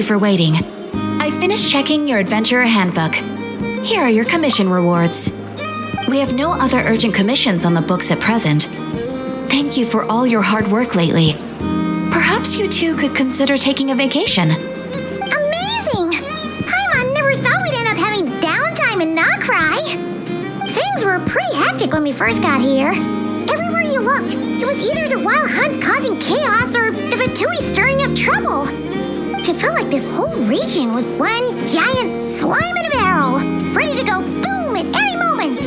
you for waiting. I finished checking your adventurer handbook. Here are your commission rewards. We have no other urgent commissions on the books at present. Thank you for all your hard work lately. Perhaps you two could consider taking a vacation. Amazing! Paimon never thought we'd end up having downtime and not cry. Things were pretty hectic when we first got here. Everywhere you looked, it was either the wild hunt causing chaos or the Fatui stirring up trouble. It felt like this whole region was one giant slime in a barrel, ready to go boom at any moment.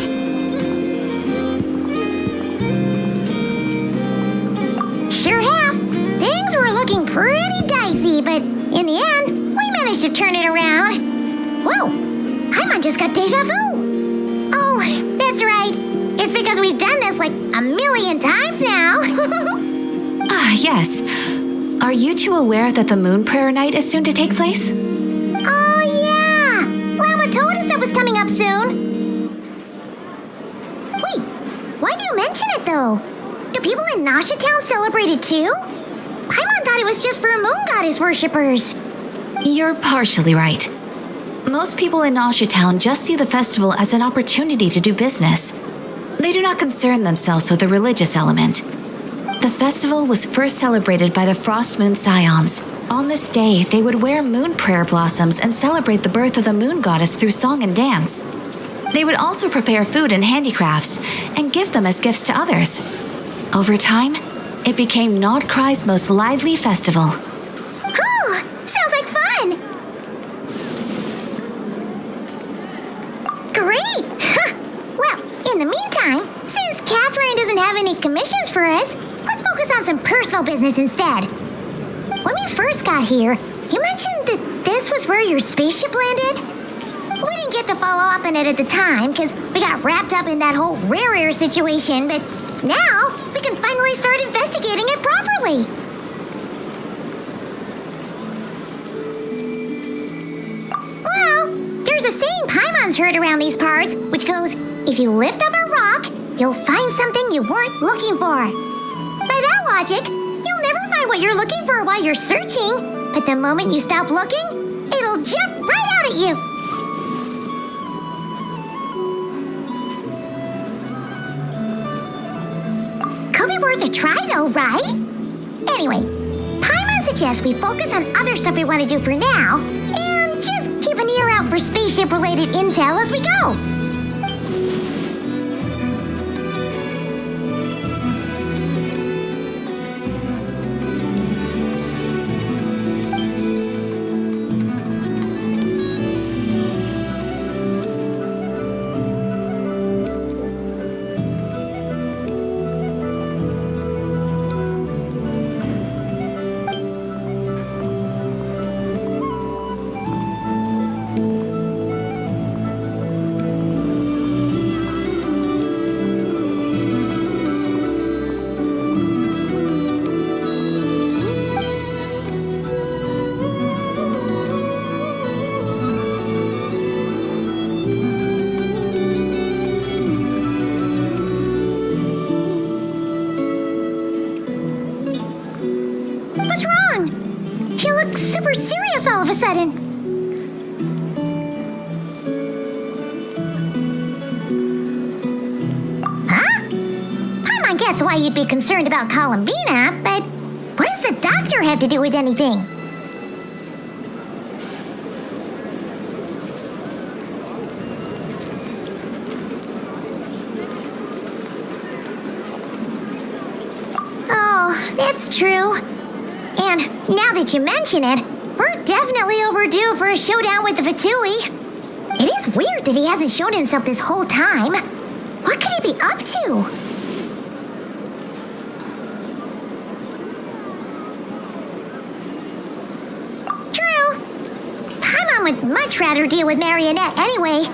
Sure have. Things were looking pretty dicey, but in the end, we managed to turn it around. Whoa! Paimon just got deja vu. Oh, that's right. It's because we've done this like a million times now. Yes. Are you two aware that the Moon Prayer Night is soon to take place? Oh, yeah! Mama told us that was coming up soon. Wait, why do you mention it, though? Do people in Nasha Town celebrate it, too? Paimon thought it was just for moon goddess worshippers. You're partially right. Most people in Nasha Town just see the festival as an opportunity to do business. They do not concern themselves with the religious element. The festival was first celebrated by the Frost Moon Scions. On this day, they would wear moon prayer blossoms and celebrate the birth of the moon goddess through song and dance. They would also prepare food and handicrafts and give them as gifts to others. Over time, it became Nod Cry's most lively festival. Oh, sounds like fun! Great! Well, in the meantime, since Catherine doesn't have any commissions for us, let's focus on some personal business instead. When we first got here, you mentioned that this was where your spaceship landed? We didn't get to follow up on it at the time because we got wrapped up in that whole rare situation, but now we can finally start investigating it properly. Well, there's a saying Paimon's heard around these parts, which goes, if you lift up a rock, you'll find something you weren't looking for. By that logic, you'll never find what you're looking for while you're searching, but the moment you stop looking, it'll jump right out at you. Could be worth a try though, right? Anyway, Paimon suggests we focus on other stuff we want to do for now, and just keep an ear out for spaceship-related intel as we go. What's wrong? He looks super serious all of a sudden. Huh? Paimon gets why you'd be concerned about Columbina, but what does the doctor have to do with anything? Oh, that's true. And now that you mention it, we're definitely overdue for a showdown with the Fatui. It is weird that he hasn't shown himself this whole time. What could he be up to? True. Paimon would much rather deal with Marionette anyway.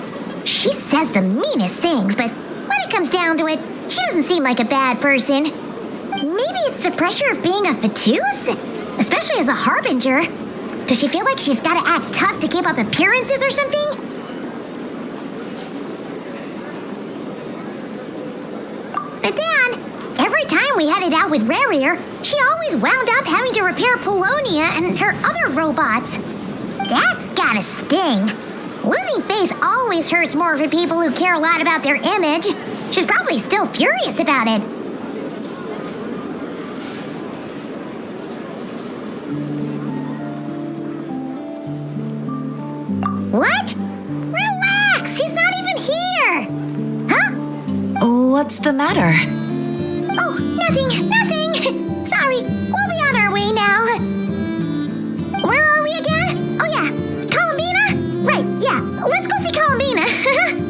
She says the meanest things, but when it comes down to it, she doesn't seem like a bad person. Maybe it's the pressure of being a Fatuse? Especially as a harbinger. Does she feel like she's gotta act tough to keep up appearances or something? But then, every time we headed out with Rarier, she always wound up having to repair Polonia and her other robots. gotta sting. Losing face always hurts more for people who care a lot about their image. She's probably still furious about it. What? Relax! She's not even here! Huh? What's the matter? Oh, nothing! Sorry, we'll be on our way now. Where are we again? Oh yeah, Columbina? Right, yeah, let's go see Columbina.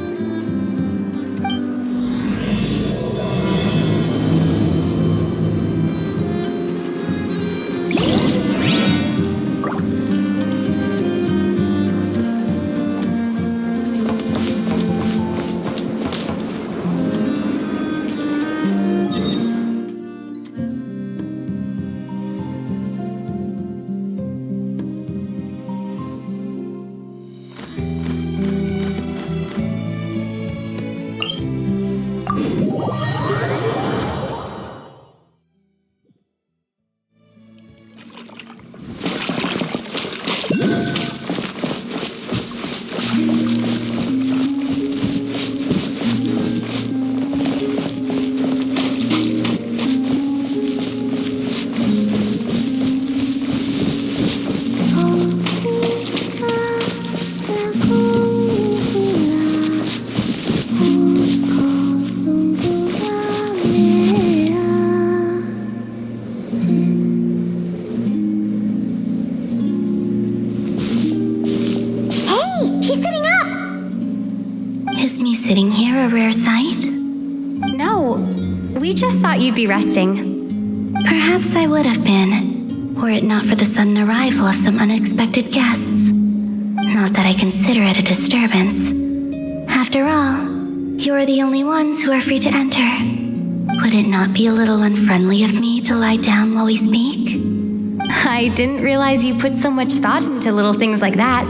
Sitting here a rare sight? No, we just thought you'd be resting. Perhaps I would have been, were it not for the sudden arrival of some unexpected guests. Not that I consider it a disturbance. After all, you are the only ones who are free to enter. Would it not be a little unfriendly of me to lie down while we speak? I didn't realize you put so much thought into little things like that.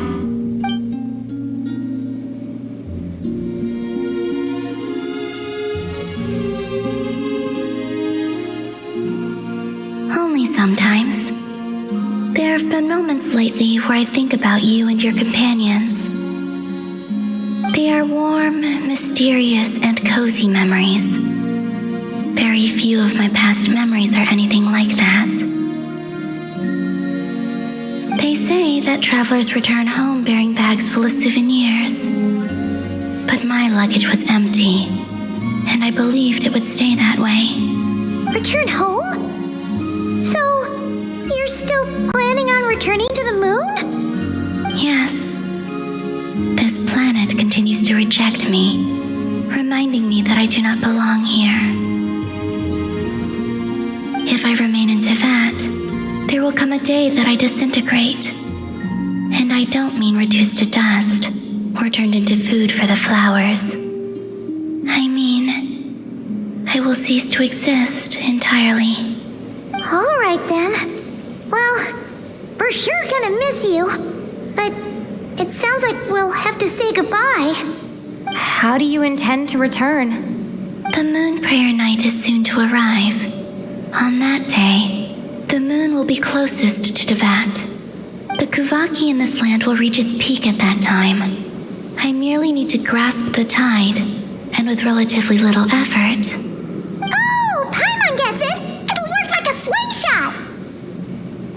Sometimes. There have been moments lately where I think about you and your companions. They are warm, mysterious, and cozy memories. Very few of my past memories are anything like that. They say that travelers return home bearing bags full of souvenirs. But my luggage was empty, and I believed it would stay that way. Return home? So, you're still planning on returning to the moon? Yes. This planet continues to reject me, reminding me that I do not belong here. If I remain into that, there will come a day that I disintegrate. And I don't mean reduced to dust or turned into food for the flowers. I mean, I will cease to exist entirely. All right then. Well, we're sure gonna miss you, but it sounds like we'll have to say goodbye. How do you intend to return? The moon prayer night is soon to arrive. On that day, the moon will be closest to Tevat. The Kuvaki in this land will reach its peak at that time. I merely need to grasp the tide, and with relatively little effort.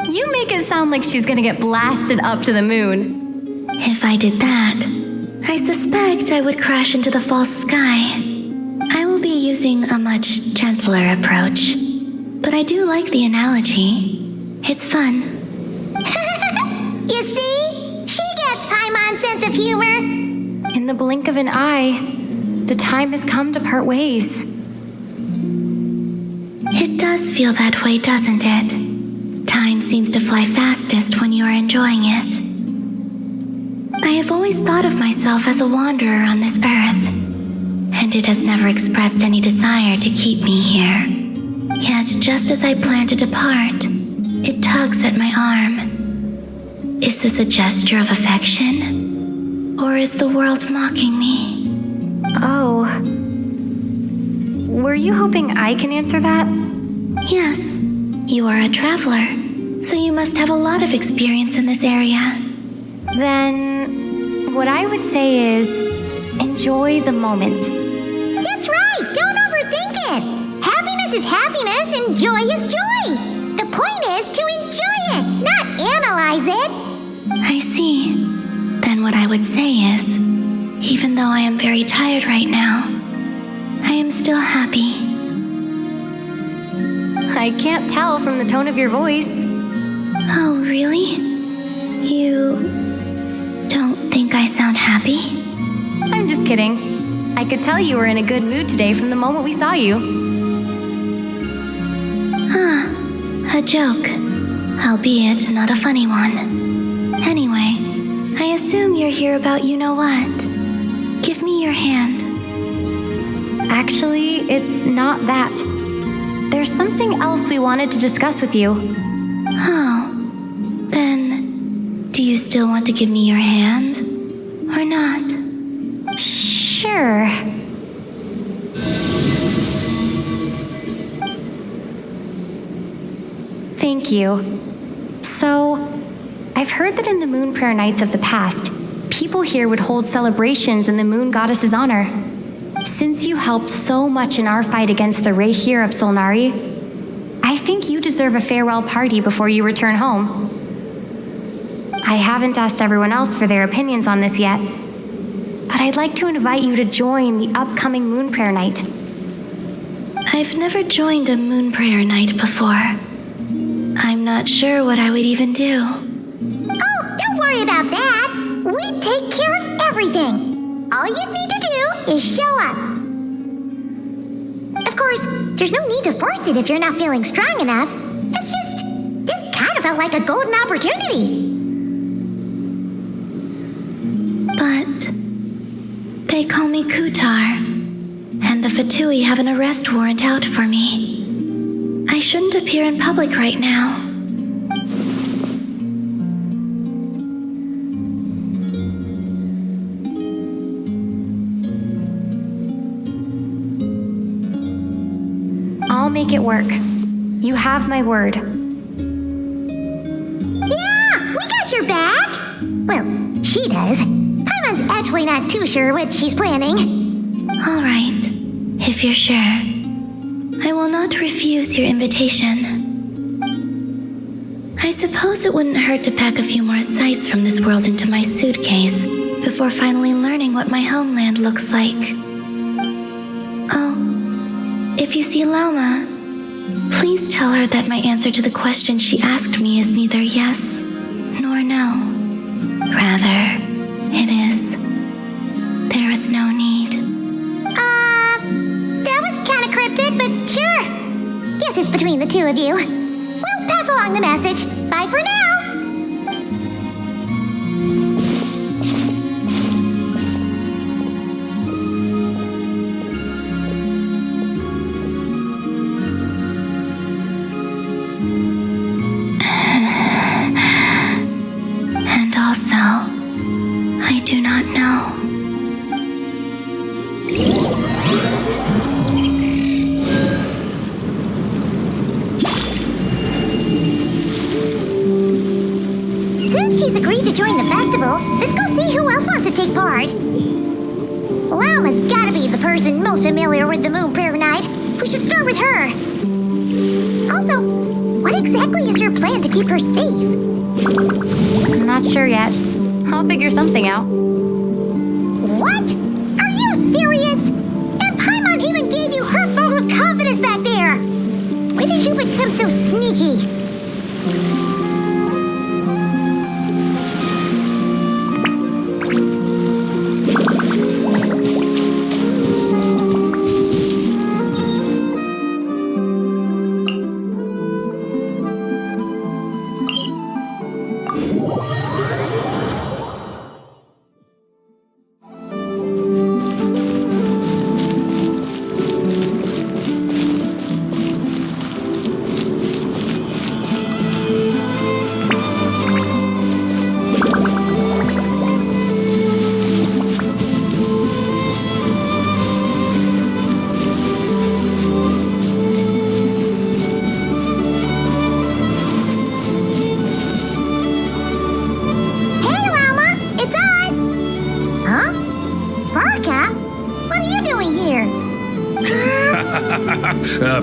You make it sound like she's gonna get blasted up to the moon. If I did that, I suspect I would crash into the false sky. I will be using a much gentler approach, but I do like the analogy. It's fun. You see? She gets Paimon's sense of humor. In the blink of an eye, the time has come to part ways. It does feel that way, doesn't it? Time seems to fly fastest when you are enjoying it. I have always thought of myself as a wanderer on this earth, and it has never expressed any desire to keep me here. Yet, just as I plan to depart, it tugs at my arm. Is this a gesture of affection? Or is the world mocking me? Oh. Were you hoping I can answer that? Yes. You are a traveler, so you must have a lot of experience in this area. Then What I would say is, enjoy the moment. That's right! Don't overthink it! Happiness is happiness and joy is joy! The point is to enjoy it, not analyze it! I see. Then what I would say is, even though I am very tired right now, I am still happy. I can't tell from the tone of your voice. Oh, really? You don't think I sound happy? I'm just kidding. I could tell you were in a good mood today from the moment we saw you. A joke, albeit not a funny one. Anyway, I assume you're here about you-know-what. Give me your hand. Actually, it's not that. There's something else we wanted to discuss with you. Oh, then do you still want to give me your hand? Or not? Sure. Thank you. So, I've heard that in the moon prayer nights of the past, people here would hold celebrations in the moon goddess's honor. Since you helped so much in our fight against the Rey here of Solnari, I think you deserve a farewell party before you return home. I haven't asked everyone else for their opinions on this yet, but I'd like to invite you to join the upcoming moon prayer night. I've never joined a moon prayer night before. I'm not sure what I would even do. Oh, don't worry about that! We take care of everything! All you need to do is show up! Of course, there's no need to force it if you're not feeling strong enough. It's just, this kind of felt like a golden opportunity. But they call me Kutar, and the Fatui have an arrest warrant out for me. I shouldn't appear in public right now. I'll make it work. You have my word. Yeah, we got your back! Well, she does. Paimon's actually not too sure what she's planning. All right, if you're sure. I will not refuse your invitation. I suppose it wouldn't hurt to pack a few more sights from this world into my suitcase before finally learning what my homeland looks like. Oh, if you see Lauma, please tell her that my answer to the question she asked me is neither yes nor no. Rather, it is, there is no need. That was kind of cryptic, but sure. Guess it's between the two of you. We'll pass along the message. Bye for now. And also, I do not know. Since she's agreed to join the festival, let's go see who else wants to take part. Lauma's gotta be the person most familiar with the Moon Prayer Night. We should start with her. Also, what exactly is your plan to keep her safe? I'm not sure yet. I'll figure something out. What? Are you serious? And Paimon even gave you her vote of confidence back there. When did you become so sneaky?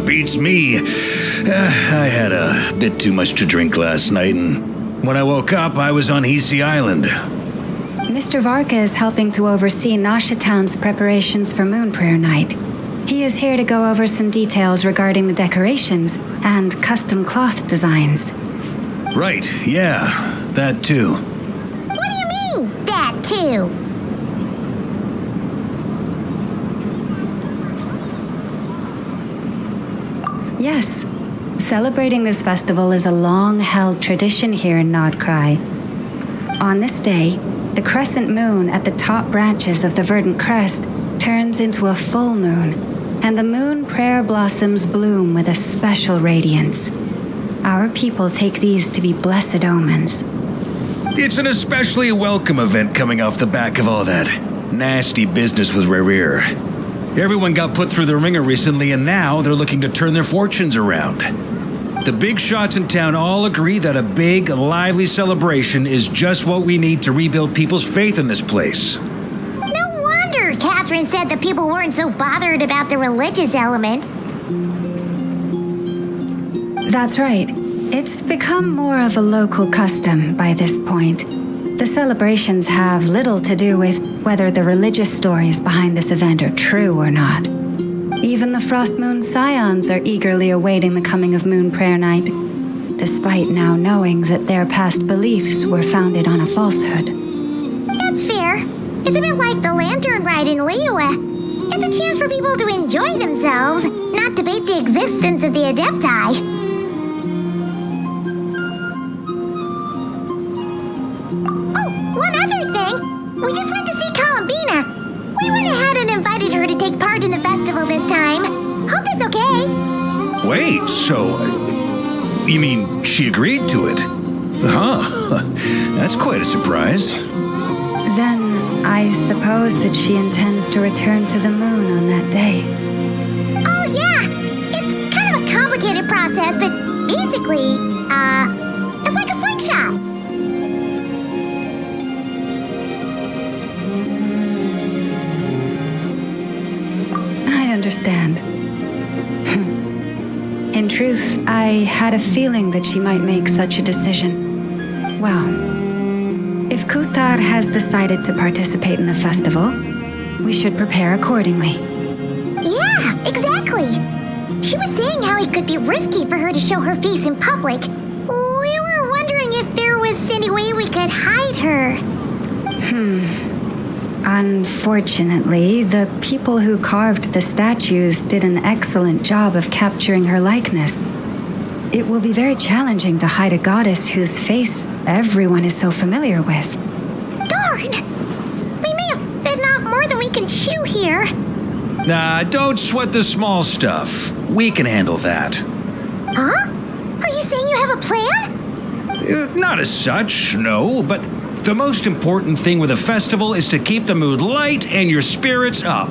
Beats me. I had a bit too much to drink last night, and when I woke up, I was on Heasy Island. Mr. Varka is helping to oversee Nasha Town's preparations for Moon Prayer Night. He is here to go over some details regarding the decorations and custom cloth designs. Right, yeah, that too. What do you mean, that too? Yes, celebrating this festival is a long-held tradition here in Nodcry. On this day, the crescent moon at the top branches of the verdant crest turns into a full moon, and the moon prayer blossoms bloom with a special radiance. Our people take these to be blessed omens. It's an especially welcome event coming off the back of all that nasty business with Rare. Everyone got put through the ringer recently, and now they're looking to turn their fortunes around. The big shots in town all agree that a big, lively celebration is just what we need to rebuild people's faith in this place. No wonder Catherine said that people weren't so bothered about the religious element. That's right. It's become more of a local custom by this point. The celebrations have little to do with whether the religious stories behind this event are true or not. Even the Frost Moon Scions are eagerly awaiting the coming of Moon Prayer Night, despite now knowing that their past beliefs were founded on a falsehood. That's fair. It's a bit like the lantern ride in Liyue. It's a chance for people to enjoy themselves, not debate the existence of the Adepti. We just went to see Columbina. We went ahead and invited her to take part in the festival this time. Hope it's okay. Wait, so... you mean she agreed to it? Huh. That's quite a surprise. Then I suppose that she intends to return to the moon on that day. Oh, yeah. It's kind of a complicated process, but basically, it's like a slingshot. Understand. In truth, I had a feeling that she might make such a decision. Well, if Kuthar has decided to participate in the festival, we should prepare accordingly. Yeah, exactly. She was saying how it could be risky for her to show her face in public. We were wondering if there was any way we could hide her. Unfortunately, the people who carved the statues did an excellent job of capturing her likeness. It will be very challenging to hide a goddess whose face everyone is so familiar with. Darn! We may have bitten off more than we can chew here. Nah, don't sweat the small stuff. We can handle that. Huh? Are you saying you have a plan? Not as such, no, but the most important thing with a festival is to keep the mood light and your spirits up.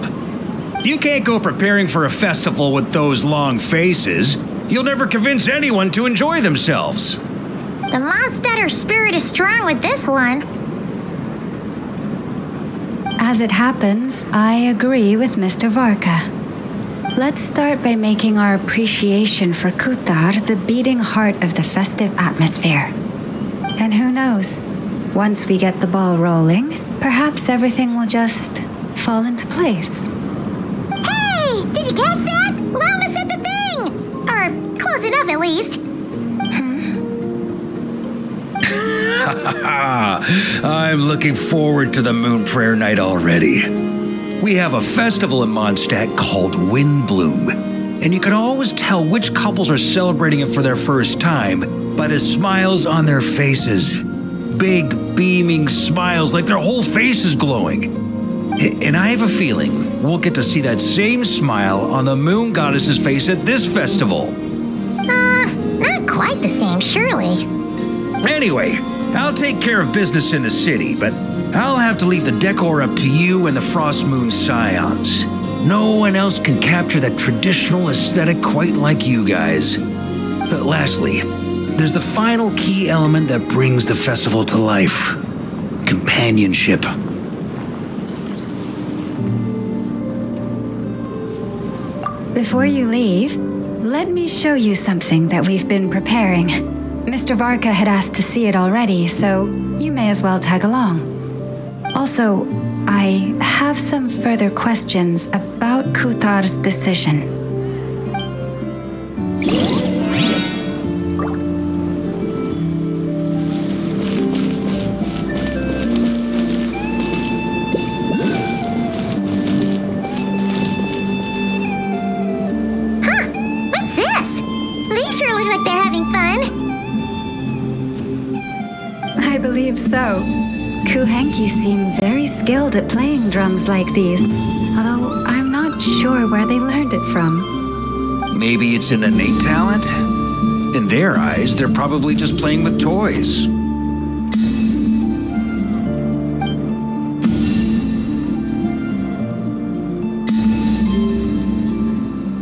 You can't go preparing for a festival with those long faces. You'll never convince anyone to enjoy themselves. The Mondstatter spirit is strong with this one. As it happens, I agree with Mr. Varka. Let's start by making our appreciation for Kuthar the beating heart of the festive atmosphere. And who knows? Once we get the ball rolling, perhaps everything will just fall into place. Hey! Did you catch that? Lama said the thing! Or close enough, at least. I'm looking forward to the Moon Prayer Night already. We have a festival in Mondstadt called Windbloom, and you can always tell which couples are celebrating it for their first time by the smiles on their faces. Big, beaming smiles like their whole face is glowing. And I have a feeling we'll get to see that same smile on the moon goddess's face at this festival. Not quite the same, surely. Anyway, I'll take care of business in the city, but I'll have to leave the decor up to you and the Frost Moon Scions. No one else can capture that traditional aesthetic quite like you guys. But lastly, there's the final key element that brings the festival to life: companionship. Before you leave, let me show you something that we've been preparing. Mr. Varka had asked to see it already, so you may as well tag along. Also, I have some further questions about Kutar's decision. What's this? They sure look like they're having fun. I believe so. Kuhenki seem very skilled at playing drums like these, although I'm not sure where they learned it from. Maybe it's an innate talent? In their eyes, they're probably just playing with toys.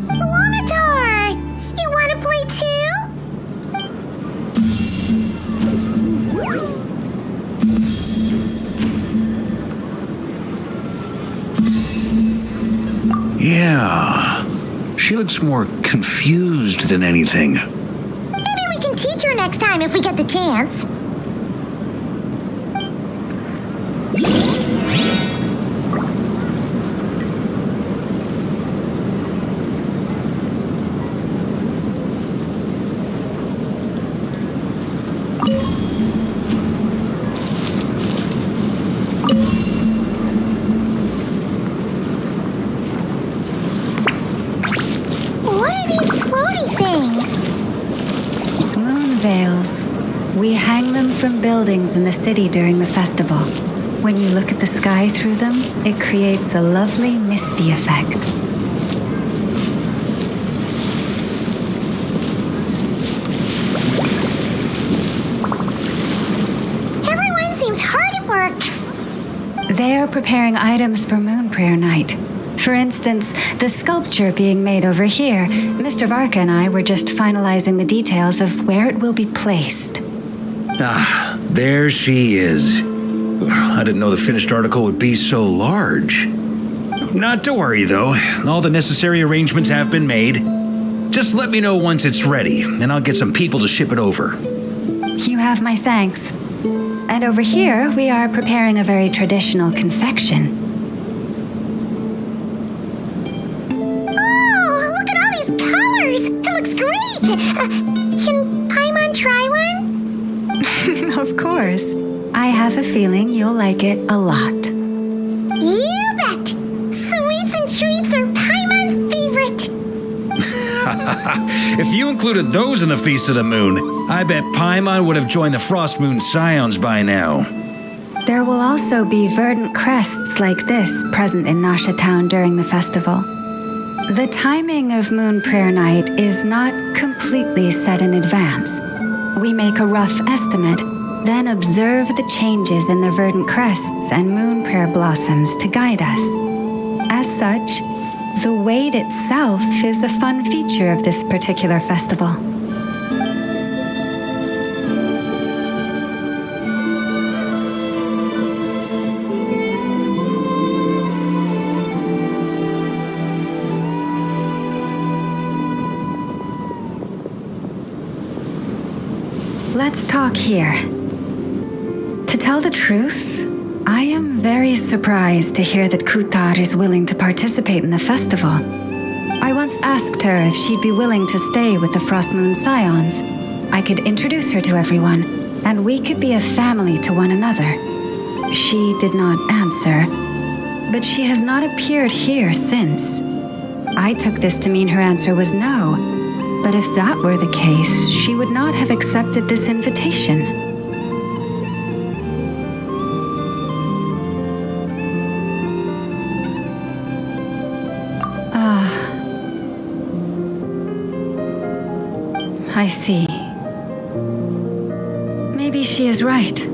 Wanatar! You want to play too? Yeah. She looks more confused than anything. Maybe we can teach her next time if we get the chance. What are these floaty things? Moon veils. We hang them from buildings in the city during the festival. When you look at the sky through them, it creates a lovely misty effect. Everyone seems hard at work. They're preparing items for Moon Prayer Night. For instance, the sculpture being made over here, Mr. Varka and I were just finalizing the details of where it will be placed. Ah, there she is. I didn't know the finished article would be so large. Not to worry, though. All the necessary arrangements have been made. Just let me know once it's ready, and I'll get some people to ship it over. You have my thanks. And over here, we are preparing a very traditional confection. Oh, look at all these colors. It looks great. Can Paimon try one? Of course. I have a feeling you'll like it a lot. You bet. Sweets and treats are Paimon's favorite. If you included those in the Feast of the Moon, I bet Paimon would have joined the Frost Moon Scions by now. There will also be verdant crests like this present in Nasha Town during the festival. The timing of Moon Prayer Night is not completely set in advance. We make a rough estimate, then observe the changes in the verdant crests and moon prayer blossoms to guide us. As such, the wait itself is a fun feature of this particular festival. Let's talk here. To tell the truth, I am very surprised to hear that Kutar is willing to participate in the festival. I once asked her if she'd be willing to stay with the Frost Moon Scions. I could introduce her to everyone, and we could be a family to one another. She did not answer, but she has not appeared here since. I took this to mean her answer was no, but if that were the case, she would not have accepted this invitation. I see. Maybe she is right.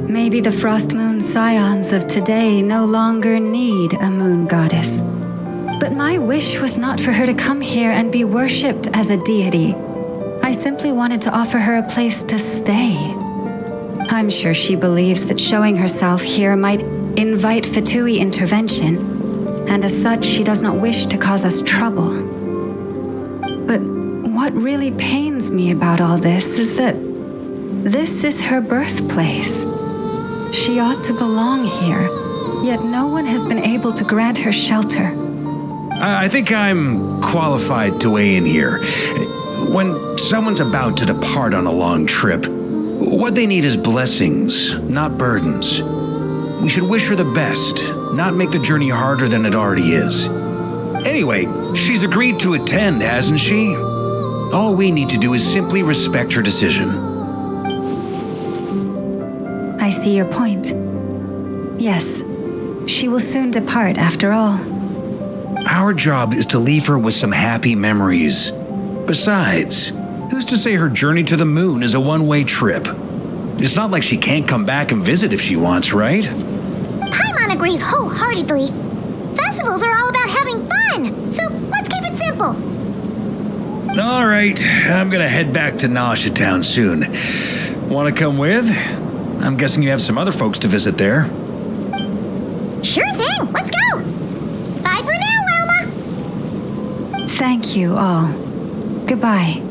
Maybe the Frost Moon Scions of today no longer need a moon goddess. But my wish was not for her to come here and be worshipped as a deity. I simply wanted to offer her a place to stay. I'm sure she believes that showing herself here might invite Fatui intervention, and as such, she does not wish to cause us trouble. what really pains me about all this is that this is her birthplace. She ought to belong here, yet no one has been able to grant her shelter. I think I'm qualified to weigh in here. When someone's about to depart on a long trip, what they need is blessings, not burdens. We should wish her the best, not make the journey harder than it already is. Anyway, she's agreed to attend, hasn't she? All we need to do is simply respect her decision. I see your point. Yes, she will soon depart after all. Our job is to leave her with some happy memories. Besides, who's to say her journey to the moon is a one-way trip? It's not like she can't come back and visit if she wants, right? Paimon agrees wholeheartedly. Festivals are all about having fun, so let's keep it simple. All right, I'm gonna head back to Nausea Town soon. Want to come with? I'm guessing you have some other folks to visit there. Sure thing, let's go. Bye for now, Wilma. Thank you all. Goodbye.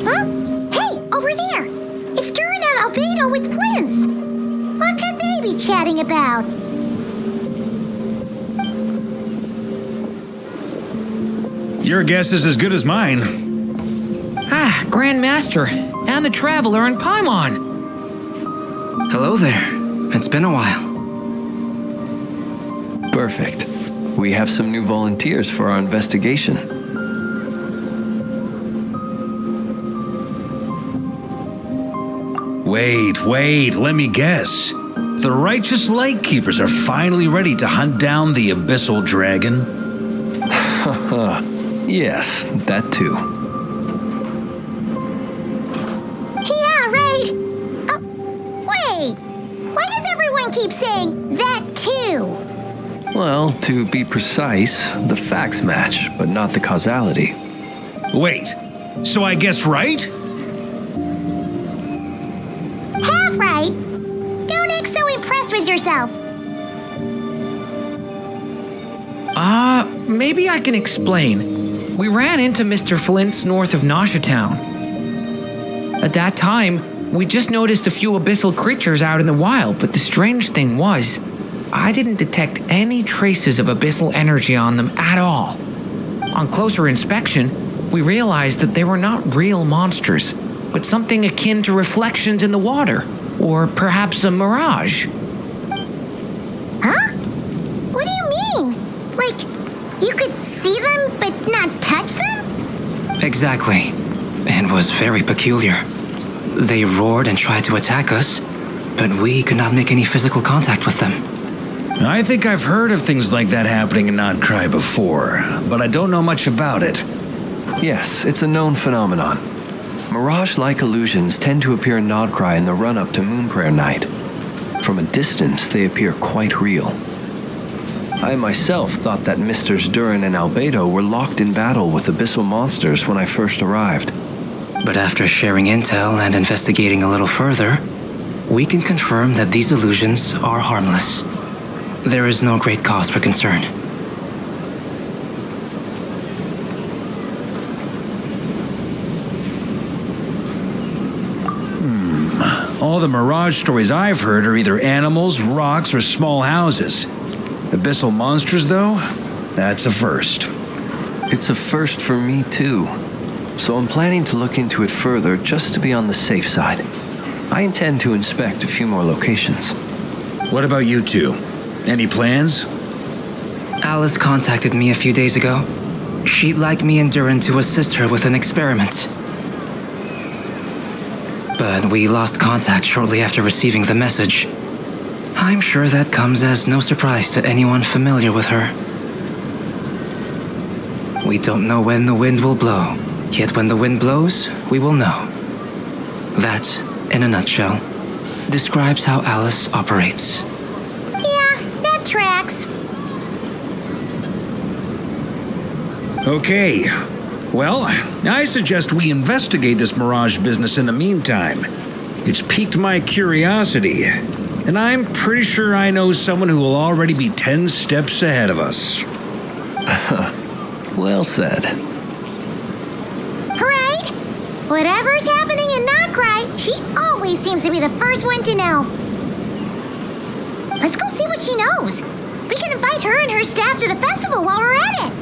Huh? Hey, over there! It's Durin and Albedo with twins! What could they be chatting about? Your guess is as good as mine. Ah, Grand Master, and the Traveler and Paimon. Hello there. It's been a while. Perfect. We have some new volunteers for our investigation. Wait, let me guess. The righteous Lightkeepers are finally ready to hunt down the Abyssal Dragon? Yes, that too. Yeah, right! Wait! Why does everyone keep saying that too? Well, to be precise, the facts match, but not the causality. Wait, so I guessed right? Half right! Don't act so impressed with yourself. Maybe I can explain. We ran into Mr. Flint's north of Nausea Town. At that time, we just noticed a few abyssal creatures out in the wild, but the strange thing was, I didn't detect any traces of abyssal energy on them at all. On closer inspection, we realized that they were not real monsters, but something akin to reflections in the water, or perhaps a mirage. Huh? What do you mean? Like, you could see them but not touch them? Exactly. It was very peculiar. They roared and tried to attack us, but we could not make any physical contact with them. I think I've heard of things like that happening in Nodcry before, but I don't know much about it. Yes, it's a known phenomenon. Mirage-like illusions tend to appear in Nodcry in the run-up to Moonprayer Night. From a distance, they appear quite real. I myself thought that Misters Durin and Albedo were locked in battle with abyssal monsters when I first arrived. But after sharing intel and investigating a little further, we can confirm that these illusions are harmless. There is no great cause for concern. All the Mirage stories I've heard are either animals, rocks, or small houses. Abyssal monsters, though? That's a first. It's a first for me, too. So I'm planning to look into it further just to be on the safe side. I intend to inspect a few more locations. What about you two? Any plans? Alice contacted me a few days ago. She'd like me and Duran to assist her with an experiment. But we lost contact shortly after receiving the message. I'm sure that comes as no surprise to anyone familiar with her. We don't know when the wind will blow, yet when the wind blows, we will know. That, in a nutshell, describes how Alice operates. Yeah, that tracks. Okay. Well, I suggest we investigate this Mirage business in the meantime. It's piqued my curiosity, and I'm pretty sure I know someone who will already be 10 steps ahead of us. Well said. Right? Whatever's happening in Notcry, she always seems to be the first one to know. Let's go see what she knows. We can invite her and her staff to the festival while we're at it.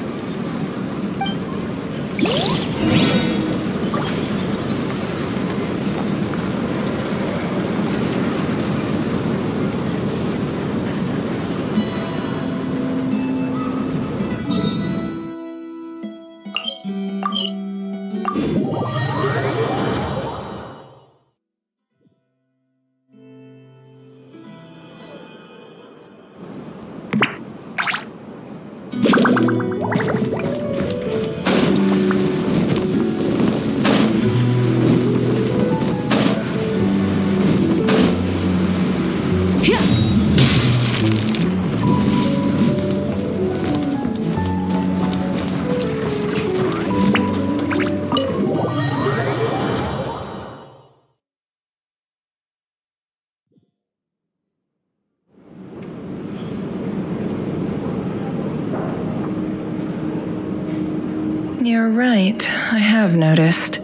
You're right, I have noticed.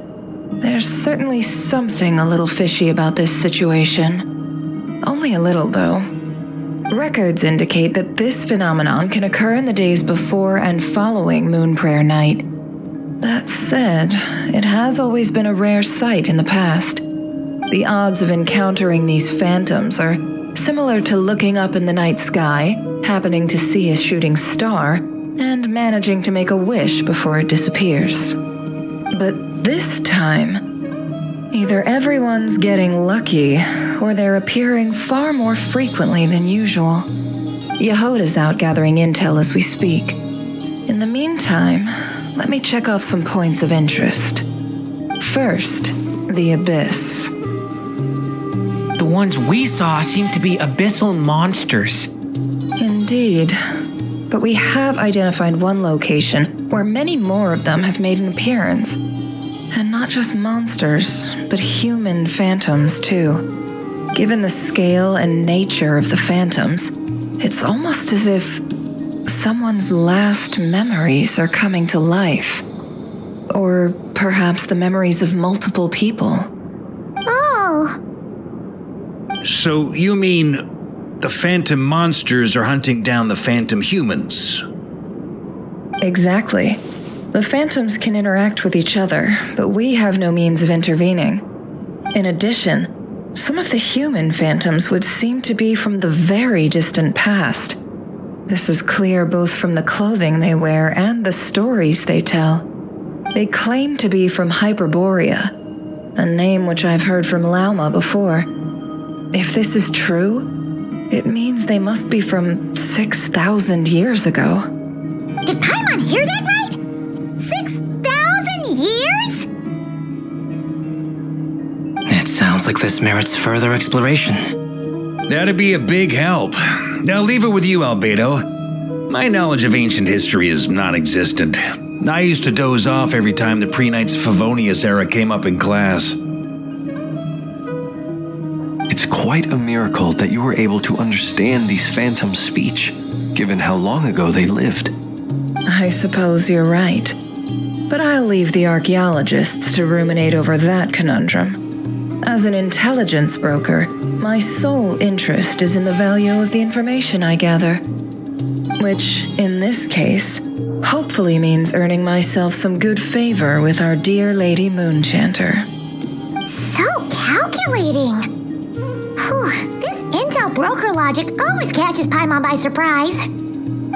There's certainly something a little fishy about this situation. Only a little, though. Records indicate that this phenomenon can occur in the days before and following Moon Prayer Night. That said, it has always been a rare sight in the past. The odds of encountering these phantoms are similar to looking up in the night sky, happening to see a shooting star, and managing to make a wish before it disappears. But this time, either everyone's getting lucky, or they're appearing far more frequently than usual. Yehoda's out gathering intel as we speak. In the meantime, let me check off some points of interest. First, the Abyss. The ones we saw seem to be abyssal monsters. Indeed. But we have identified one location where many more of them have made an appearance. And not just monsters, but human phantoms, too. Given the scale and nature of the phantoms, it's almost as if someone's last memories are coming to life. Or perhaps the memories of multiple people. Oh, So you mean the phantom monsters are hunting down the phantom humans? Exactly. The phantoms can interact with each other, but we have no means of intervening. In addition, some of the human phantoms would seem to be from the very distant past. This is clear both from the clothing they wear and the stories they tell. They claim to be from Hyperborea, a name which I've heard from Lauma before. If this is true, it means they must be from 6,000 years ago. did Paimon hear that right? 6,000 years? It sounds like this merits further exploration. That'd be a big help. I'll leave it with you, Albedo. My knowledge of ancient history is non-existent. I used to doze off every time the pre-Knights of Favonius era came up in class. It's quite a miracle that you were able to understand these phantoms' speech, given how long ago they lived. I suppose you're right. But I'll leave the archaeologists to ruminate over that conundrum. As an intelligence broker, my sole interest is in the value of the information I gather. Which, in this case, hopefully means earning myself some good favor with our dear Lady Moonchanter. So calculating. Whew, this intel Intel broker logic always catches Paimon by surprise.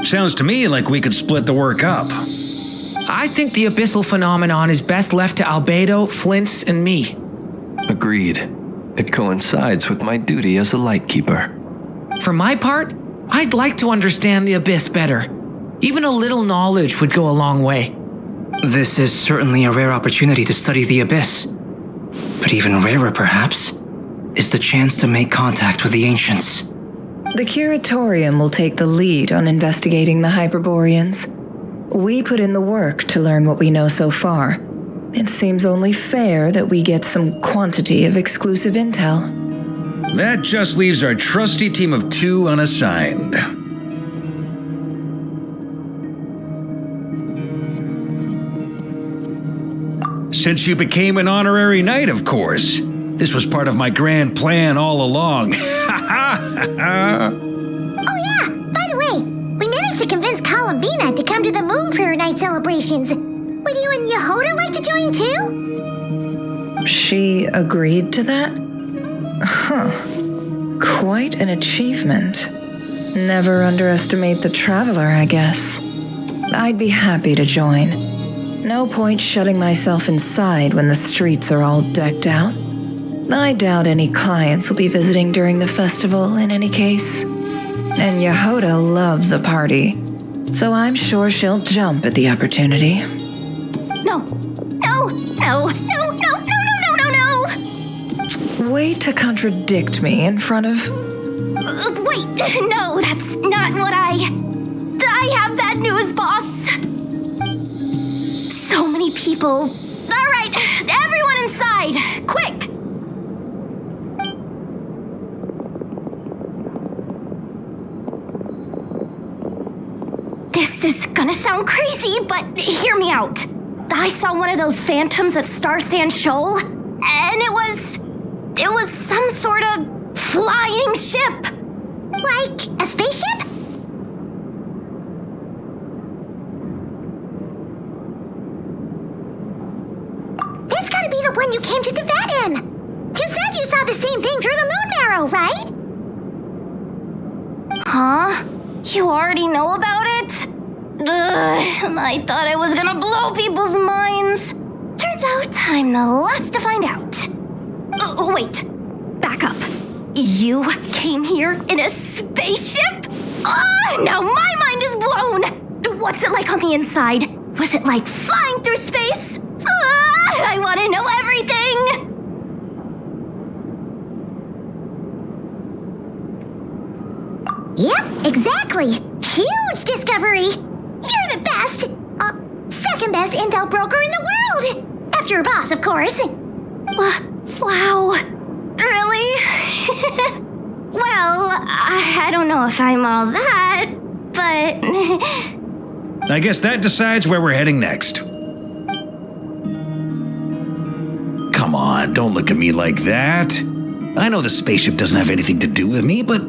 Sounds to me like we could split the work up. I think the abyssal phenomenon is best left to Albedo, Flints, and me. Agreed. It coincides with my duty as a lightkeeper. For my part, I'd like to understand the abyss better. Even a little knowledge would go a long way. This is certainly a rare opportunity to study the abyss. But even rarer, perhaps, is the chance to make contact with the ancients. The Curatorium will take the lead on investigating the Hyperboreans. We put in the work to learn what we know so far. It seems only fair that we get some quantity of exclusive intel. That just leaves our trusty team of 2 unassigned. Since you became an honorary knight, of course. This was part of my grand plan all along. Oh yeah, by the way, we managed to convince Columbina to come to the Moon Prayer Night celebrations. Would you and Yehoda like to join too? She agreed to that? Huh. Quite an achievement. Never underestimate the traveler, I guess. I'd be happy to join. No point shutting myself inside when the streets are all decked out. I doubt any clients will be visiting during the festival in any case. And Yehoda loves a party, so I'm sure she'll jump at the opportunity. No, no, no, no, no, no, no, no, no, no! Way to contradict me in front of... Wait, no, that's not what I have bad news, boss. So many people. All right, everyone inside, quick! This is gonna sound crazy, but hear me out. I saw one of those phantoms at Star Sand Shoal, and it was some sort of flying ship. Like a spaceship? That's gotta be the one you came to Tibet in. You said you saw the same thing through the moon marrow, right? Huh? You already know about it? Ugh, I thought I was gonna blow people's minds. Turns out I'm the last to find out. Wait, back up. You came here in a spaceship? Now my mind is blown! What's it like on the inside? Was it like flying through space? I want to know everything! Yep, exactly. Huge discovery. You're the best. Second best intel broker in the world. After your boss, of course. Wow. Really? Well, I don't know if I'm all that, but... I guess that decides where we're heading next. Come on, don't look at me like that. I know the spaceship doesn't have anything to do with me, but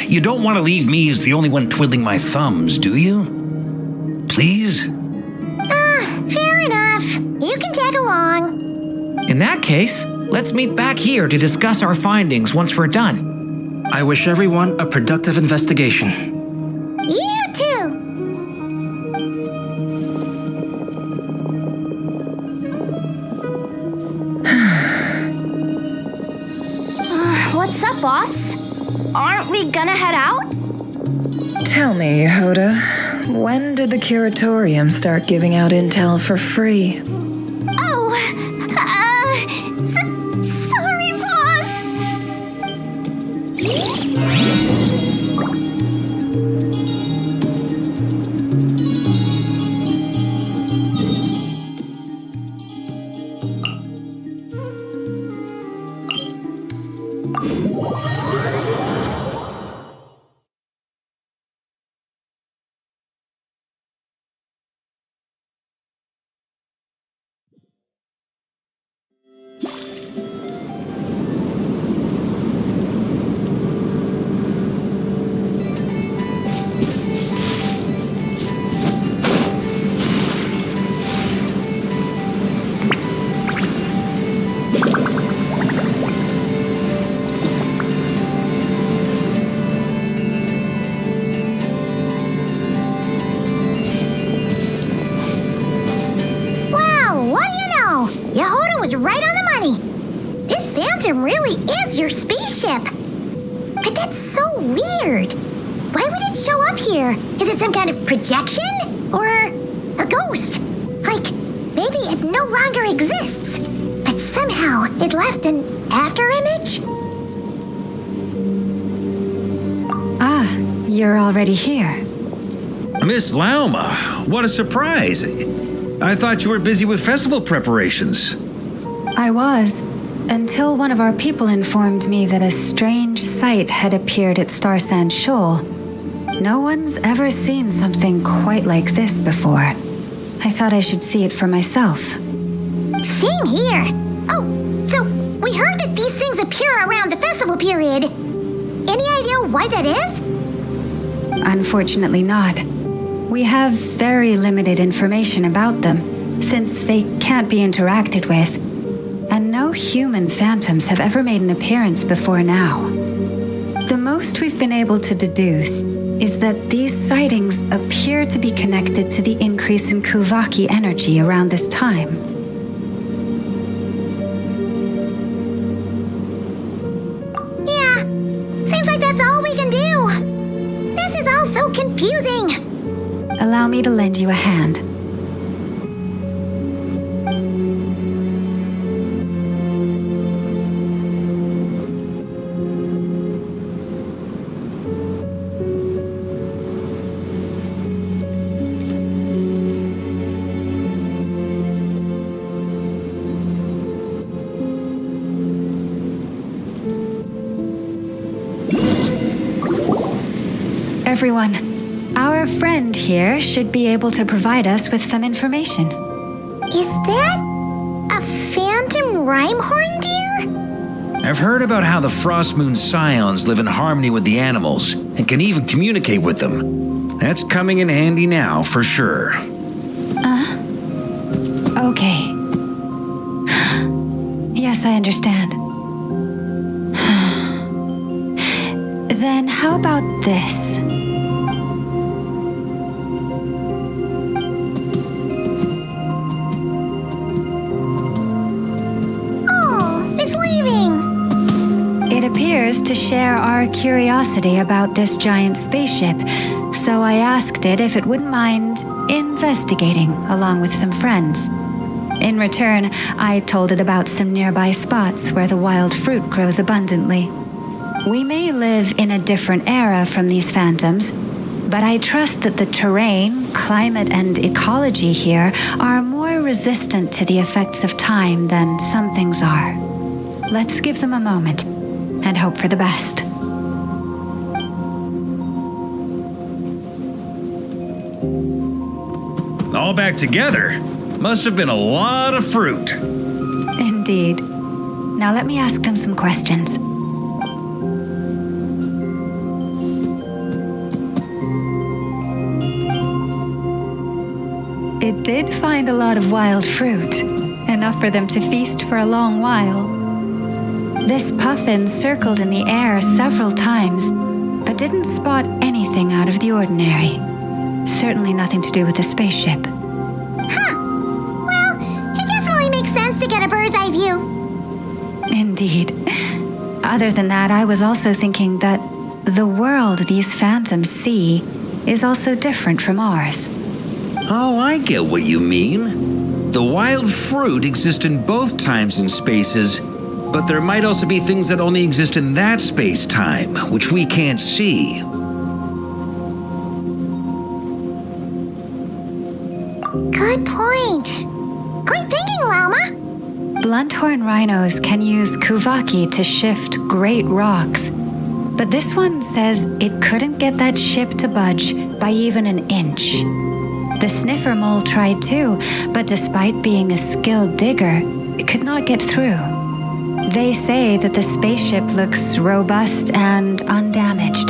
you don't want to leave me as the only one twiddling my thumbs, do you? Please? Fair enough. You can tag along. In that case, let's meet back here to discuss our findings once we're done. I wish everyone a productive investigation. You too. What's up, boss? Aren't we gonna head out? Tell me, Yehoda, when did the Curatorium start giving out intel for free? Oh, sorry, boss. Phantom really is your spaceship. But that's so weird. Why would it show up here? Is it some kind of projection? Or a ghost? Like, maybe it no longer exists, but somehow it left an afterimage? Ah, you're already here. Miss Lauma, what a surprise. I thought you were busy with festival preparations. I was, until one of our people informed me that a strange sight had appeared at Starsand Shoal. No one's ever seen something quite like this before. I thought I should see it for myself. Same here. Oh, so we heard that these things appear around the festival period. Any idea why that is? Unfortunately not. We have very limited information about them, since they can't be interacted with, and no human phantoms have ever made an appearance before now. The most we've been able to deduce is that these sightings appear to be connected to the increase in Kuvaki energy around this time. Yeah, seems like that's all we can do. This is all so confusing. Allow me to lend you a hand. Everyone, our friend here should be able to provide us with some information. Is that a phantom rhymehorn deer? I've heard about how the Frost Moon Scions live in harmony with the animals and can even communicate with them. That's coming in handy now, for sure. Okay. Yes, I understand. Then how about this? It appears to share our curiosity about this giant spaceship, so I asked it if it wouldn't mind investigating along with some friends. In return, I told it about some nearby spots where the wild fruit grows abundantly. We may live in a different era from these phantoms, but I trust that the terrain, climate, and ecology here are more resistant to the effects of time than some things are. Let's give them a moment and hope for the best. All back together? Must have been a lot of fruit. Indeed. Now let me ask them some questions. It did find a lot of wild fruit, enough for them to feast for a long while. This puffin circled in the air several times, but didn't spot anything out of the ordinary. Certainly nothing to do with the spaceship. Huh. Well, it definitely makes sense to get a bird's eye view. Indeed. Other than that, I was also thinking that the world these phantoms see is also different from ours. Oh, I get what you mean. The wild fruit exists in both times and spaces, but there might also be things that only exist in that space-time, which we can't see. Good point. Great thinking, Lauma. Blunthorn rhinos can use Kuvaki to shift great rocks, but this one says it couldn't get that ship to budge by even an inch. The sniffer mole tried too, but despite being a skilled digger, it could not get through. They say that the spaceship looks robust and undamaged.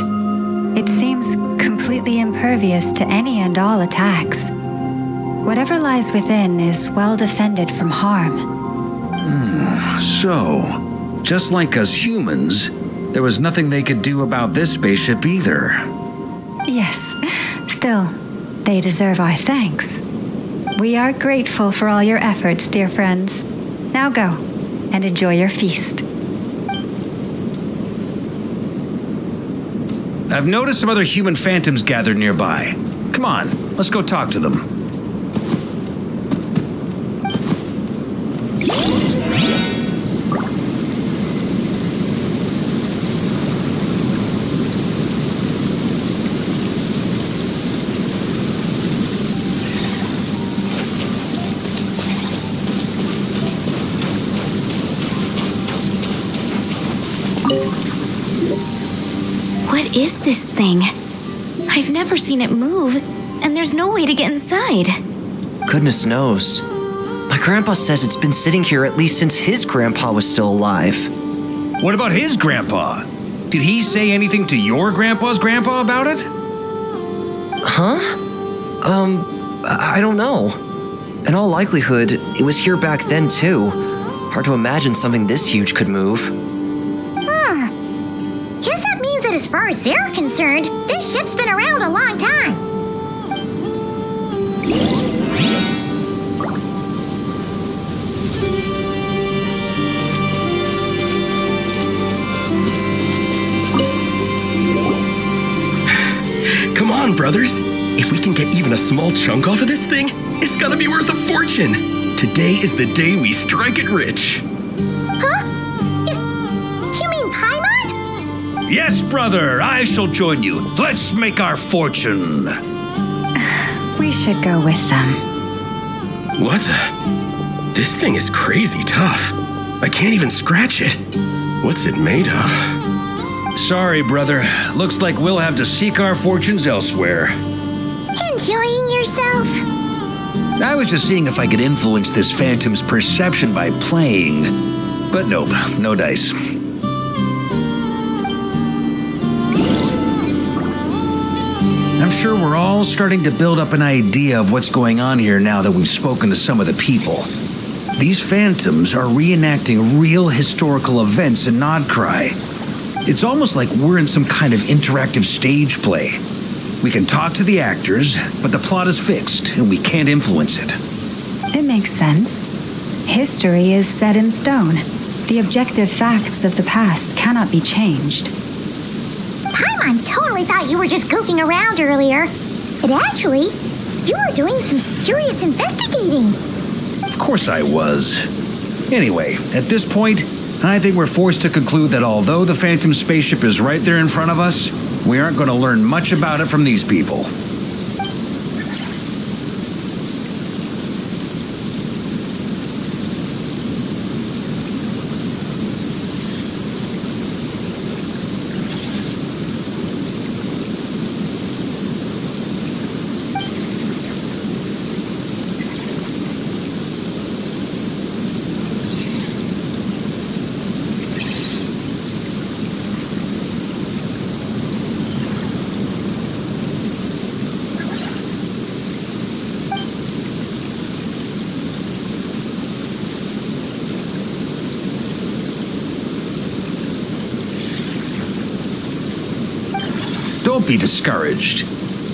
It seems completely impervious to any and all attacks. Whatever lies within is well defended from harm. So, just like us humans, there was nothing they could do about this spaceship either. Yes, still, they deserve our thanks. We are grateful for all your efforts, dear friends. Now go and enjoy your feast. I've noticed some other human phantoms gathered nearby. Come on, let's go talk to them. What is this thing? I've never seen it move, and there's no way to get inside. Goodness knows. My grandpa says it's been sitting here at least since his grandpa was still alive. What about his grandpa? Did he say anything to your grandpa's grandpa about it? Huh? I don't know. In all likelihood, it was here back then too. Hard to imagine something this huge could move. Guess that means that as far as they're concerned, this ship's been around a long time. Come on, brothers. If we can get even a small chunk off of this thing, it's gonna be worth a fortune. Today is the day we strike it rich. Huh? You mean Paimon? Yes, brother, I shall join you. Let's make our fortune. We should go with them. What the? This thing is crazy tough. I can't even scratch it. What's it made of? Sorry, brother. Looks like we'll have to seek our fortunes elsewhere. Enjoying yourself? I was just seeing if I could influence this phantom's perception by playing. But nope, no dice. I'm sure we're all starting to build up an idea of what's going on here now that we've spoken to some of the people. These phantoms are reenacting real historical events in Nodcry. It's almost like we're in some kind of interactive stage play. We can talk to the actors, but the plot is fixed and we can't influence it. It makes sense. History is set in stone. The objective facts of the past cannot be changed. Paimon totally thought you were just goofing around earlier. But actually, you were doing some serious investigating. Of course I was. Anyway, at this point, I think we're forced to conclude that although the Phantom spaceship is right there in front of us, we aren't going to learn much about it from these people. Don't be discouraged.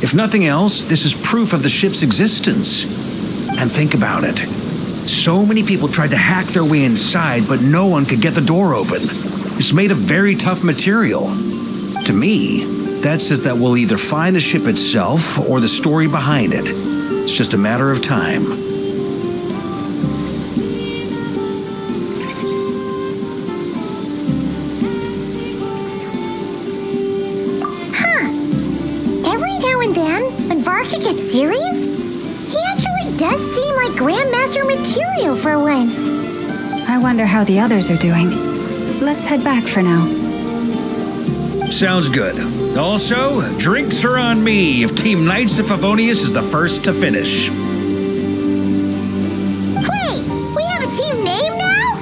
If nothing else, this is proof of the ship's existence. And think about it. So many people tried to hack their way inside, but no one could get the door open. It's made of very tough material. To me, that says that we'll either find the ship itself or the story behind it. It's just a matter of time. Gets serious? He actually does seem like Grandmaster material for once. I wonder how the others are doing. Let's head back for now. Sounds good. Also, drinks are on me if Team Knights of Favonius is the first to finish. Wait, we have a team name now?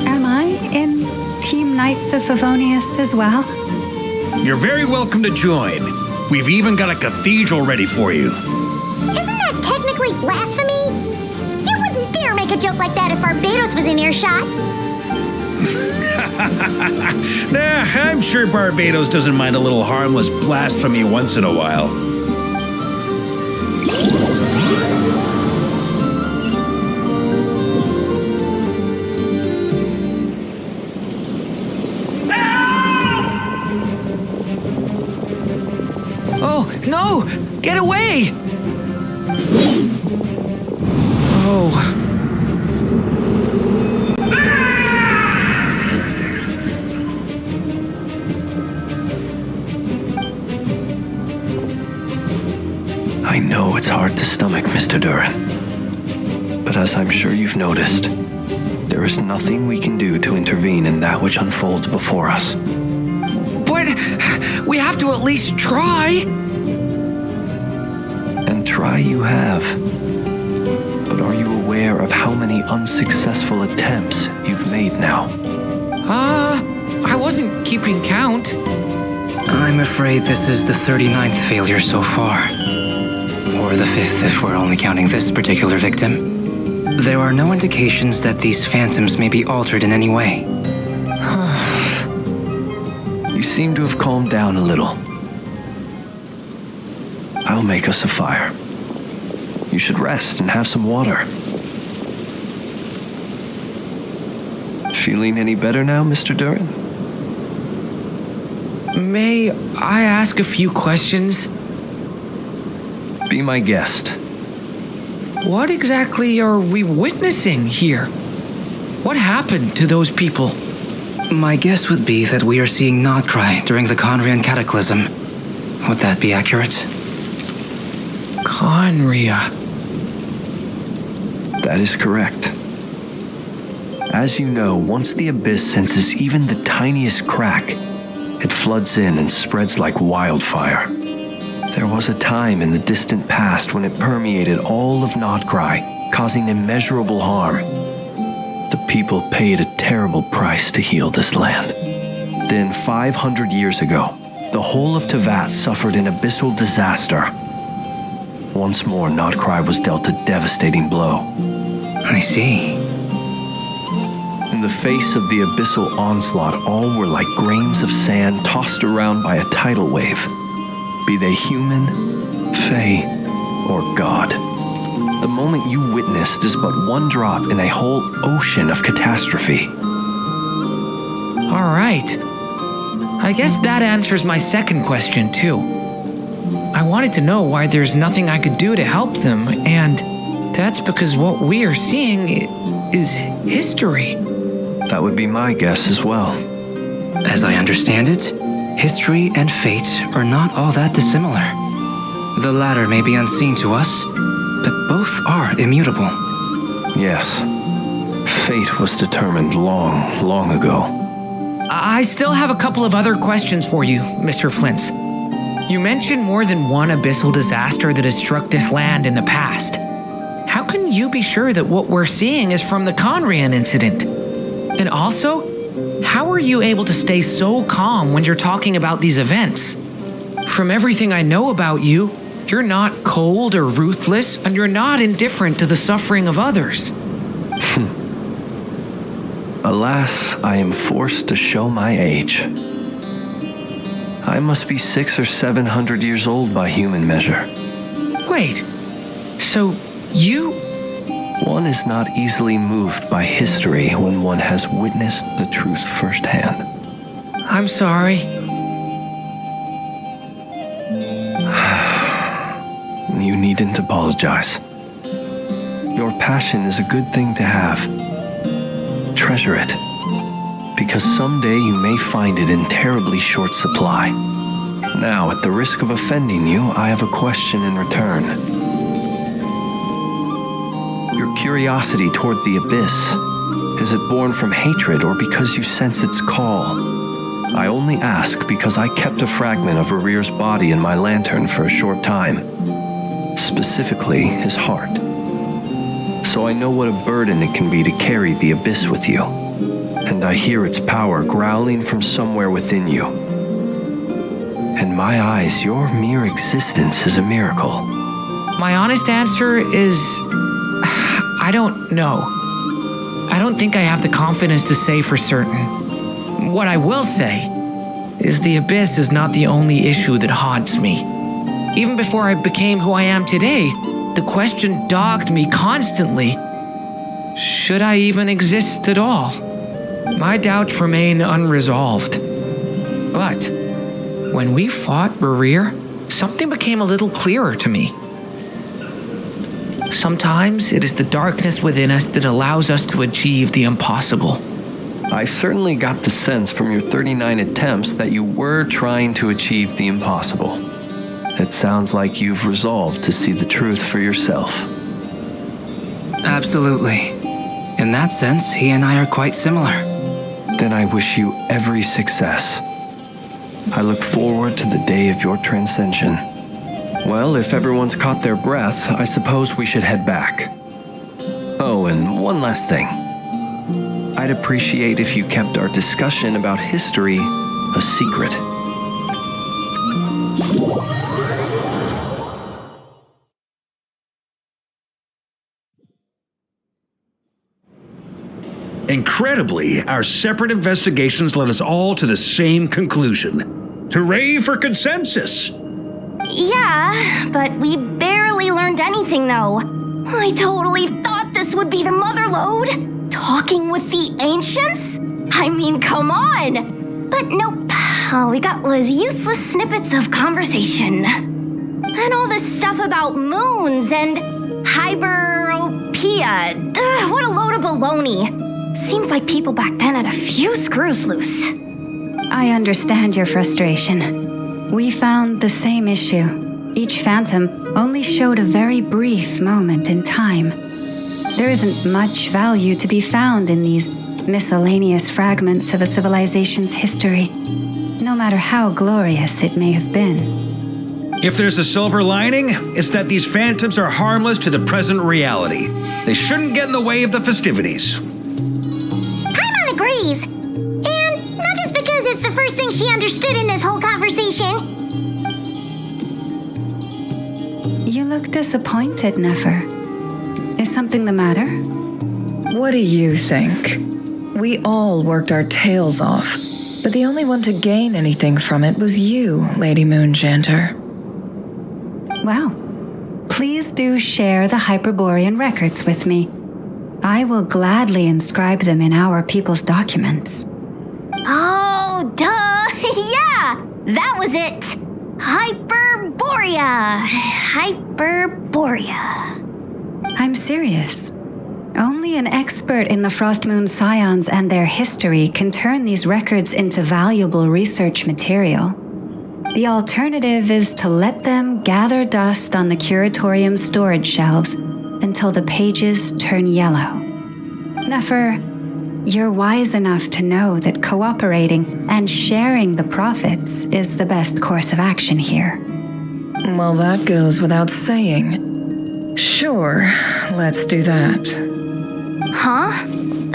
Am I in Team Knights of Favonius as well? You're very welcome to join. We've even got a cathedral ready for you. Isn't that technically blasphemy? You wouldn't dare make a joke like that if Barbados was in earshot. Nah, I'm sure Barbados doesn't mind a little harmless blasphemy once in a while. Oh, no! Get away! Oh. I know it's hard to stomach, Mr. Duran. But as I'm sure you've noticed, there is nothing we can do to intervene in that which unfolds before us. But we have to at least try. And try you have. But are you aware of how many unsuccessful attempts you've made now? I wasn't keeping count. I'm afraid this is the 39th failure so far. Or the 5th if we're only counting this particular victim. There are no indications that these phantoms may be altered in any way. You seem to have calmed down a little. I'll make us a fire. You should rest and have some water. Feeling any better now, Mr. Duran? May I ask a few questions? Be my guest. What exactly are we witnessing here? What happened to those people? My guess would be that we are seeing Nodcry during the Conrian Cataclysm. Would that be accurate? Conria. That is correct. As you know, once the Abyss senses even the tiniest crack, it floods in and spreads like wildfire. There was a time in the distant past when it permeated all of Nodcry, causing immeasurable harm. The people paid a terrible price to heal this land. Then 500 years ago, the whole of Tevat suffered an abyssal disaster. Once more, Nodcry was dealt a devastating blow. I see. In the face of the abyssal onslaught, all were like grains of sand tossed around by a tidal wave. Be they human, fae, or god. The moment you witnessed is but one drop in a whole ocean of catastrophe. All right. I guess that answers my second question, too. I wanted to know why there's nothing I could do to help them, and that's because what we are seeing is history. That would be my guess as well. As I understand it, history and fate are not all that dissimilar. The latter may be unseen to us, but both are immutable. Yes. Fate was determined long, long ago. I still have a couple of other questions for you, Mr. Flint's. You mentioned more than one abyssal disaster that has struck this land in the past. How can you be sure that what we're seeing is from the Conrian incident? And also, how are you able to stay so calm when you're talking about these events? From everything I know about you, you're not cold or ruthless, and you're not indifferent to the suffering of others. Alas, I am forced to show my age. I must be 600 or 700 years old by human measure. Wait, so you... One is not easily moved by history when one has witnessed the truth firsthand. I'm sorry. You needn't apologize. Your passion is a good thing to have. Treasure it, because someday you may find it in terribly short supply. Now, at the risk of offending you, I have a question in return. Your curiosity toward the Abyss, is it born from hatred or because you sense its call? I only ask because I kept a fragment of Rere's body in my lantern for a short time. Specifically, his heart. So I know what a burden it can be to carry the Abyss with you. And I hear its power growling from somewhere within you. In my eyes, your mere existence is a miracle. My honest answer is... I don't know. I don't think I have the confidence to say for certain. What I will say is the Abyss is not the only issue that haunts me. Even before I became who I am today, the question dogged me constantly. Should I even exist at all? My doubts remain unresolved. But when we fought Rerir, something became a little clearer to me. Sometimes it is the darkness within us that allows us to achieve the impossible. I certainly got the sense from your 39 attempts that you were trying to achieve the impossible. It sounds like you've resolved to see the truth for yourself. Absolutely. In that sense, he and I are quite similar. Then I wish you every success. I look forward to the day of your transcension. Well, if everyone's caught their breath, I suppose we should head back. Oh, and one last thing. I'd appreciate if you kept our discussion about history a secret. Incredibly, our separate investigations led us all to the same conclusion. Hooray for consensus! Yeah, but we barely learned anything though. I totally thought this would be the mother lode. Talking with the ancients? I mean, come on! But nope, all we got was useless snippets of conversation. And all this stuff about moons and hyperopia. What a load of baloney. Seems like people back then had a few screws loose. I understand your frustration. We found the same issue. Each phantom only showed a very brief moment in time. There isn't much value to be found in these miscellaneous fragments of a civilization's history, no matter how glorious it may have been. If there's a silver lining, it's that these phantoms are harmless to the present reality. They shouldn't get in the way of the festivities. Paimon agrees. And not just because it's the first thing she understood in this whole conversation. You look disappointed, Nefer. Is something the matter? What do you think? We all worked our tails off, but the only one to gain anything from it was you, Lady Moonjanter. Well, please do share the Hyperborean records with me. I will gladly inscribe them in our people's documents. Oh, duh! Yeah! That was it! Hyperborea! Hyperborea. I'm serious. Only an expert in the Frostmoon Scions and their history can turn these records into valuable research material. The alternative is to let them gather dust on the curatorium storage shelves until the pages turn yellow. Nefer, you're wise enough to know that cooperating and sharing the profits is the best course of action here. Well, that goes without saying. Sure, let's do that. Huh?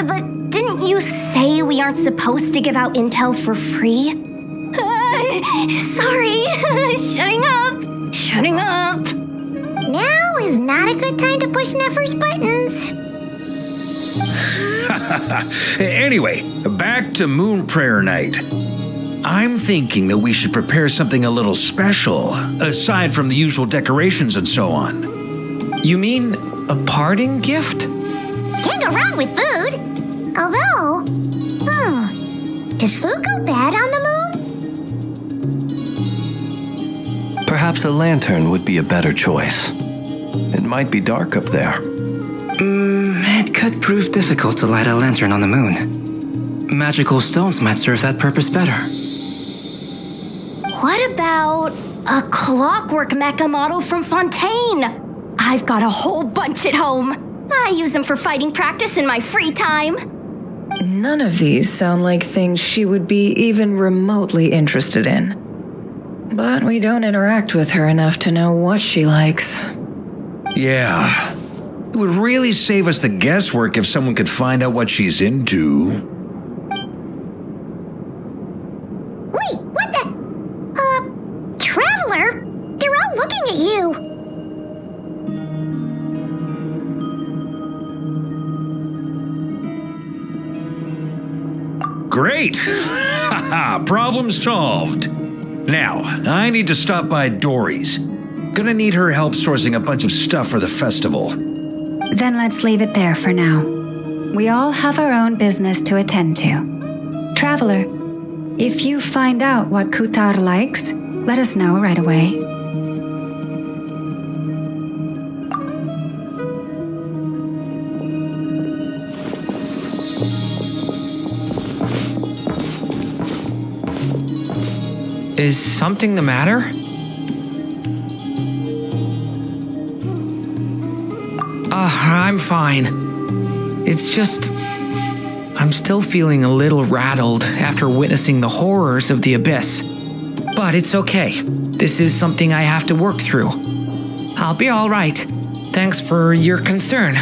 But didn't you say we aren't supposed to give out intel for free? Sorry. Shutting up. Now is not a good time to push Nefer's buttons. Anyway, back to Moon Prayer Night. I'm thinking that we should prepare something a little special, aside from the usual decorations and so on. You mean a parting gift? Can't go wrong with food. Although, does food go bad on the moon? Perhaps a lantern would be a better choice. It might be dark up there. It could prove difficult to light a lantern on the moon. Magical stones might serve that purpose better. What about a clockwork mecha model from Fontaine? I've got a whole bunch at home. I use them for fighting practice in my free time. None of these sound like things she would be even remotely interested in. But we don't interact with her enough to know what she likes. Yeah. It would really save us the guesswork if someone could find out what she's into. Wait, what the? Traveler? They're all looking at you. Great! Haha, problem solved. Now, I need to stop by Dory's. Gonna need her help sourcing a bunch of stuff for the festival. Then let's leave it there for now. We all have our own business to attend to. Traveler, if you find out what Kutar likes, let us know right away. Is something the matter? I'm fine. It's just... I'm still feeling a little rattled after witnessing the horrors of the abyss. But it's okay. This is something I have to work through. I'll be alright. Thanks for your concern.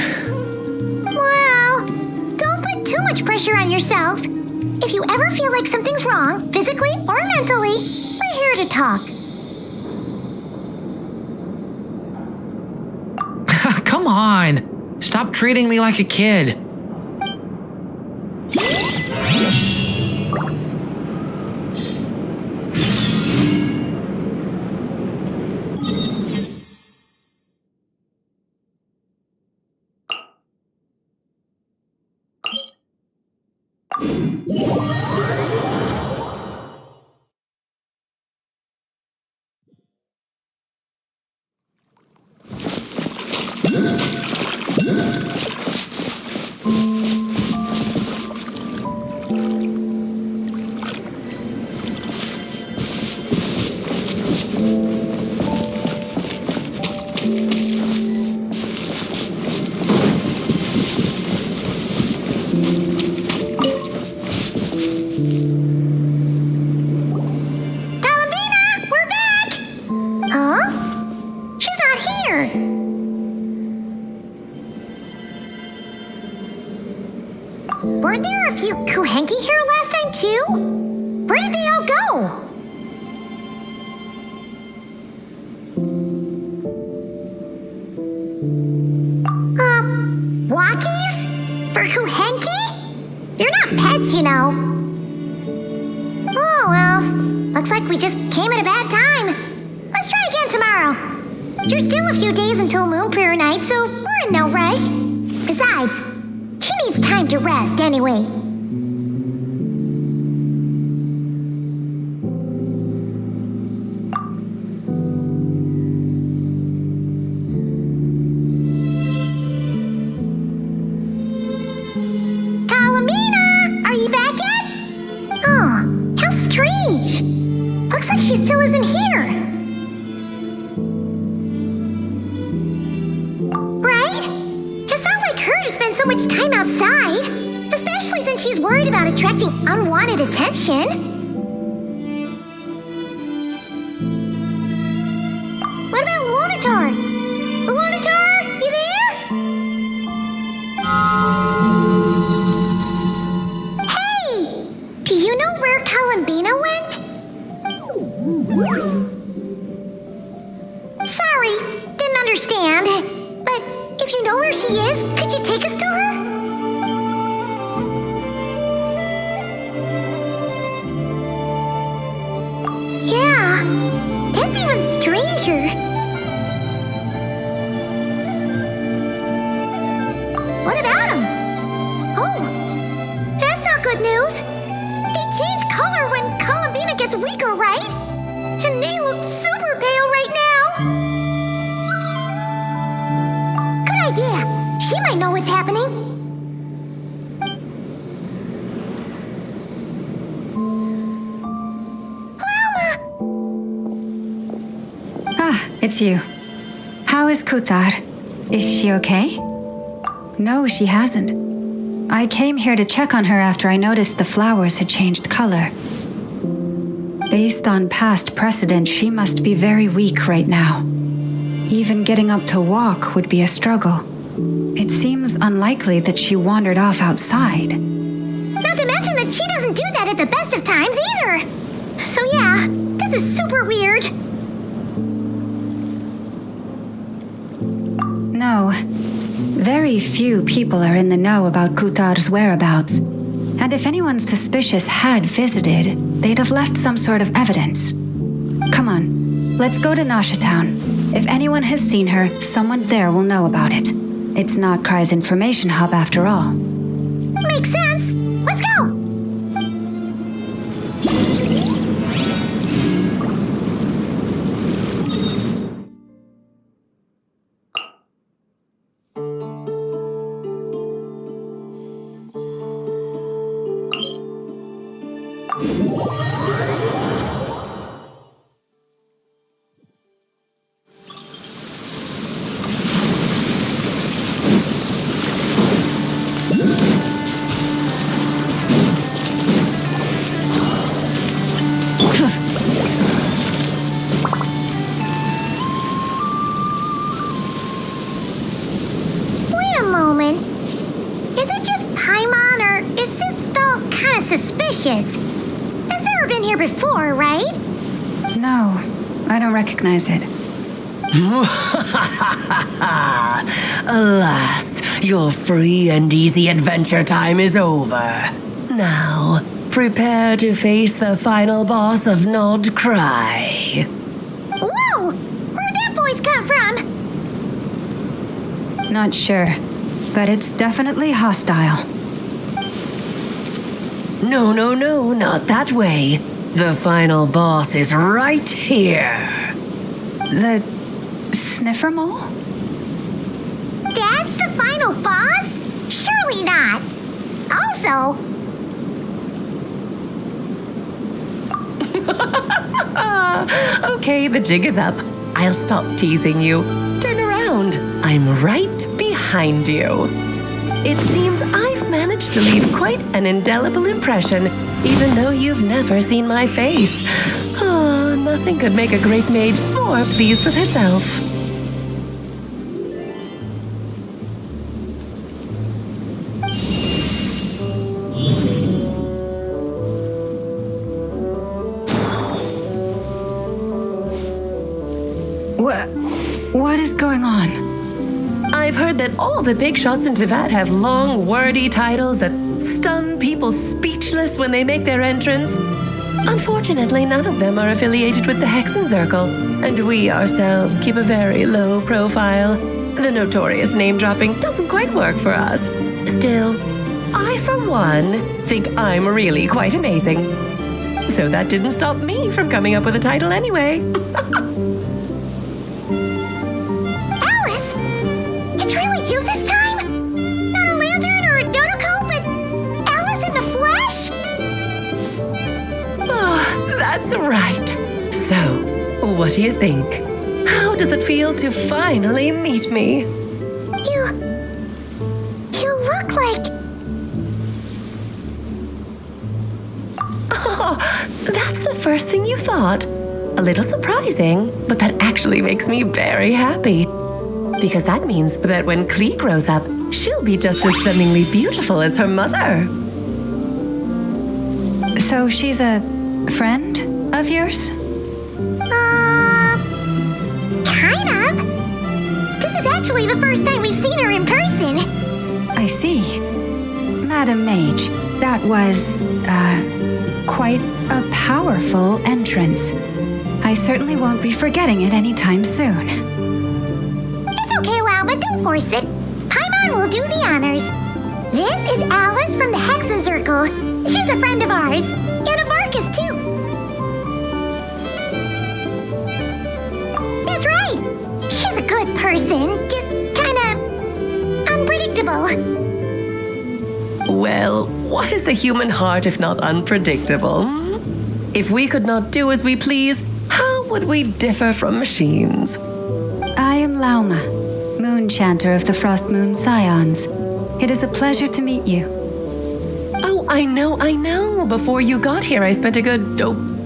Well, don't put too much pressure on yourself. If you ever feel like something's wrong, physically or mentally, we're here to talk. Come on! Stop treating me like a kid. Weren't there a few Kuhenki here last time too? Where did they all go? Walkies? For Kuhenki? You're not pets, you know. Oh well, looks like we just came at a bad time. Let's try again tomorrow. There's still a few days until Moon Prayer Night, so we're in no rush. Besides, she needs time to rest anyway. Columbina! Are you back yet? Oh, how strange. Looks like she still isn't here. Right? It's not like her to spend so much time outside, especially since she's worried about attracting unwanted attention. What about Lunatar? Lunatar, you there? Hey! Do you know where Columbina went? Sorry, didn't understand. But if you know where she is, could you take us to her? Yeah, that's even stranger. What about him? Oh, that's not good news. They change color when Columbina gets weaker, right? And they look super pale right now. Good idea. She might know what's happening. Ah, it's you. How is Kutar? Is she okay? No, she hasn't. I came here to check on her after I noticed the flowers had changed color. Based on past precedent, she must be very weak right now. Even getting up to walk would be a struggle. It seems unlikely that she wandered off outside. Not to mention that she doesn't do that at the best of times either. So yeah, this is super weird. No. Very few people are in the know about Kutar's whereabouts. And if anyone suspicious had visited, they'd have left some sort of evidence. Come on, let's go to Nasha Town. If anyone has seen her, someone there will know about it. It's not Cry's information hub after all. Makes sense. Let's go. here before, right? No, I don't recognize it. Alas, your free and easy adventure time is over. Now, prepare to face the final boss of Nod Cry. Whoa! Where'd that voice come from? Not sure, but it's definitely hostile. No, not that way. The final boss is right here. The sniffer mole? That's the final boss? Surely not. Also, Okay, the jig is up. I'll stop teasing you. Turn around. I'm right behind you. It seems I've managed to leave quite an indelible impression, even though you've never seen my face. Oh, nothing could make a great mage more pleased with herself. What is going on? I've heard that all the big shots in Teyvat have long, wordy titles that stun people speechless when they make their entrance. Unfortunately, none of them are affiliated with the Hexen Circle, and we ourselves keep a very low profile. The notorious name-dropping doesn't quite work for us. Still, I, for one, think I'm really quite amazing. So that didn't stop me from coming up with a title anyway. Alice! It's really you this time? Not a lantern or a dodo but Alice in the flesh? Oh, that's right. So, what do you think? How does it feel to finally meet me? You look like... Oh, that's the first thing you thought. A little surprising, but that actually makes me very happy. Because that means that when Klee grows up, she'll be just as stunningly beautiful as her mother. So she's a friend of yours? Kind of. This is actually the first time we've seen her in person. I see. Madam Mage, that was, quite a powerful entrance. I certainly won't be forgetting it anytime soon. It's okay, Lalma, don't force it. Paimon will do the honors. This is Alice from the Hexen Circle. She's a friend of ours. And of Arcus, too. That's right. She's a good person. Just kinda unpredictable. Well, what is the human heart if not unpredictable? If we could not do as we please, how would we differ from machines? I am Lauma, Moon Chanter of the Frost Moon Scions. It is a pleasure to meet you. Oh, I know. Before you got here, I spent a good,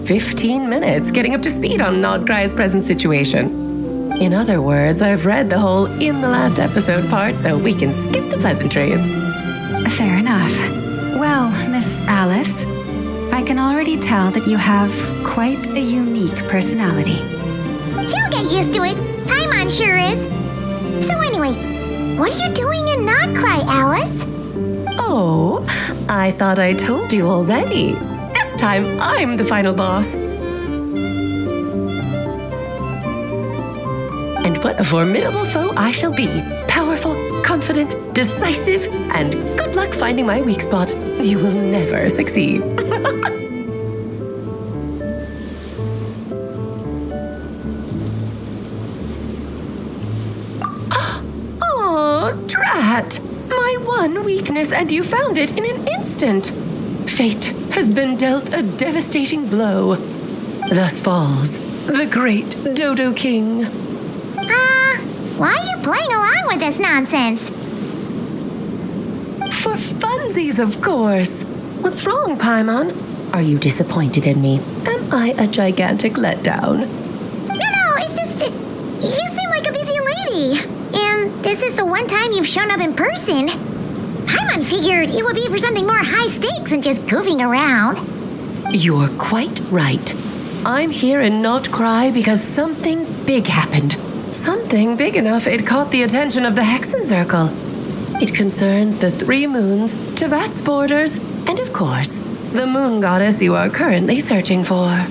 15 minutes getting up to speed on Nodcry's present situation. In other words, I've read the whole in the last episode part, so we can skip the pleasantries. Fair enough. Well, Miss Alice, I can already tell that you have quite a unique personality. He'll get used to it. Paimon sure is. So anyway, what are you doing in Nodcry, Alice? Oh, I thought I told you already. This time, I'm the final boss. And what a formidable foe I shall be. Powerful, confident, decisive, and good luck finding my weak spot. You will never succeed. Oh, drat! My one weakness, and you found it in an instant. Fate has been dealt a devastating blow. Thus falls the great Dodo King. Why are you playing along with this nonsense? For funsies, of course. What's wrong, Paimon? Are you disappointed in me? Am I a gigantic letdown? No, it's just... you seem like a busy lady. And this is the one time you've shown up in person. Paimon figured it would be for something more high stakes than just goofing around. You're quite right. I'm here in Notcry because something big happened. Something big enough it caught the attention of the Hexen Circle. It concerns the 3 moons, Tevat's borders, and of course, the moon goddess you are currently searching for.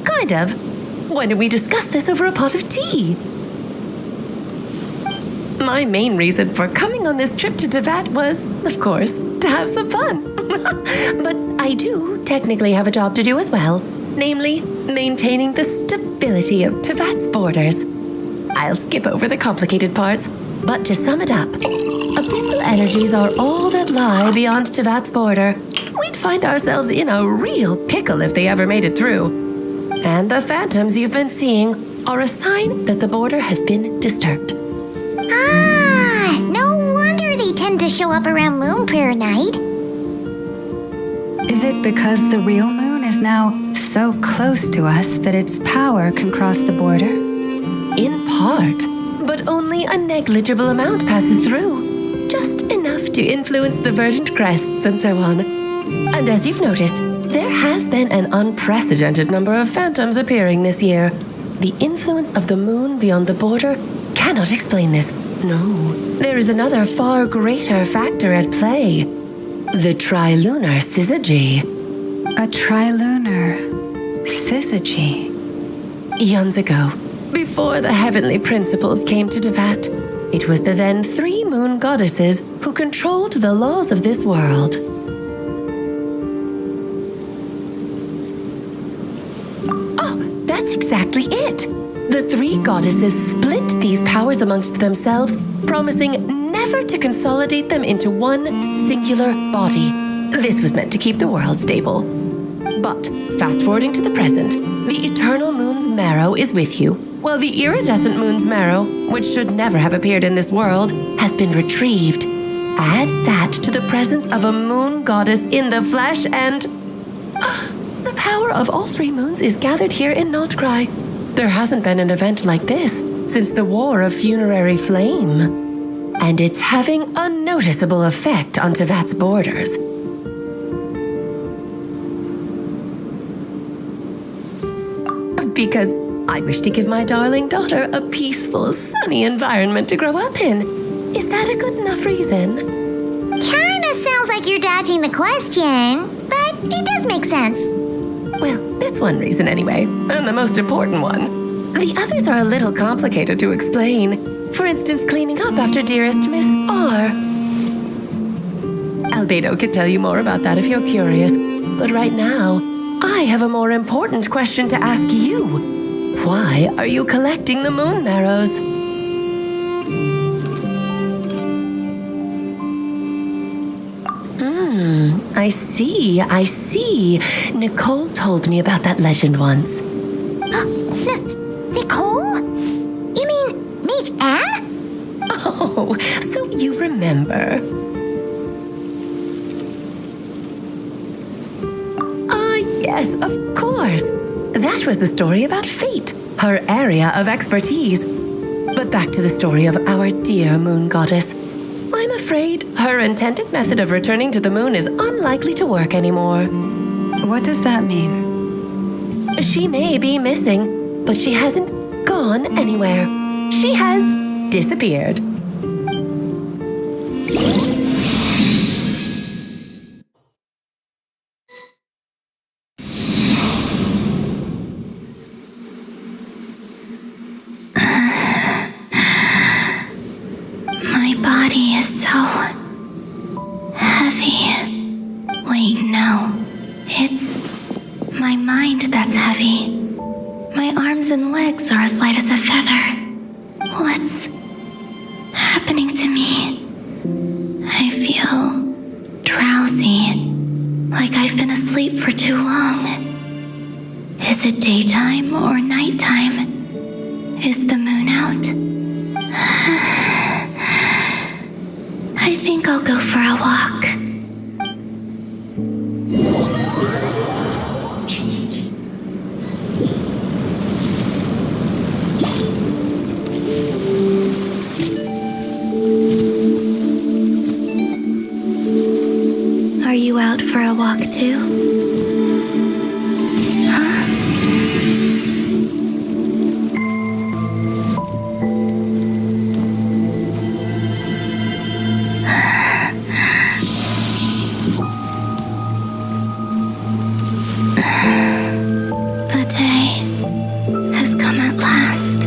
Kind of. Why don't we discuss this over a pot of tea? My main reason for coming on this trip to Tevat was, of course, to have some fun. But I do technically have a job to do as well, namely, maintaining the stability of Tevat's borders. I'll skip over the complicated parts, but to sum it up, abyssal energies are all that lie beyond Tevat's border. We'd find ourselves in a real pickle if they ever made it through. And the phantoms you've been seeing are a sign that the border has been disturbed. Ah, no wonder they tend to show up around Moon Prayer Night. Is it because the real moon is now so close to us that its power can cross the border? In part, but only a negligible amount passes through. Just enough to influence the verdant crests and so on. And as you've noticed, there has been an unprecedented number of phantoms appearing this year. The influence of the moon beyond the border cannot explain this. No, there is another far greater factor at play. The trilunar syzygy. A trilunar syzygy. Eons ago, before the heavenly principles came to Tevat, it was the then 3 moon goddesses who controlled the laws of this world. That's exactly it. The 3 goddesses split these powers amongst themselves, promising never to consolidate them into one singular body. This was meant to keep the world stable. But, fast forwarding to the present, the eternal moon's marrow is with you, while the iridescent moon's marrow, which should never have appeared in this world, has been retrieved. Add that to the presence of a moon goddess in the flesh and... the power of all 3 moons is gathered here in Notcry. There hasn't been an event like this since the War of Funerary Flame. And it's having a noticeable effect on Tevat's borders. Because I wish to give my darling daughter a peaceful, sunny environment to grow up in. Is that a good enough reason? Kinda sounds like you're dodging the question, but it does make sense. Well, that's one reason anyway, and the most important one. The others are a little complicated to explain. For instance, cleaning up after dearest Miss R. Albedo could tell you more about that if you're curious, but right now, I have a more important question to ask you. Why are you collecting the moon marrows? I see. Nicole told me about that legend once. Nicole? You mean Mage Anne? Oh, so you remember. Yes, of course. That was a story about fate, her area of expertise. But back to the story of our dear moon goddess. I'm afraid her intended method of returning to the moon is unlikely to work anymore. What does that mean? She may be missing, but she hasn't gone anywhere. She has disappeared. My body is so heavy. Wait, no. It's my mind that's heavy. My arms and legs are as light as a feather. What's happening to me? I feel drowsy, like I've been asleep for too long. Is it daytime or nighttime? Is the moon out? I think I'll go for a walk. Are you out for a walk too? The day has come at last.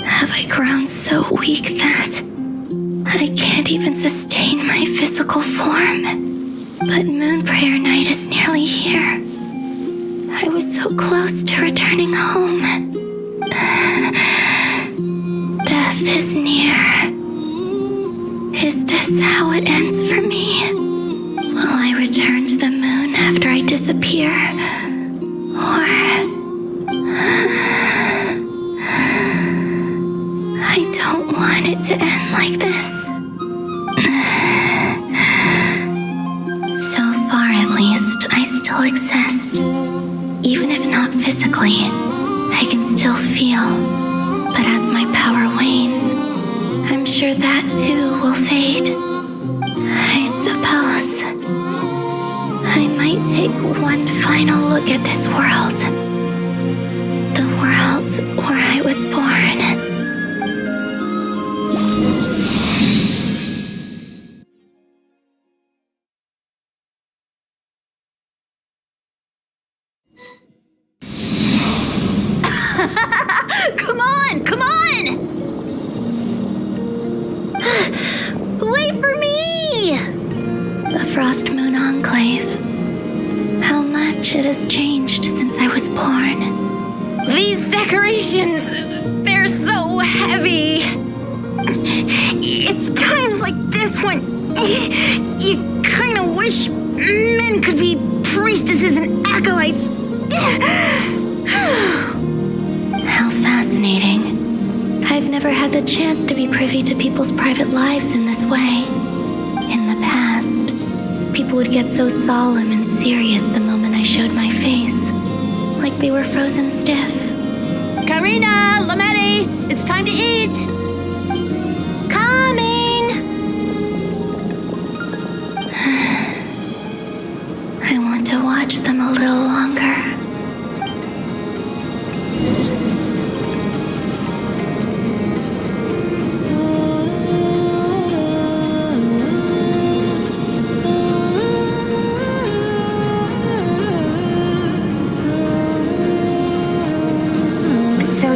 Have I grown so weak that I can't even sustain my physical form? But Moon Prayer Night is nearly here. I was so close to returning home. Death is near. Is this how it ends for me? Will I return to the moon after I disappear? Or... I don't want it to end like this. So far, at least, I still exist. Even if not physically, I can still feel. But as my power wanes, I'm sure that too will fade. I suppose I might take one final look at this world. The world where I was born. Come on! Come on! Wait for me! The Frost Moon Enclave. How much it has changed since I was born. These decorations, they're so heavy. It's times like this when you kind of wish men could be priestesses and acolytes. How fascinating. I've never had the chance to be privy to people's private lives in this way. In the past, people would get so solemn and serious the moment I showed my face, like they were frozen stiff. Karina, Lametti, it's time to eat. Coming! I want to watch them a little longer.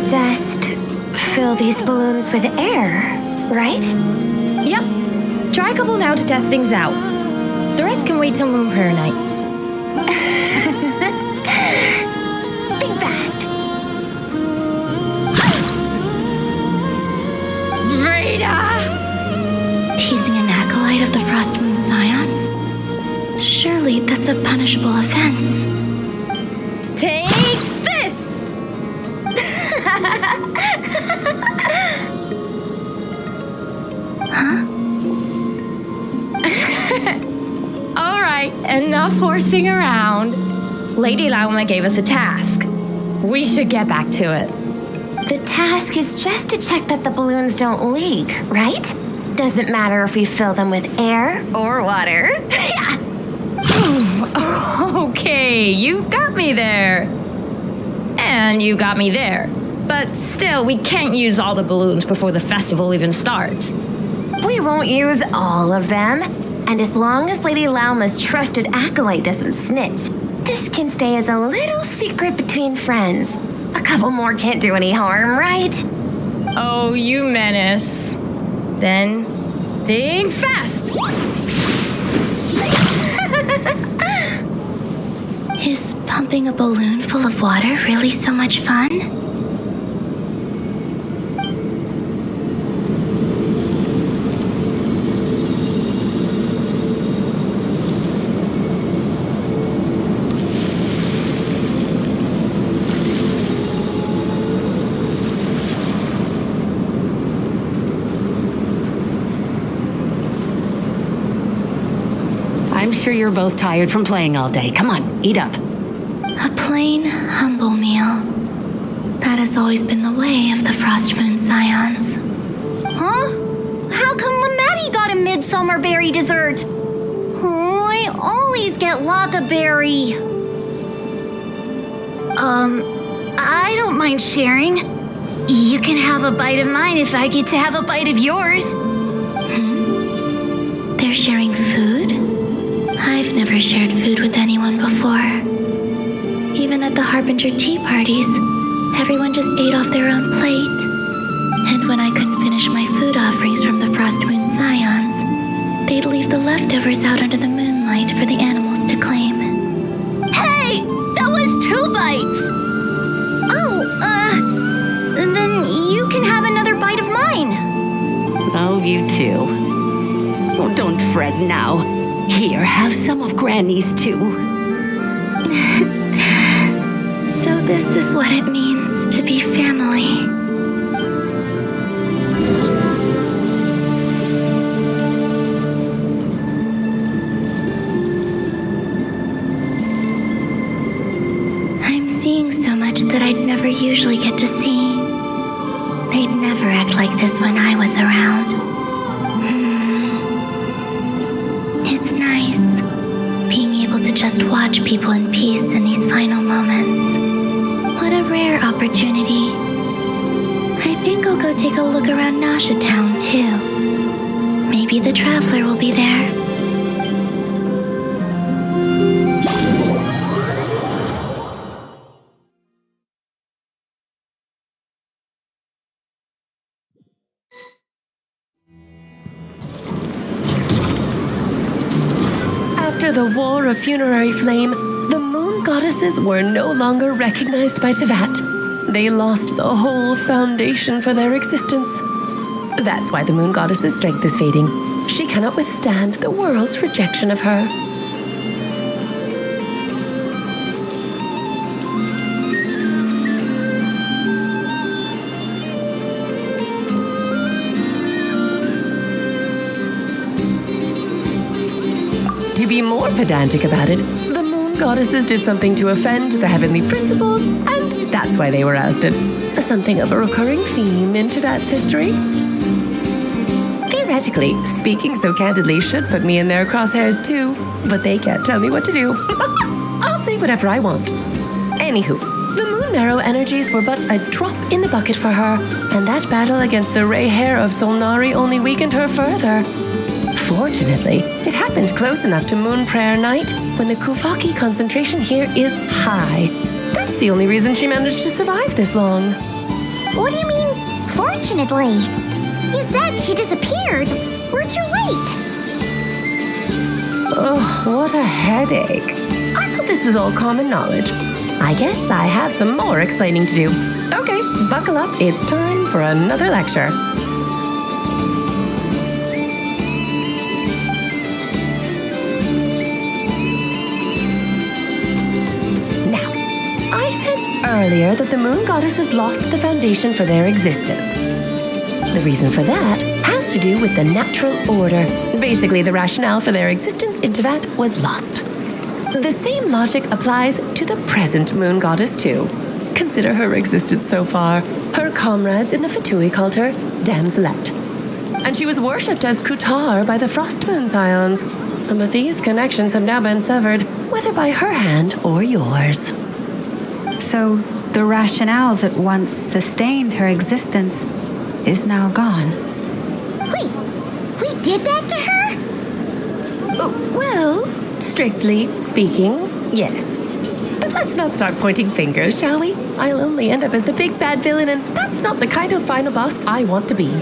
Just fill these balloons with air, right? Yep. Try a couple now to test things out. The rest can wait till Moon Prayer Night. Think fast. Rita! Teasing an acolyte of the Frost Moon Scions? Surely that's a punishable offense. Take this! Huh? All right, enough horsing around. Lady Lauma gave us a task. We should get back to it. The task is just to check that the balloons don't leak, right? Doesn't matter if we fill them with air or water. Okay, you got me there. And you got me there. But still, we can't use all the balloons before the festival even starts. We won't use all of them. And as long as Lady Lauma's trusted acolyte doesn't snitch, this can stay as a little secret between friends. A couple more can't do any harm, right? Oh, you menace. Then, think fast! Is pumping a balloon full of water really so much fun? I'm sure you're both tired from playing all day. Come on, eat up. A plain, humble meal. has always been the way of the Frost Moon Scions. Huh? How come Lamatti got a midsummer berry dessert? Oh, I always get Lockaberry. I don't mind sharing. You can have a bite of mine if I get to have a bite of yours. They're sharing food? I've never shared food with anyone before. Even at the Harbinger tea parties, everyone just ate off their own plate. And when I couldn't finish my food offerings from the Frost Moon Scions, they'd leave the leftovers out under the moonlight for the animals to claim. Hey! That was 2 bites! Then you can have another bite of mine. Oh, you too. Oh, don't fret now. Here, have some of Granny's too. So this is what it means to be family. I'm seeing so much that I'd never usually get to see. They'd never act like this when I was around. It's nice, being able to just watch people in peace in these final moments. What a rare opportunity. I think I'll go take a look around Nasha Town, too. Maybe the Traveler will be there. After the War of Funerary Flame, the Moon Goddesses were no longer recognized by Tevat. They lost the whole foundation for their existence. That's why the Moon Goddess's strength is fading. She cannot withstand the world's rejection of her. To be more pedantic about it, the Moon Goddesses did something to offend the heavenly principles, and that's why they were ousted. Something of a recurring theme in Tevat's history. Theoretically, speaking so candidly should put me in their crosshairs too, but they can't tell me what to do. I'll say whatever I want. Anywho, the Moon Marrow energies were but a drop in the bucket for her, and that battle against the Ray Hair of Solnari only weakened her further. Fortunately, it happened close enough to Moon Prayer Night when the Kuvaki concentration here is high. That's the only reason she managed to survive this long. What do you mean, fortunately? You said she disappeared. We're too late. Oh, what a headache. I thought this was all common knowledge. I guess I have some more explaining to do. Okay, buckle up. It's time for another lecture. Earlier that the Moon Goddesses lost the foundation for their existence. The reason for that has to do with the natural order. Basically, the rationale for their existence in Tevat was lost. The same logic applies to the present Moon Goddess too. Consider her existence so far. Her comrades in the Fatui called her Damselette. And she was worshipped as Kutar by the Frost Moon Scions. But these connections have now been severed, whether by her hand or yours. So, the rationale that once sustained her existence is now gone. Wait, we did that to her? Well, strictly speaking, yes. But let's not start pointing fingers, shall we? I'll only end up as the big bad villain, and that's not the kind of final boss I want to be.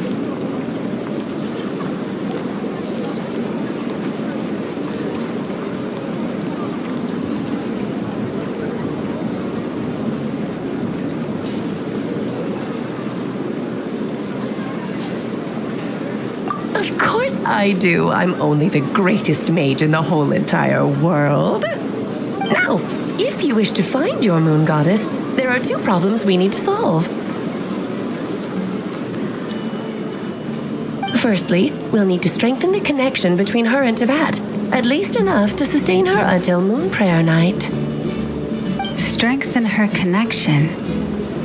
Of course I do. I'm only the greatest mage in the whole entire world. Now, if you wish to find your Moon Goddess, there are 2 problems we need to solve. Firstly, we'll need to strengthen the connection between her and Tevat, at least enough to sustain her until Moon Prayer Night. Strengthen her connection.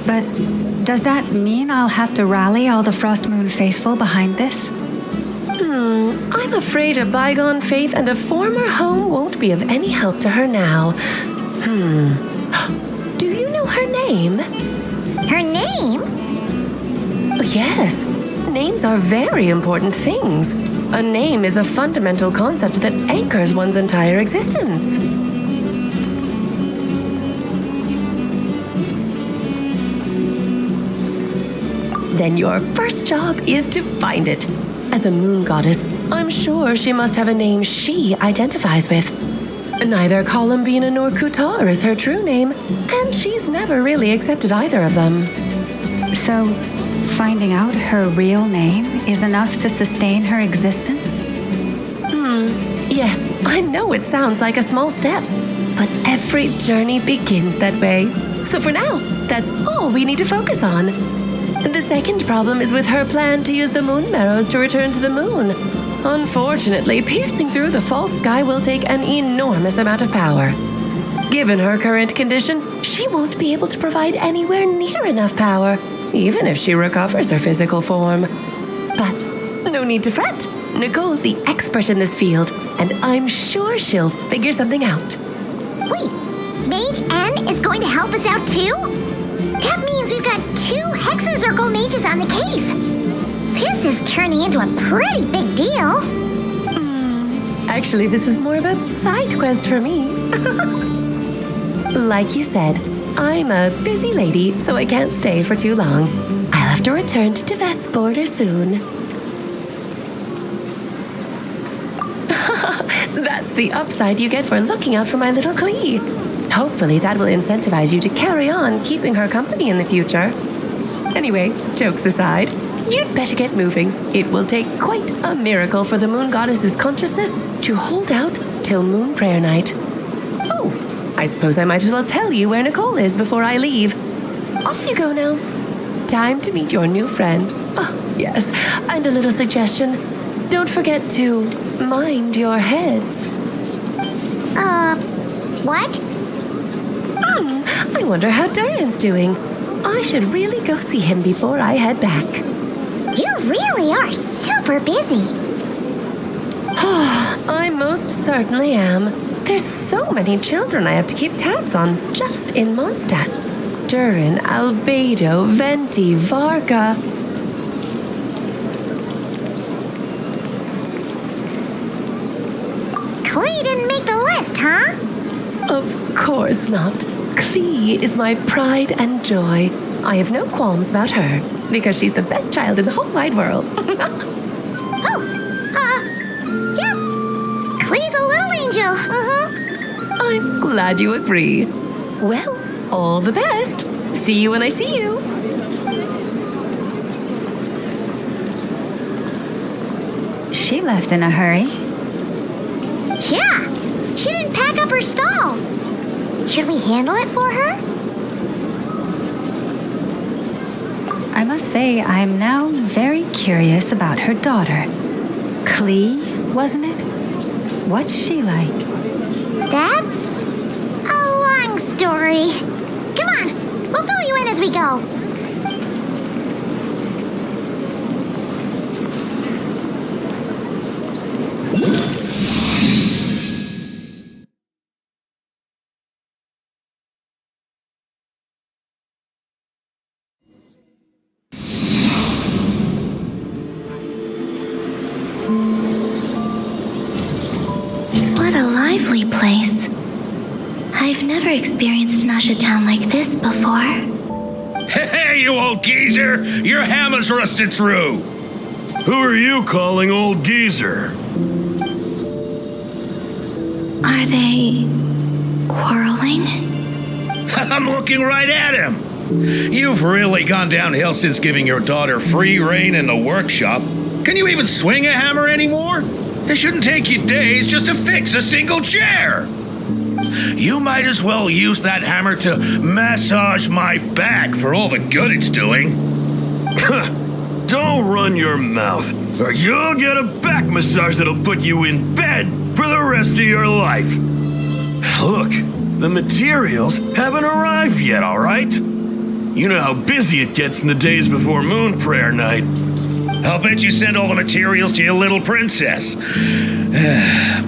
But does that mean I'll have to rally all the Frost Moon faithful behind this? I'm afraid a bygone faith and a former home won't be of any help to her now. Do you know her name? Her name? Yes. Names are very important things. A name is a fundamental concept that anchors one's entire existence. Then your first job is to find it. As a moon goddess, I'm sure she must have a name she identifies with. Neither Columbina nor Kutar is her true name, and she's never really accepted either of them. So, finding out her real name is enough to sustain her existence? Yes, I know it sounds like a small step, but every journey begins that way. So for now, that's all we need to focus on. The second problem is with her plan to use the moon marrows to return to the moon. Unfortunately, piercing through the false sky will take an enormous amount of power. Given her current condition, she won't be able to provide anywhere near enough power, even if she recovers her physical form. But no need to fret. Nicole's the expert in this field, and I'm sure she'll figure something out. Wait, Mage N is going to help us out too? That means we've got 2 Hexen Circle mages on the case. This is turning into a pretty big deal. Actually, this is more of a side quest for me. Like you said, I'm a busy lady, so I can't stay for too long. I'll have to return to Tibet's border soon. That's the upside you get for looking out for my little Klee. Hopefully that will incentivize you to carry on keeping her company in the future. Anyway, jokes aside, you'd better get moving. It will take quite a miracle for the moon goddess's consciousness to hold out till moon prayer night. Oh, I suppose I might as well tell you where Nicole is before I leave. Off you go now. Time to meet your new friend. Oh, yes, and a little suggestion. Don't forget to mind your heads. What? I wonder how Durin's doing. I should really go see him before I head back. You really are super busy. I most certainly am. There's so many children I have to keep tabs on just in Mondstadt. Durin, Albedo, Venti, Varga. Klee didn't make the list, huh? Of course not. Klee is my pride and joy. I have no qualms about her, because she's the best child in the whole wide world. Yeah. Klee's a little angel. I'm glad you agree. Well, all the best. See you when I see you. She left in a hurry. Yeah. She didn't pack up her stall. Should we handle it for her? I must say, I'm now very curious about her daughter. Klee, wasn't it? What's she like? That's a long story. Come on, we'll fill you in as we go. What a lively place. I've never experienced Nasha Town like this before. Hey, you old geezer! Your hammer's rusted through! Who are you calling old geezer? Are they quarreling? I'm looking right at him! You've really gone downhill since giving your daughter free rein in the workshop. Can you even swing a hammer anymore? It shouldn't take you days just to fix a single chair. You might as well use that hammer to massage my back for all the good it's doing. Don't run your mouth, or you'll get a back massage that'll put you in bed for the rest of your life. Look, the materials haven't arrived yet, all right? You know how busy it gets in the days before Moon Prayer Night. I'll bet you send all the materials to your little princess.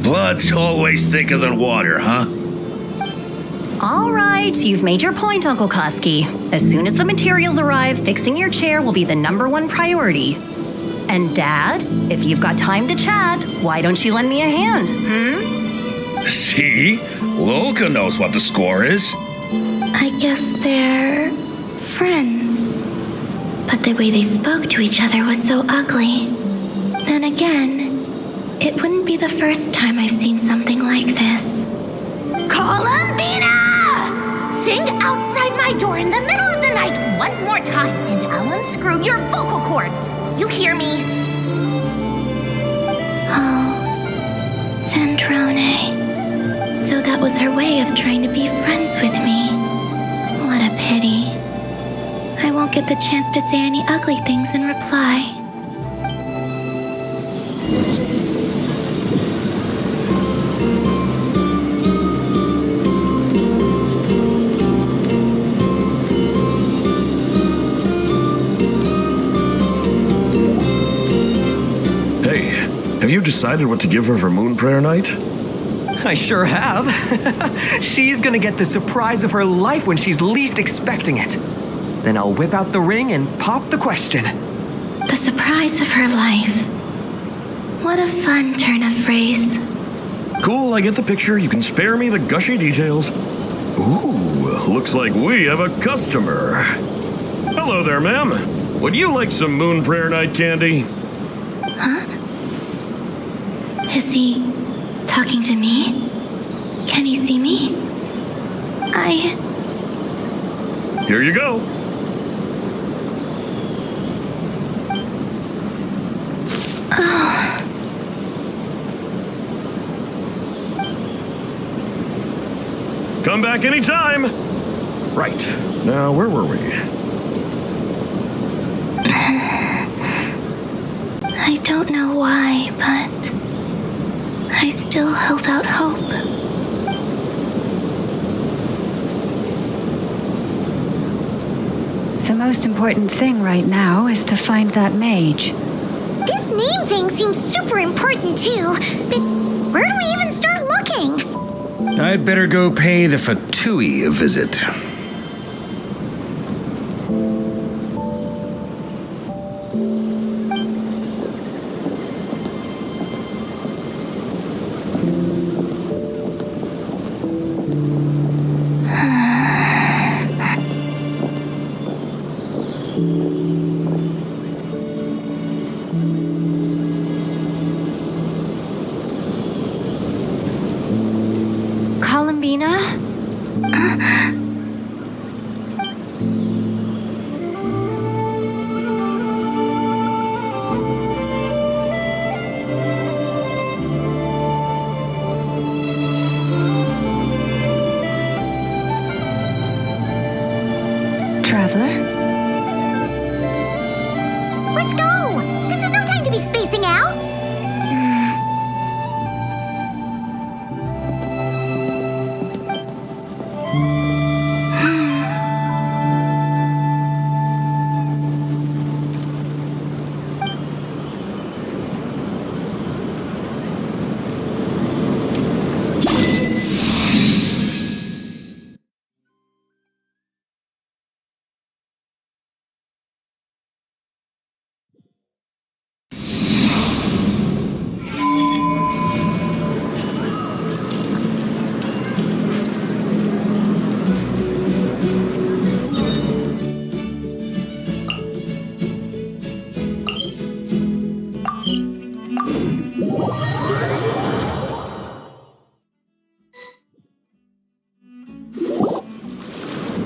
Blood's always thicker than water, huh? All right, you've made your point, Uncle Koski. As soon as the materials arrive, fixing your chair will be the #1 priority. And Dad, if you've got time to chat, why don't you lend me a hand, See? Lolka knows what the score is. I guess they're friends. But the way they spoke to each other was so ugly. Then again, it wouldn't be the first time I've seen something like this. Columbina! Sing outside my door in the middle of the night one more time and I'll unscrew your vocal cords. You hear me? Oh, Sandrone. So that was her way of trying to be friends with me. What a pity. I won't get the chance to say any ugly things in reply. Hey, have you decided what to give her for Moon Prayer Night? I sure have. She's gonna get the surprise of her life when she's least expecting it. Then I'll whip out the ring and pop the question. The surprise of her life. What a fun turn of phrase. Cool, I get the picture. You can spare me the gushy details. Ooh, looks like we have a customer. Hello there, ma'am. Would you like some Moon Prayer Night candy? Huh? Is he talking to me? Can he see me? Here you go. Oh. Come back anytime. Right. Now, where were we? I don't know why, but I still held out hope. The most important thing right now is to find that mage. This name thing seems super important too, but where do we even start looking? I'd better go pay the Fatui a visit. Columbina? Traveler? Let's go! This is no time to be spacing out!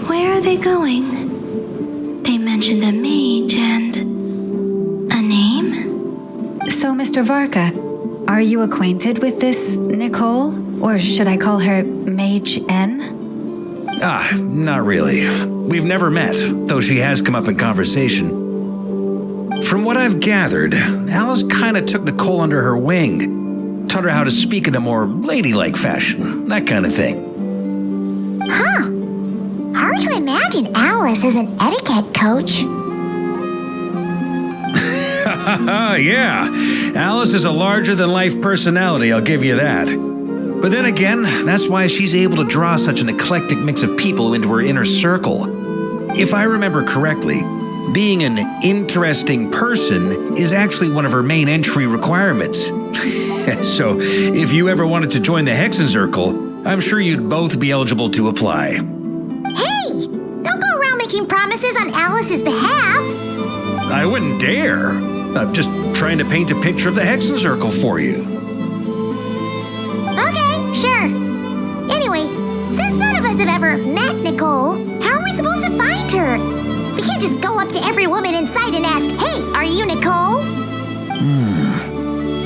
Where are they going? They mentioned a mage and a name? So, Mr. Varka, are you acquainted with this Nicole? Or should I call her Mage N? Not really. We've never met, though she has come up in conversation. From what I've gathered, Alice kinda took Nicole under her wing. Taught her how to speak in a more ladylike fashion, that kind of thing. Huh. Hard to imagine Alice as an etiquette coach. Yeah, Alice is a larger-than-life personality, I'll give you that. But then again, that's why she's able to draw such an eclectic mix of people into her inner circle. If I remember correctly, being an interesting person is actually one of her main entry requirements. So, if you ever wanted to join the Hexenzirkel, I'm sure you'd both be eligible to apply. Hey! Don't go around making promises on Alice's behalf. I wouldn't dare. I'm just trying to paint a picture of the Hexenzirkel for you. Okay, sure. Anyway, since none of us have ever met Nicole, how are we supposed to find her? We can't just go up to every woman in sight and ask, "Hey, are you Nicole?"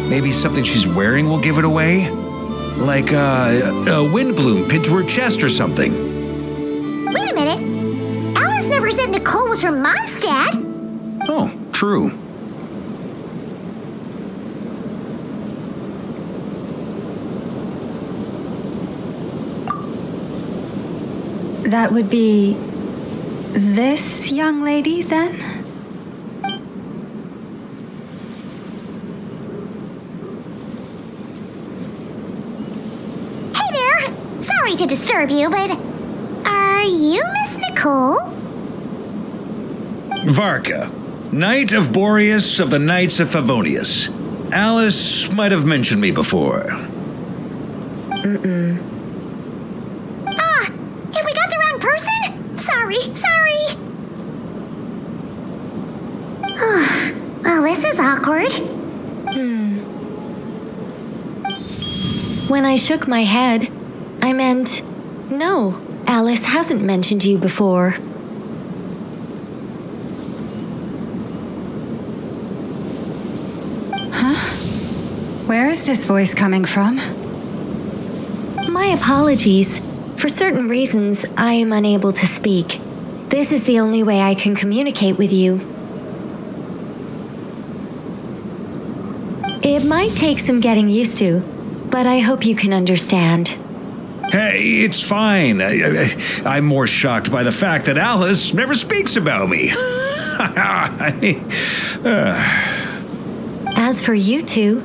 Maybe something she's wearing will give it away? Like a wind bloom pinned to her chest or something. Wait a minute. Alice never said Nicole was from Mondstadt. Oh, true. That would be this young lady, then? Hey there. Sorry to disturb you, but are you Miss Nicole? Varka, Knight of Boreas of the Knights of Favonius. Alice might have mentioned me before. Have we got the wrong person? Sorry. Well, this is awkward. When I shook my head, I meant, no, Alice hasn't mentioned you before. Where is this voice coming from? My apologies. For certain reasons, I am unable to speak. This is the only way I can communicate with you. It might take some getting used to, but I hope you can understand. Hey, it's fine. I'm more shocked by the fact that Alice never speaks about me. As for you two,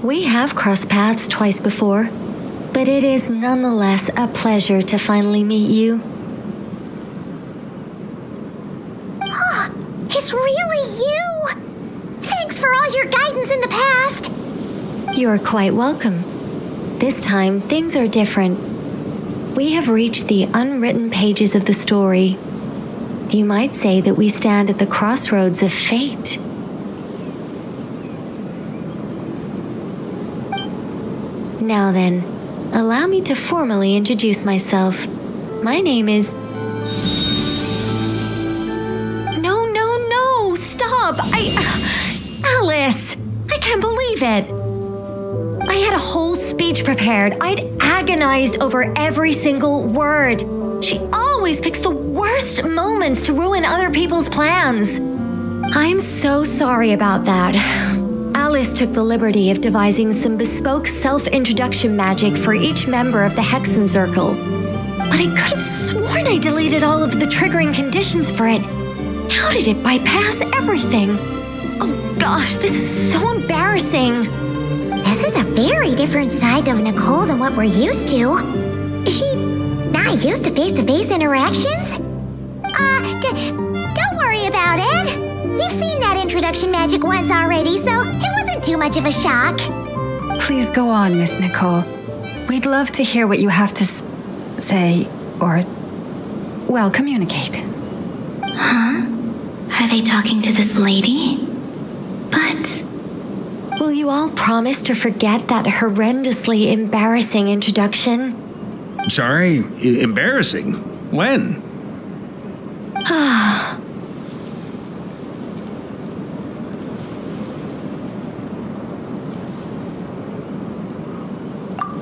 we have crossed paths twice before, but it is nonetheless a pleasure to finally meet you. It's really you! Thanks for all your guidance in the past! You're quite welcome. This time, things are different. We have reached the unwritten pages of the story. You might say that we stand at the crossroads of fate. Now then, allow me to formally introduce myself. My name is... No, stop! Alice! I can't believe it! I had a whole speech prepared. I'd agonized over every single word. She always picks the worst moments to ruin other people's plans. I'm so sorry about that. Alice took the liberty of devising some bespoke self-introduction magic for each member of the Hexenzirkel. But I could have sworn I deleted all of the triggering conditions for it. How did it bypass everything? Oh gosh, this is so embarrassing. This is a very different side of Nicole than what we're used to. Is she not used to face-to-face interactions? Don't worry about it. We've seen that introduction magic once already, so it wasn't too much of a shock. Please go on, Miss Nicole. We'd love to hear what you have to say, or, well, communicate. Huh? Are they talking to this lady? But... Will you all promise to forget that horrendously embarrassing introduction? Sorry, embarrassing? When?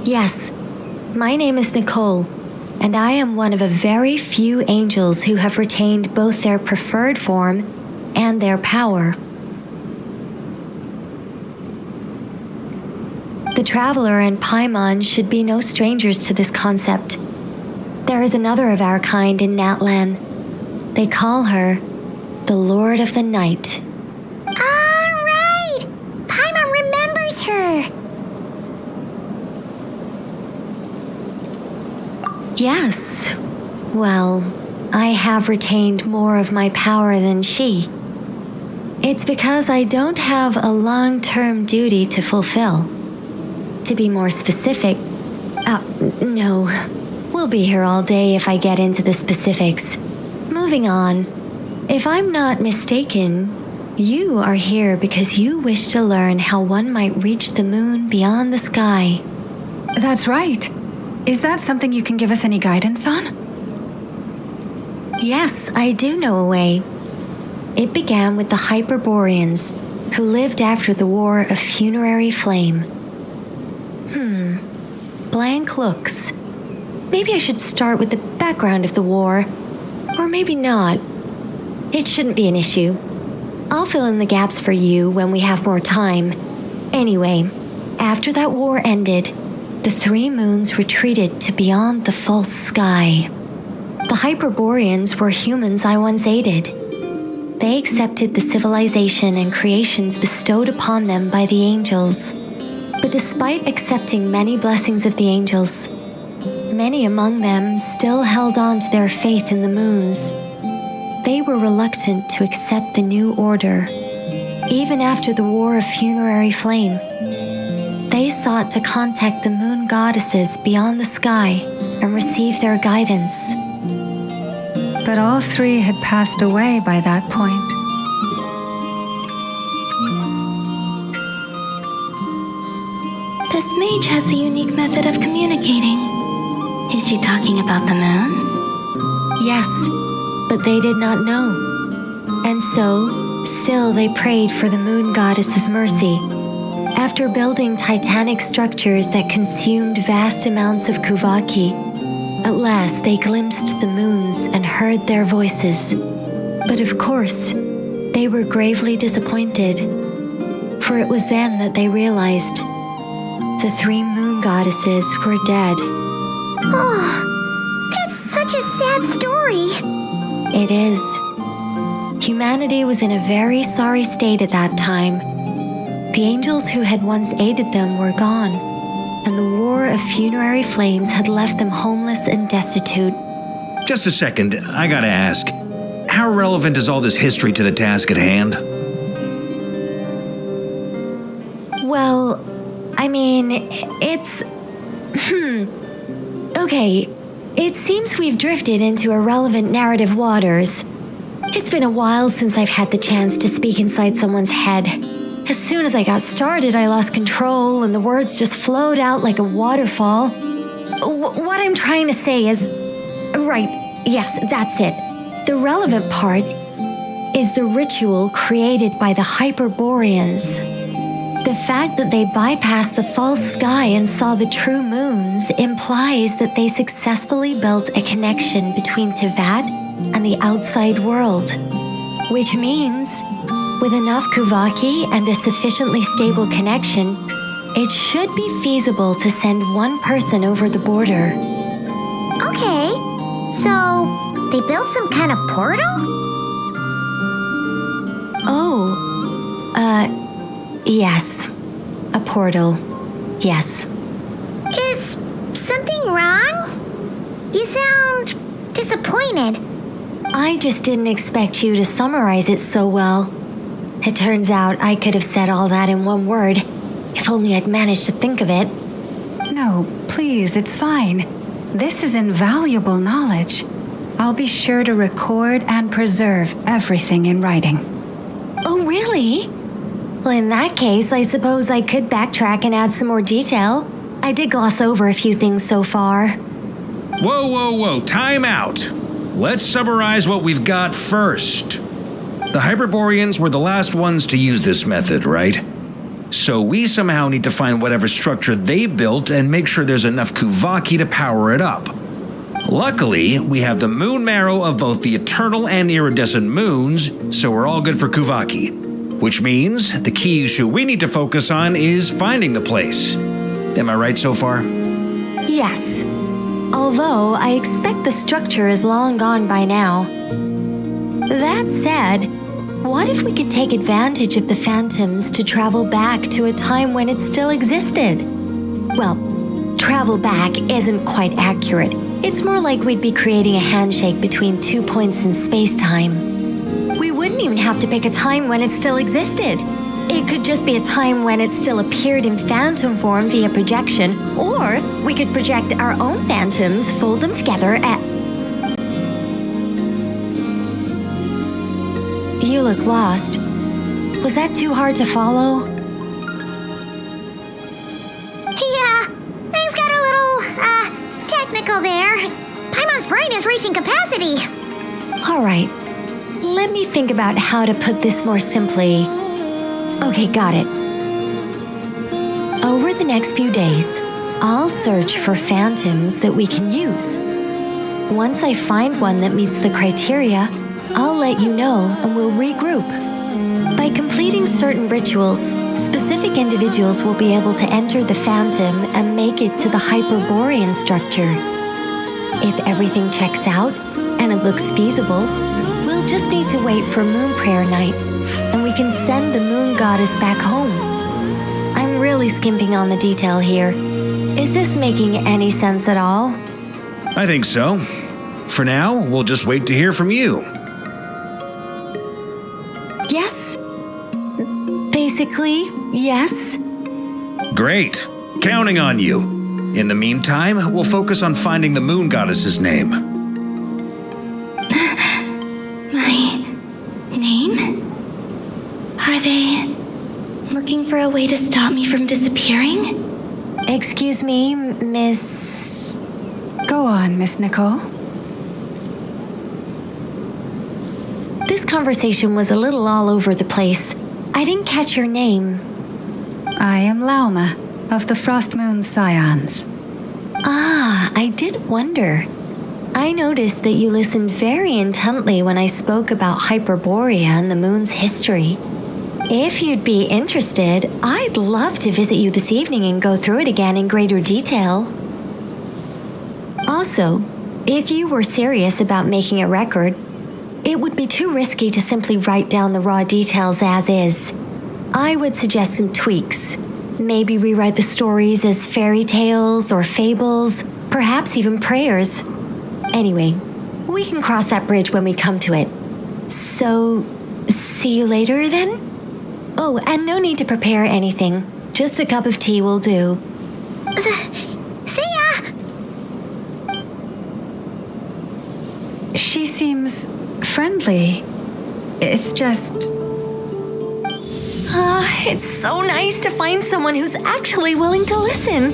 Yes, my name is Nicole, and I am one of a very few angels who have retained both their preferred form and their power. The Traveler and Paimon should be no strangers to this concept. There is another of our kind in Natlan. They call her the Lord of the Night. All right! Paimon remembers her. Yes. Well, I have retained more of my power than she. It's because I don't have a long-term duty to fulfill. To be more specific, no. We'll be here all day if I get into the specifics. Moving on. If I'm not mistaken, you are here because you wish to learn how one might reach the moon beyond the sky. That's right. Is that something you can give us any guidance on? Yes, I do know a way. It began with the Hyperboreans, who lived after the War of Funerary Flame. Blank looks. Maybe I should start with the background of the war. Or maybe not. It shouldn't be an issue. I'll fill in the gaps for you when we have more time. Anyway, after that war ended, the three moons retreated to beyond the false sky. The Hyperboreans were humans I once aided. They accepted the civilization and creations bestowed upon them by the angels. But despite accepting many blessings of the angels, many among them still held on to their faith in the moons. They were reluctant to accept the new order. Even after the War of Funerary Flame, they sought to contact the moon goddesses beyond the sky and receive their guidance. But all three had passed away by that point. This mage has a unique method of communicating. Is she talking about the moons? Yes, but they did not know. And so, still they prayed for the moon goddess's mercy. After building titanic structures that consumed vast amounts of Kuvaki, at last they glimpsed the moons and heard their voices. But of course, they were gravely disappointed, for it was then that they realized the three moon goddesses were dead. Oh, that's such a sad story. It is. Humanity was in a very sorry state at that time. The angels who had once aided them were gone, and the War of Funerary Flames had left them homeless and destitute. Just a second, I gotta ask. How relevant is all this history to the task at hand? Well, I mean, it's... Okay, it seems we've drifted into irrelevant narrative waters. It's been a while since I've had the chance to speak inside someone's head. As soon as I got started, I lost control and the words just flowed out like a waterfall. What I'm trying to say is... Right, yes, that's it. The relevant part is the ritual created by the Hyperboreans. The fact that they bypassed the false sky and saw the true moons implies that they successfully built a connection between Tevat and the outside world. Which means, with enough Kuvaki and a sufficiently stable connection, it should be feasible to send one person over the border. Okay, so they built some kind of portal? Yes. A portal. Yes. Is something wrong? You sound disappointed. I just didn't expect you to summarize it so well. It turns out I could have said all that in one word, if only I'd managed to think of it. No, please, it's fine. This is invaluable knowledge. I'll be sure to record and preserve everything in writing. Oh, really? Well, in that case, I suppose I could backtrack and add some more detail. I did gloss over a few things so far. Whoa, time out. Let's summarize what we've got first. The Hyperboreans were the last ones to use this method, right? So we somehow need to find whatever structure they built and make sure there's enough Kuvaki to power it up. Luckily, we have the moon marrow of both the eternal and iridescent moons, so we're all good for Kuvaki. Which means the key issue we need to focus on is finding the place. Am I right so far? Yes. Although I expect the structure is long gone by now. That said, what if we could take advantage of the phantoms to travel back to a time when it still existed? Well, travel back isn't quite accurate. It's more like we'd be creating a handshake between 2 points in space-time. We wouldn't even have to pick a time when it still existed. It could just be a time when it still appeared in phantom form via projection, or we could project our own phantoms, fold them together at... You look lost. Was that too hard to follow? Yeah, things got a little, technical there. Paimon's brain is reaching capacity. All right. Let me think about how to put this more simply. Okay, got it. Over the next few days, I'll search for phantoms that we can use. Once I find one that meets the criteria, I'll let you know and we'll regroup. By completing certain rituals, specific individuals will be able to enter the phantom and make it to the Hyperborean structure. If everything checks out and it looks feasible, we'll just need to wait for Moon Prayer Night, and we can send the moon goddess back home. I'm really skimping on the detail here. Is this making any sense at all? I think so. For now, we'll just wait to hear from you. Yes. Basically, yes. Great. Counting on you. In the meantime, we'll focus on finding the moon goddess's name. My name? Are they looking for a way to stop me from disappearing? Excuse me, Miss... Go on, Miss Nicole. This conversation was a little all over the place. I didn't catch your name. I am Lauma, of the Frost Moon Scions. Ah, I did wonder. I noticed that you listened very intently when I spoke about Hyperborea and the moon's history. If you'd be interested, I'd love to visit you this evening and go through it again in greater detail. Also, if you were serious about making a record, it would be too risky to simply write down the raw details as is. I would suggest some tweaks. Maybe rewrite the stories as fairy tales or fables, perhaps even prayers. Anyway, we can cross that bridge when we come to it. So, see you later then? Oh, and no need to prepare anything. Just a cup of tea will do. See ya! She seems friendly. It's just... It's so nice to find someone who's actually willing to listen.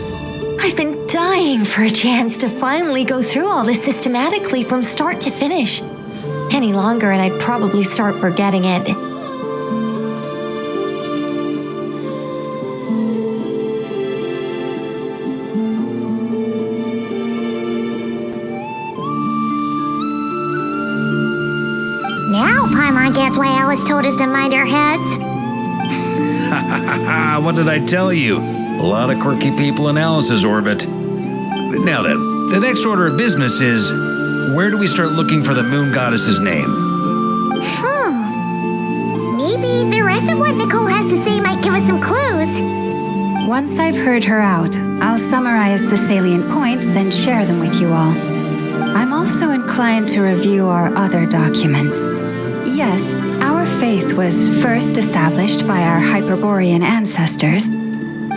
I've been dying for a chance to finally go through all this systematically from start to finish. Any longer and I'd probably start forgetting it. Now Paimon gets why Alice told us to mind our heads. What did I tell you? A lot of quirky people in Alice's orbit. Now then, the next order of business is, where do we start looking for the moon goddess's name? Maybe the rest of what Nicole has to say might give us some clues. Once I've heard her out, I'll summarize the salient points and share them with you all. I'm also inclined to review our other documents. Yes, our faith was first established by our Hyperborean ancestors,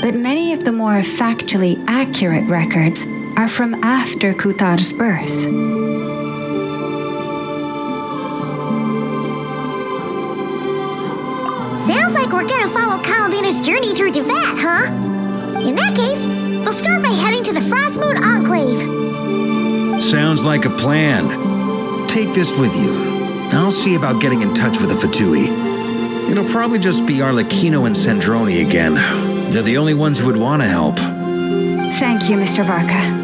but many of the more factually accurate records are from after Kuthar's birth. Sounds like we're gonna follow Columbina's journey through Teyvat, huh? In that case, we'll start by heading to the Frost Moon Enclave. Sounds like a plan. Take this with you. I'll see about getting in touch with the Fatui. It'll probably just be Arlecchino and Sandroni again. They're the only ones who would want to help. Thank you, Mr. Varka.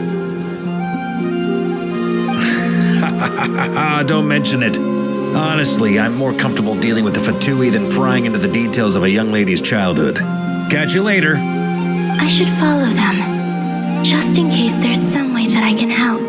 Don't mention it. Honestly, I'm more comfortable dealing with the Fatui than prying into the details of a young lady's childhood. Catch you later. I should follow them, just in case there's some way way that I can help.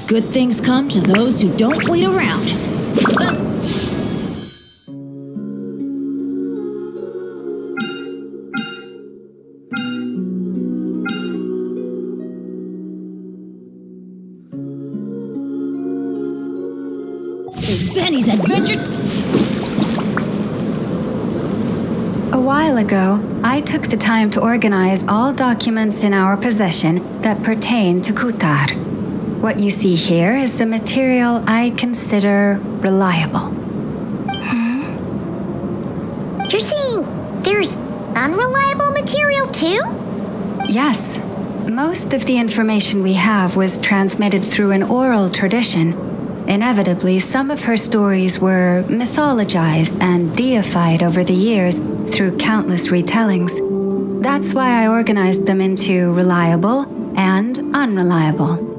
Good things come to those who don't wait around. It's Benny's adventure. A while ago, I took the time to organize all documents in our possession that pertain to Kutar. What you see here is the material I consider reliable. You're saying there's unreliable material too? Yes. Most of the information we have was transmitted through an oral tradition. Inevitably, some of her stories were mythologized and deified over the years through countless retellings. That's why I organized them into reliable and unreliable.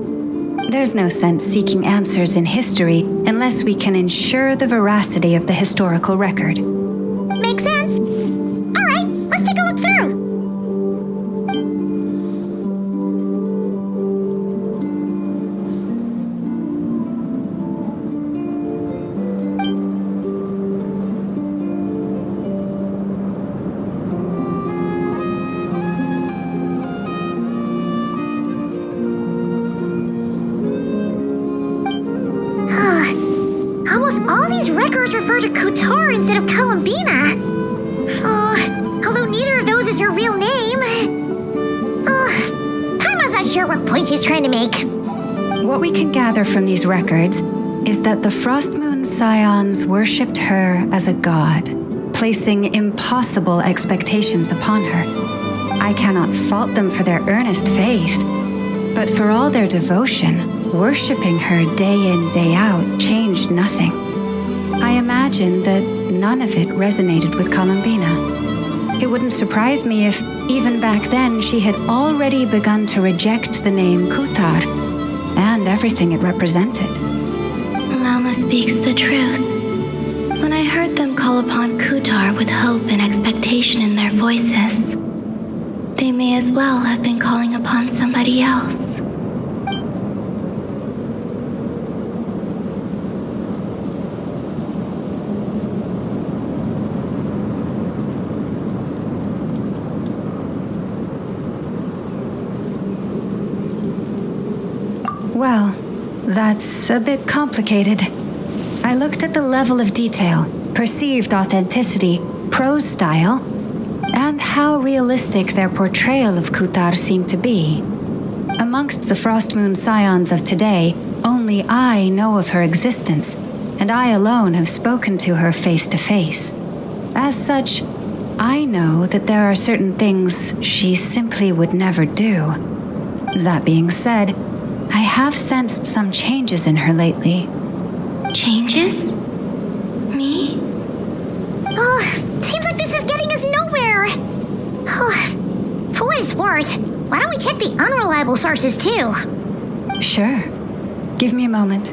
There's no sense seeking answers in history unless we can ensure the veracity of the historical record. Makes sense. All right, let's take a look through. Almost all these records refer to Kutar instead of Columbina. Although neither of those is her real name. Paimon's not sure what point she's trying to make. What we can gather from these records is that the Frost Moon Scions worshipped her as a god, placing impossible expectations upon her. I cannot fault them for their earnest faith, but for all their devotion, worshipping her day in, day out changed nothing. I imagine that none of it resonated with Columbina. It wouldn't surprise me if, even back then, she had already begun to reject the name Kutar and everything it represented. Lama speaks the truth. When I heard them call upon Kutar with hope and expectation in their voices, they may as well have been calling upon somebody else. Well, that's a bit complicated. I looked at the level of detail, perceived authenticity, prose style, and how realistic their portrayal of Kutar seemed to be. Amongst the Frost Moon Scions of today, only I know of her existence, and I alone have spoken to her face to face. As such, I know that there are certain things she simply would never do. That being said, I have sensed some changes in her lately. Changes? Me? Seems like this is getting us nowhere. For what it's worth, why don't we check the unreliable sources too? Sure. Give me a moment.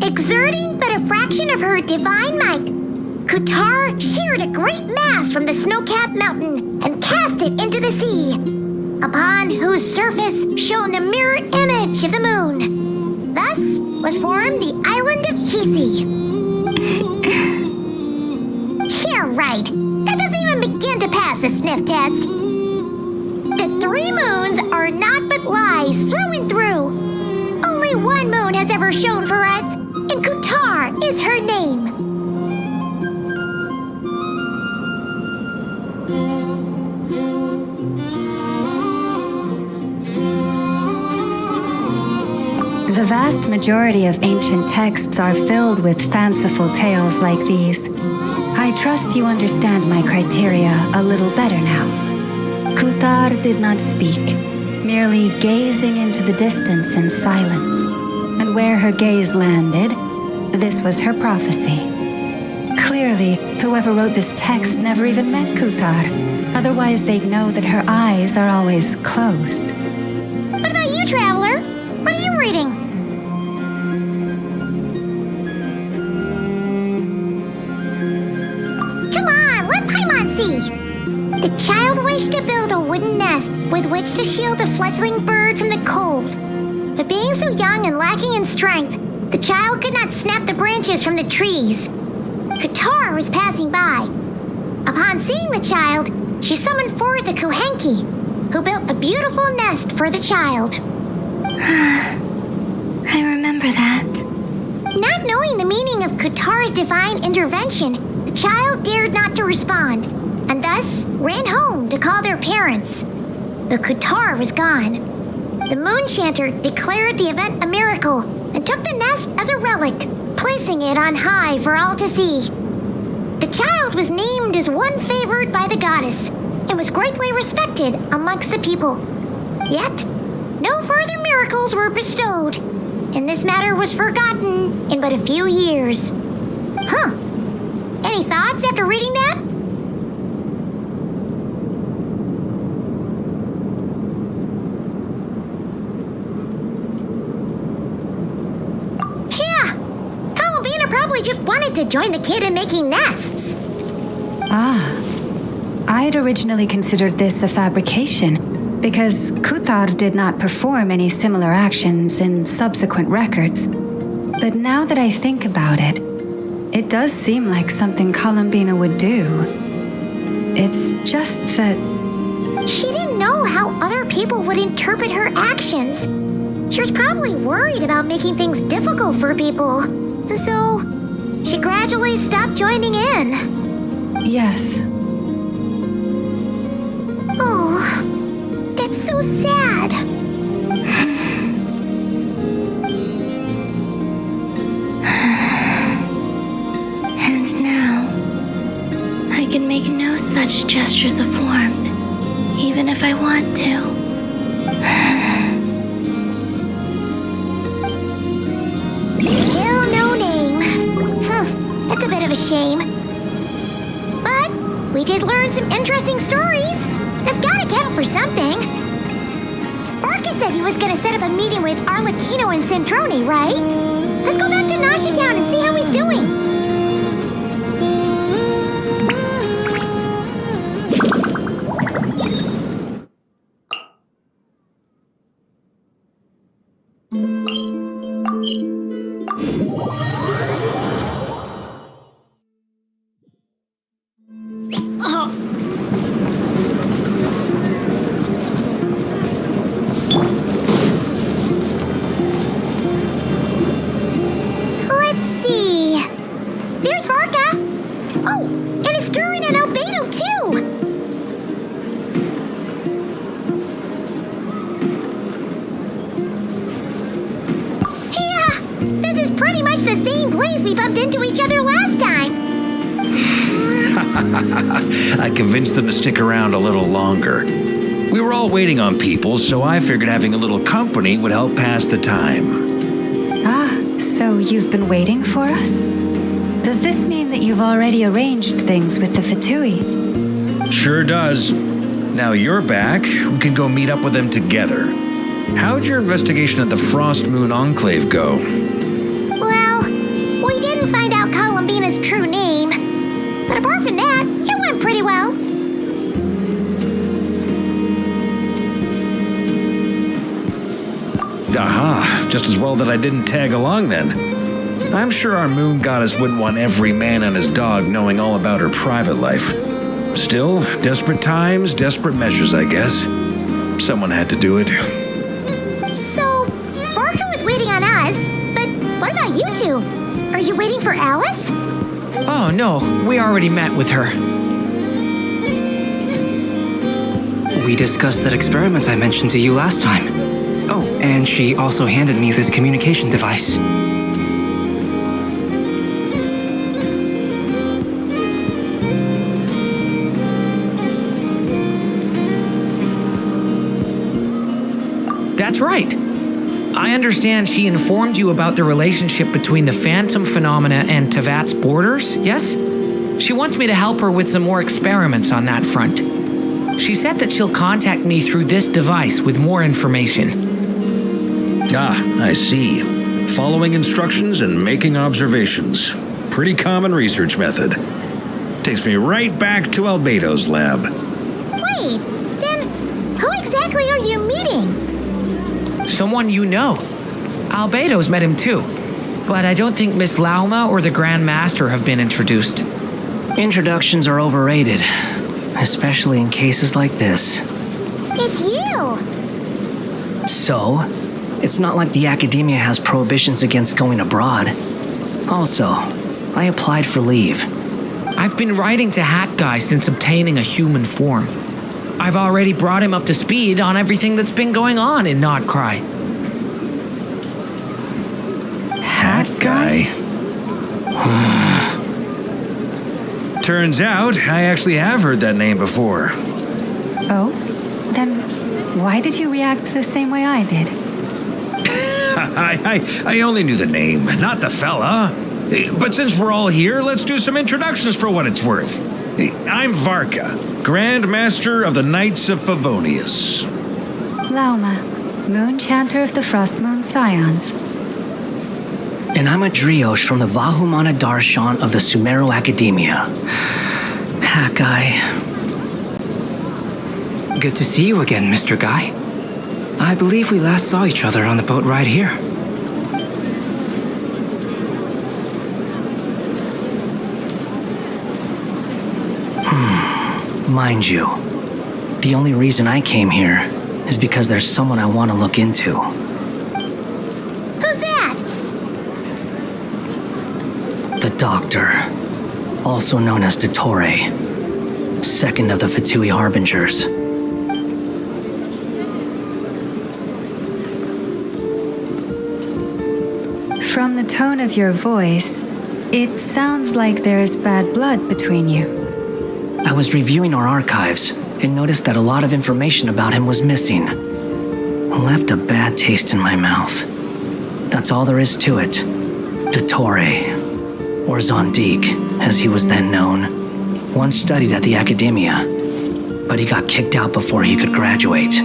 Exerting but a fraction of her divine might, Kutar sheared a great mass from the snow-capped mountain and cast it into the sea, upon whose surface shone the mirror image of the moon. Thus was formed the island of Hisi. Yeah, right. That doesn't even begin to pass the sniff test. The three moons are not but lies through and through. Only one ever shown for us, and Kutar is her name. The vast majority of ancient texts are filled with fanciful tales like these. I trust you understand my criteria a little better now. Kutar did not speak, merely gazing into the distance in silence. And where her gaze landed, this was her prophecy. Clearly, whoever wrote this text never even met Kutar. Otherwise, they'd know that her eyes are always closed. What about you, Traveler? What are you reading? Come on, let Paimon see. The child wished to build a wooden nest with which to shield the fledgling bird from the cold. But being so young and lacking in strength, the child could not snap the branches from the trees. Kutar was passing by. Upon seeing the child, she summoned forth a Kuhenki, who built a beautiful nest for the child. I remember that. Not knowing the meaning of Kutar's divine intervention, the child dared not to respond, and thus ran home to call their parents. But Kutar was gone. The moon chanter declared the event a miracle and took the nest as a relic, placing it on high for all to see. The child was named as one favored by the goddess and was greatly respected amongst the people. Yet, no further miracles were bestowed, and this matter was forgotten in but a few years. Huh. Any thoughts after reading that? Just wanted to join the kid in making nests. Ah, I'd originally considered this a fabrication because Kutar did not perform any similar actions in subsequent records. But now that I think about it, it does seem like something Columbina would do. It's just that she didn't know how other people would interpret her actions. She was probably worried about making things difficult for people, and so she gradually stopped joining in. Yes. Oh, that's so sad. And now, I can make no such gestures of warmth, even if I want to. Still no name. That's a bit of a shame. But we did learn some interesting stories. That's gotta count for something. Barca said he was gonna set up a meeting with Arlecchino and Centrone, right? Let's go back to Nashi Town and see how he's doing. I convinced them to stick around a little longer. We were all waiting on people, so I figured having a little company would help pass the time. Ah, so you've been waiting for us? Does this mean that you've already arranged things with the Fatui? Sure does. Now you're back, we can go meet up with them together. How'd your investigation at the Frost Moon Enclave go? Well, we didn't find out Columbina's true name. But apart from that, it went pretty well. Aha, just as well that I didn't tag along then. I'm sure our moon goddess wouldn't want every man and his dog knowing all about her private life. Still, desperate times, desperate measures, I guess. Someone had to do it. So, Barca was waiting on us, but you waiting for Alice? Oh, no, we already met with her. We discussed that experiment I mentioned to you last time. Oh, and she also handed me this communication device. That's right. I understand she informed you about the relationship between the phantom phenomena and Tevat's borders, yes? She wants me to help her with some more experiments on that front. She said that she'll contact me through this device with more information. Ah, I see. Following instructions and making observations. Pretty common research method. Takes me right back to Albedo's lab. Wait, then who exactly are you meeting? Someone you know. Albedo's met him too. But I don't think Miss Lauma or the Grand Master have been introduced. Introductions are overrated, especially in cases like this. It's you! So, it's not like the academia has prohibitions against going abroad. Also, I applied for leave. I've been writing to Hat Guy since obtaining a human form. I've already brought him up to speed on everything that's been going on in Notcry. Hat Guy? Turns out, I actually have heard that name before. Oh? Then why did you react the same way I did? I only knew the name, not the fella. But since we're all here, let's do some introductions for what it's worth. I'm Varka, Grand Master of the Knights of Favonius. Lauma, Moon Chanter of the Frost Moon Scions. And I'm a Driosh from the Vahumana Darshan of the Sumeru Academia. Hat Guy. Good to see you again, Mr. Guy. I believe we last saw each other on the boat ride here. Mind you, the only reason I came here is because there's someone I want to look into. Who's that? The Doctor, also known as Dottore, second of the Fatui Harbingers. From the tone of your voice, it sounds like there's bad blood between you. I was reviewing our archives and noticed that a lot of information about him was missing. Left a bad taste in my mouth. That's all there is to it. Dottore, or Zondik, as he was then known, once studied at the Academia, but he got kicked out before he could graduate.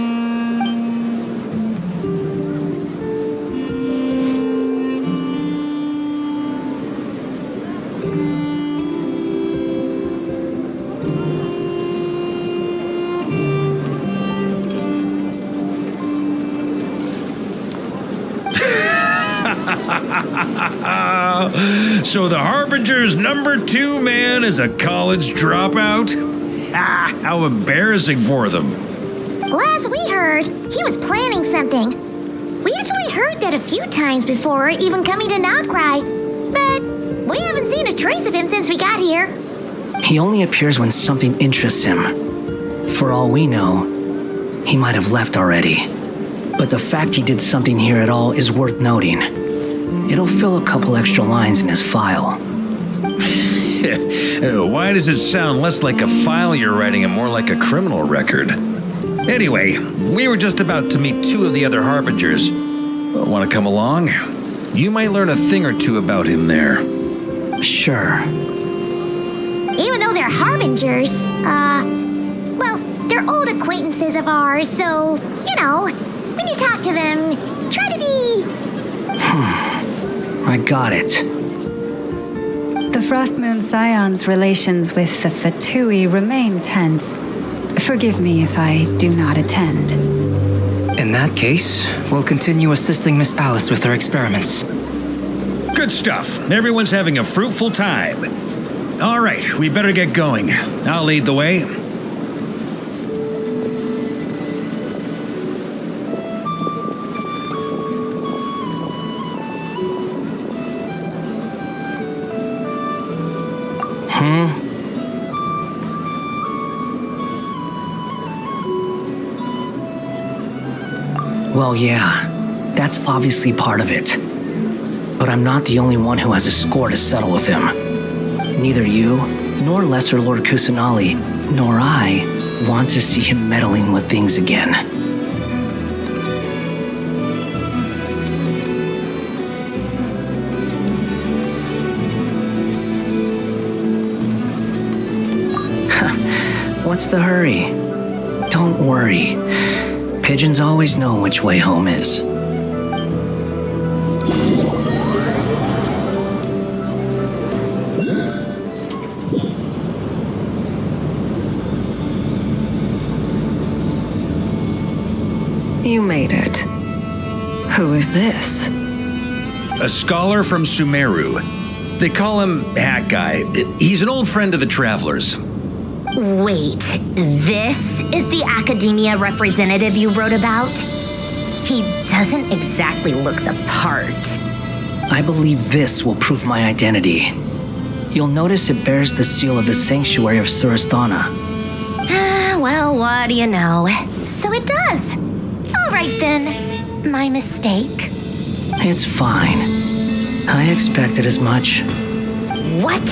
So the Harbinger's #2 man is a college dropout? Ah, how embarrassing for them. Last we heard, he was planning something. We actually heard that a few times before, even coming to Notcry, but we haven't seen a trace of him since we got here. He only appears when something interests him. For all we know, he might have left already. But the fact he did something here at all is worth noting. It'll fill a couple extra lines in his file. Why does it sound less like a file you're writing and more like a criminal record? Anyway, we were just about to meet 2 of the other Harbingers. Want to come along? You might learn a thing or two about him there. Sure. Even though they're Harbingers, well, they're old acquaintances of ours, so, you know, when you talk to them, try to be... I got it. The Frost Moon Scions' relations with the Fatui remain tense. Forgive me if I do not attend. In that case, we'll continue assisting Miss Alice with her experiments. Good stuff. Everyone's having a fruitful time. All right, we better get going. I'll lead the way. Well, yeah, that's obviously part of it. But I'm not the only one who has a score to settle with him. Neither you, nor Lesser Lord Kusanali, nor I want to see him meddling with things again. What's the hurry? Don't worry. Pigeons always know which way home is. You made it. Who is this? A scholar from Sumeru. They call him Hat Guy. He's an old friend of the Travelers. Wait, this is the academia representative you wrote about? He doesn't exactly look the part. I believe this will prove my identity. You'll notice it bears the seal of the Sanctuary of Surasthana. Well, what do you know? So it does. All right then. My mistake. It's fine. I expected as much. What?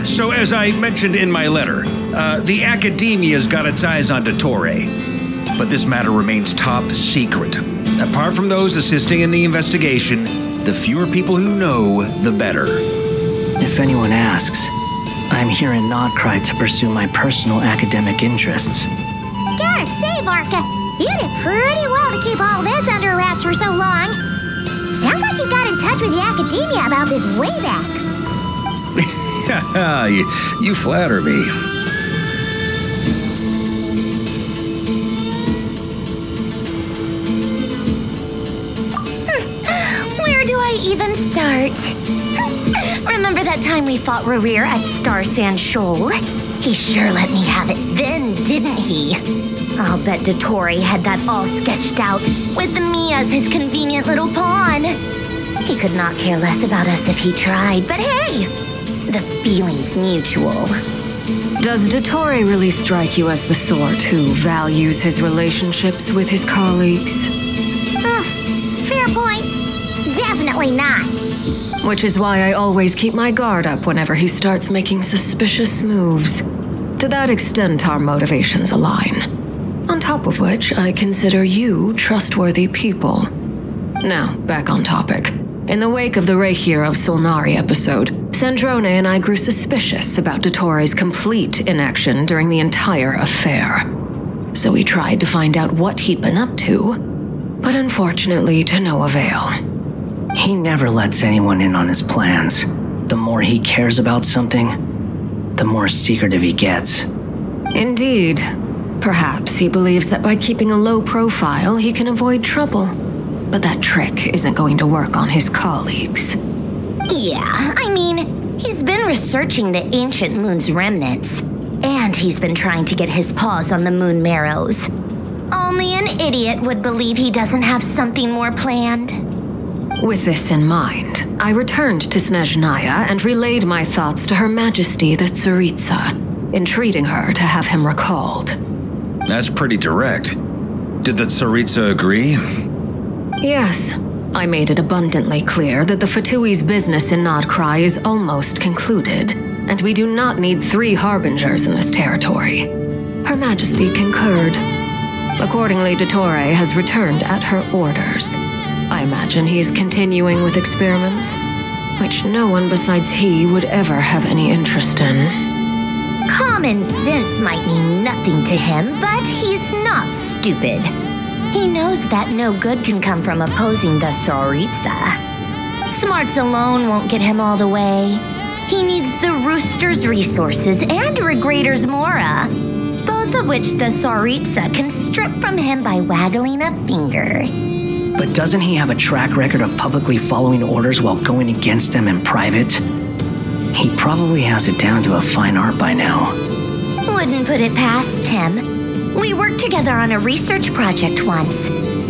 So as I mentioned in my letter, the Academia's got its eyes on Dottore. But this matter remains top secret. Apart from those assisting in the investigation, the fewer people who know, the better. If anyone asks, I'm here in Nodcry to pursue my personal academic interests. Gotta say, Barca, you did pretty well to keep all this under wraps for so long. Sounds like you got in touch with the Academia about this way back. You flatter me. Where do I even start? Remember that time we fought Rerir at Star Sand Shoal? He sure let me have it then, didn't he? I'll bet Dottore had that all sketched out, with me as his convenient little pawn. He could not care less about us if he tried, but hey, the feeling's mutual. Does Dottore really strike you as the sort who values his relationships with his colleagues? Fair point. Definitely not. Which is why I always keep my guard up whenever he starts making suspicious moves. To that extent, our motivations align. On top of which, I consider you trustworthy people. Now, back on topic. In the wake of the Reikir of Solnari episode, Sandrone and I grew suspicious about Dottore's complete inaction during the entire affair. So we tried to find out what he'd been up to, but unfortunately to no avail. He never lets anyone in on his plans. The more he cares about something, the more secretive he gets. Indeed. Perhaps he believes that by keeping a low profile, he can avoid trouble. But that trick isn't going to work on his colleagues. Yeah, I mean, he's been researching the ancient moon's remnants, and he's been trying to get his paws on the moon marrows. Only an idiot would believe he doesn't have something more planned. With this in mind, I returned to Snezhnaya and relayed my thoughts to Her Majesty the Tsaritsa, entreating her to have him recalled. That's pretty direct. Did the Tsaritsa agree? Yes. I made it abundantly clear that the Fatui's business in Nodcry is almost concluded, and we do not need 3 harbingers in this territory. Her Majesty concurred. Accordingly, Dottore has returned at her orders. I imagine he is continuing with experiments, which no one besides he would ever have any interest in. Common sense might mean nothing to him, but he's not stupid. He knows that no good can come from opposing the Tsaritsa. Smarts alone won't get him all the way. He needs the Rooster's resources and Regrator's Mora, both of which the Tsaritsa can strip from him by waggling a finger. But doesn't he have a track record of publicly following orders while going against them in private? He probably has it down to a fine art by now. Wouldn't put it past him. We worked together on a research project once,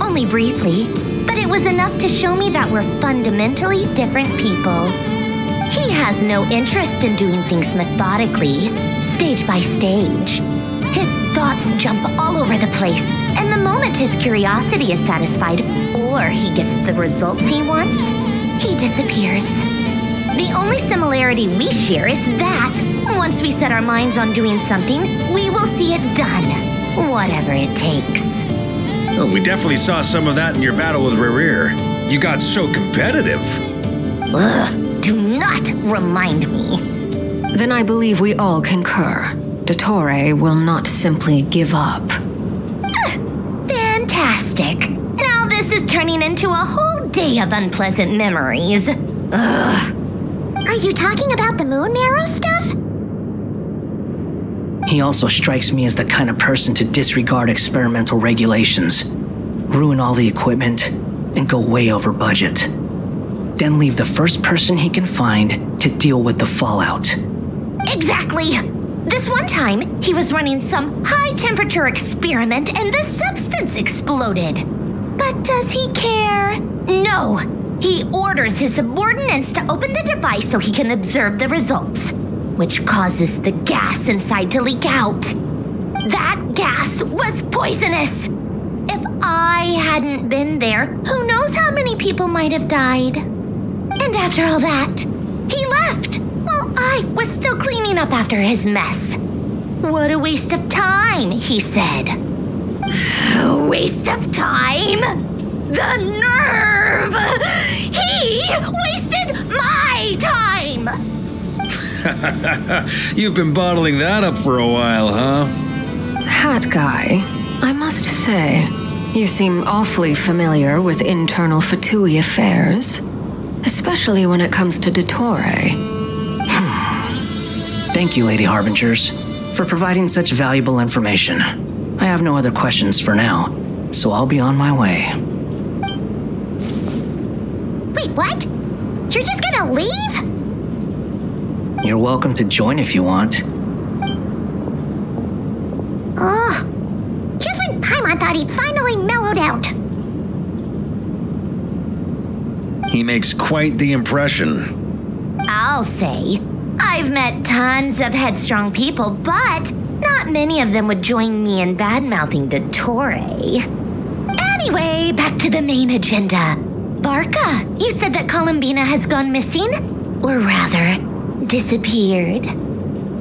only briefly, but it was enough to show me that we're fundamentally different people. He has no interest in doing things methodically, stage by stage. His thoughts jump all over the place, and the moment his curiosity is satisfied, or he gets the results he wants, he disappears. The only similarity we share is that, once we set our minds on doing something, we will see it done, whatever it takes. Oh, we definitely saw some of that in your battle with Rerir. You got so competitive. Ugh, do not remind me. Then I believe we all concur. Dottore will not simply give up. Fantastic. Now this is turning into a whole day of unpleasant memories. Ugh. Are you talking about the moon marrow stuff? He also strikes me as the kind of person to disregard experimental regulations, ruin all the equipment, and go way over budget. Then leave the first person he can find to deal with the fallout. Exactly. This one time, he was running some high-temperature experiment and the substance exploded. But does he care? No. He orders his subordinates to open the device so he can observe the results, which causes the gas inside to leak out. That gas was poisonous. If I hadn't been there, who knows how many people might have died. And after all that, he left while I was still cleaning up after his mess. What a waste of time, he said. A waste of time? The nerve! He wasted my time! You've been bottling that up for a while, huh? Hat guy, I must say, you seem awfully familiar with internal Fatui affairs, especially when it comes to Dottore. Thank you, Lady Harbingers, for providing such valuable information. I have no other questions for now, so I'll be on my way. Wait, what? You're just gonna leave? You're welcome to join if you want. Ugh. Just when Paimon thought he'd finally mellowed out. He makes quite the impression. I'll say. I've met tons of headstrong people, but not many of them would join me in bad-mouthing Dottore. Anyway, back to the main agenda. Barca, you said that Columbina has gone missing? Or rather, disappeared.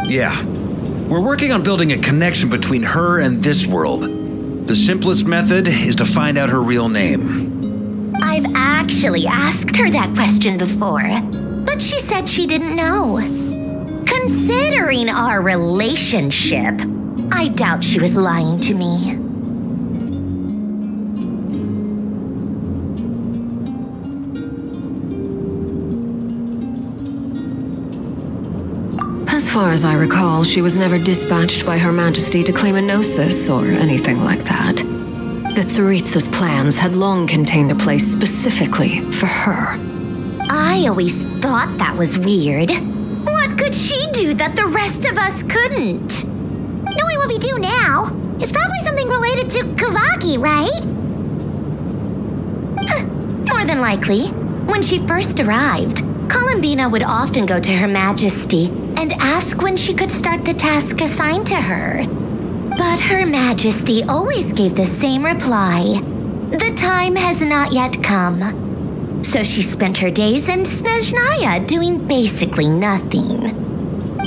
Yeah. We're working on building a connection between her and this world. The simplest method is to find out her real name. I've actually asked her that question before, but she said she didn't know. Considering our relationship, I doubt she was lying to me. As far as I recall, she was never dispatched by Her Majesty to claim a gnosis or anything like that. The Tsaritsa's plans had long contained a place specifically for her. I always thought that was weird. What could she do that the rest of us couldn't? Knowing what we do now, it's probably something related to Kavaki, right? More than likely. When she first arrived, Columbina would often go to Her Majesty and ask when she could start the task assigned to her. But Her Majesty always gave the same reply. The time has not yet come. So she spent her days in Snezhnaya doing basically nothing.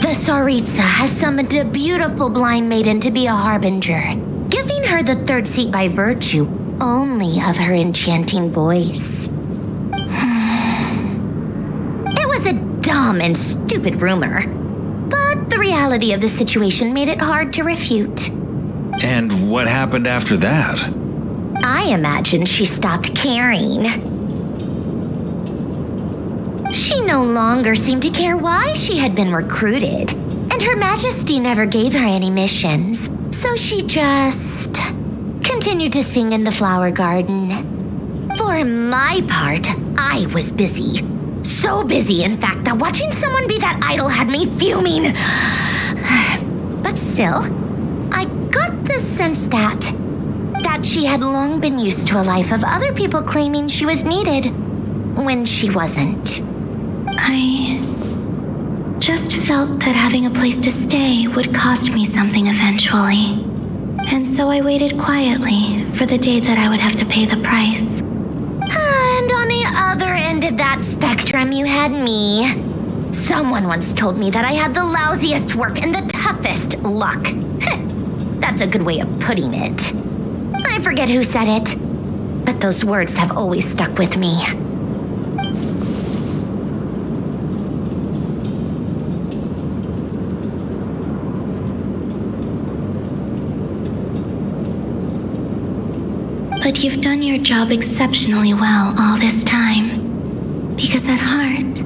The Tsaritsa has summoned a beautiful blind maiden to be a harbinger, giving her the third seat by virtue only of her enchanting voice. It was a dumb and stupid rumor, but the reality of the situation made it hard to refute. And what happened after that? I imagine she stopped caring. She no longer seemed to care why she had been recruited, and Her Majesty never gave her any missions, so she just continued to sing in the flower garden. For my part, I was busy. So busy, in fact, that watching someone be that idol had me fuming. But still, I got the sense that she had long been used to a life of other people claiming she was needed when she wasn't. I just felt that having a place to stay would cost me something eventually. And so I waited quietly for the day that I would have to pay the price. And on the other end of that spectrum, you had me. Someone once told me that I had the lousiest work and the toughest luck. That's a good way of putting it. I forget who said it, but those words have always stuck with me. But you've done your job exceptionally well all this time. Because at heart,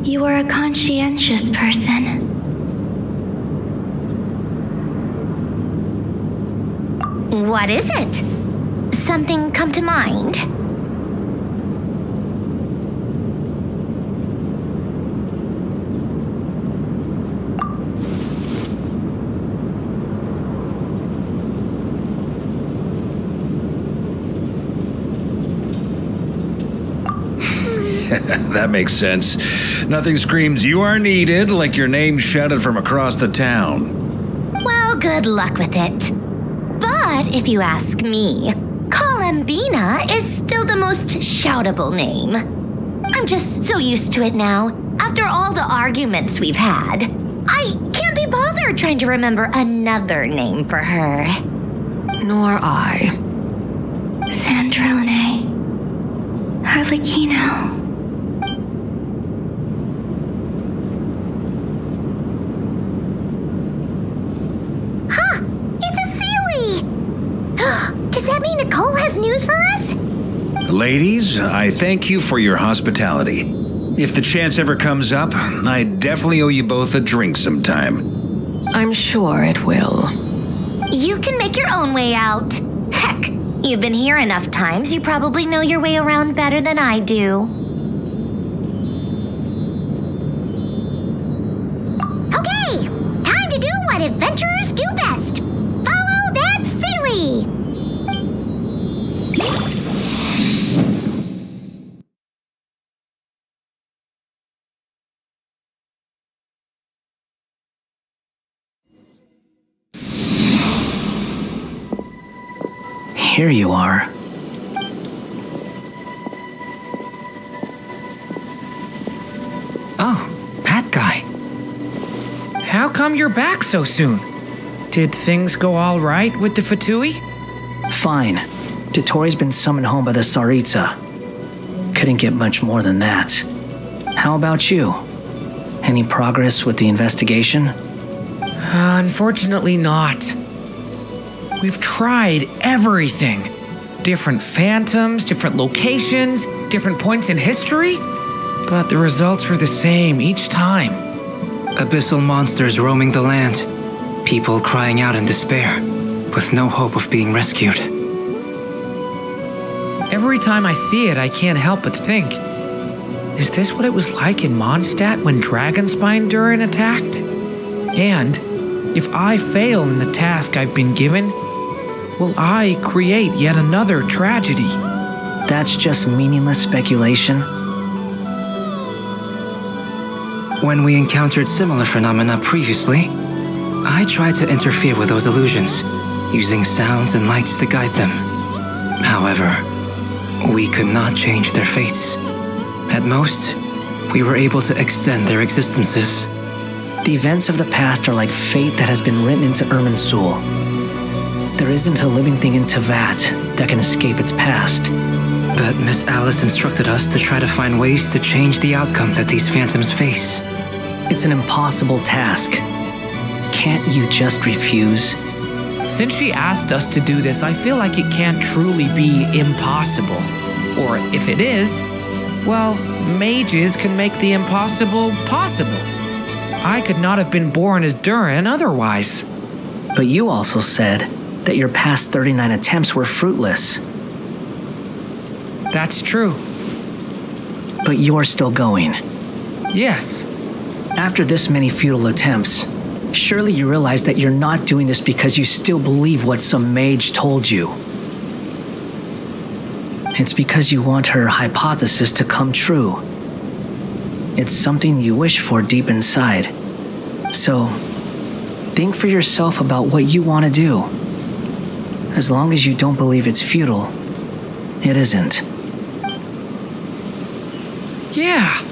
you are a conscientious person. What is it? Something come to mind? That makes sense. Nothing screams you are needed like your name shouted from across the town. Well, good luck with it. But if you ask me, Columbina is still the most shoutable name. I'm just so used to it now. After all the arguments we've had, I can't be bothered trying to remember another name for her. Nor I. Sandrone. Harlequino. Huh! It's a Sealy! Does that mean Nicole has news for us? Ladies, I thank you for your hospitality. If the chance ever comes up, I definitely owe you both a drink sometime. I'm sure it will. You can make your own way out. Heck, you've been here enough times, you probably know your way around better than I do. Okay, time to do what adventurers do best. Follow that Sealy! Here you are. Oh, that guy. How come you're back so soon? Did things go all right with the Fatui? Fine. Titori's been summoned home by the Tsaritsa. Couldn't get much more than that. How about you? Any progress with the investigation? Unfortunately not. We've tried everything. Different phantoms, different locations, different points in history. But the results were the same each time. Abyssal monsters roaming the land. People crying out in despair, with no hope of being rescued. Every time I see it, I can't help but think, is this what it was like in Mondstadt when Dragonspine Durin attacked? And if I fail in the task I've been given, will I create yet another tragedy? That's just meaningless speculation. When we encountered similar phenomena previously, I tried to interfere with those illusions, using sounds and lights to guide them. However, we could not change their fates. At most, we were able to extend their existences. The events of the past are like fate that has been written into Irminsul. There isn't a living thing in Tevat that can escape its past. But Miss Alice instructed us to try to find ways to change the outcome that these phantoms face. It's an impossible task. Can't you just refuse? Since she asked us to do this, I feel like it can't truly be impossible. Or if it is, well, mages can make the impossible possible. I could not have been born as Durin otherwise. But you also said that your past 39 attempts were fruitless. That's true. But you're still going. Yes. After this many futile attempts, surely you realize that you're not doing this because you still believe what some mage told you. It's because you want her hypothesis to come true. It's something you wish for deep inside. So, think for yourself about what you want to do. As long as you don't believe it's futile, it isn't. Yeah.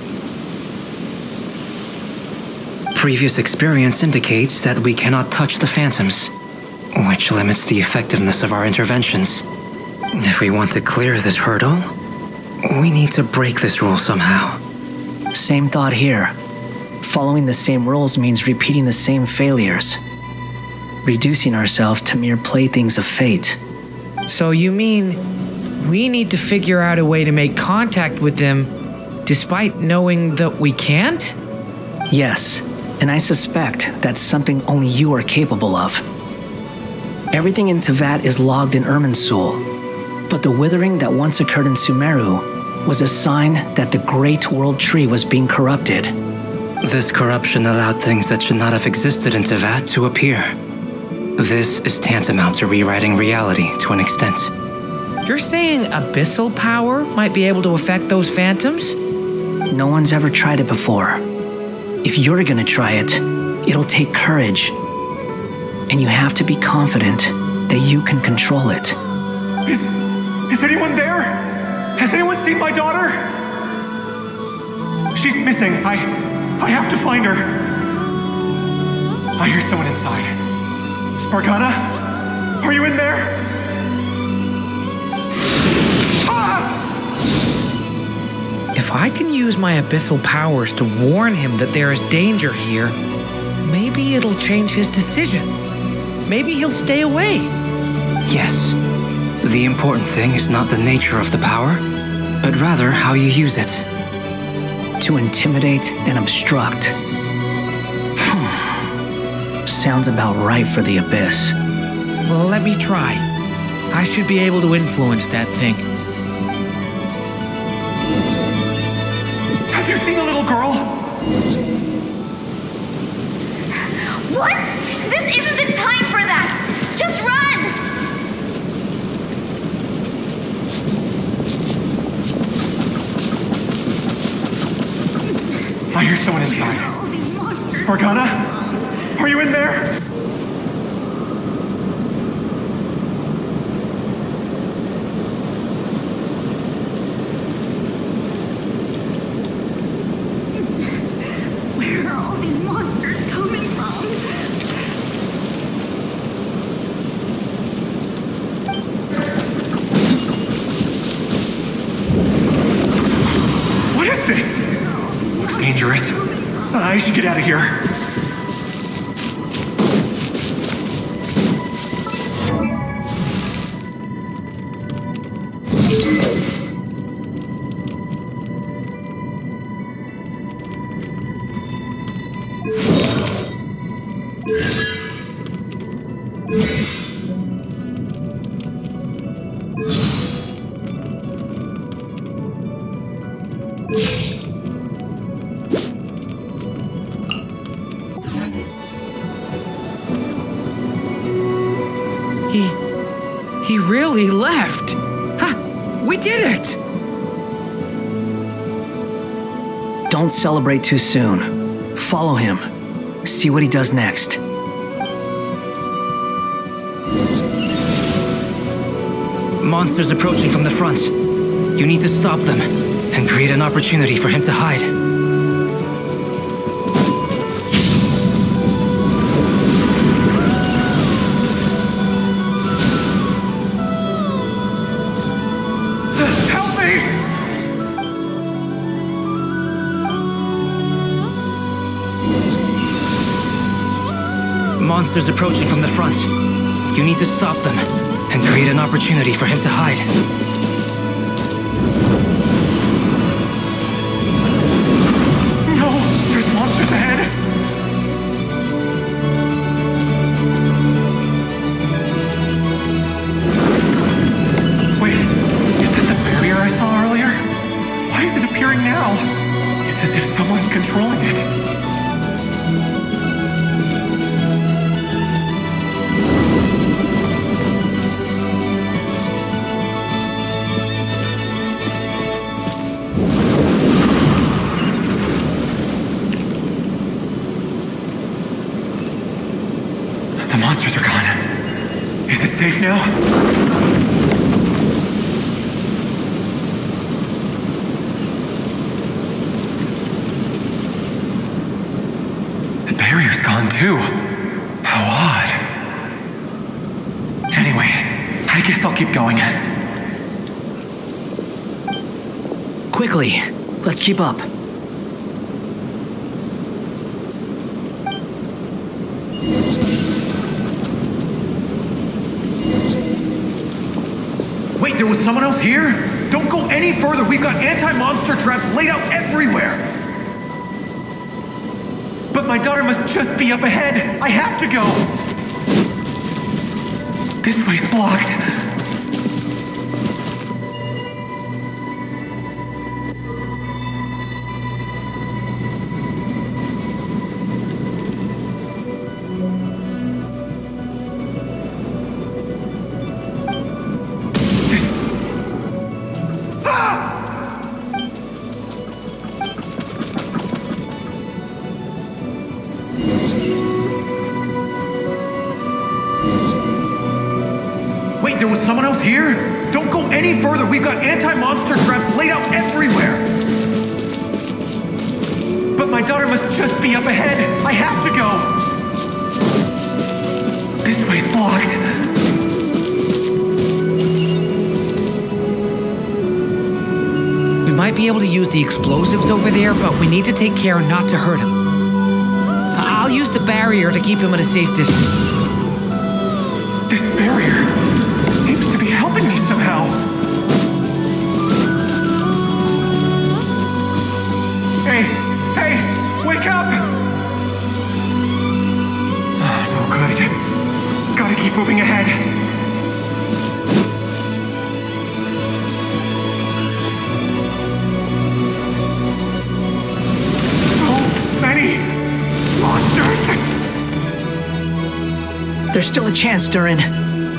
Previous experience indicates that we cannot touch the phantoms, which limits the effectiveness of our interventions. If we want to clear this hurdle, we need to break this rule somehow. Same thought here. Following the same rules means repeating the same failures, reducing ourselves to mere playthings of fate. So you mean we need to figure out a way to make contact with them despite knowing that we can't? Yes, and I suspect that's something only you are capable of. Everything in Tevat is logged in Irminsul, but the withering that once occurred in Sumeru was a sign that the Great World Tree was being corrupted. This corruption allowed things that should not have existed in Tevat to appear. This is tantamount to rewriting reality to an extent. You're saying abyssal power might be able to affect those phantoms? No one's ever tried it before. If you're gonna try it, it'll take courage. And you have to be confident that you can control it. Is anyone there? Has anyone seen my daughter? She's missing. I have to find her. I hear someone inside. Spargana? Are you in there? If I can use my abyssal powers to warn him that there is danger here, maybe it'll change his decision. Maybe he'll stay away. Yes. The important thing is not the nature of the power, but rather how you use it. To intimidate and obstruct. Sounds about right for the Abyss. Well, let me try. I should be able to influence that thing. Have you seen a little girl? What? This isn't the time for that! Just run! I hear someone inside. Spargana? Are you in there? Where are all these monsters coming from? What is this? Looks dangerous. I should get out of here. He really left. Ha! We did it! Don't celebrate too soon. Follow him. See what he does next. Monsters approaching from the front. You need to stop them and create an opportunity for him to hide. Help me! Monsters approaching from the front. You need to stop them and create an opportunity for him to hide. No! There's monsters ahead! Wait, is that the barrier I saw earlier? Why is it appearing now? It's as if someone's controlling it. The monsters are gone. Is it safe now? The barrier's gone too. How odd. Anyway, I guess I'll keep going. Quickly, let's keep up. Wait, there was someone else here? Don't go any further. We've got anti-monster traps laid out everywhere. But my daughter must just be up ahead. I have to go. This way's blocked. Wait, there was someone else here? Don't go any further. We've got anti-monster traps laid out everywhere. But my daughter must just be up ahead. I have to go. This way's blocked. We might be able to use the explosives over there, but we need to take care not to hurt him. I'll use the barrier to keep him at a safe distance. This barrier seems to be helping me somehow. Hey, wake up! Oh, no good. Gotta keep moving ahead. So many monsters! There's still a chance, Durin.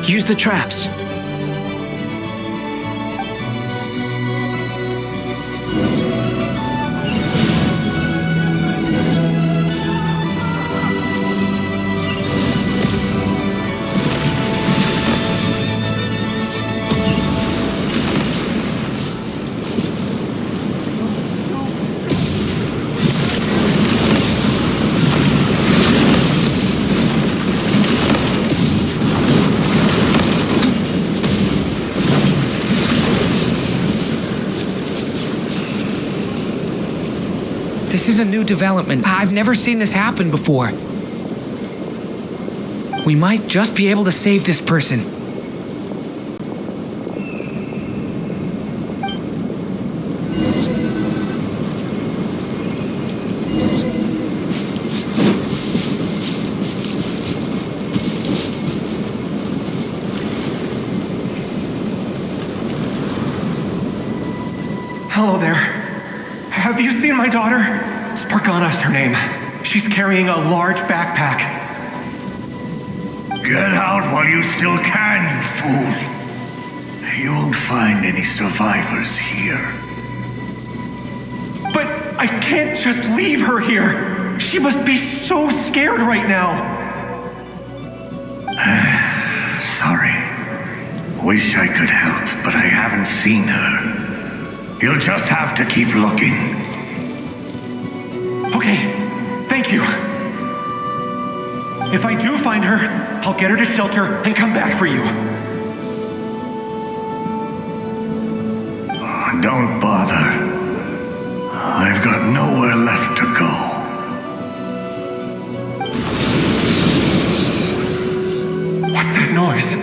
Use the traps. This is a new development. I've never seen this happen before. We might just be able to save this person. Hello there. Have you seen my daughter? Spargana's her name. She's carrying a large backpack. Get out while you still can, you fool. You won't find any survivors here. But I can't just leave her here. She must be so scared right now. Sorry. Wish I could help, but I haven't seen her. You'll just have to keep looking. Okay, thank you. If I do find her, I'll get her to shelter and come back for you. Don't bother. I've got nowhere left to go. What's that noise?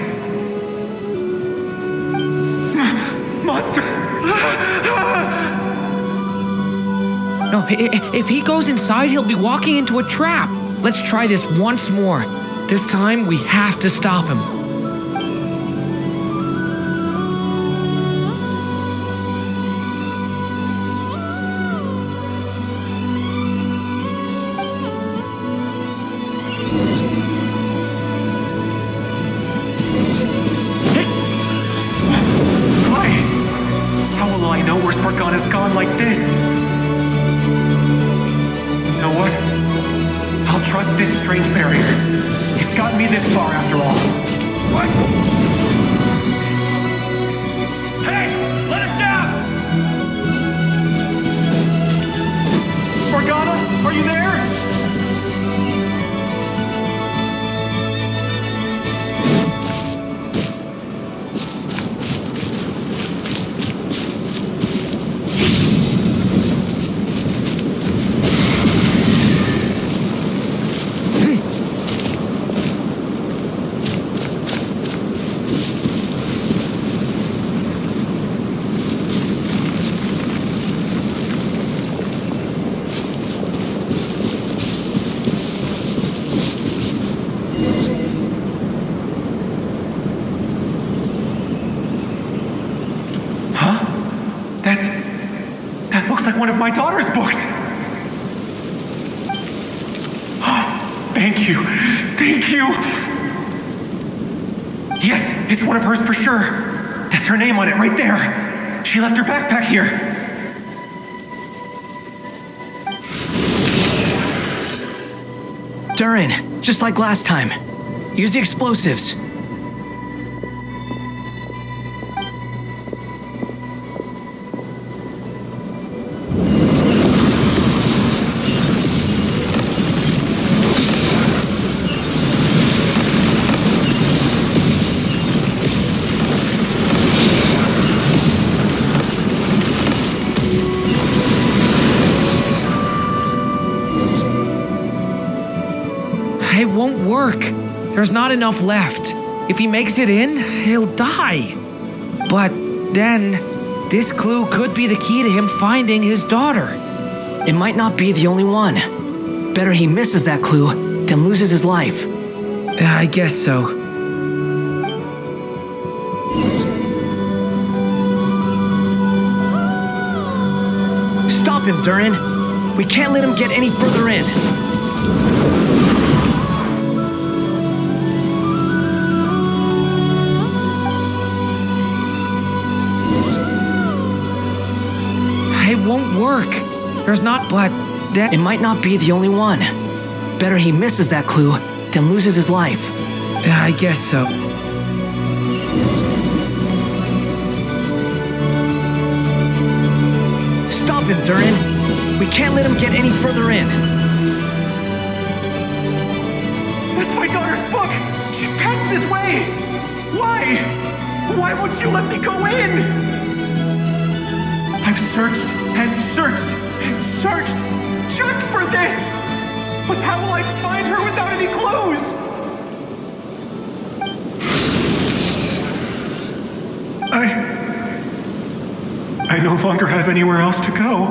Monster! No, if he goes inside, he'll be walking into a trap. Let's try this once more. This time, we have to stop him. Why? How will I know where Spargana's gone like this? You know what? I'll trust this strange barrier. It's gotten me this far after all. What? What? Hey! Let us out! Spargana, are you there? That looks like one of my daughter's books. Thank you. Thank you. Yes, it's one of hers for sure. That's her name on it right there. She left her backpack here. Durin, just like last time. Use the explosives. It won't work. There's not enough left. If he makes it in, he'll die. But then, this clue could be the key to him finding his daughter. It might not be the only one. Better he misses that clue than loses his life. I guess so. Stop him, Durin. We can't let him get any further in. It won't work. There's not, but that... It might not be the only one. Better he misses that clue than loses his life. I guess so. Stop him, Durin. We can't let him get any further in. That's my daughter's book! She's passed this way! Why? Why won't you let me go in? I've searched and searched and searched just for this! But how will I find her without any clues? I no longer have anywhere else to go.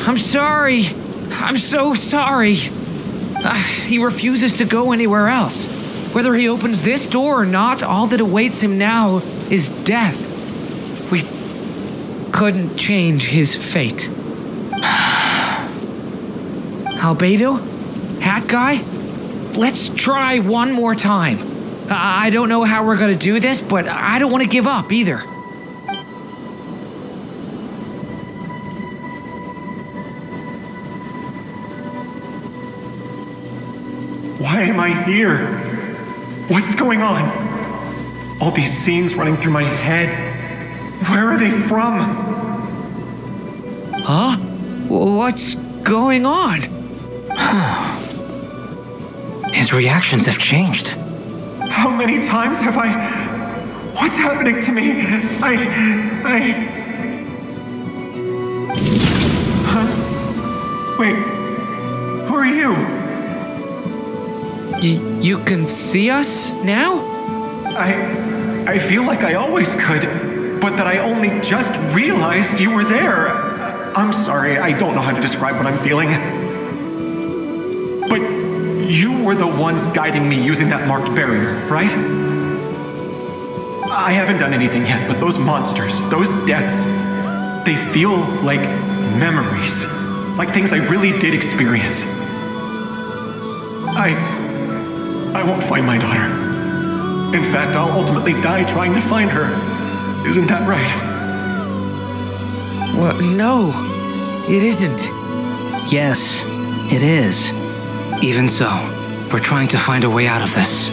I'm sorry. I'm so sorry. He refuses to go anywhere else. Whether he opens this door or not, all that awaits him now is death. We couldn't change his fate. Albedo? Hat guy? Let's try one more time. I don't know how we're gonna do this, but I don't want to give up either. Why am I here? What's going on? All these scenes running through my head. Where are they from? Huh? What's going on? His reactions have changed. How many times have I... What's happening to me? Huh? Wait. Who are you? You can see us now? I feel like I always could, but that I only just realized you were there. I'm sorry, I don't know how to describe what I'm feeling. But you were the ones guiding me using that marked barrier, right? I haven't done anything yet, but those monsters, those deaths, they feel like memories. Like things I really did experience. I won't find my daughter. In fact, I'll ultimately die trying to find her. Isn't that right? Well, no, it isn't. Yes, it is. Even so, we're trying to find a way out of this.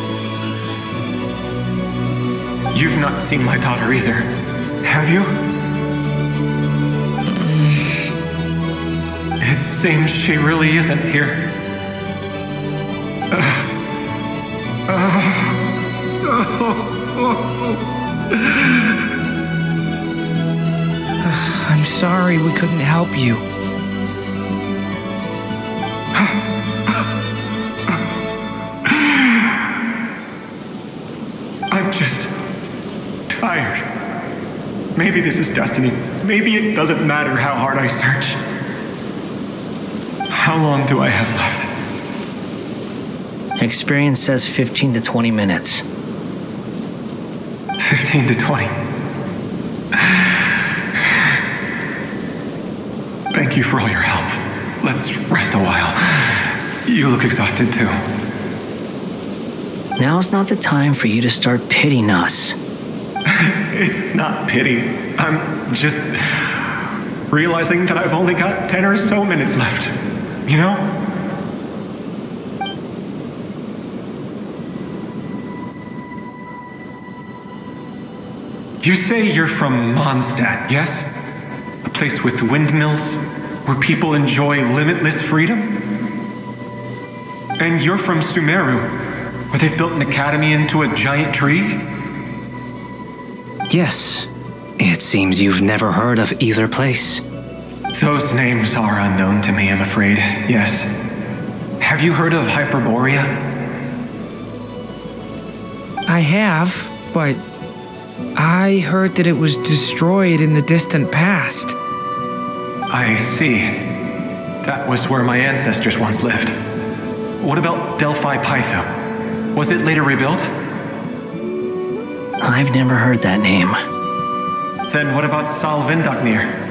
You've not seen my daughter either, have you? It seems she really isn't here. I'm sorry we couldn't help you. I'm just tired. Maybe this is destiny. Maybe it doesn't matter how hard I search. How long do I have left? Experience says 15 to 20 minutes. 15 to 20. Thank you for all your help. Let's rest a while. You look exhausted too. Now's not the time for you to start pitying us. It's not pity. I'm just realizing that I've only got 10 or so minutes left. You know? You say you're from Mondstadt, yes? A place with windmills, where people enjoy limitless freedom? And you're from Sumeru, where they've built an academy into a giant tree? Yes. It seems you've never heard of either place. Those names are unknown to me, I'm afraid, yes. Have you heard of Hyperborea? I have, but I heard that it was destroyed in the distant past. I see. That was where my ancestors once lived. What about Delphi Pytho? Was it later rebuilt? I've never heard that name. Then what about Salvindaknir?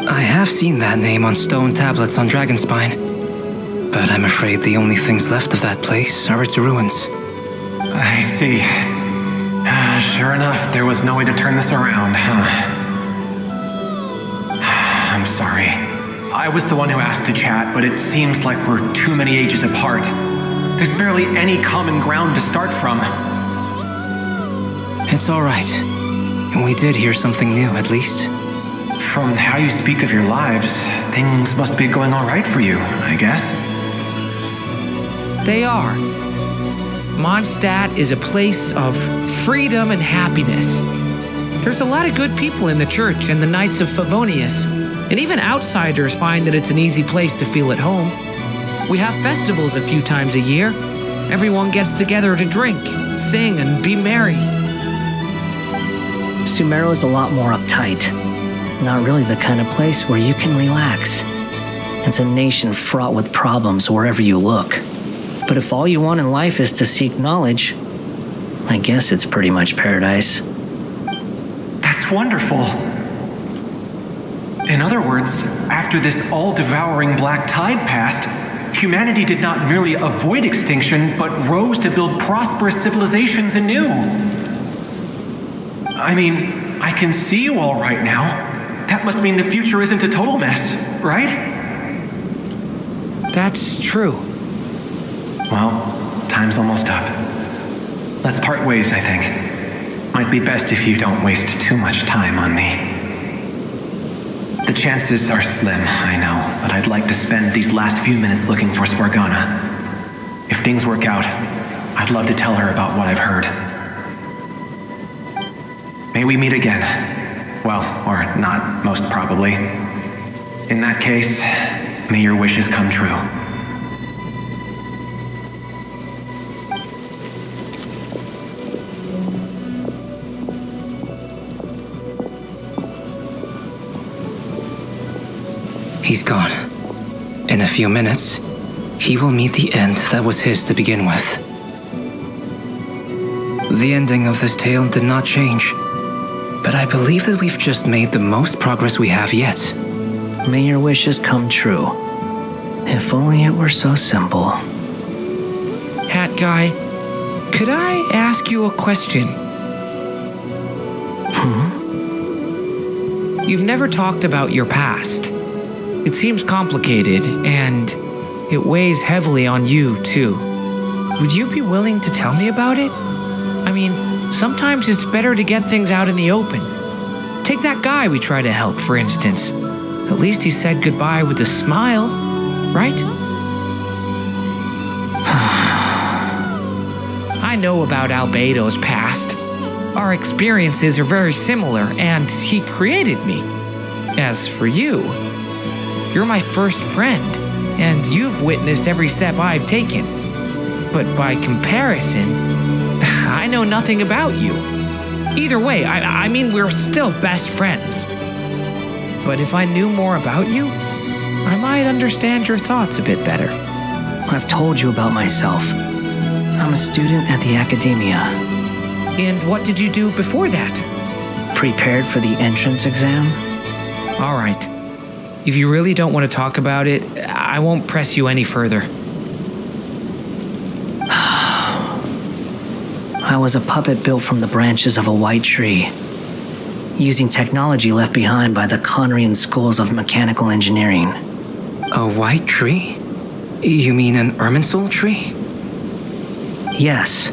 I have seen that name on stone tablets on Dragonspine. But I'm afraid the only things left of that place are its ruins. I see. Sure enough, there was no way to turn this around, huh? I'm sorry. I was the one who asked to chat, but it seems like we're too many ages apart. There's barely any common ground to start from. It's all right. We did hear something new, at least. From how you speak of your lives, things must be going all right for you, I guess. They are. Mondstadt is a place of freedom and happiness. There's a lot of good people in the church and the Knights of Favonius, and even outsiders find that it's an easy place to feel at home. We have festivals a few times a year. Everyone gets together to drink, sing, and be merry. Sumeru is a lot more uptight. Not really the kind of place where you can relax. It's a nation fraught with problems wherever you look. But if all you want in life is to seek knowledge, I guess it's pretty much paradise. That's wonderful. In other words, after this all-devouring black tide passed, humanity did not merely avoid extinction, but rose to build prosperous civilizations anew. I mean, I can see you all right now. That must mean the future isn't a total mess, right? That's true. Well, time's almost up. Let's part ways, I think. Might be best if you don't waste too much time on me. The chances are slim, I know, but I'd like to spend these last few minutes looking for Spargana. If things work out, I'd love to tell her about what I've heard. May we meet again. Well, or not, most probably. In that case, may your wishes come true. He's gone. In a few minutes, he will meet the end that was his to begin with. The ending of this tale did not change, but I believe that we've just made the most progress we have yet. May your wishes come true. If only it were so simple. Hat guy, could I ask you a question? You've never talked about your past. It seems complicated, and it weighs heavily on you, too. Would you be willing to tell me about it? I mean, sometimes it's better to get things out in the open. Take that guy we tried to help, for instance. At least he said goodbye with a smile, right? I know about Albedo's past. Our experiences are very similar, and he created me. As for you, you're my first friend, and you've witnessed every step I've taken. But by comparison, I know nothing about you. Either way, I mean, we're still best friends. But if I knew more about you, I might understand your thoughts a bit better. I've told you about myself. I'm a student at the academia. And what did you do before that? Prepared for the entrance exam. All right. If you really don't want to talk about it, I won't press you any further. I was a puppet built from the branches of a white tree, using technology left behind by the Conrian schools of mechanical engineering. A white tree? You mean an Irminsul tree? Yes,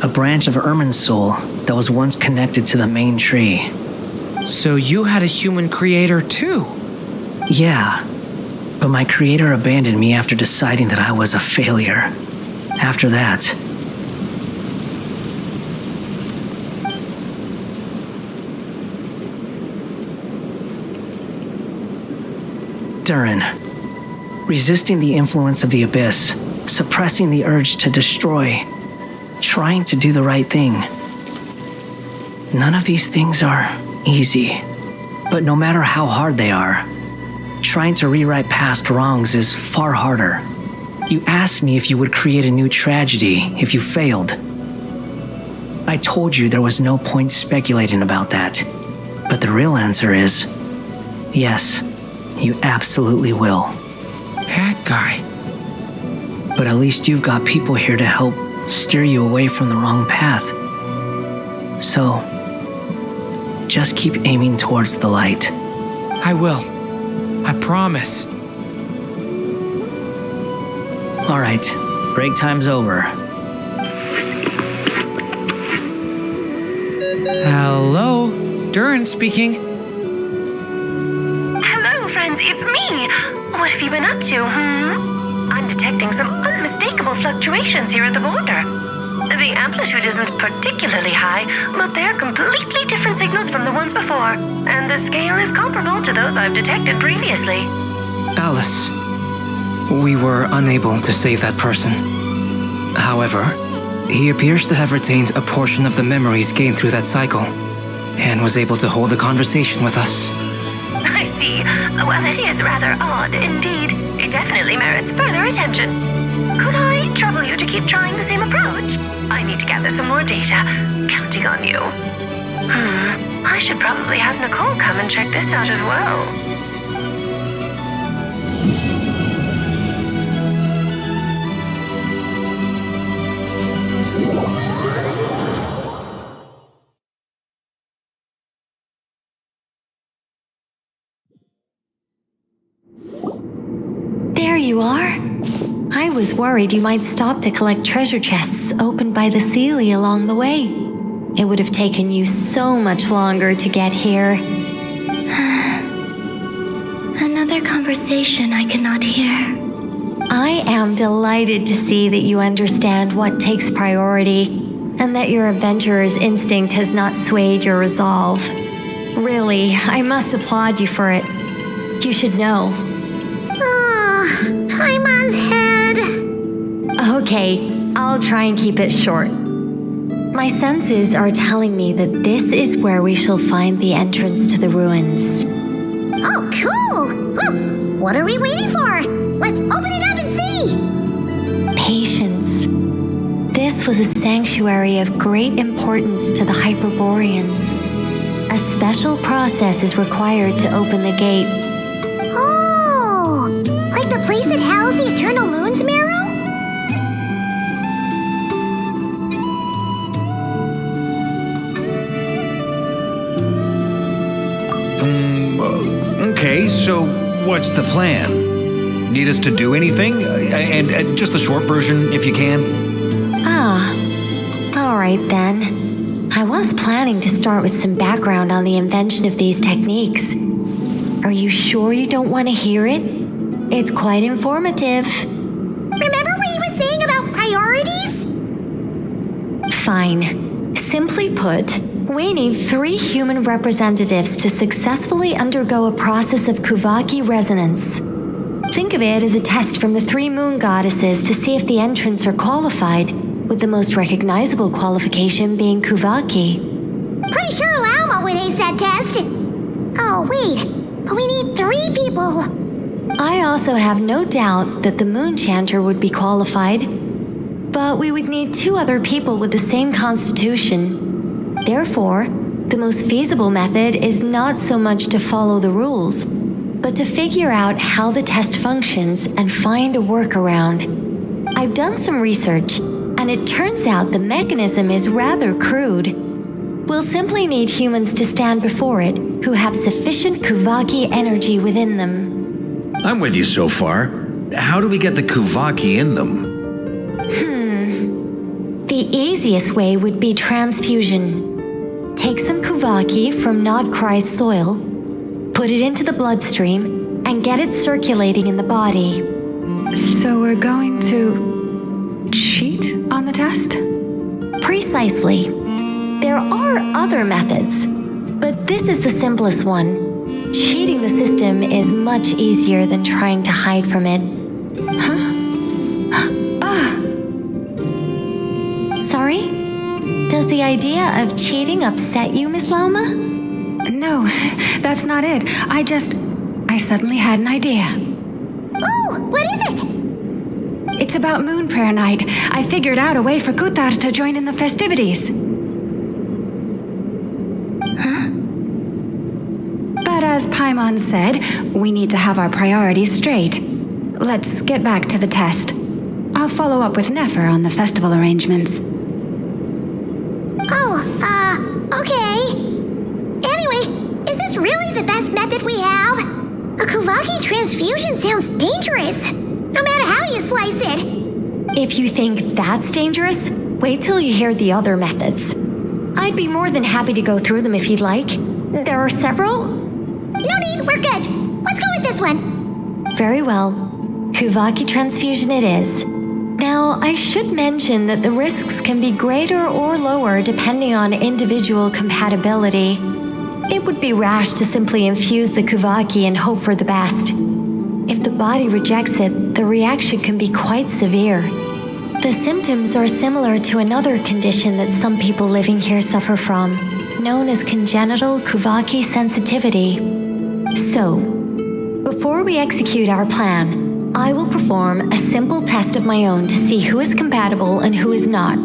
a branch of Irminsul that was once connected to the main tree. So you had a human creator too? Yeah, but my creator abandoned me after deciding that I was a failure. After that, Durin, resisting the influence of the abyss, suppressing the urge to destroy, trying to do the right thing. None of these things are easy, but no matter how hard they are, trying to rewrite past wrongs is far harder. You asked me if you would create a new tragedy if you failed. I told you there was no point speculating about that, but the real answer is yes. You absolutely will. That guy. But at least you've got people here to help steer you away from the wrong path. So, just keep aiming towards the light. I will. I promise. All right, break time's over. Hello? Durin speaking. Friends, it's me! What have you been up to, I'm detecting some unmistakable fluctuations here at the border. The amplitude isn't particularly high, but they're completely different signals from the ones before, and the scale is comparable to those I've detected previously. Alice, we were unable to save that person. However, he appears to have retained a portion of the memories gained through that cycle, and was able to hold a conversation with us. I see. Well, that is rather odd indeed. It definitely merits further attention. Could I trouble you to keep trying the same approach? I need to gather some more data. Counting on you. I should probably have Nicole come and check this out as well. There you are. I was worried you might stop to collect treasure chests opened by the Seelie along the way. It would have taken you so much longer to get here. Another conversation I cannot hear. I am delighted to see that you understand what takes priority, and that your adventurer's instinct has not swayed your resolve. Really, I must applaud you for it. You should know. Paimon's head. Okay, I'll try and keep it short. My senses are telling me that this is where we shall find the entrance to the ruins. Oh, cool! Well, what are we waiting for? Let's open it up and see! Patience. This was a sanctuary of great importance to the Hyperboreans. A special process is required to open the gate. Oh! Like the place that housed the Eternal Moon's Marrow? Okay, so what's the plan? Need us to do anything? And just the short version, if you can. All right then. I was planning to start with some background on the invention of these techniques. Are you sure you don't want to hear it? It's quite informative. Remember what he was saying about priorities? Fine. Simply put, we need 3 human representatives to successfully undergo a process of Kuvaki resonance. Think of it as a test from the 3 moon goddesses to see if the entrants are qualified, with the most recognizable qualification being Kuvaki. Pretty sure Lauma would ace that test. Oh, wait, but we need 3 people. I also have no doubt that the Moon Chanter would be qualified, but we would need 2 other people with the same constitution. Therefore, the most feasible method is not so much to follow the rules, but to figure out how the test functions and find a workaround. I've done some research, and it turns out the mechanism is rather crude. We'll simply need humans to stand before it who have sufficient Kuvaki energy within them. I'm with you so far. How do we get the Kuvaki in them? The easiest way would be transfusion. Take some Kuvaki from Nodcry's soil, put it into the bloodstream, and get it circulating in the body. So we're going to cheat on the test? Precisely. There are other methods, but this is the simplest one. Cheating the system is much easier than trying to hide from it. Sorry? Does the idea of cheating upset you, Miss Lauma? No, that's not it. I suddenly had an idea. Oh, what is it? It's about Moon Prayer Night. I figured out a way for Kuthar to join in the festivities. But as Paimon said, we need to have our priorities straight. Let's get back to the test. I'll follow up with Nefer on the festival arrangements. Okay. Anyway, is this really the best method we have? A Kuvaki transfusion sounds dangerous, no matter how you slice it. If you think that's dangerous, wait till you hear the other methods. I'd be more than happy to go through them if you'd like. There are several. No need, we're good. Let's go with this one. Very well. Kuvaki transfusion it is. Now, I should mention that the risks can be greater or lower depending on individual compatibility. It would be rash to simply infuse the Kuvaki and hope for the best. If the body rejects it, the reaction can be quite severe. The symptoms are similar to another condition that some people living here suffer from, known as congenital Kuvaki sensitivity. So, before we execute our plan, I will perform a simple test of my own to see who is compatible and who is not.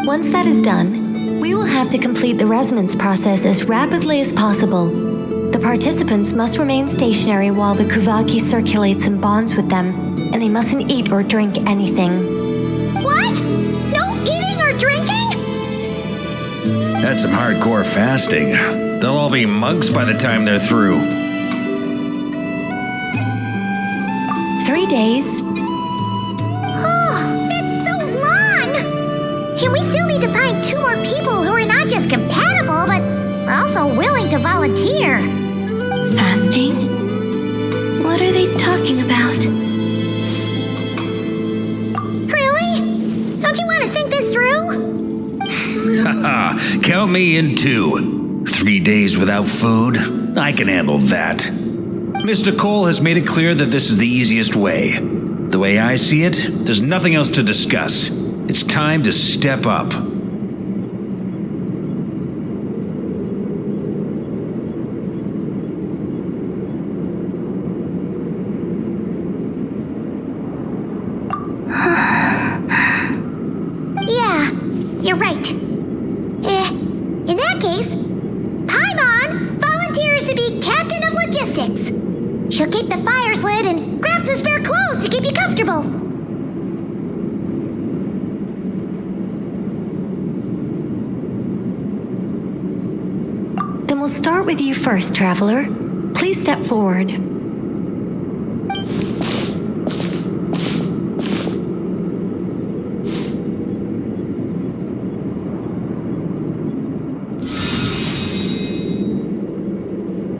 Once that is done, we will have to complete the resonance process as rapidly as possible. The participants must remain stationary while the Kuvaki circulates and bonds with them, and they mustn't eat or drink anything. What? No eating or drinking? That's some hardcore fasting. They'll all be monks by the time they're through. 3 days. Oh, that's so long! And we still need to find 2 more people who are not just compatible, but also willing to volunteer. Fasting? What are they talking about? Really? Don't you want to think this through? Haha, count me in too. 3 days without food? I can handle that. Mr. Cole has made it clear that this is the easiest way. The way I see it, there's nothing else to discuss. It's time to step up. Yeah, you're right. In that case, Paimon volunteers to be captain of logistics. She'll keep the fires lit and grab some spare clothes to keep you comfortable. Then we'll start with you first, Traveler. Please step forward.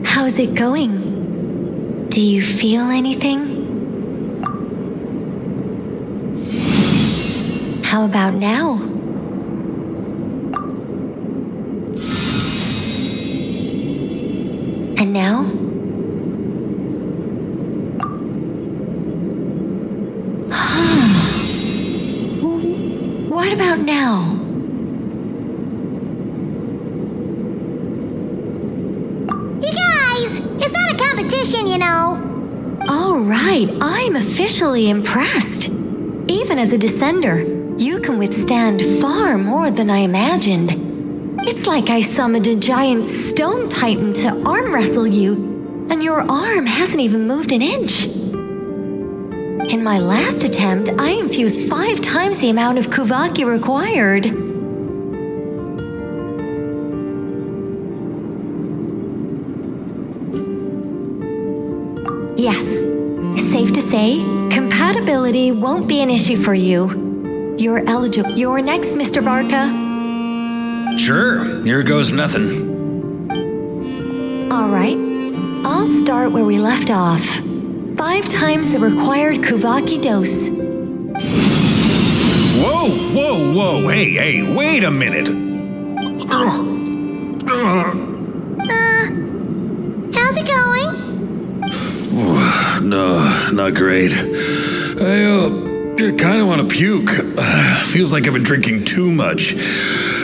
How's it going? Do you feel anything? How about now? And now? What about now? You guys, it's not a competition, you know. All right, I'm officially impressed. Even as a descender, you can withstand far more than I imagined. It's like I summoned a giant stone titan to arm wrestle you, and your arm hasn't even moved an inch. In my last attempt, I infused 5 times the amount of Kuvaki required. Yes, safe to say, compatibility won't be an issue for you. You're eligible. You're next, Mr. Varka. Sure, here goes nothing. All right, I'll start where we left off. 5 times the required Kuvaki dose. Whoa, whoa, whoa, hey, wait a minute. How's it going? No, not great. I kind of want to puke. Feels like I've been drinking too much.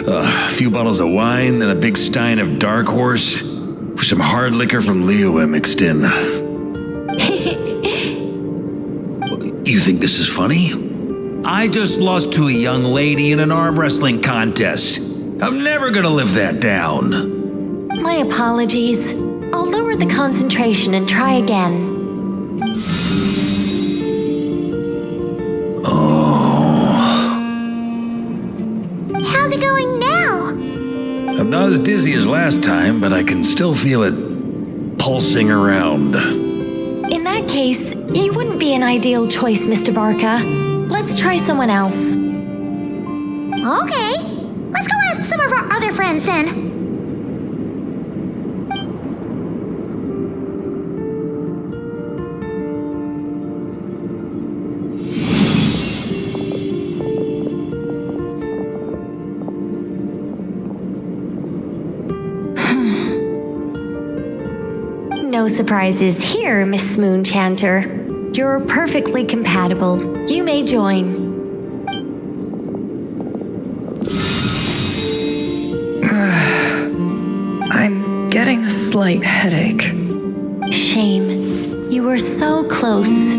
A few bottles of wine, then a big stein of Dark Horse, with some hard liquor from Liyue mixed in. You think this is funny? I just lost to a young lady in an arm wrestling contest. I'm never gonna live that down. My apologies. I'll lower the concentration and try again. How's it going now? I'm not as dizzy as last time, but I can still feel it pulsing around. In that case, you wouldn't be an ideal choice, Mr. Varka. Let's try someone else. Okay, let's go ask some of our other friends then. No surprises here, Miss Moonchanter. You're perfectly compatible. You may join. I'm getting a slight headache. Shame. You were so close.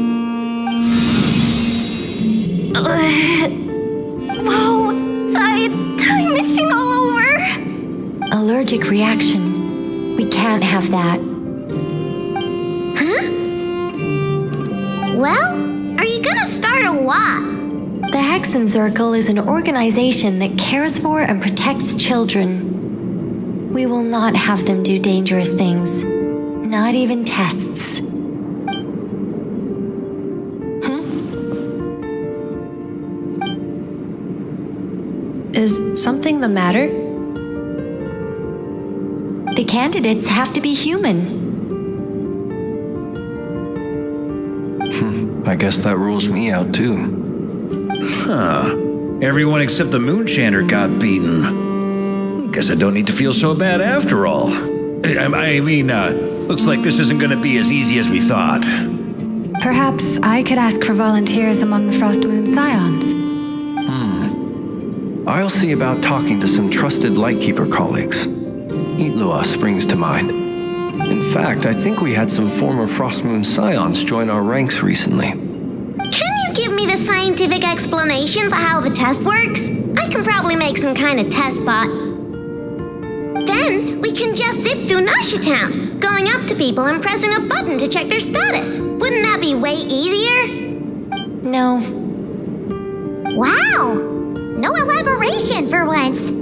Whoa! I'm itching all over! Allergic reaction. We can't have that. Well, are you gonna start a what? The Hexen Circle is an organization that cares for and protects children. We will not have them do dangerous things. Not even tests. Is something the matter? The candidates have to be human. I guess that rules me out too. Huh. Everyone except the Moonchanter got beaten. Guess I don't need to feel so bad after all. I mean, looks like this isn't gonna be as easy as we thought. Perhaps I could ask for volunteers among the Frost Moon Scions. I'll see about talking to some trusted Lightkeeper colleagues. Itlua springs to mind. In fact, I think we had some former Frost Moon Scions join our ranks recently. Can you give me the scientific explanation for how the test works? I can probably make some kind of test bot. Then we can just zip through Nasha Town, going up to people and pressing a button to check their status. Wouldn't that be way easier? No. Wow! No elaboration for once.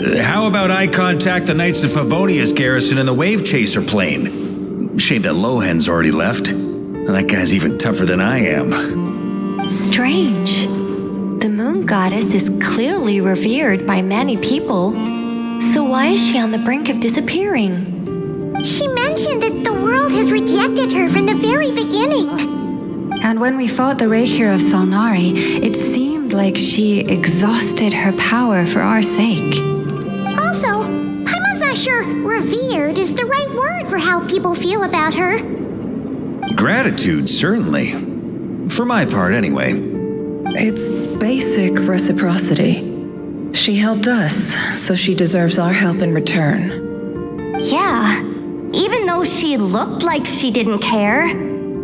How about I contact the Knights of Favonia's garrison in the Wave Chaser plane? Shame that Lohan's already left. That guy's even tougher than I am. Strange. The moon goddess is clearly revered by many people. So why is she on the brink of disappearing? She mentioned that the world has rejected her from the very beginning. And when we fought the Rahier of Solnari, it seemed like she exhausted her power for our sake. Also, I'm not sure revered is the right word for how people feel about her. Gratitude, certainly. For my part, anyway. It's basic reciprocity. She helped us, so she deserves our help in return. Yeah, even though she looked like she didn't care,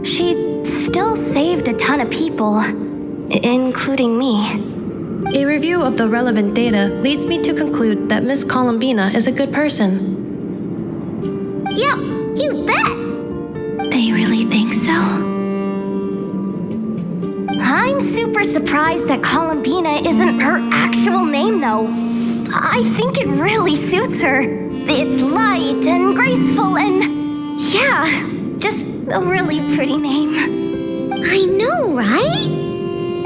she still saved a ton of people, including me. A review of the relevant data leads me to conclude that Miss Columbina is a good person. Yep, you bet! They really think so? I'm super surprised that Columbina isn't her actual name, though. I think it really suits her. It's light and graceful and, yeah, just a really pretty name. I know, right?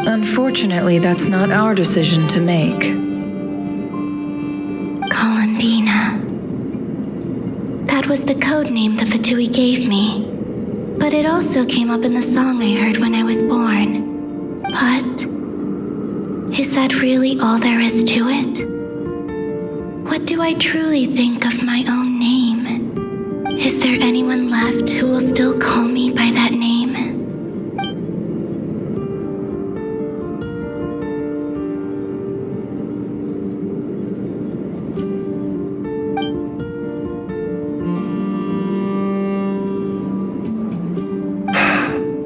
Unfortunately, that's not our decision to make. Columbina. That was the code name the Fatui gave me. But it also came up in the song I heard when I was born. But is that really all there is to it? What do I truly think of my own name? Is there anyone left who will still call me by that name?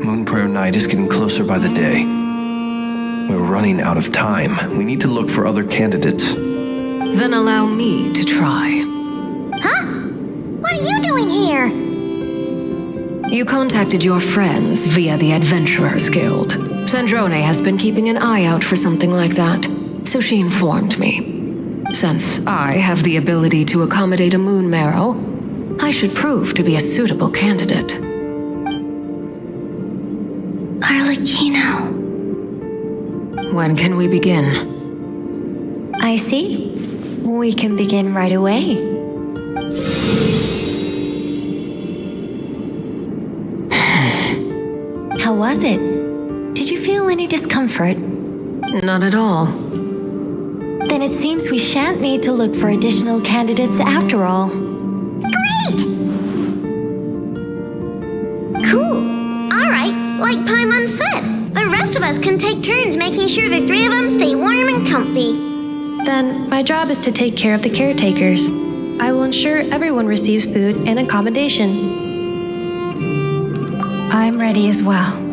Moon Prayer Night is getting closer by the day. We're running out of time. We need to look for other candidates. Then allow me to try. Huh? What are you doing here? You contacted your friends via the Adventurers Guild. Sandrone has been keeping an eye out for something like that, so she informed me. Since I have the ability to accommodate a moon marrow, I should prove to be a suitable candidate. Arlecchino. When can we begin? I see. We can begin right away. How was it? Did you feel any discomfort? Not at all. Then it seems we shan't need to look for additional candidates after all. Great! Cool. All right, like Paimon said, the rest of us can take turns making sure the three of them stay warm and comfy. Then my job is to take care of the caretakers. I will ensure everyone receives food and accommodation. I'm ready as well.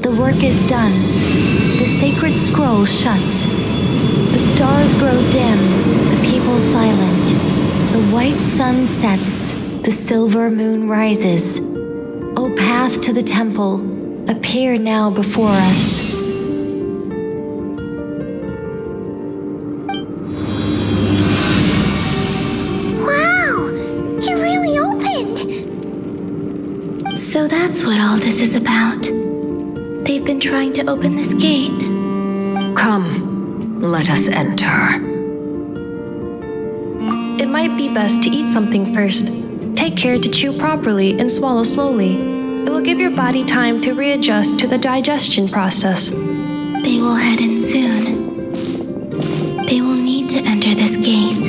The work is done. The sacred scroll shut. The stars grow dim, the people silent. The white sun sets, the silver moon rises. O path to the temple, appear now before us. Wow! It really opened! So that's what all this is about. They've been trying to open this gate. Come, let us enter. it might be best to eat something first. Take care to chew properly and swallow slowly. It will give your body time to readjust to the digestion process. They will head in soon. They will need to enter this gate.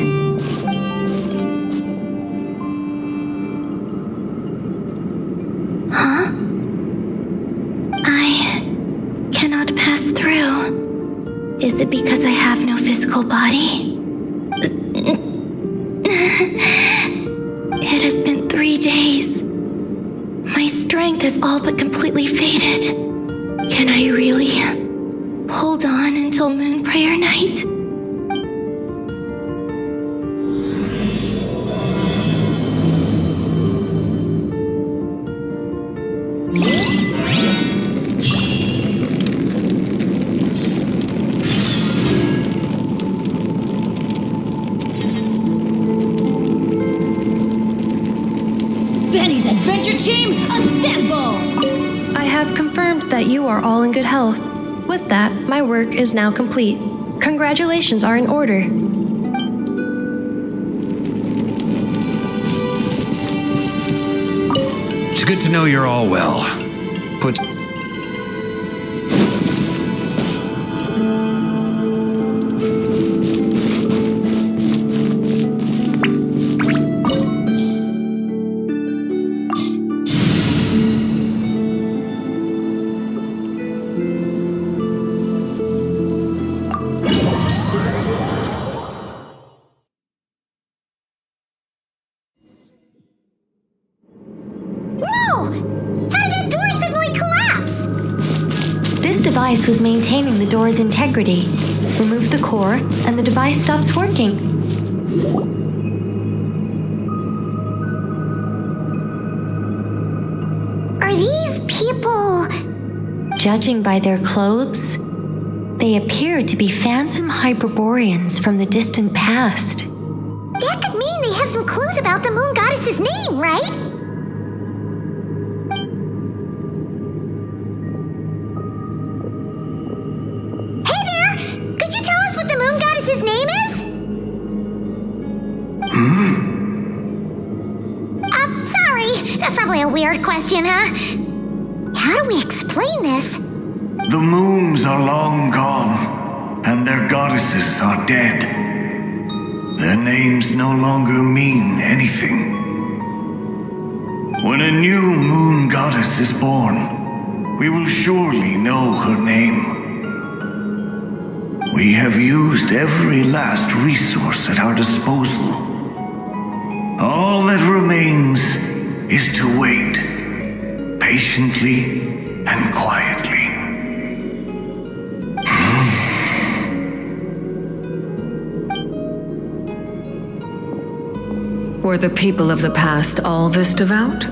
Huh? I cannot pass through. Is it because I have no physical body? It has been 3 days. My strength has all but completely faded. Can I really hold on until Moon Prayer Night? Benny's Adventure Team, assemble! I have confirmed that you are all in good health. With that, my work is now complete. Congratulations are in order. It's good to know you're all well. Put... This device was maintaining the door's integrity. Remove the core, and the device stops working. Are these people... Judging by their clothes, they appear to be phantom Hyperboreans from the distant past. That could mean they have some clues about the moon goddess's name, right? Hey there! Could you tell us what the moon goddess's name is? Sorry. That's probably a weird question, huh? How do we explain this? The moons are long gone, and their goddesses are dead. Their names no longer mean anything. When a new moon goddess is born, we will surely know her name. We have used every last resource at our disposal. All that remains is to wait, patiently and quietly. Were the people of the past all this devout?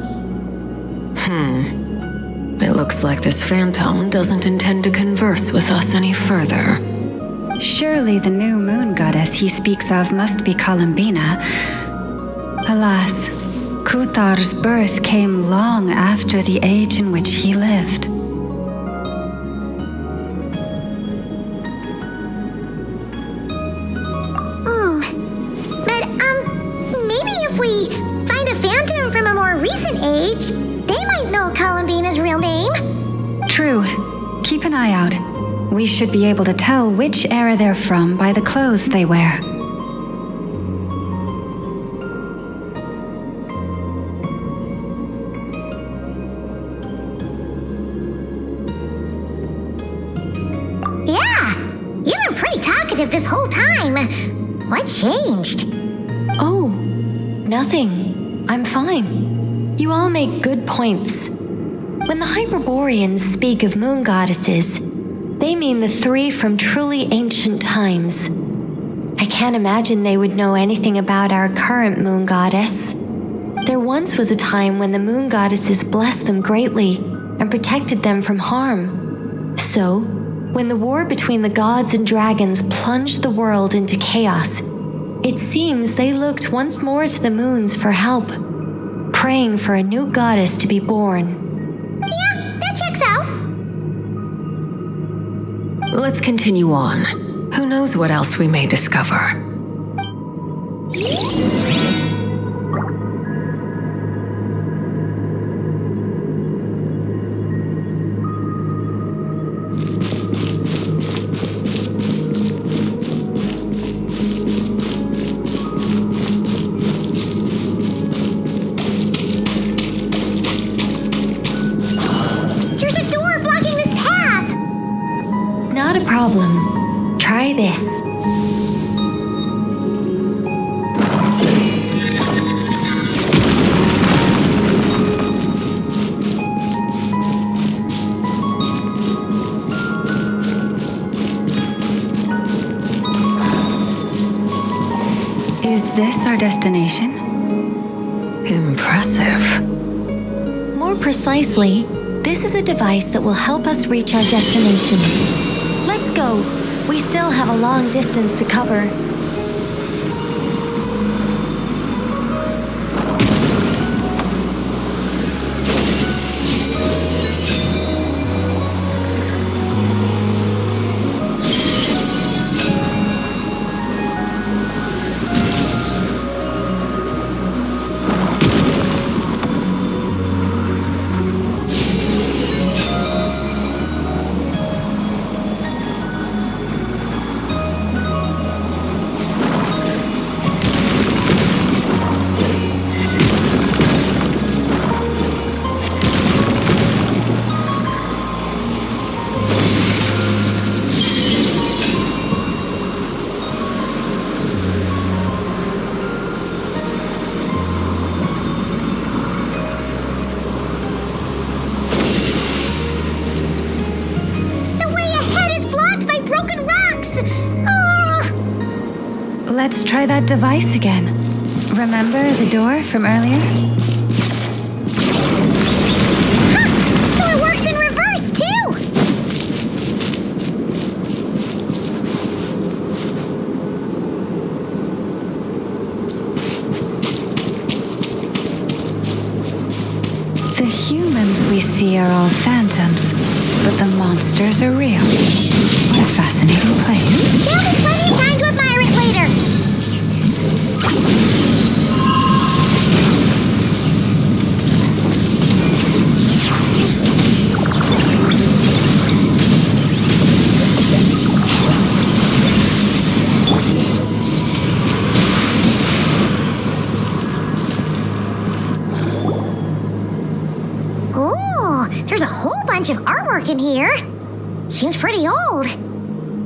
It looks like this phantom doesn't intend to converse with us any further. Surely the new moon goddess he speaks of must be Columbina. Alas, Kuthar's birth came long after the age in which he lived. But, maybe if we find a phantom from a more recent age, they might know Columbina's real name. True. Keep an eye out. We should be able to tell which era they're from by the clothes they wear. Yeah, you've been pretty talkative this whole time. What changed? Oh, nothing. I'm fine. You all make good points. When the Hyperboreans speak of moon goddesses, they mean the three from truly ancient times. I can't imagine they would know anything about our current moon goddess. There once was a time when the moon goddesses blessed them greatly and protected them from harm. So, when the war between the gods and dragons plunged the world into chaos, it seems they looked once more to the moons for help, praying for a new goddess to be born. Yeah, that checks out. Let's continue on. Who knows what else we may discover? abyss. Is this our destination? Impressive. More precisely, this is a device that will help us reach our destination. Let's go. We still have a long distance to cover. Let's try that device again. Remember the door from earlier? So it works in reverse, too! The humans we see are all phantoms, but the monsters are real. What a fascinating place. There'll be plenty of time to admire it later! Ooh, there's a whole bunch of artwork in here. Seems pretty old.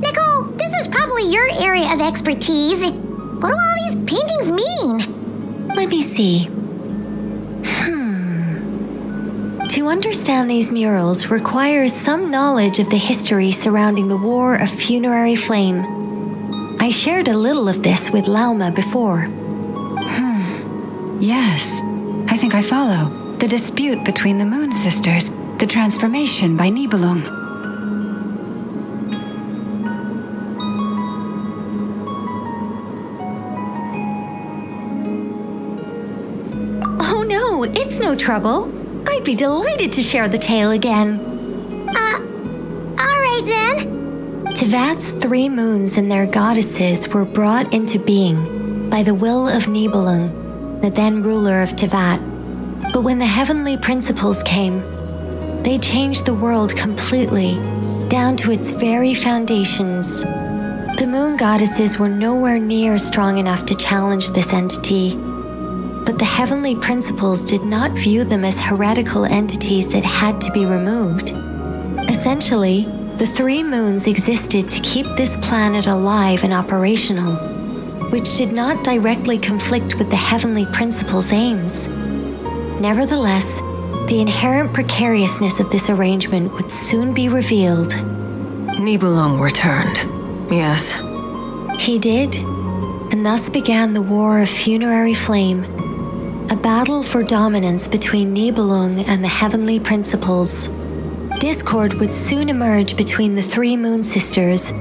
Nicole, this is probably your area of expertise. What do all these paintings mean? Let me see. To understand these murals requires some knowledge of the history surrounding the War of Funerary Flame. I shared a little of this with Lauma before. Yes, I think I follow. The dispute between the Moon Sisters, the transformation by Nibelung. Oh no, it's no trouble. I'd be delighted to share the tale again. Alright then. Tevat's 3 moons and their goddesses were brought into being by the will of Nibelung, the then ruler of Tevat. But when the heavenly principles came, they changed the world completely, down to its very foundations. The moon goddesses were nowhere near strong enough to challenge this entity. But the heavenly principles did not view them as heretical entities that had to be removed. Essentially, the 3 moons existed to keep this planet alive and operational, which did not directly conflict with the heavenly principles' aims. Nevertheless, the inherent precariousness of this arrangement would soon be revealed. Nibelung returned, yes. He did, and thus began the War of Funerary Flame, a battle for dominance between Nibelung and the heavenly principles. Discord would soon emerge between the 3 Moon Sisters.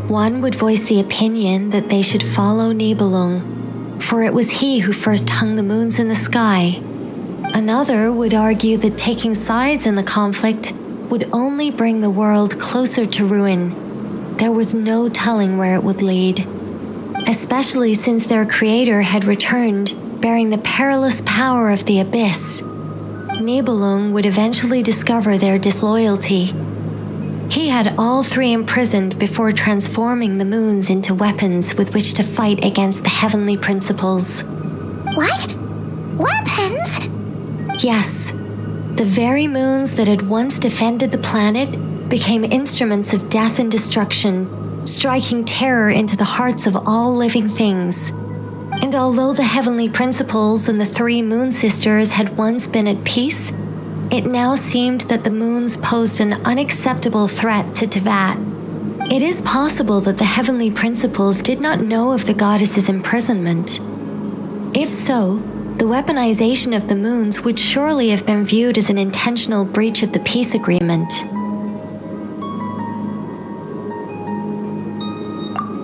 One would voice the opinion that they should follow Nibelung, for it was he who first hung the moons in the sky. Another would argue that taking sides in the conflict would only bring the world closer to ruin. There was no telling where it would lead, especially since their creator had returned, bearing the perilous power of the abyss. Nibelung would eventually discover their disloyalty. He had all 3 imprisoned before transforming the moons into weapons with which to fight against the heavenly principles. What? Weapons? Yes. The very moons that had once defended the planet became instruments of death and destruction, striking terror into the hearts of all living things. And although the heavenly principles and the three moon sisters had once been at peace, it now seemed that the moons posed an unacceptable threat to Teyvat. It is possible that the heavenly principles did not know of the goddess's imprisonment. If so, the weaponization of the moons would surely have been viewed as an intentional breach of the peace agreement.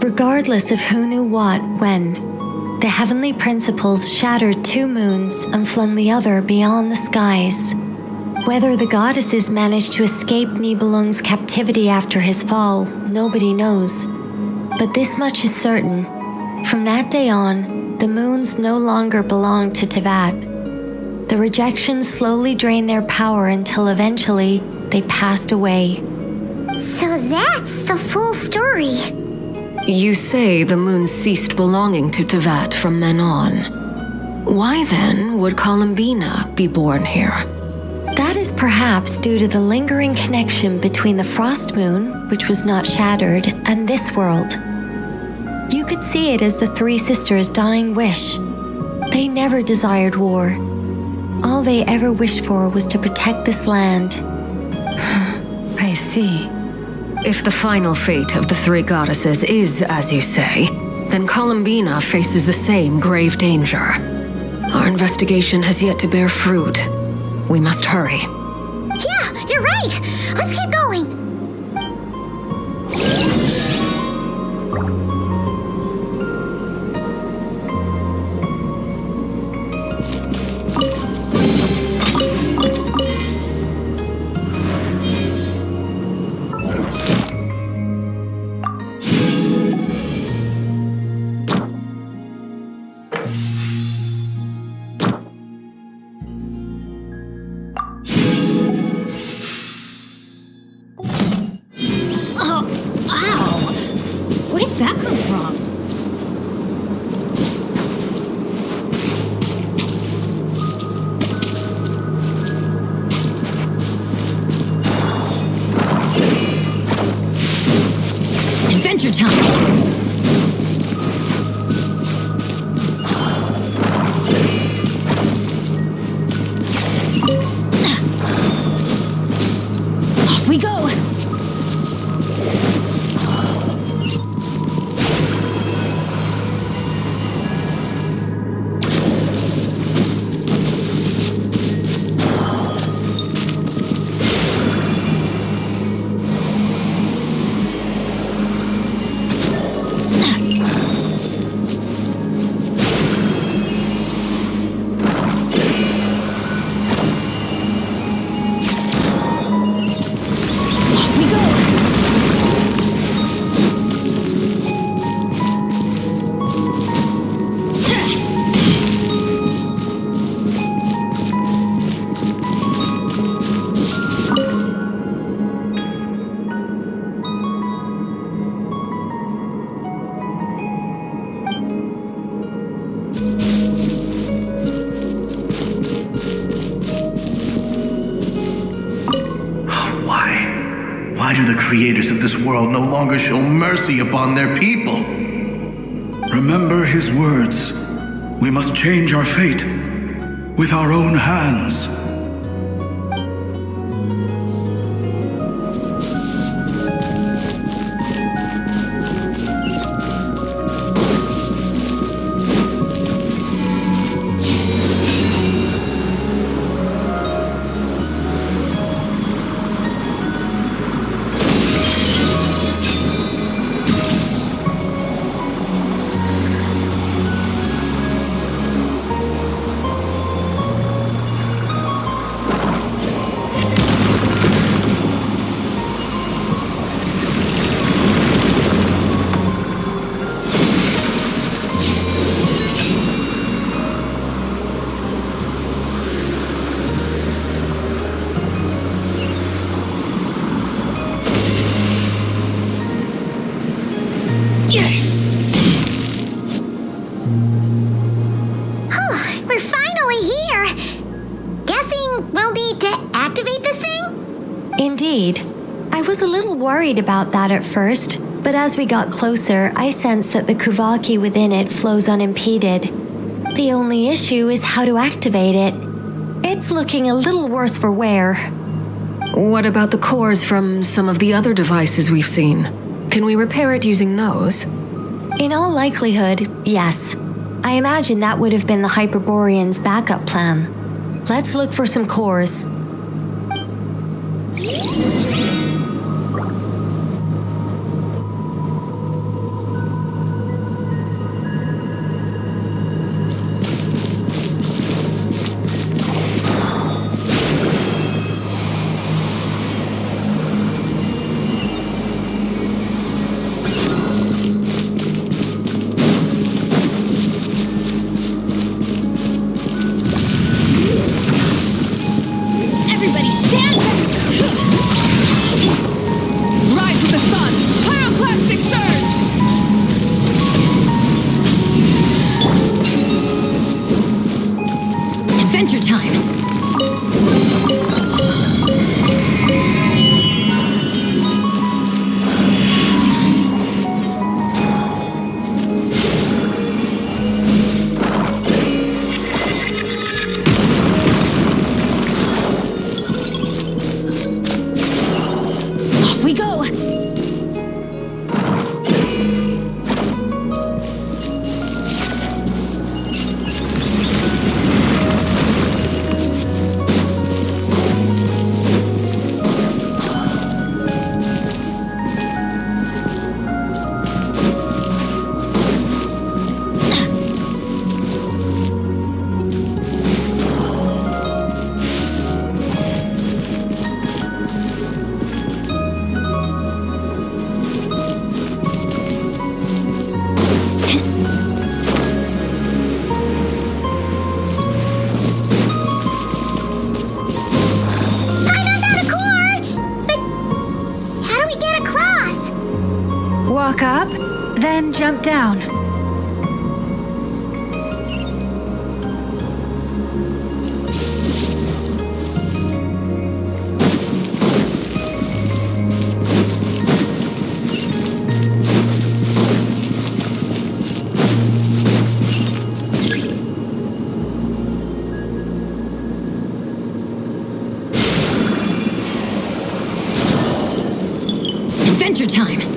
Regardless of who knew what when, the heavenly principles shattered 2 moons and flung the other beyond the skies. Whether the goddesses managed to escape Nibelung's captivity after his fall, nobody knows. But this much is certain. From that day on, the moons no longer belonged to Teyvat. The rejection slowly drained their power until eventually they passed away. So that's the full story. You say the moon ceased belonging to Teyvat from then on. Why then would Columbina be born here? That is perhaps due to the lingering connection between the frost moon, which was not shattered, and this world. You could see it as the 3 sisters' dying wish. They never desired war. All they ever wished for was to protect this land. I see. If the final fate of the 3 goddesses is as you say, then Columbina faces the same grave danger. Our investigation has yet to bear fruit. We must hurry. Yeah, you're right. Let's keep going. Why do the creators of this world no longer show mercy upon their people? Remember his words. We must change our fate with our own hands. We're finally here. Guessing we'll need to activate this thing? Indeed. I was a little worried about that at first, But as we got closer, I sensed that the Kuvaki within it flows unimpeded. The only issue is how to activate it. It's looking a little worse for wear. What about the cores from some of the other devices we've seen? Can we repair it using those? In all likelihood, yes. I imagine that would have been the Hyperborean's backup plan. Let's look for some cores. Walk up, then jump down. Adventure time!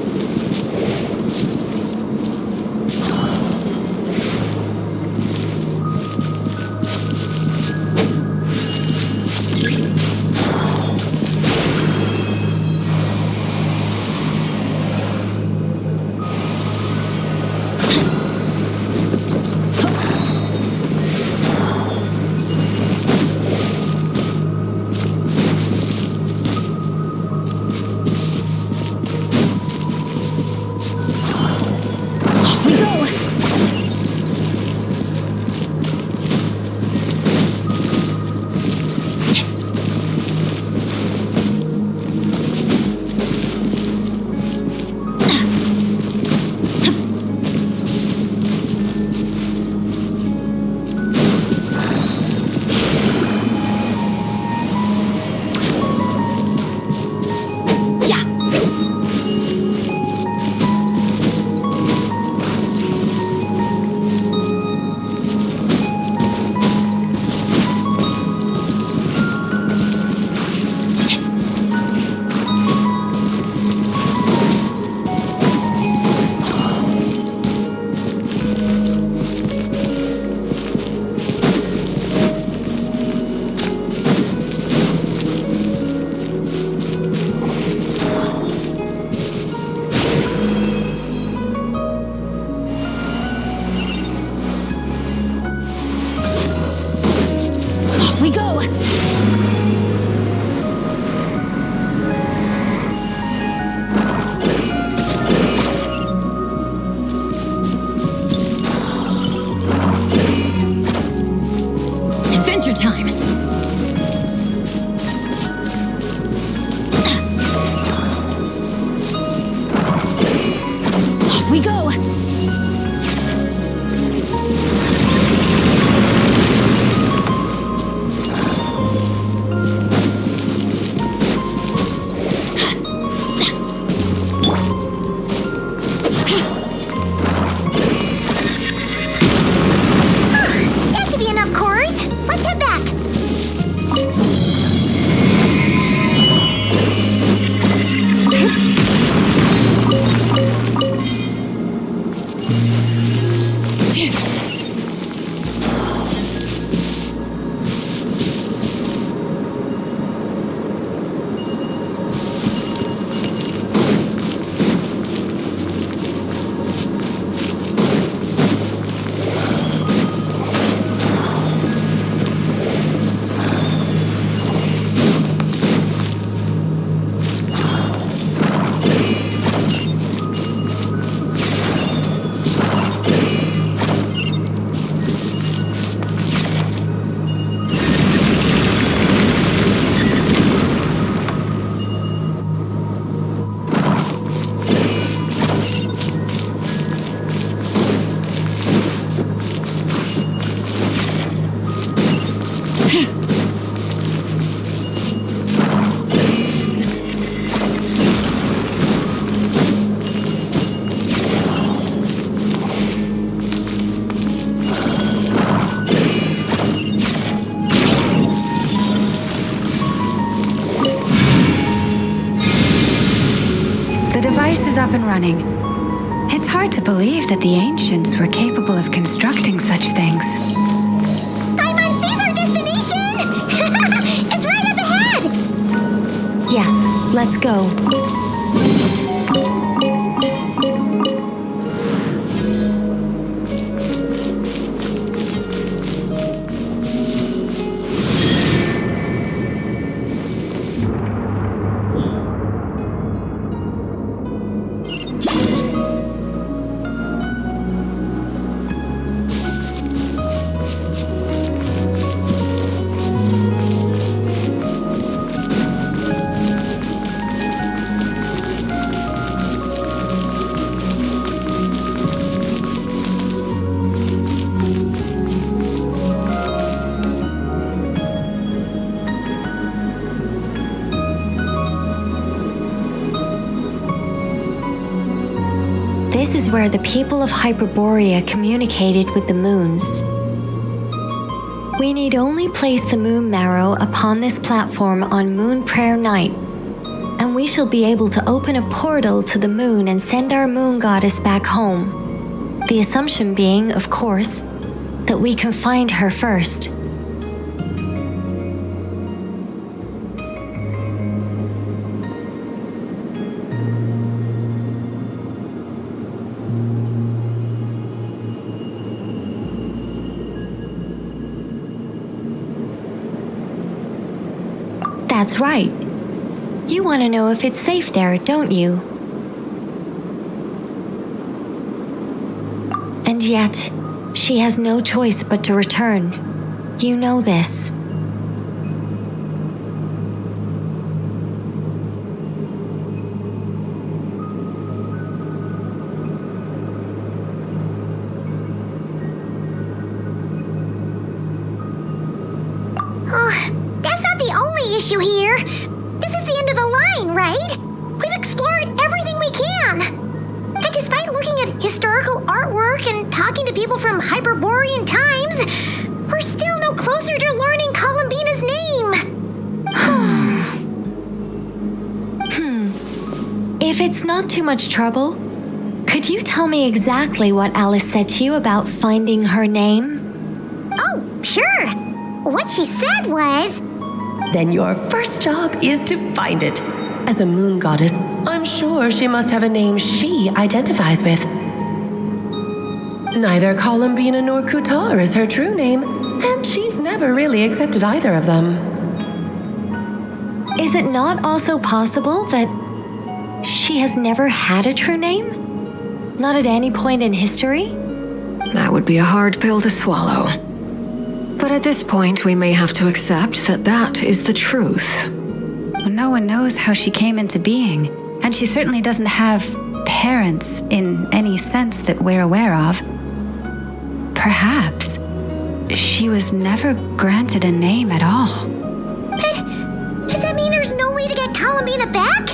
The device is up and running. It's hard to believe that the ancients were capable of constructing such things. I'm on Caesar destination! It's right up ahead! Yes, let's go. This is where the people of Hyperborea communicated with the moons. We need only place the moon marrow upon this platform on Moon Prayer Night, and we shall be able to open a portal to the moon and send our moon goddess back home. The assumption being, of course, that we can find her first. That's right. You want to know if it's safe there, don't you? And yet, she has no choice but to return. You know this. That's not the only issue here. This is the end of the line, right? We've explored everything we can. And despite looking at historical artwork and talking to people from Hyperborean times, we're still no closer to learning Columbina's name. If it's not too much trouble, could you tell me exactly what Alice said to you about finding her name? Oh, sure. What she said was... Then your first job is to find it. As a moon goddess, I'm sure she must have a name she identifies with. Neither Columbina nor Kutar is her true name, and she's never really accepted either of them. Is it not also possible that she has never had a true name? Not at any point in history? That would be a hard pill to swallow. But at this point, we may have to accept that that is the truth. No one knows how she came into being, and she certainly doesn't have parents in any sense that we're aware of. Perhaps she was never granted a name at all. But does that mean there's no way to get Columbina back?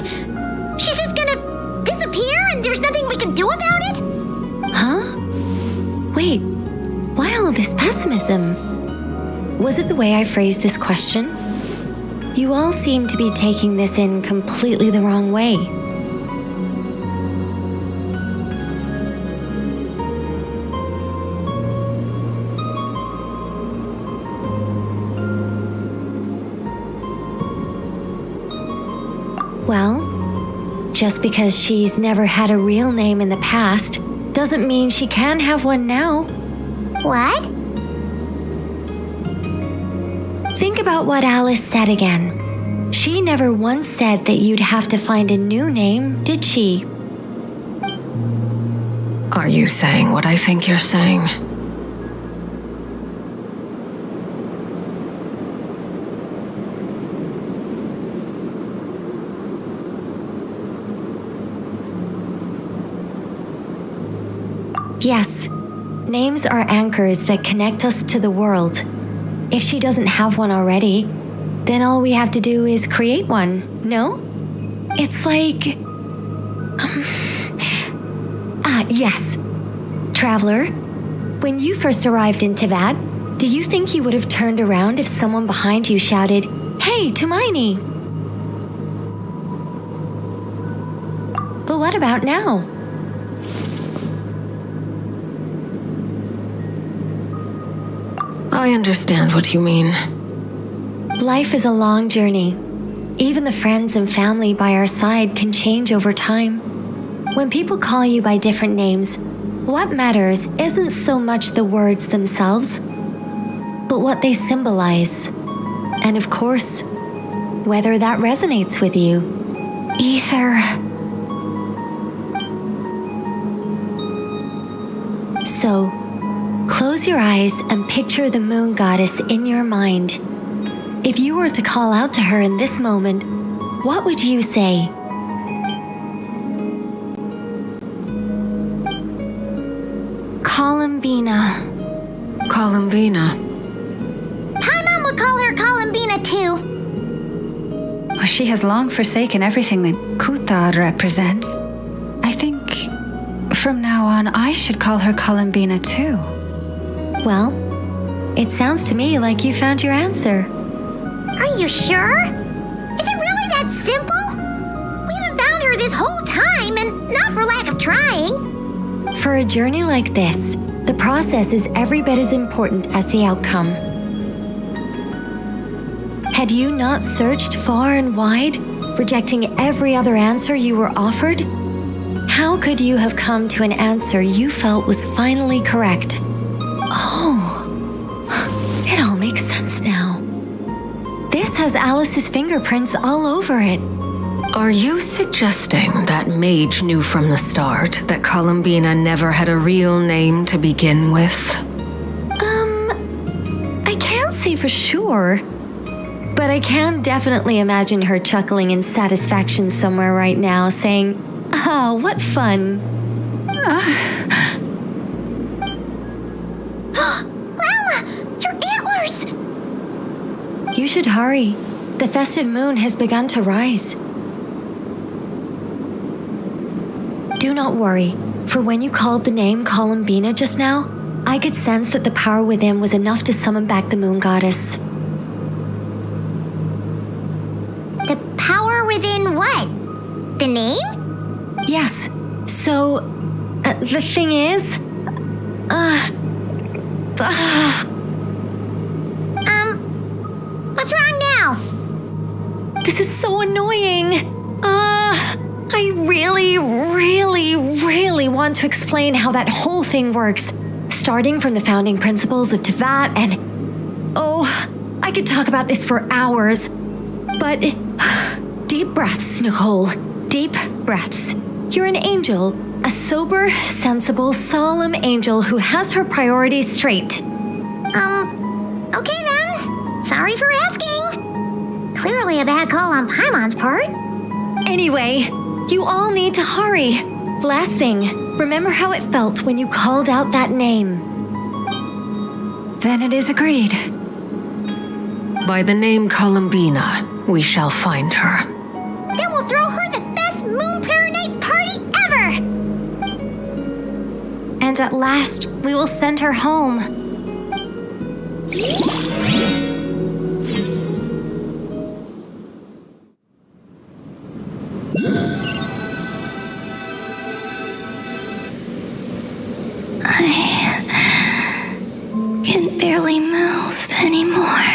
She's just gonna disappear and there's nothing we can do about it? Huh? Wait, why all this pessimism? Was it the way I phrased this question? You all seem to be taking this in completely the wrong way. Well, just because she's never had a real name in the past doesn't mean she can have one now. What? Think about what Alice said again. She never once said that you'd have to find a new name, did she? Are you saying what I think you're saying? Yes. Names are anchors that connect us to the world. If she doesn't have one already, then all we have to do is create one, no? It's like... yes. Traveler, when you first arrived in Tivat, do you think you would have turned around if someone behind you shouted, "Hey, Tumaini"? But what about now? I understand what you mean. Life is a long journey. Even the friends and family by our side can change over time. When people call you by different names, what matters isn't so much the words themselves, but what they symbolize. And of course, whether that resonates with you. Ether. So, close your eyes and picture the moon goddess in your mind. If you were to call out to her in this moment, what would you say? Columbina. Columbina. Paimon will call her Columbina too. Well, she has long forsaken everything that Kuthar represents. I think from now on I should call her Columbina too. Well, it sounds to me like you found your answer. Are you sure? Is it really that simple? We haven't found her this whole time, and not for lack of trying. For a journey like this, the process is every bit as important as the outcome. Had you not searched far and wide, rejecting every other answer you were offered? How could you have come to an answer you felt was finally correct? Oh, it all makes sense now. This has Alice's fingerprints all over it. Are you suggesting that Mage knew from the start that Columbina never had a real name to begin with? I can't say for sure, but I can definitely imagine her chuckling in satisfaction somewhere right now, saying, "Oh, what fun." Lala, your antlers! You should hurry. The festive moon has begun to rise. Do not worry, for when you called the name Columbina just now, I could sense that the power within was enough to summon back the moon goddess. The power within what? The name? Yes. So, the thing is... What's wrong now? This is so annoying. I really want to explain how that whole thing works, starting from the founding principles of Tivat and... Oh, I could talk about this for hours. But deep breaths, Nicole. Deep breaths. You're an angel, a sober, sensible, solemn angel who has her priorities straight. Okay then. Sorry for asking. Clearly a bad call on Paimon's part. Anyway, you all need to hurry. Last thing, remember how it felt when you called out that name. Then it is agreed. By the name Columbina, we shall find her. Then we'll throw her the best Moon Prayer Night party ever! And at last, we will send her home. I can barely move anymore.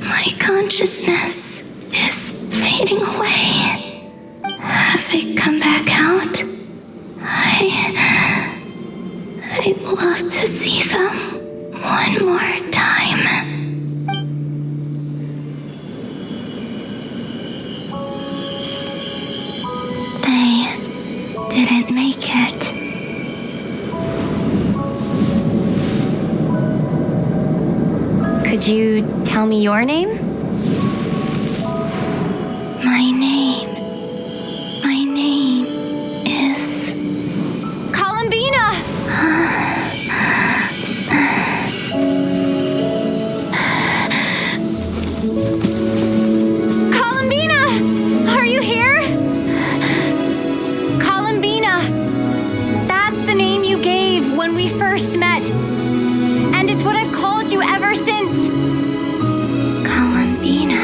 My consciousness is fading away. Have they come back out? I'd love to see them one more time. They didn't make it. Could you tell me your name? My name is... Columbina! And it's what I've called you ever since. Columbina.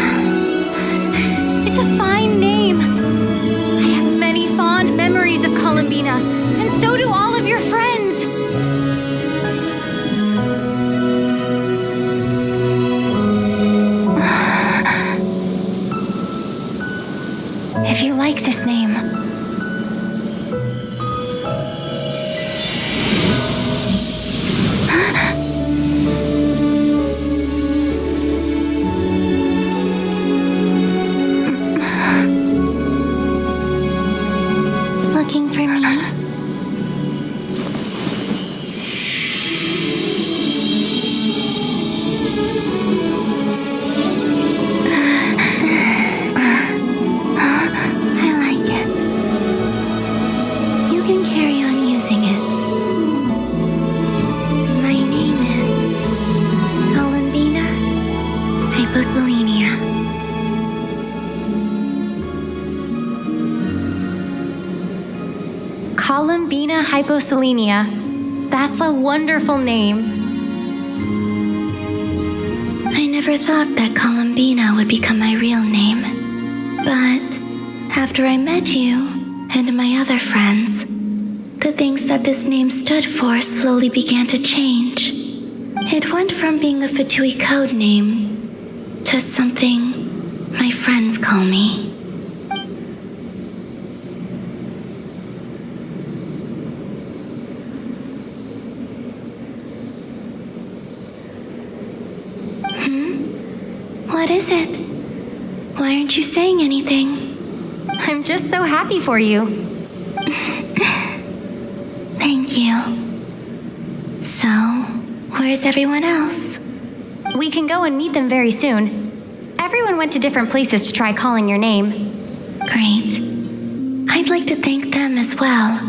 It's a fine name. I have many fond memories of Columbina, and so do all of your friends. If you like this name, Looking for me? I like it. You can carry on using it. My name is Columbina Hyposelenia. Columbina Hyposelenia. That's a wonderful name. I never thought that Columbina would become my real name. But after I met you and my other friends, the things that this name stood for slowly began to change. It went from being a Fatui code name to something my friends call me. What is it? Why aren't you saying anything? I'm just so happy for you. Thank you. So, where's everyone else? We can go and meet them very soon. Everyone went to different places to try calling your name. Great. I'd like to thank them as well.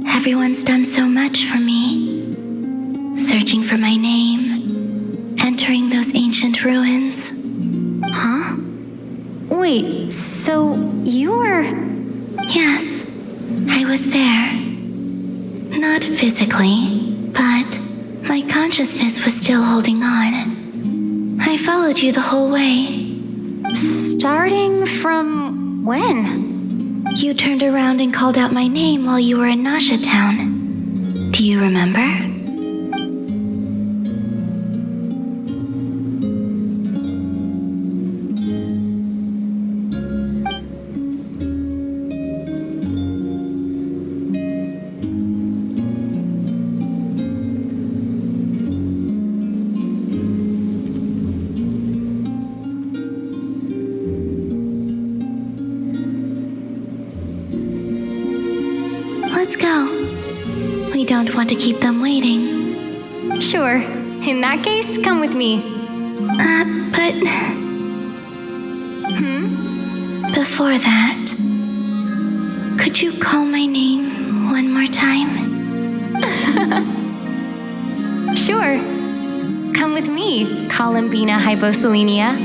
Everyone's done so much for me. Searching for my name, entering those ancient ruins. Huh? Wait, so you were... Yes, I was there. Not physically, but my consciousness was still holding on. I followed you the whole way. Starting from when? You turned around and called out my name while you were in Nasha Town. Do you remember? Let's go. We don't want to keep them waiting. Sure. In that case, come with me. But... Before that, could you call my name one more time? Sure. Come with me, Columbina Hyposelenia.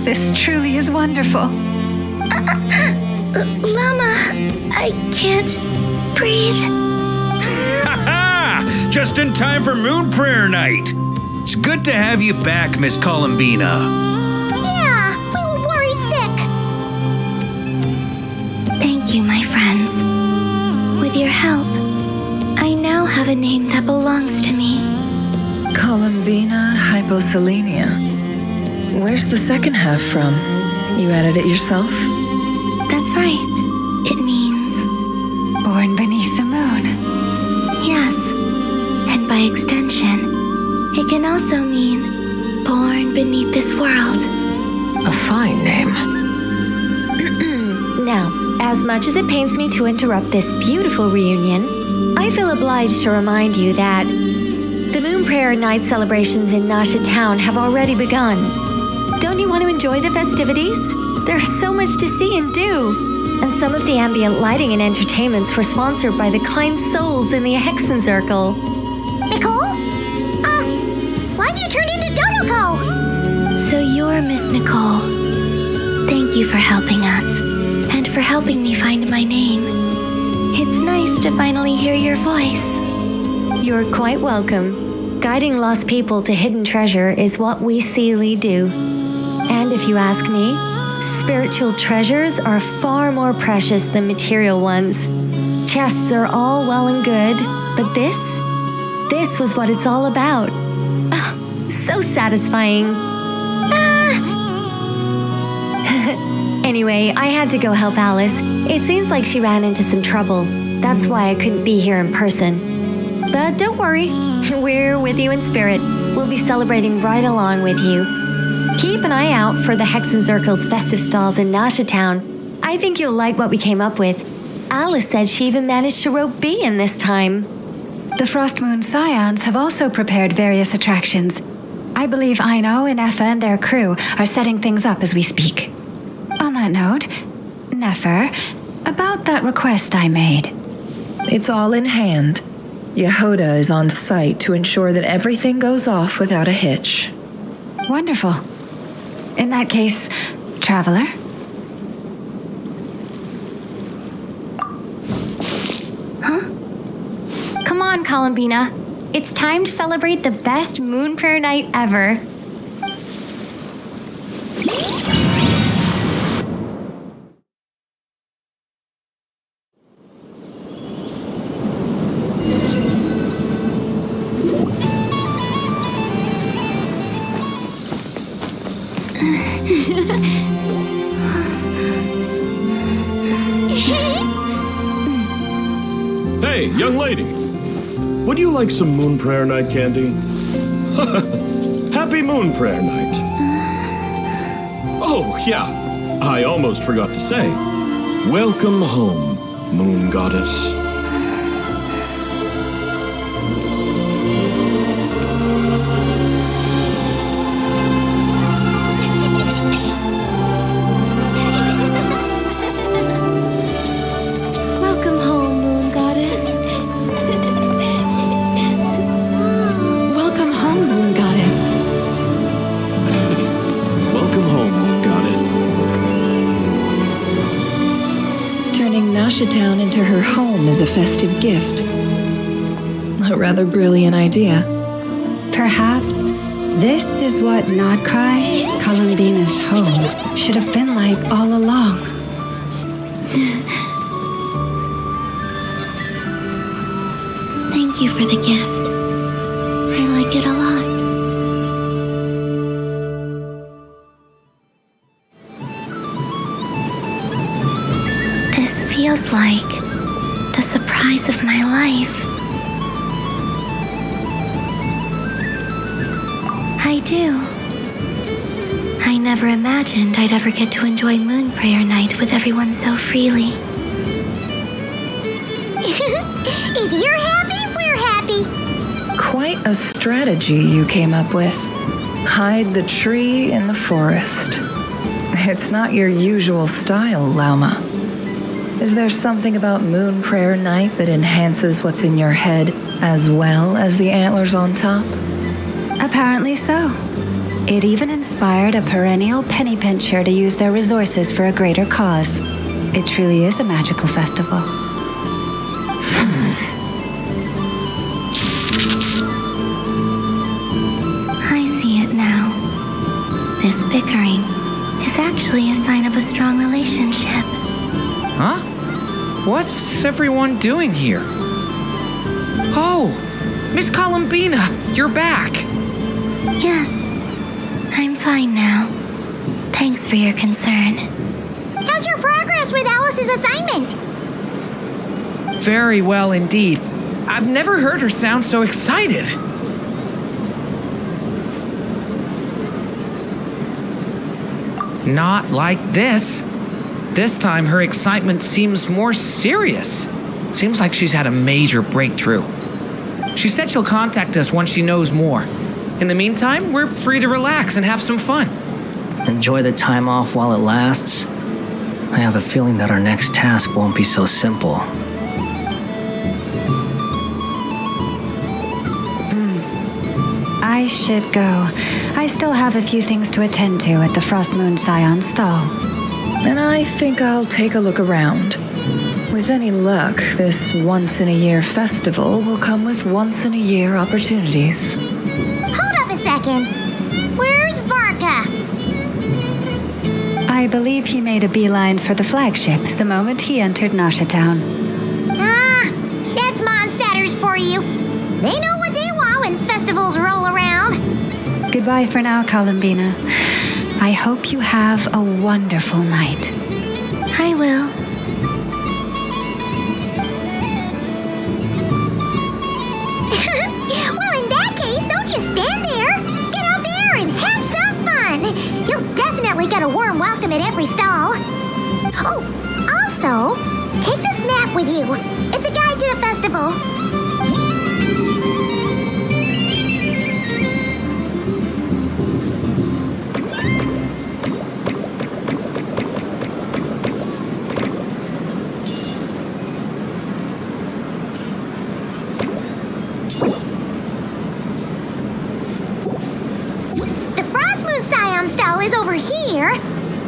This truly is wonderful. Llama, I can't breathe. Ha-ha! Just in time for Moon Prayer Night. It's good to have you back, Miss Columbina. Yeah, we were worried sick. Thank you, my friends. With your help, I now have a name that belongs to me. Columbina Hyposelenia. Where's the second half from? You added it yourself? That's right. It means... born beneath the moon. Yes. And by extension, it can also mean born beneath this world. A fine name. Now, as much as it pains me to interrupt this beautiful reunion, I feel obliged to remind you that the Moon Prayer Night celebrations in Nasha Town have already begun. Don't you want to enjoy the festivities? There's so much to see and do. And some of the ambient lighting and entertainments were sponsored by the kind souls in the Hexen Circle. Nicole? Why have you turned into Dodoko? So you're Miss Nicole. Thank you for helping us, and for helping me find my name. It's nice to finally hear your voice. You're quite welcome. Guiding lost people to hidden treasure is what we Seelie do. And if you ask me, spiritual treasures are far more precious than material ones. Chests are all well and good, but this was what it's all about. So satisfying. Anyway, I had to go help Alice. It seems like she ran into some trouble. That's why I couldn't be here in person. But don't worry, we're with you in spirit. We'll be celebrating right along with you. Keep an eye out for the Hexen Circle's festive stalls in Nasha Town. I think you'll like what we came up with. Alice said she even managed to rope B in this time. The Frost Moon Scions have also prepared various attractions. I believe Aino and Effa and their crew are setting things up as we speak. On that note, Nefer, about that request I made. It's all in hand. Yehoda is on site to ensure that everything goes off without a hitch. Wonderful. In that case, Traveler? Come on, Columbina. It's time to celebrate the best Moon Prayer Night ever. Hey, young lady. Would you like some Moon Prayer Night candy? Happy Moon Prayer Night. Oh, yeah. I almost forgot to say. Welcome home, Moon Goddess. Welcome home, Moon Goddess. Welcome home, Moon Goddess. Welcome home, Moon Goddess. Turning Nasha Town into her home is a festive gift. A rather brilliant idea. Perhaps this is what Nodcry, Columbina's home, should have been like all along. Thank you for the gift. I like it a lot. This feels like the surprise of my life. I do. I never imagined I'd ever get to enjoy Moon Prayer Night with everyone so freely. If you're happy, we're happy. Quite a strategy you came up with. Hide the tree in the forest. It's not your usual style, Lauma. Is there something about Moon Prayer Night that enhances what's in your head as well as the antlers on top? Apparently so. It even inspired a perennial penny pincher to use their resources for a greater cause. It truly is a magical festival. I see it now. This bickering is actually a sign of a strong relationship. Huh? What's everyone doing here? Oh, Miss Columbina, you're back. Yes, I'm fine now. Thanks for your concern. How's your progress with Alice's assignment? Very well indeed. I've never heard her sound so excited. Not like this. This time, her excitement seems more serious. Seems like she's had a major breakthrough. She said she'll contact us once she knows more. In the meantime, we're free to relax and have some fun. Enjoy the time off while it lasts. I have a feeling that our next task won't be so simple. I should go. I still have a few things to attend to at the Frost Moon Scion stall. And I think I'll take a look around. With any luck, this once-in-a-year festival will come with once-in-a-year opportunities. Hold up a second. Where's Varka? I believe he made a beeline for the flagship the moment he entered Nasha Town. Ah, that's Mondstadters for you. They know what they want when festivals roll around. Goodbye for now, Columbina. I hope you have a wonderful night. I will. Well, in that case, don't just stand there. Get out there and have some fun. You'll definitely get a warm welcome at every stall. Oh, also, take this map with you. It's a guide to the festival. Is over here.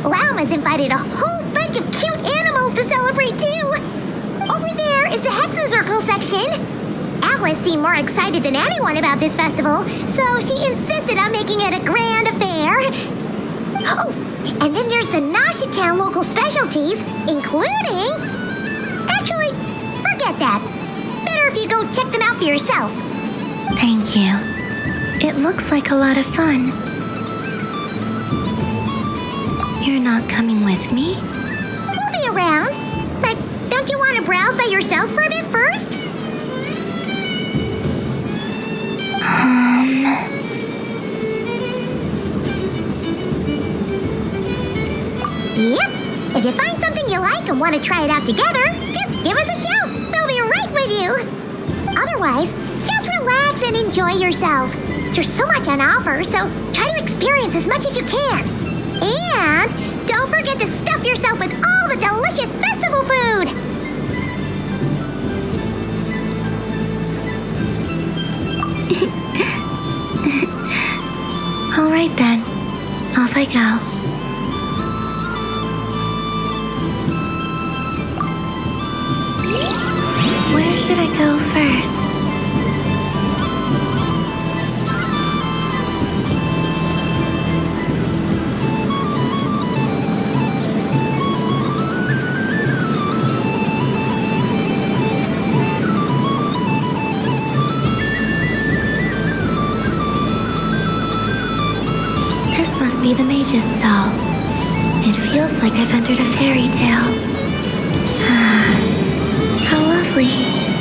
Lauma's invited a whole bunch of cute animals to celebrate too. Over there is the Hexen Circle section. Alice seemed more excited than anyone about this festival, so she insisted on making it a grand affair. Oh, and then there's the Nasha Town local specialties, including... Actually, forget that. Better if you go check them out for yourself. Thank you. It looks like a lot of fun. You're not coming with me? We'll be around. But don't you want to browse by yourself for a bit first? Yep. If you find something you like and want to try it out together, just give us a shout. We'll be right with you. Otherwise, just relax and enjoy yourself. There's so much on offer, so try to experience as much as you can. And don't forget to stuff yourself with all the delicious festival food! All right then, off I go. Where should I go first? Be the mage's stall. It feels like I've entered a fairy tale. Ah, how lovely.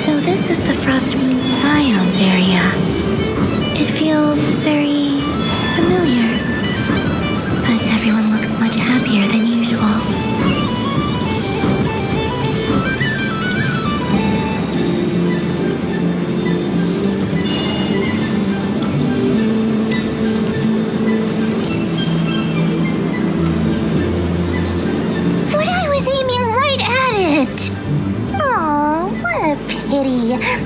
So this is the Frost Moon Scions area. It feels very familiar. But everyone looks much happier than usual.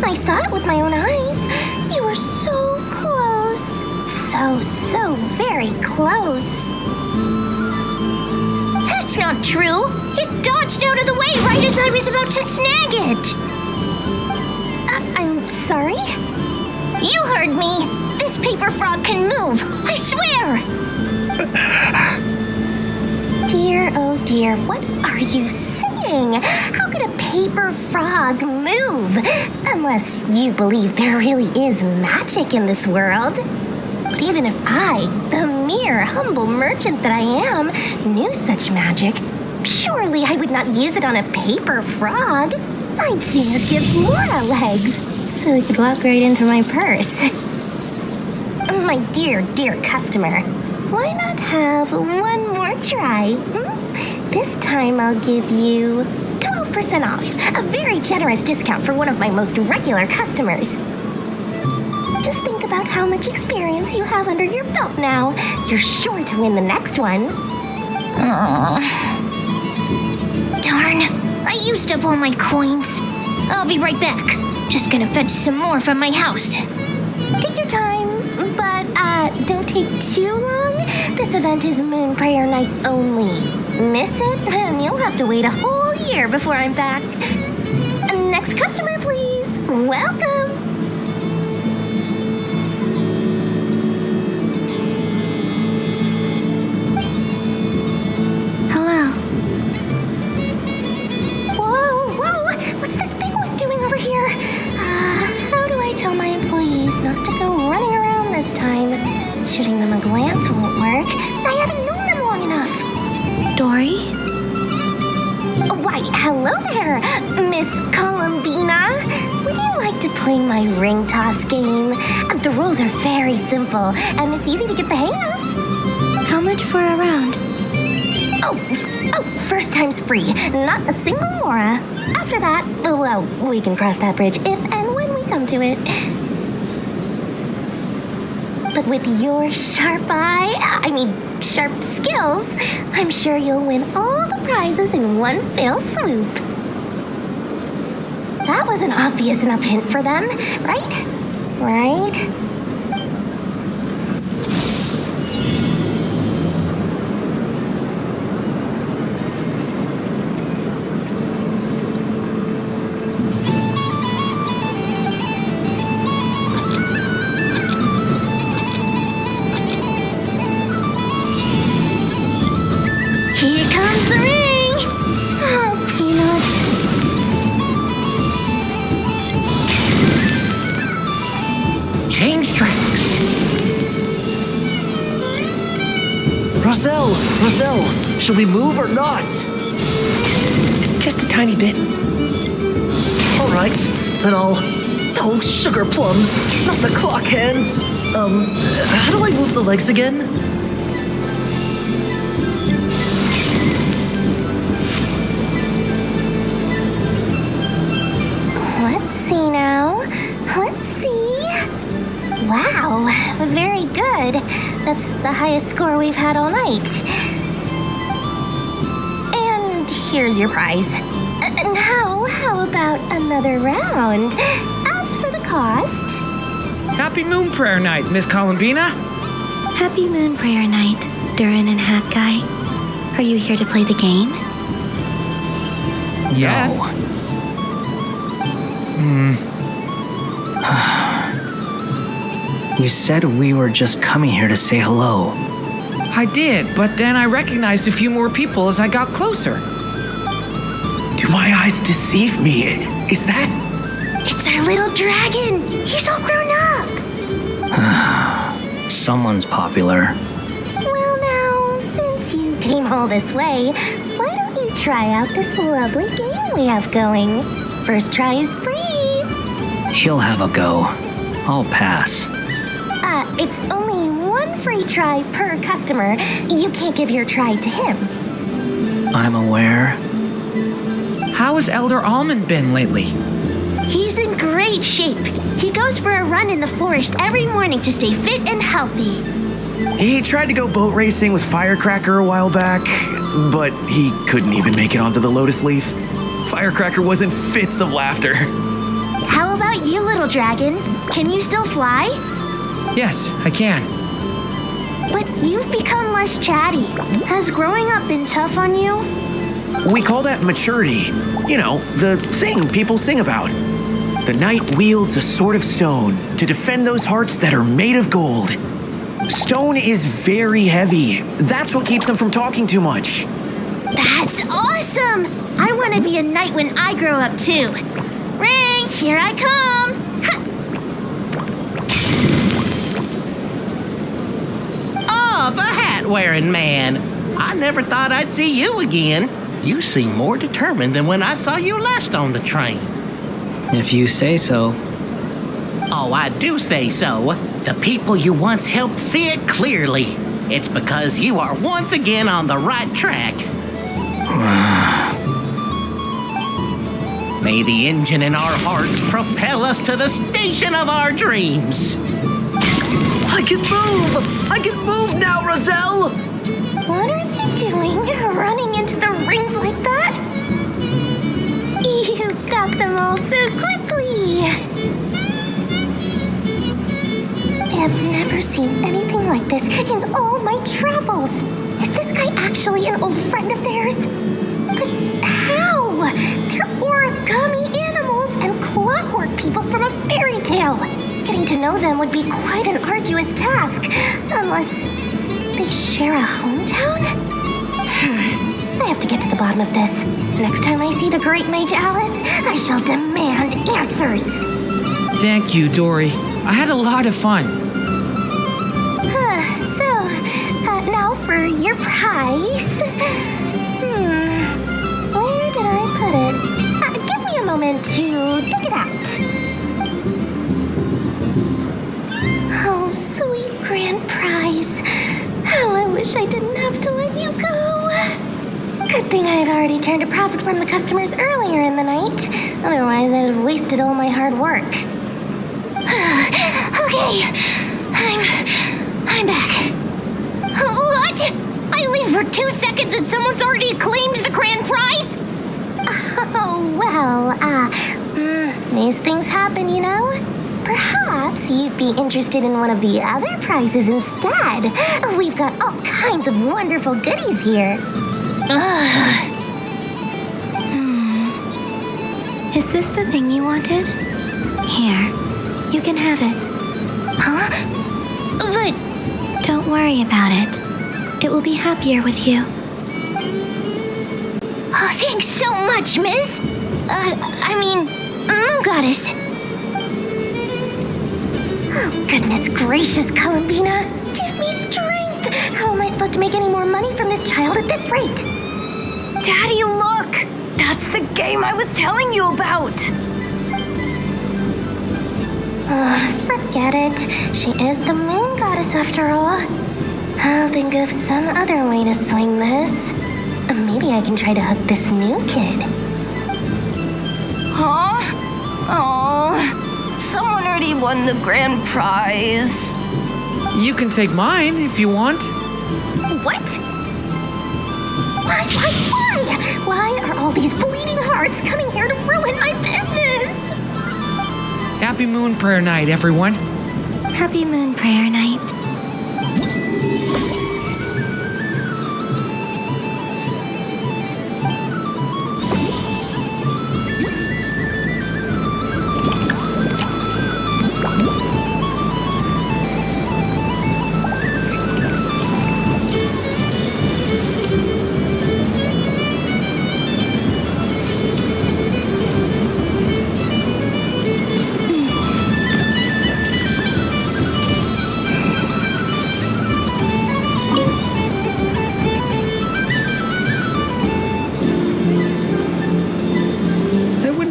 I saw it with my own eyes. You were so close. So very close. That's not true. It dodged out of the way right as I was about to snag it. I'm sorry? You heard me. This paper frog can move. I swear. Dear, oh dear, what are you saying? How could a paper frog move? Unless you believe there really is magic in this world. But even if I, the mere humble merchant that I am, knew such magic, surely I would not use it on a paper frog. I'd sooner give Laura legs, so it could walk right into my purse. My dear, dear customer, why not have one more try? This time I'll give you 12% off. A very generous discount for one of my most regular customers. Just think about how much experience you have under your belt now. You're sure to win the next one. Darn, I used up all my coins. I'll be right back. Just gonna fetch some more from my house. Take your time, but don't take too long. This event is Moon Prayer Night only. Miss it, and you'll have to wait a whole year before I'm back. Next customer, please. Welcome. Hello. Whoa, what's this big one doing over here? How do I tell my employees not to go running around this time? Shooting them a glance won't work. I haven't known them long enough. Dory? Why, hello there, Miss Columbina. Would you like to play my ring toss game? The rules are very simple, and it's easy to get the hang of. How much for a round? Oh, first time's free. Not a single mora. After that, well, we can cross that bridge if and when we come to it. But with your sharp skills, I'm sure you'll win all the prizes in one fell swoop. That was an obvious enough hint for them, right? Right? Here comes the ring! Oh, peanuts. Change tracks. Roselle, should we move or not? Just a tiny bit. All right, then I'll... Oh, sugar plums, not the clock hands. How do I move the legs again? Let's see now. Let's see. Wow, very good. That's the highest score we've had all night. And here's your prize. Now, how about another round? As for the cost... Happy Moon Prayer Night, Miss Columbina. Happy Moon Prayer Night, Durin and Hat Guy. Are you here to play the game? Yes. You said we were just coming here to say hello. I did, but then I recognized a few more people as I got closer. Do my eyes deceive me? Is that... It's our little dragon! He's all grown up! Someone's popular. Well now, since you came all this way, why don't you try out this lovely game we have going? First try is free! He'll have a go. I'll pass. It's only one free try per customer. You can't give your try to him. I'm aware. How has Elder Almond been lately? He's in great shape. He goes for a run in the forest every morning to stay fit and healthy. He tried to go boat racing with Firecracker a while back, but he couldn't even make it onto the Lotus Leaf. Firecracker was in fits of laughter. How about you, little dragon? Can you still fly? Yes, I can. But you've become less chatty. Has growing up been tough on you? We call that maturity. You know, the thing people sing about. The knight wields a sword of stone to defend those hearts that are made of gold. Stone is very heavy. That's what keeps him from talking too much. That's awesome! I want to be a knight when I grow up too. Ring, here I come! Oh, the hat-wearing man. I never thought I'd see you again. You seem more determined than when I saw you last on the train. If you say so. Oh, I do say so. The people you once helped see it clearly. It's because you are once again on the right track. May the engine in our hearts propel us to the station of our dreams. I can move! I can move now, Roselle! What are you doing, running into the rings like that? You got them all so quickly. I have never seen anything like this in all my travels. Is this guy actually an old friend of theirs? But how? They're origami animals and clockwork people from a fairy tale. Getting to know them would be quite an arduous task, unless they share a hometown? I have to get to the bottom of this. Next time I see the Great Mage Alice, I shall demand answers. Thank you, Dory. I had a lot of fun. Now for your prize. Where did I put it? Give me a moment to dig it out. Oh, sweet grand prize. How I wish I didn't have to let you go. Good thing I've already turned a profit from the customers earlier in the night. Otherwise, I'd have wasted all my hard work. Okay, I'm back. What? I leave for 2 seconds and someone's already claimed the grand prize? Oh, well, these things happen, you know? Perhaps you'd be interested in one of the other prizes instead. We've got all kinds of wonderful goodies here. Is this the thing you wanted? Here, you can have it. Huh? But don't worry about it. It will be happier with you. Oh, thanks so much, miss. Moon Goddess. Oh, goodness gracious, Columbina. Give me strength. How am I supposed to make any more money from this child at this rate? Daddy, look! That's the game I was telling you about! Forget it. She is the Moon Goddess after all. I'll think of some other way to swing this. Maybe I can try to hook this new kid. Huh? Oh, someone already won the grand prize. You can take mine if you want. What? Why? Why are all these bleeding hearts coming here to ruin my business? Happy Moon Prayer Night, everyone. Happy Moon Prayer Night.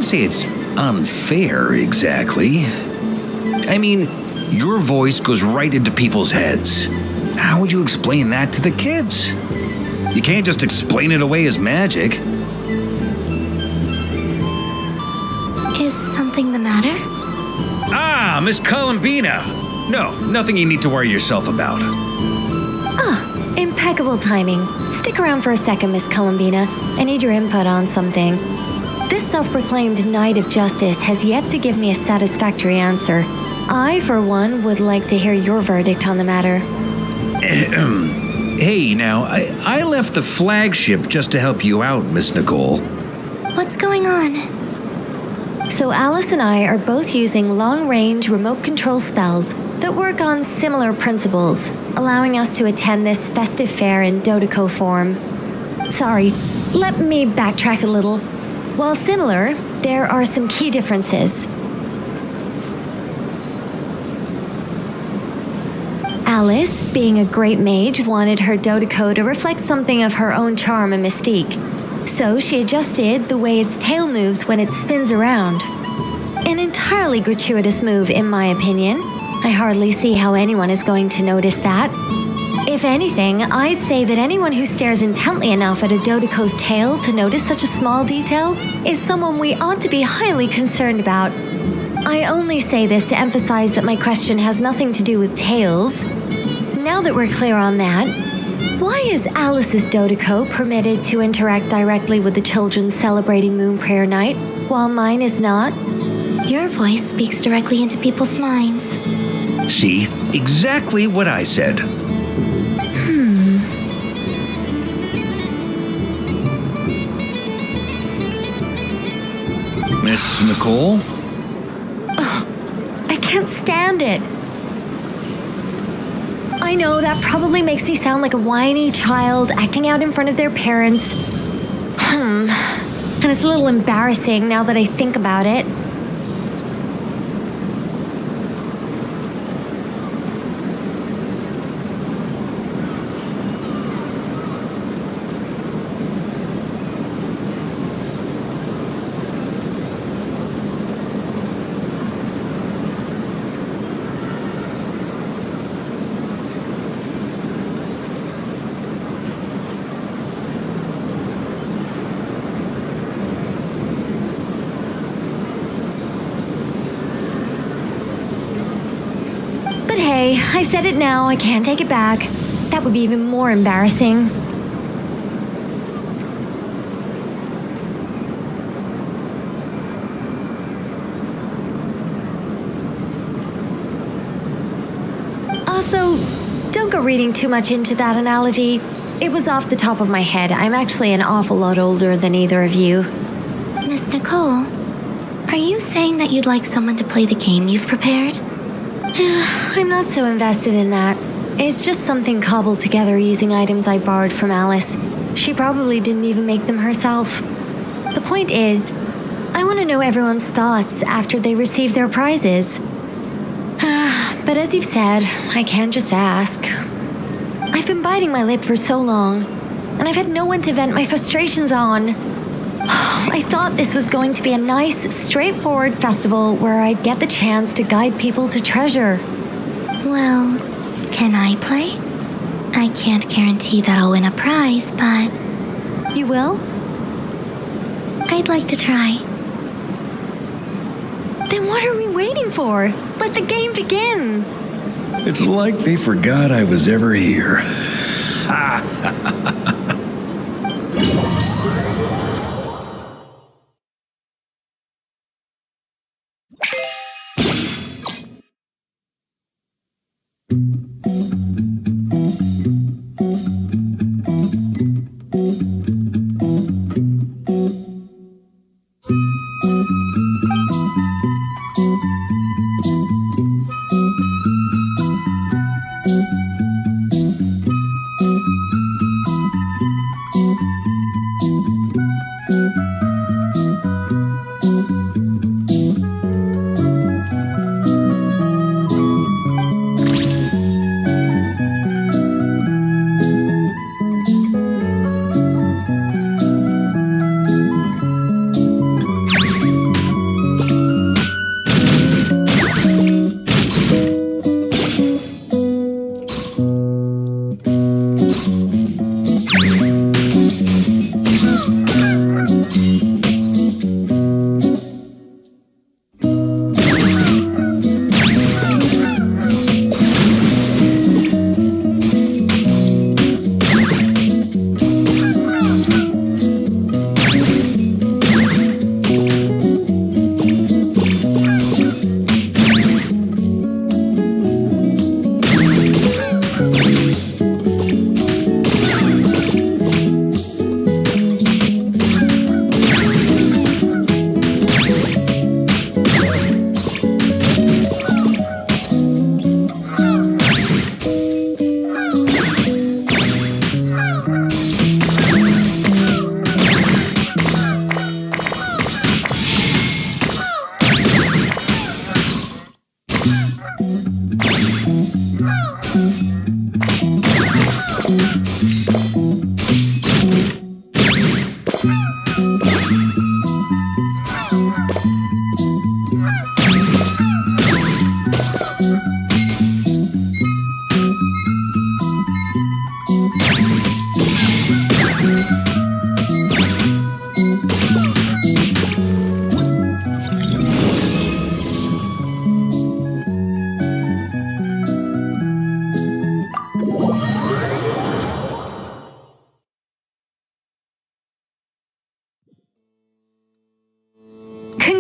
Say it's unfair exactly. I mean, your voice goes right into people's heads. How would you explain that to the kids? You can't just explain it away as magic. Is something the matter? Ah, Miss Columbina. No, nothing you need to worry yourself about. Impeccable timing. Stick around for a second, Miss Columbina. I need your input on something. This self-proclaimed Knight of Justice has yet to give me a satisfactory answer. I, for one, would like to hear your verdict on the matter. Hey, now, I left the flagship just to help you out, Miss Nicole. What's going on? So Alice and I are both using long-range remote control spells that work on similar principles, allowing us to attend this festive fair in Dodeco form. Sorry, let me backtrack a little. While similar, there are some key differences. Alice, being a great mage, wanted her Dodeco to reflect something of her own charm and mystique. So she adjusted the way its tail moves when it spins around. An entirely gratuitous move, in my opinion. I hardly see how anyone is going to notice that. If anything, I'd say that anyone who stares intently enough at a Dodoco's tail to notice such a small detail is someone we ought to be highly concerned about. I only say this to emphasize that my question has nothing to do with tails. Now that we're clear on that, why is Alice's Dodoco permitted to interact directly with the children celebrating Moon Prayer Night, while mine is not? Your voice speaks directly into people's minds. See? Exactly what I said. Miss Nicole? I can't stand it. I know that probably makes me sound like a whiny child acting out in front of their parents. And it's a little embarrassing now that I think about it. But hey, I said it now, I can't take it back. That would be even more embarrassing. Also, don't go reading too much into that analogy. It was off the top of my head. I'm actually an awful lot older than either of you. Miss Nicole, are you saying that you'd like someone to play the game you've prepared? I'm not so invested in that. It's just something cobbled together using items I borrowed from Alice. She probably didn't even make them herself. The point is, I want to know everyone's thoughts after they receive their prizes. But as you've said, I can't just ask. I've been biting my lip for so long, and I've had no one to vent my frustrations on. I thought this was going to be a nice, straightforward festival where I'd get the chance to guide people to treasure. Well, can I play? I can't guarantee that I'll win a prize, but... You will? I'd like to try. Then what are we waiting for? Let the game begin! It's like they forgot I was ever here.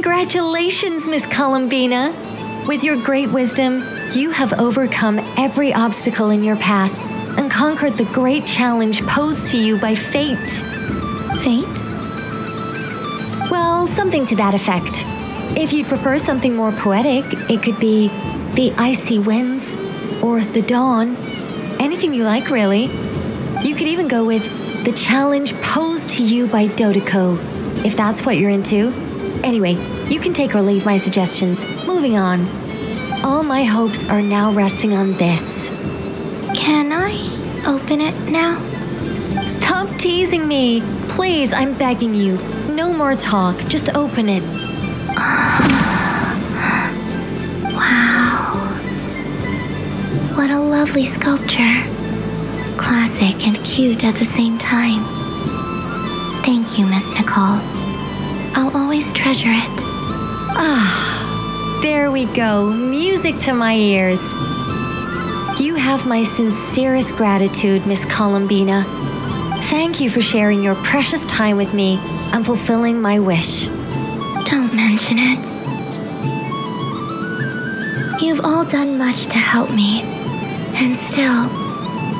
Congratulations, Miss Columbina. With your great wisdom, you have overcome every obstacle in your path and conquered the great challenge posed to you by fate. Fate? Well, something to that effect. If you'd prefer something more poetic, it could be the icy winds or the dawn. Anything you like, really. You could even go with the challenge posed to you by Dodoko, if that's what you're into. Anyway, you can take or leave my suggestions. Moving on. All my hopes are now resting on this. Can I open it now? Stop teasing me. Please, I'm begging you. No more talk. Just open it. Wow. What a lovely sculpture. Classic and cute at the same time. Thank you, Miss Nicole. I'll always treasure it. There we go. Music to my ears. You have my sincerest gratitude, Miss Columbina. Thank you for sharing your precious time with me and fulfilling my wish. Don't mention it. You've all done much to help me, and still,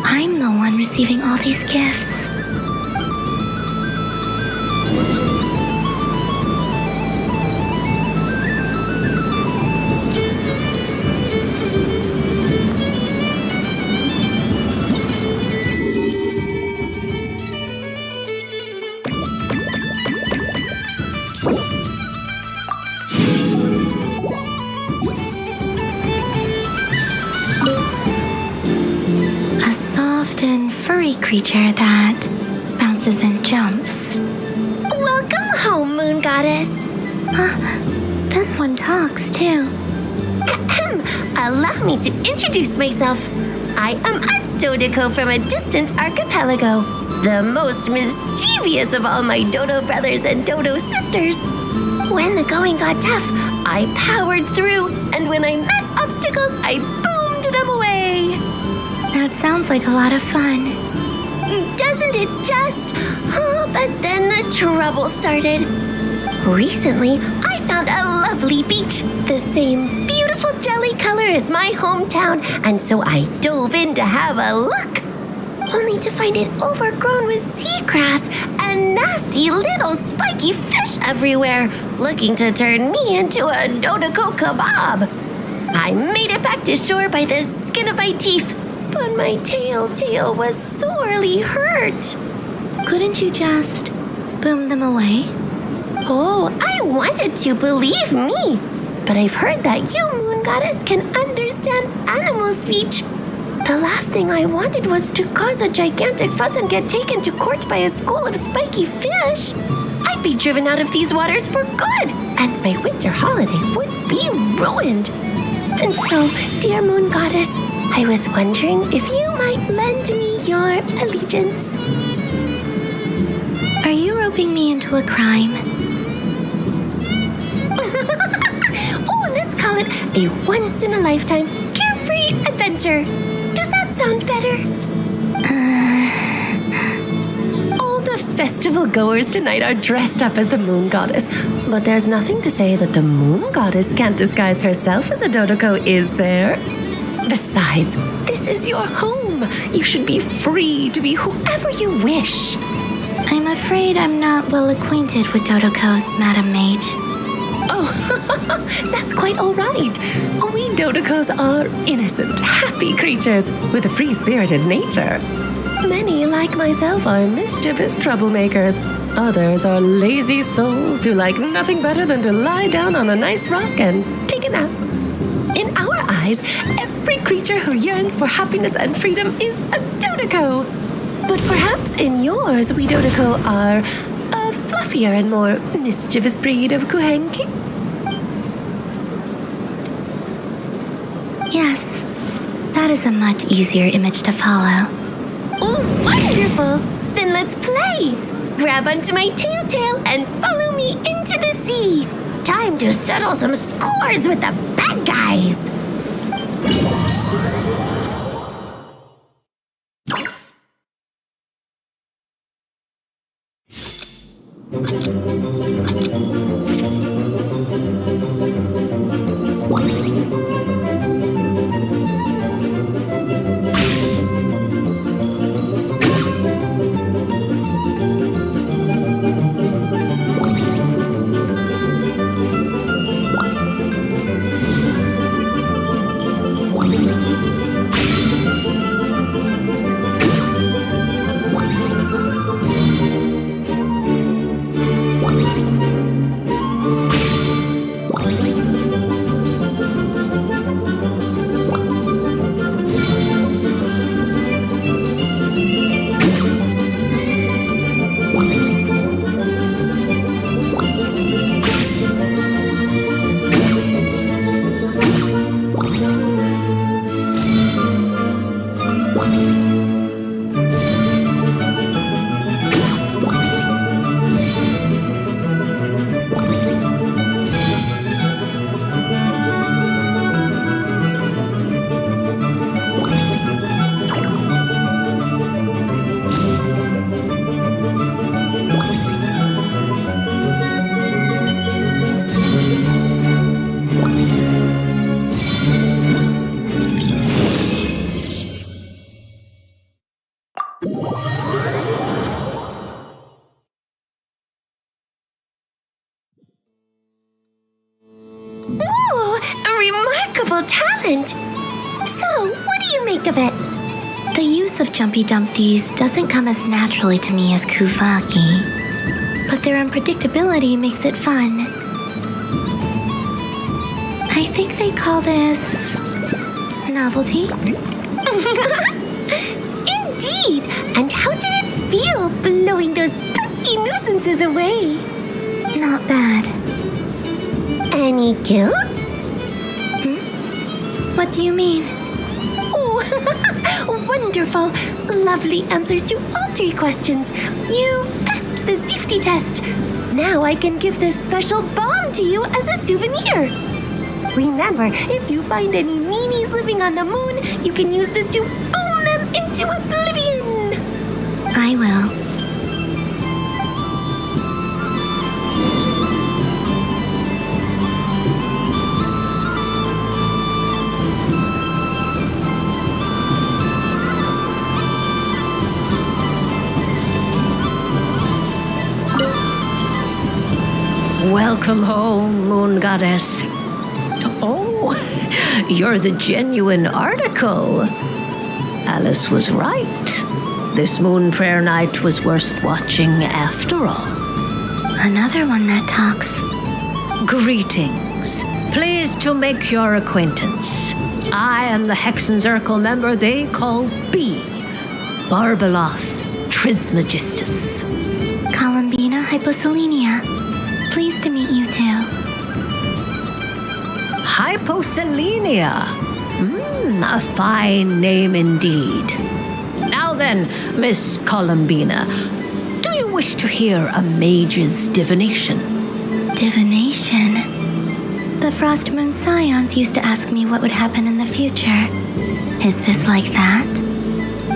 I'm the one receiving all these gifts. Creature that bounces and jumps. Welcome home, Moon Goddess. This one talks too. Allow me to introduce myself. I am a Dodoko from a distant archipelago, the most mischievous of all my Dodo brothers and Dodo sisters. When the going got tough, I powered through, and when I met obstacles, I boomed them away. That sounds like a lot of fun. Doesn't it just? But then the trouble started. Recently, I found a lovely beach, the same beautiful jelly color as my hometown, and so I dove in to have a look. Only to find it overgrown with seagrass and nasty little spiky fish everywhere, looking to turn me into a Dodoko kebab. I made it back to shore by the skin of my teeth, but my tail was sorely hurt. Couldn't you just boom them away? Oh, I wanted to, believe me. But I've heard that you, Moon Goddess, can understand animal speech. The last thing I wanted was to cause a gigantic fuss and get taken to court by a school of spiky fish. I'd be driven out of these waters for good, and my winter holiday would be ruined. And so, dear Moon Goddess, I was wondering if you might lend me your allegiance. Are you roping me into a crime? Oh, let's call it a once-in-a-lifetime carefree adventure. Does that sound better? All the festival goers tonight are dressed up as the Moon Goddess, but there's nothing to say that the Moon Goddess can't disguise herself as a Dodoko, is there? Besides, this is your home. You should be free to be whoever you wish. I'm afraid I'm not well acquainted with Dodokos, Madam Mage. Oh, that's quite all right. We Dodokos are innocent, happy creatures with a free-spirited nature. Many, like myself, are mischievous troublemakers. Others are lazy souls who like nothing better than to lie down on a nice rock and take a nap. In our eyes, every creature who yearns for happiness and freedom is a Dodoko. But perhaps in yours, we Dodoko are a fluffier and more mischievous breed of Kuhenki? Yes, that is a much easier image to follow. Oh, wonderful! Then let's play! Grab onto my tail and follow me into the sea! Time to settle some scores with the bad guys! remarkable talent. So, what do you make of it? The use of jumpy dumpties doesn't come as naturally to me as Kuvaki, but their unpredictability makes it fun. I think they call this novelty. Indeed! And how did it feel blowing those pesky nuisances away? Not bad. Any guilt? What do you mean? Oh, wonderful! Lovely answers to all 3 questions. You've passed the safety test. Now I can give this special bomb to you as a souvenir. Remember, if you find any meanies living on the moon, you can use this to boom them into oblivion. I will. Welcome home, Moon Goddess. Oh, you're the genuine article. Alice was right. This moon prayer night was worth watching after all. Another one that talks. Greetings. Pleased to make your acquaintance. I am the Hexenzirkel member they call B. Barbeloth Trismegistus. Columbina Hyposelenia. Pleased to meet you too. Hyposelenia. A fine name indeed. Now then, Miss Columbina, do you wish to hear a mage's divination? Divination? The Frost Moon Scions used to ask me what would happen in the future. Is this like that?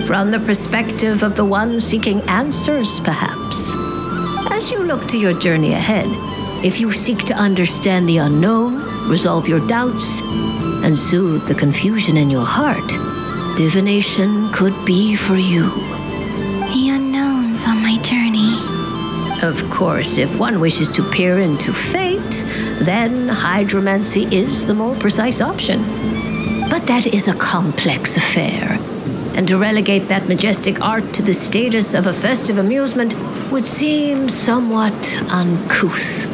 From the perspective of the one seeking answers, perhaps. As you look to your journey ahead, if you seek to understand the unknown, resolve your doubts, and soothe the confusion in your heart, divination could be for you. The unknowns on my journey. Of course, if one wishes to peer into fate, then hydromancy is the more precise option. But that is a complex affair, and to relegate that majestic art to the status of a festive amusement would seem somewhat uncouth.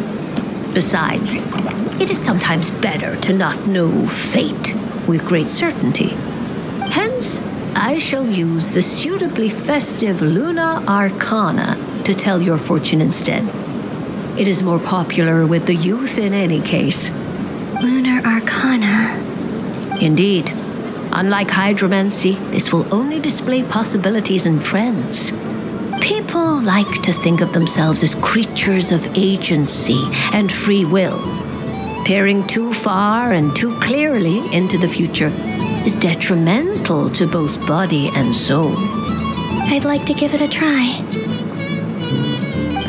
Besides, it is sometimes better to not know fate with great certainty. Hence, I shall use the suitably festive Luna Arcana to tell your fortune instead. It is more popular with the youth in any case. Lunar Arcana. Indeed. Unlike hydromancy, this will only display possibilities and trends. People like to think of themselves as creatures of agency and free will. Peering too far and too clearly into the future is detrimental to both body and soul. I'd like to give it a try.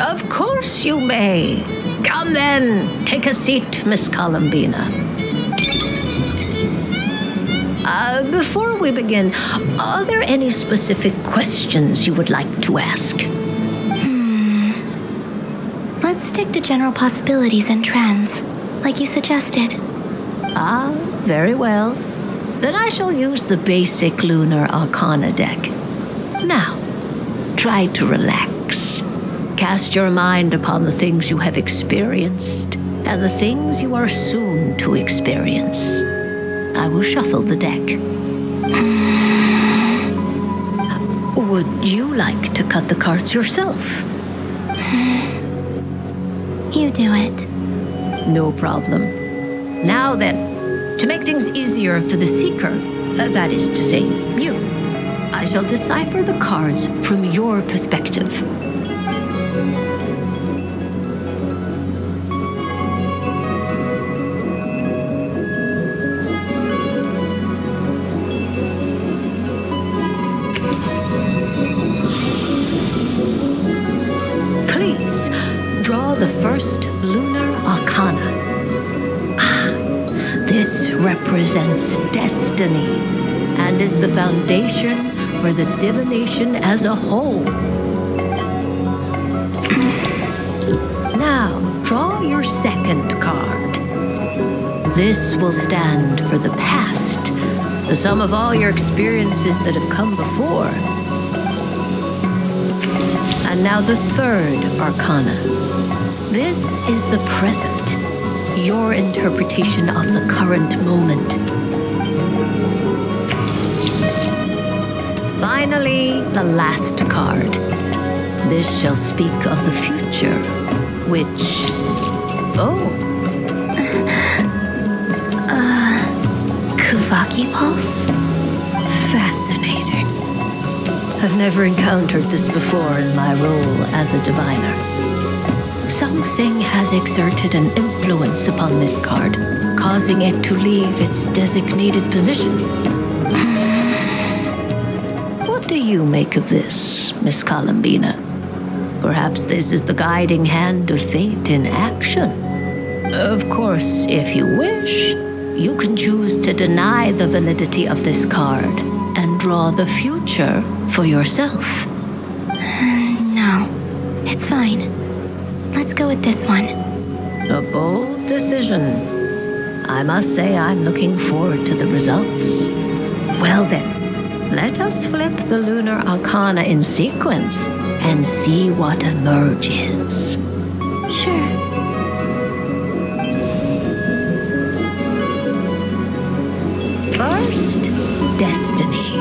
Of course you may. Come then, take a seat, Miss Columbina. Before we begin, are there any specific questions you would like to ask? Let's stick to general possibilities and trends, like you suggested. Ah, very well. Then I shall use the basic Lunar Arcana deck. Now, try to relax. Cast your mind upon the things you have experienced and the things you are soon to experience. I will shuffle the deck. Would you like to cut the cards yourself? You do it. No problem. Now then, to make things easier for the seeker, that is to say, you, I shall decipher the cards from your perspective. The first Lunar Arcana. This represents destiny and is the foundation for the divination as a whole. Now, draw your second card. This will stand for the past, the sum of all your experiences that have come before. And now the third arcana. This is the present, your interpretation of the current moment. Finally, the last card. This shall speak of the future, which... Kuvaki pulse? Fascinating. I've never encountered this before in my role as a diviner. Something has exerted an influence upon this card, causing it to leave its designated position. What do you make of this, Miss Columbina? Perhaps this is the guiding hand of fate in action. Of course, if you wish, you can choose to deny the validity of this card and draw the future for yourself. No, it's fine. Let's go with this one. A bold decision. I must say I'm looking forward to the results. Well then, let us flip the lunar arcana in sequence and see what emerges. Sure. First, destiny.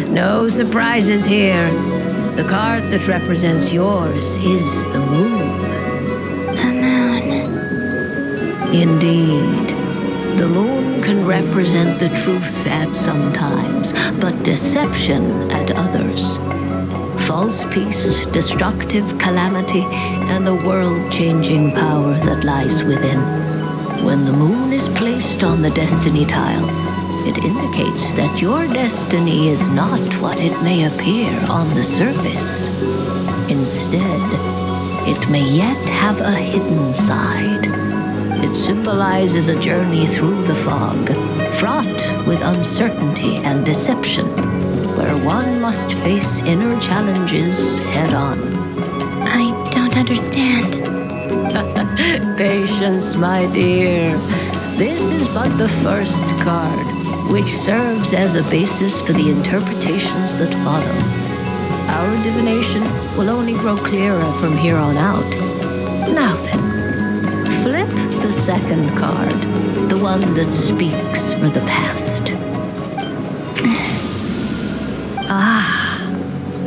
No surprises here. The card that represents yours is the moon. The moon. Indeed. The moon can represent the truth at some times, but deception at others. False peace, destructive calamity, and the world-changing power that lies within. When the moon is placed on the destiny tile, it indicates that your destiny is not what it may appear on the surface. Instead, it may yet have a hidden side. It symbolizes a journey through the fog, fraught with uncertainty and deception, where one must face inner challenges head-on. I don't understand. Patience, my dear. This is but the first card, which serves as a basis for the interpretations that follow. Our divination will only grow clearer from here on out. Now then, flip the second card, the one that speaks for the past.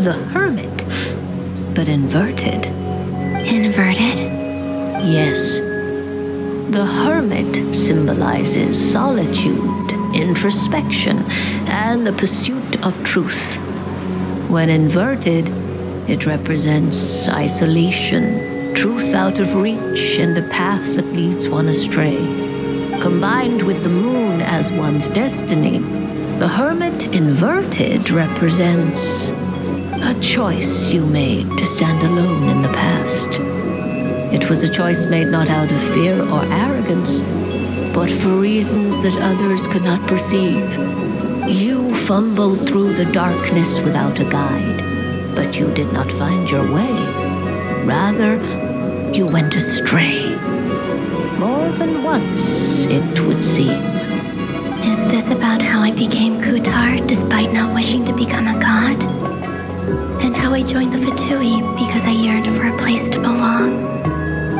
The Hermit, but inverted. Inverted? Yes. The Hermit symbolizes solitude, introspection, and the pursuit of truth. When inverted, it represents isolation, truth out of reach, and a path that leads one astray. Combined with the moon as one's destiny, the Hermit inverted represents a choice you made to stand alone in the past. It was a choice made not out of fear or arrogance, but for reasons that others could not perceive. You fumbled through the darkness without a guide, but you did not find your way. Rather, you went astray. More than once, it would seem. Is this about how I became Kutar despite not wishing to become a god? And how I joined the Fatui because I yearned for a place to belong?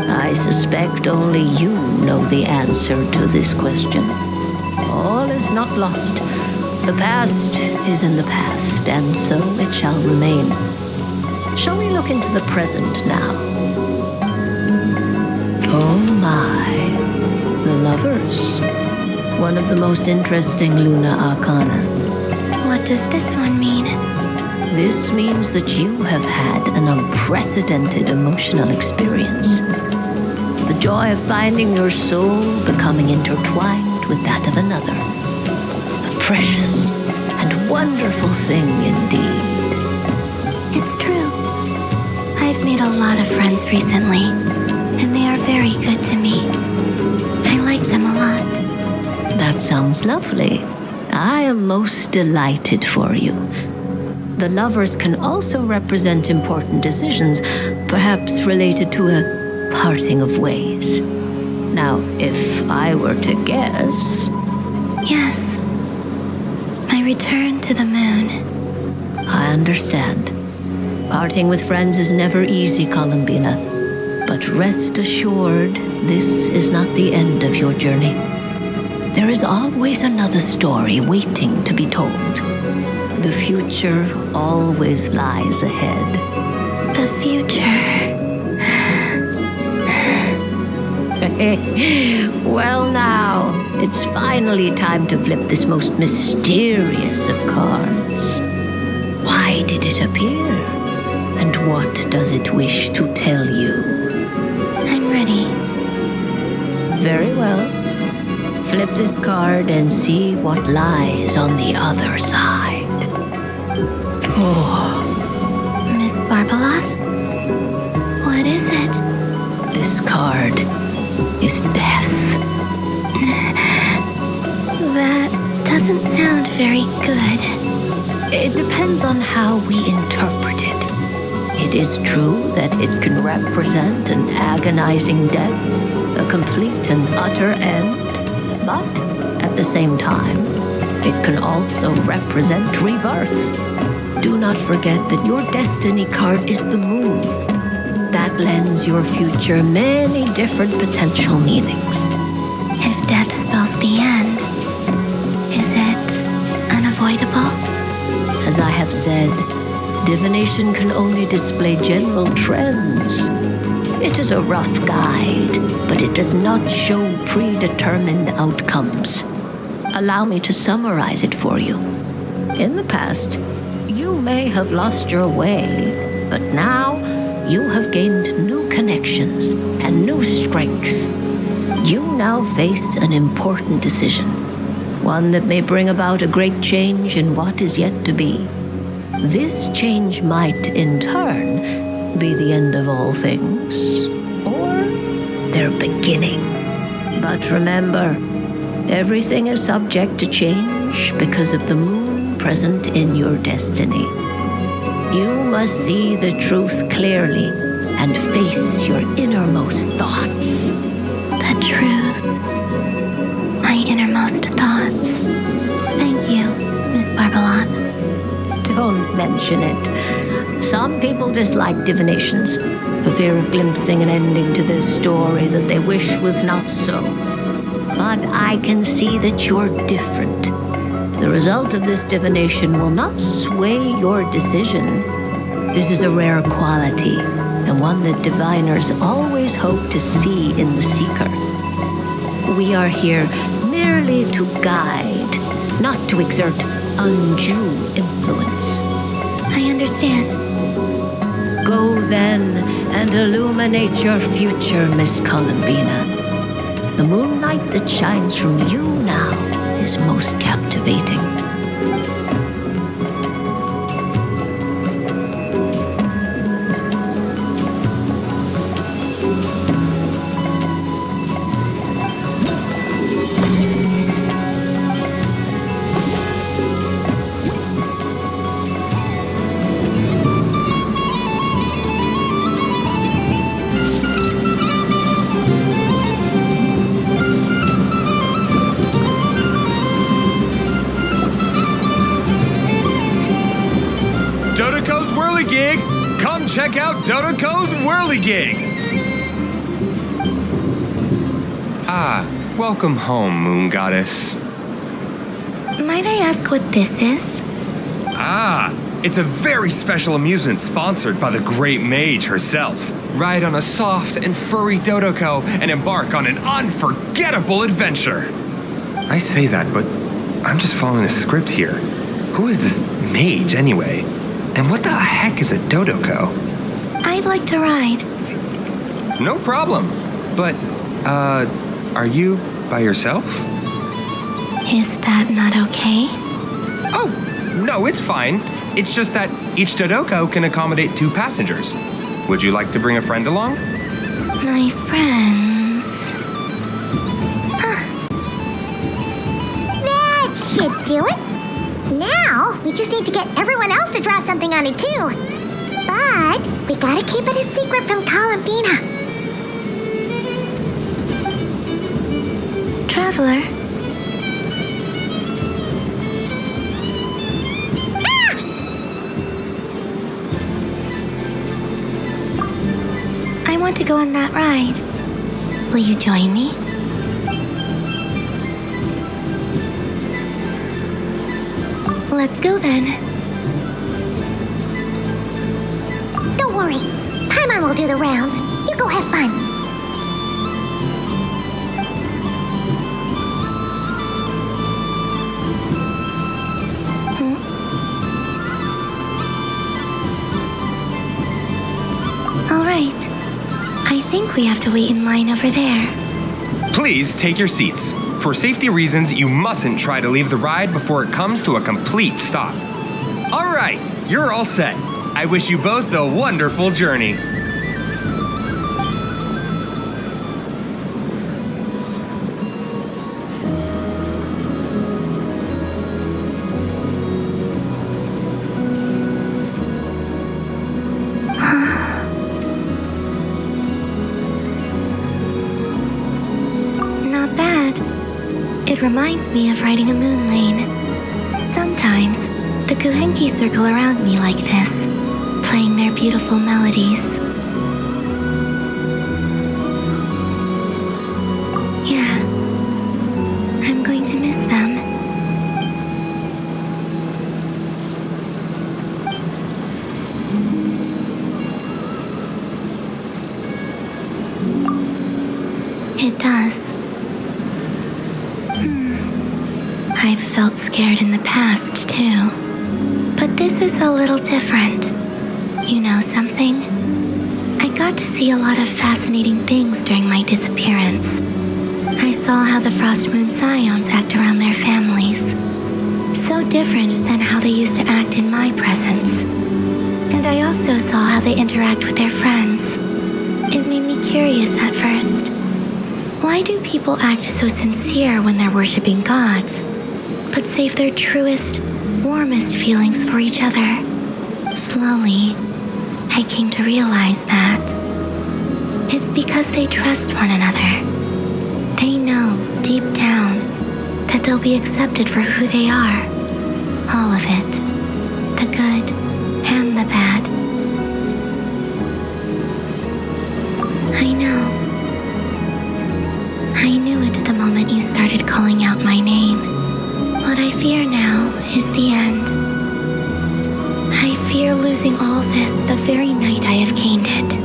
I suspect only you know the answer to this question. All is not lost. The past is in the past, and so it shall remain. Shall we look into the present now? Oh my, the Lovers. One of the most interesting Luna Arcana. What does this one mean? This means that you have had an unprecedented emotional experience. The joy of finding your soul becoming intertwined with that of another. A precious and wonderful thing indeed. It's true. I've made a lot of friends recently, and they are very good to me. I like them a lot. That sounds lovely. I am most delighted for you. The Lovers can also represent important decisions, perhaps related to a parting of ways. Now, if I were to guess... Yes. My return to the moon. I understand. Parting with friends is never easy, Columbina. But rest assured, this is not the end of your journey. There is always another story waiting to be told. The future always lies ahead. The future. Well now, it's finally time to flip this most mysterious of cards. Why did it appear? And what does it wish to tell you? I'm ready. Very well. Flip this card and see what lies on the other side. Oh. Miss Barbeloth? What is it? This card is death. That doesn't sound very good. It depends on how we interpret it. It is true that it can represent an agonizing death, a complete and utter end, but at the same time, it can also represent rebirth. Do not forget that your destiny card is the moon. That lends your future many different potential meanings. If death spells the end, is it unavoidable? As I have said, divination can only display general trends. It is a rough guide, but it does not show predetermined outcomes. Allow me to summarize it for you. In the past, you may have lost your way, but now you have gained new connections and new strength. You now face an important decision, one that may bring about a great change in what is yet to be. This change might, in turn, be the end of all things, or their beginning. But remember, everything is subject to change because of the moon present in your destiny. You must see the truth clearly and face your innermost thoughts. The truth. My innermost thoughts. Thank you, Miss Barbeloth. Don't mention it. Some people dislike divinations for fear of glimpsing an ending to their story that they wish was not so. But I can see that you're different. The result of this divination will not sway your decision. This is a rare quality, and one that diviners always hope to see in the seeker. We are here merely to guide, not to exert undue influence. I understand. Go then and illuminate your future, Miss Columbina. The moonlight that shines from you now is most captivating. Dodoco's Whirligig! Come check out Dodoco's Whirligig! Ah, welcome home, Moon Goddess. Might I ask what this is? Ah, it's a very special amusement sponsored by the great mage herself. Ride on a soft and furry Dodoco and embark on an unforgettable adventure. I say that, but I'm just following a script here. Who is this mage anyway? And what the heck is a Dodoco? I'd like to ride. No problem. But, are you by yourself? Is that not okay? Oh, no, it's fine. It's just that each Dodoco can accommodate 2 passengers. Would you like to bring a friend along? My friends. That should do it. Now, we just need to get everyone else to draw something on it too. But we gotta keep it a secret from Columbina. traveler. I want to go on that ride. Will you join me? Let's go then. Don't worry. Paimon will do the rounds. You go have fun. All right. I think we have to wait in line over there. Please take your seats. For safety reasons, you mustn't try to leave the ride before it comes to a complete stop. All right, you're all set. I wish you both a wonderful journey. Not bad. It reminds me of riding a moon lane. Sometimes, the Kuhenki circle around me like this, playing their beautiful melodies. Yeah, I'm going to miss them. It does. I've felt scared in the past, too. But this is a little different. You know something? I got to see a lot of fascinating things during my disappearance. I saw how the Frost Moon Scions act around their families. So different than how they used to act in my presence. And I also saw how they interact with their friends. It made me curious at first. Why do people act so sincere when they're worshipping gods, but save their truest, warmest feelings for each other? Slowly, I came to realize that it's because they trust one another. They know, deep down, that they'll be accepted for who they are. All of it. The good and the bad. I know. I knew it the moment you started calling out my name. What I fear now is the end. I fear losing all this the very night I have gained it.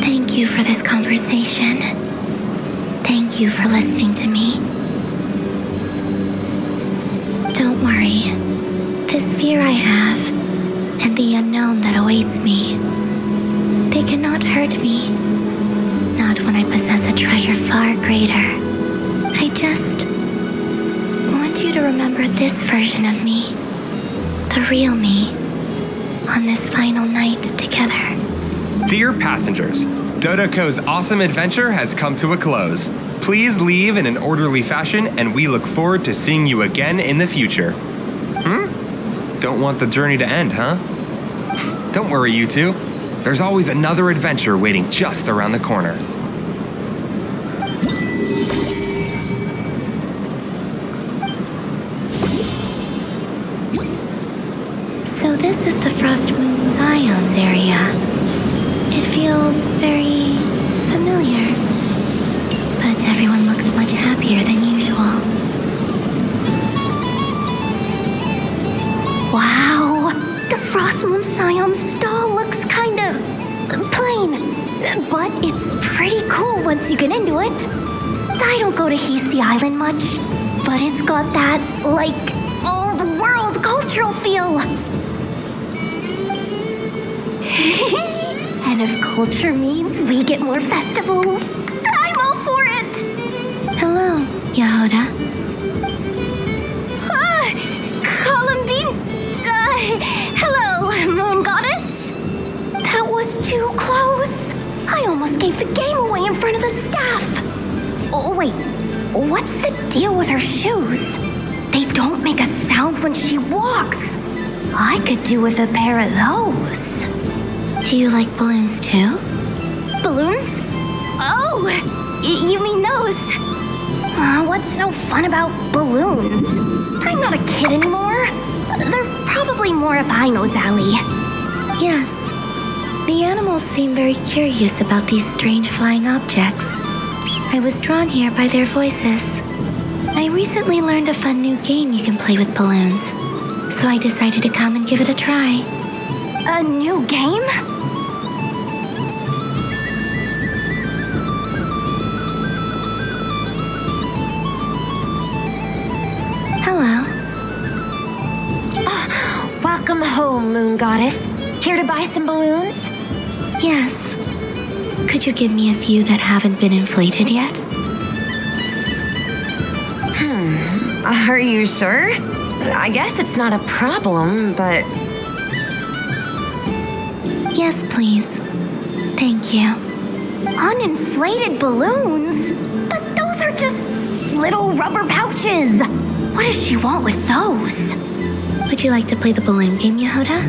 Thank you for this conversation. Thank you for listening to me. Don't worry. This fear I have, and the unknown that awaits me, they cannot hurt me. Not when I possess a treasure far greater. I just want you to remember this version of me. The real me. On this final night together. Dear passengers, Dodoko's awesome adventure has come to a close. Please leave in an orderly fashion, and we look forward to seeing you again in the future. Don't want the journey to end, huh? Don't worry, you two. There's always another adventure waiting just around the corner. So this is the Frost Moon Scions area. It feels very familiar. But everyone looks much happier than usual. Wow! The Frost Moon Scion stall looks kinda plain. But it's pretty cool once you get into it. I don't go to Hisi Island much, but it's got that, like, old world cultural feel. And if culture means we get more festivals, I'm all for it! Hello, Yehuda. Columbine! Hello, Moon Goddess! That was too close. I almost gave the game away in front of the staff. Oh, wait. What's the deal with her shoes? They don't make a sound when she walks. I could do with a pair of those. Do you like balloons too? Balloons? Oh, you mean those? What's so fun about balloons? I'm not a kid anymore. They're probably more up Aino's alley. Yes. The animals seem very curious about these strange flying objects. I was drawn here by their voices. I recently learned a fun new game you can play with balloons, so I decided to come and give it a try. A new game? Hello. Welcome home, Moon Goddess. Here to buy some balloons? Yes. Could you give me a few that haven't been inflated yet? Are you sure? I guess it's not a problem, but... Yes, please. Thank you. Uninflated balloons? But those are just little rubber pouches. What does she want with those? Would you like to play the balloon game, Yehuda?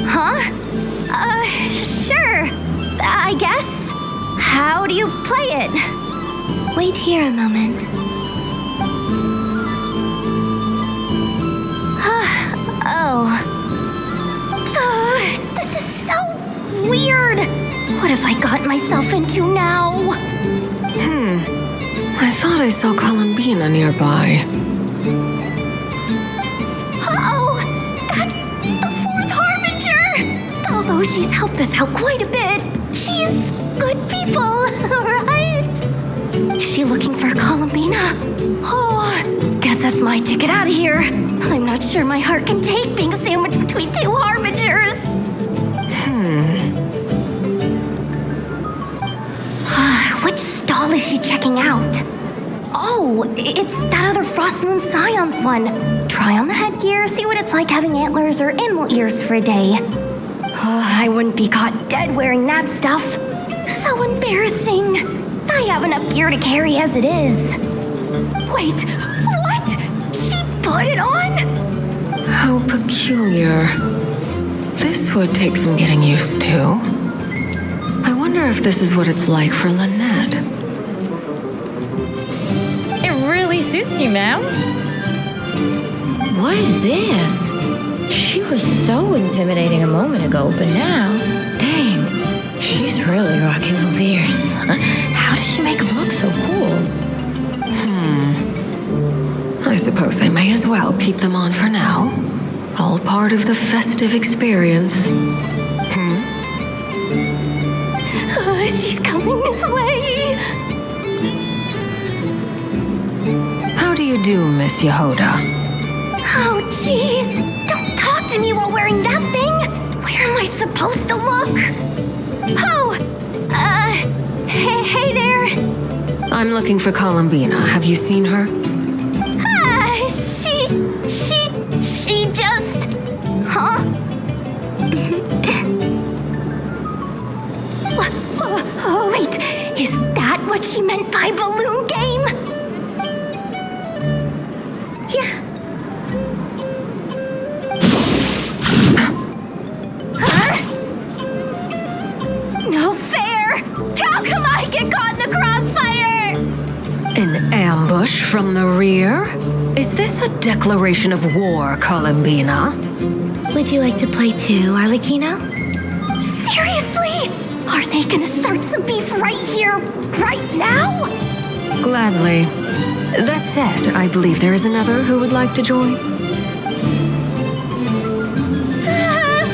Huh? Sure. I guess. How do you play it? Wait here a moment. This is so weird. What have I gotten myself into now? I thought I saw Columbina nearby. Oh, that's the fourth Harbinger. Although she's helped us out quite a bit, she's good people, right? Is she looking for Columbina? Oh, guess that's my ticket out of here. I'm not sure my heart can take being sandwiched between two Harbingers. Which stall is she checking out? Oh, it's that other Frost Moon Scion's one. Try on the headgear, see what it's like having antlers or animal ears for a day. I wouldn't be caught dead wearing that stuff. So embarrassing. I have enough gear to carry as it is. Wait, what? She put it on? How peculiar. This would take some getting used to. I wonder if this is what it's like for Lynette. It really suits you, ma'am. What is this? She was so intimidating a moment ago, but now, dang, she's really rocking those ears. How does she make them look so cool? I suppose I may as well keep them on for now. All part of the festive experience. She's coming this way. How do you do, Miss Yehuda? Oh, jeez. Don't talk to me while wearing that thing. Where am I supposed to look? Oh, hey there. I'm looking for Columbina. Have you seen her? She just... Huh? Oh, wait. Is that what she meant by balloon game? Yeah. Huh? No fair. How come I get caught in the crossfire? An ambush from the rear? Is this a declaration of war, Columbina? Would you like to play too, Arlecchino? Seriously? Are they gonna start some beef right here, right now? Gladly. That said, I believe there is another who would like to join.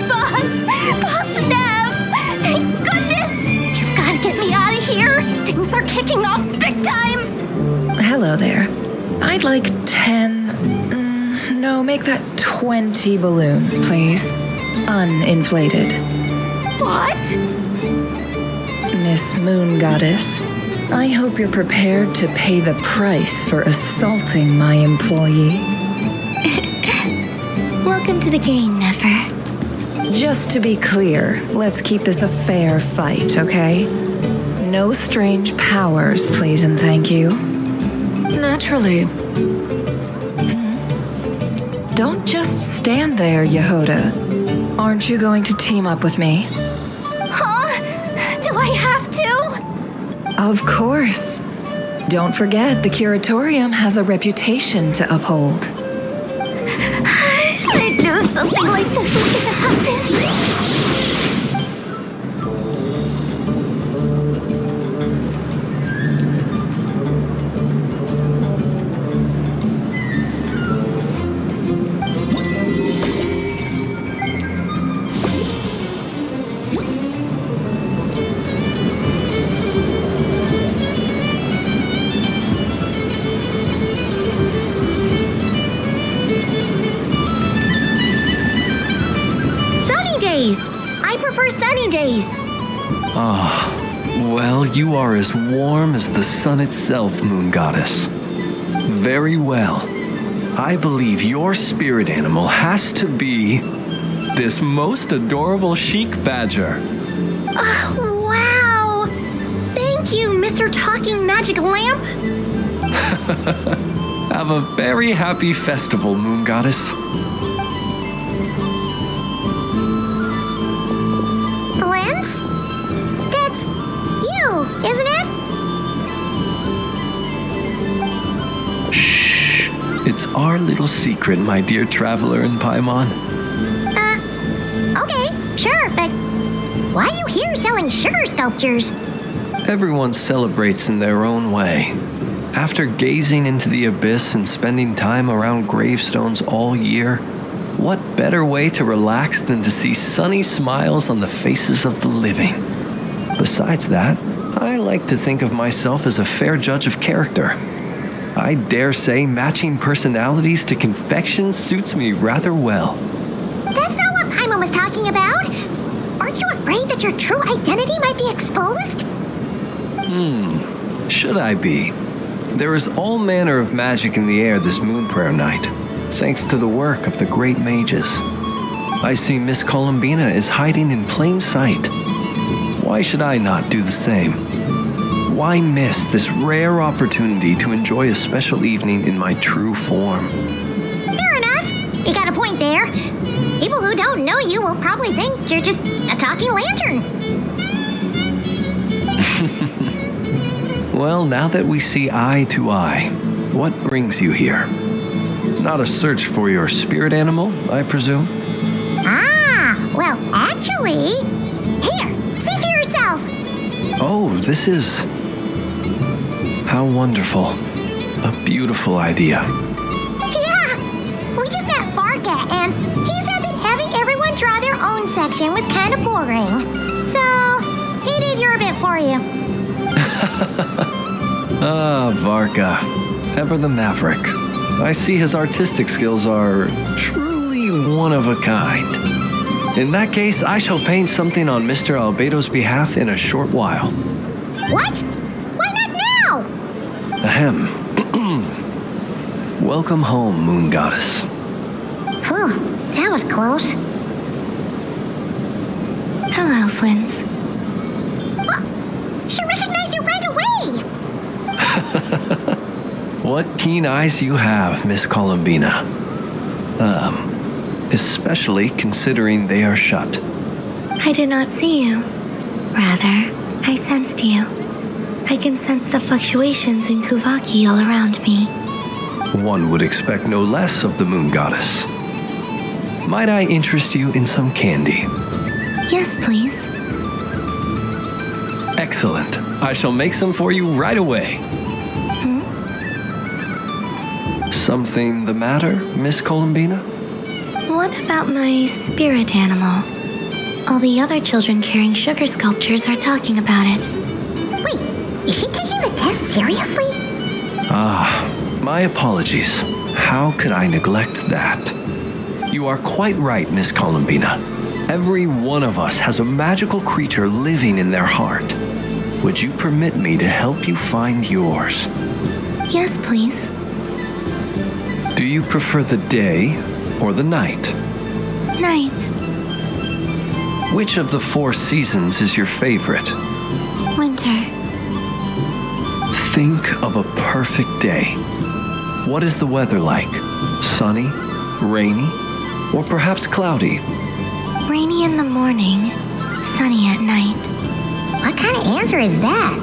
Boss Nev! Thank goodness! You've gotta get me out of here! Things are kicking off big time! Hello there. I'd like 10... no, make that 20 balloons, please. Uninflated. What? Miss Moon Goddess, I hope you're prepared to pay the price for assaulting my employee. Welcome to the game, Nefer. Just to be clear, let's keep this a fair fight, okay? No strange powers, please and thank you. Naturally. Don't just stand there, Yehoda. Aren't you going to team up with me? Huh? Do I have to? Of course. Don't forget, the Curatorium has a reputation to uphold. I knew something like this was gonna happen. Ah, well, you are as warm as the sun itself, Moon Goddess. Very well. I believe your spirit animal has to be this most adorable chic badger. Wow! Thank you, Mr. Talking Magic Lamp. Have a very happy festival, Moon Goddess. Isn't it? Shh. It's our little secret, my dear traveler in Paimon. Okay, sure, but why are you here selling sugar sculptures? Everyone celebrates in their own way. After gazing into the abyss and spending time around gravestones all year, what better way to relax than to see sunny smiles on the faces of the living? Besides that, I like to think of myself as a fair judge of character. I dare say matching personalities to confection suits me rather well. That's not what Paimon was talking about. Aren't you afraid that your true identity might be exposed? Should I be? There is all manner of magic in the air this moon prayer night, thanks to the work of the great mages. I see Miss Columbina is hiding in plain sight. Why should I not do the same? Why miss this rare opportunity to enjoy a special evening in my true form? Fair enough. You got a point there. People who don't know you will probably think you're just a talking lantern. Well, now that we see eye to eye, what brings you here? Not a search for your spirit animal, I presume? Ah, well, actually... Here, see for yourself. Oh, this is... How wonderful. A beautiful idea. Yeah, we just met Varka, and he said that having everyone draw their own section was kind of boring. So, he did your bit for you. Ah, Varka. Ever the maverick. I see his artistic skills are truly one of a kind. In that case, I shall paint something on Mr. Albedo's behalf in a short while. What? Why not now? Ahem. Welcome home, Moon Goddess. Phew, that was close. Hello, Flint. Oh, she recognized you right away! What keen eyes you have, Miss Columbina. Especially considering they are shut. I did not see you. Rather, I sensed you. I can sense the fluctuations in Kuvaki all around me. One would expect no less of the Moon Goddess. Might I interest you in some candy? Yes, please. Excellent. I shall make some for you right away. Something the matter, Miss Columbina? What about my spirit animal? All the other children carrying sugar sculptures are talking about it. Wait, is she taking the test seriously? Ah, my apologies. How could I neglect that? You are quite right, Miss Columbina. Every one of us has a magical creature living in their heart. Would you permit me to help you find yours? Yes, please. Do you prefer the day or the night? Night. Which of the 4 seasons is your favorite? Winter. Think of a perfect day. What is the weather like? Sunny, rainy, or perhaps cloudy? Rainy in the morning, sunny at night. What kind of answer is that?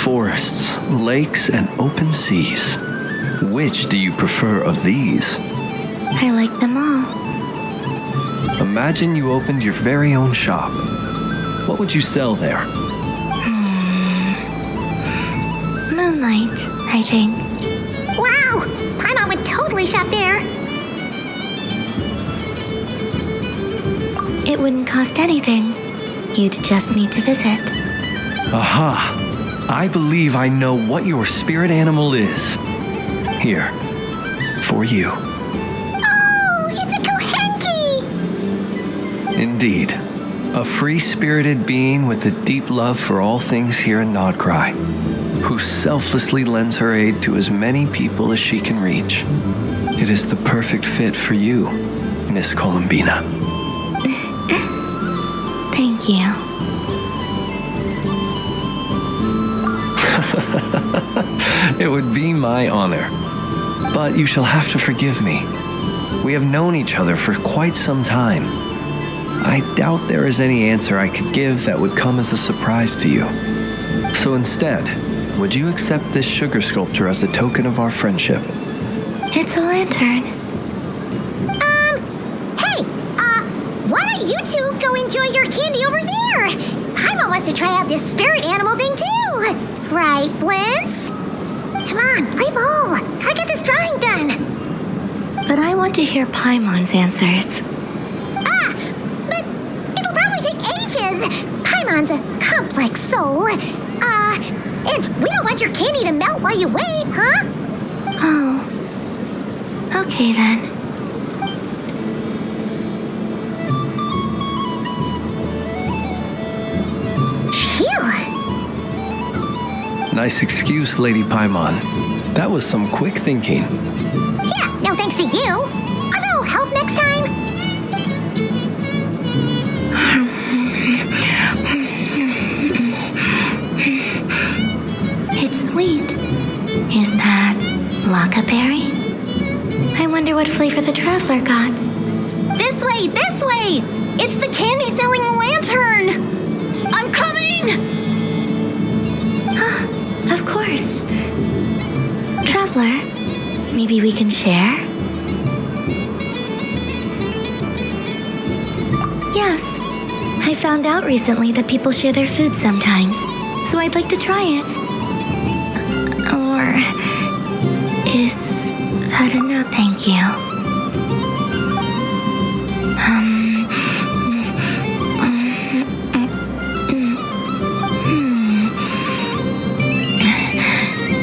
Forests, lakes, and open seas. Which do you prefer of these? I like them all. Imagine you opened your very own shop. What would you sell there? Moonlight, I think. Wow! Paimon would totally shop there. It wouldn't cost anything. You'd just need to visit. Aha! I believe I know what your spirit animal is. Here, for you. Oh, it's a Kohenki! Indeed, a free-spirited being with a deep love for all things here in Nodcry, who selflessly lends her aid to as many people as she can reach. It is the perfect fit for you, Miss Columbina. Thank you. It would be my honor. But you shall have to forgive me. We have known each other for quite some time. I doubt there is any answer I could give that would come as a surprise to you. So instead, would you accept this sugar sculpture as a token of our friendship? It's a lantern. Hey, why don't you two go enjoy your candy over there? Paimon wants to try out this spirit animal thing too. Right, Flint's? Come on, play ball. Gotta get this drawing done. But I want to hear Paimon's answers. But it'll probably take ages. Paimon's a complex soul. And we don't want your candy to melt while you wait, huh? Oh. Okay then. Phew. Nice excuse, Lady Paimon. That was some quick thinking. Yeah, no thanks to you. Although, help next time. It's sweet. Is that Lockaberry? I wonder what flavor the traveler got. This way! This way! It's the candy-selling lantern! I'm coming! Of course. Traveler, maybe we can share? Yes. I found out recently that people share their food sometimes, so I'd like to try it. Or is that enough? Thank you.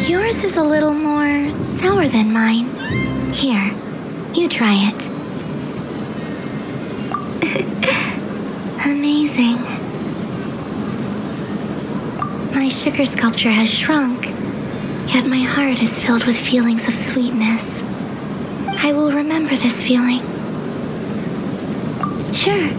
Yours is a little more sour than mine. Here, you try it. Amazing. My sugar sculpture has shrunk, yet my heart is filled with feelings of sweetness. I will remember this feeling. Sure.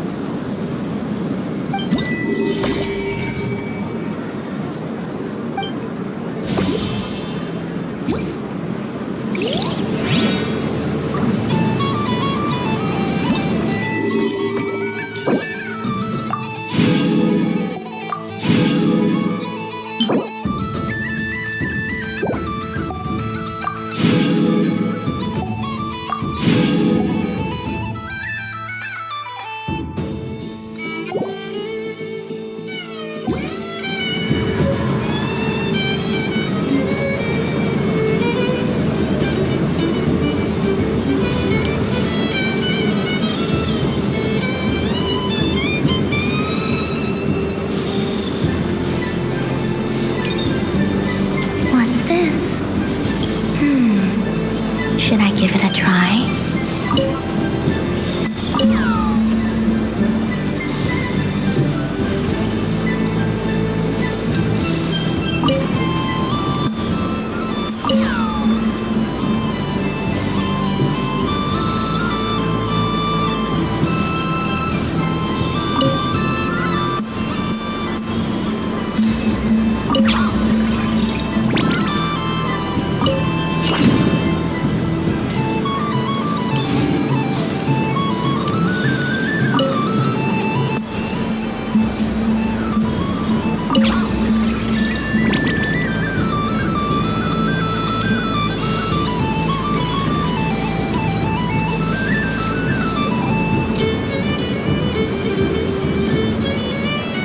Should I give it a try?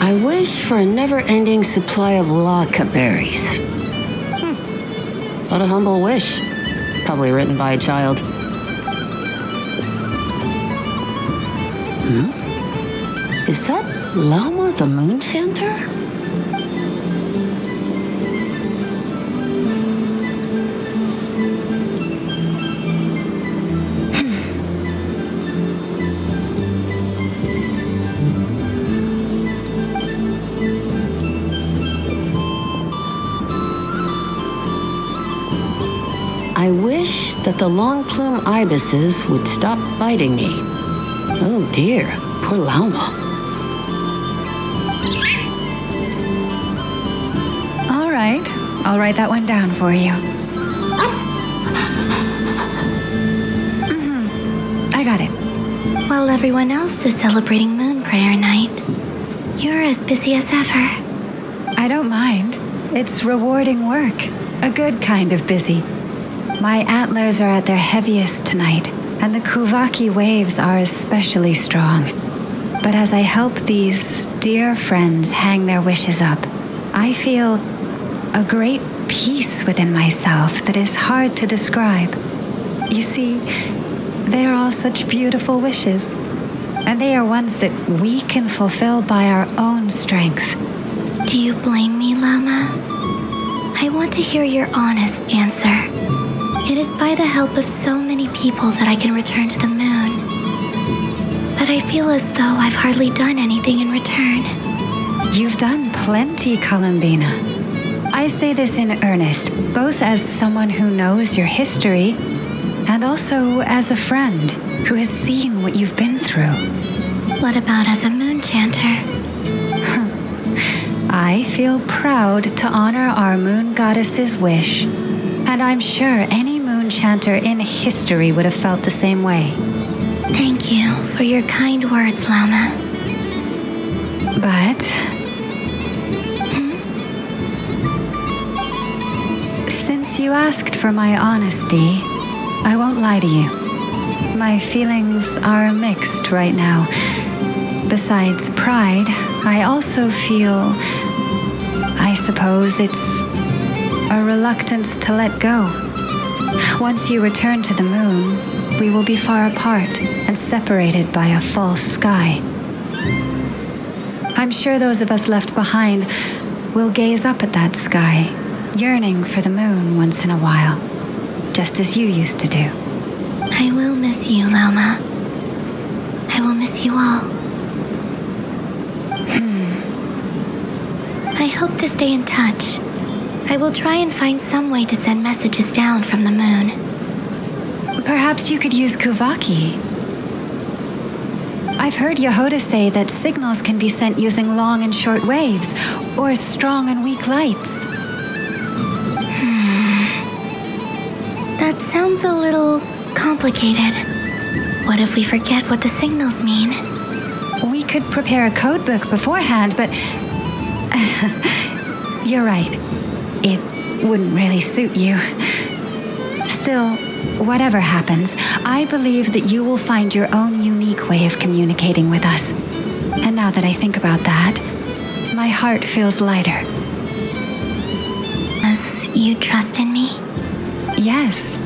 I wish for a never-ending supply of laka berries. What a humble wish. Probably written by a child. Is that Llama the Moon Chanter? I wish that the long plume ibises would stop biting me. Oh dear, poor llama. All right, I'll write that one down for you. I got it. While everyone else is celebrating Moon Prayer Night, you're as busy as ever. I don't mind. It's rewarding work. A good kind of busy. My antlers are at their heaviest tonight, and the Kuvaki waves are especially strong. But as I help these dear friends hang their wishes up, I feel a great peace within myself that is hard to describe. You see, they are all such beautiful wishes, and they are ones that we can fulfill by our own strength. Do you blame me, Llama? I want to hear your honest answer. It is by the help of so many people that I can return to the moon. But I feel as though I've hardly done anything in return. You've done plenty, Columbina. I say this in earnest, both as someone who knows your history and also as a friend who has seen what you've been through. What about as a moon chanter? I feel proud to honor our moon goddess's wish, and I'm sure any moon chanter in history would have felt the same way. Thank you for your kind words, Llama. But since you asked for my honesty, I won't lie to you. My feelings are mixed right now. Besides pride, I also feel, I suppose it's a reluctance to let go. Once you return to the moon, we will be far apart and separated by a false sky. I'm sure those of us left behind will gaze up at that sky, yearning for the moon once in a while, just as you used to do. I will miss you, Llama. I will miss you all. I hope to stay in touch. I will try and find some way to send messages down from the moon. Perhaps you could use Kuvaki. I've heard Yehoda say that signals can be sent using long and short waves, or strong and weak lights. That sounds a little complicated. What if we forget what the signals mean? We could prepare a codebook beforehand, but you're right. It wouldn't really suit you. Still, whatever happens, I believe that you will find your own unique way of communicating with us. And now that I think about that, my heart feels lighter. As you trust in me? Yes.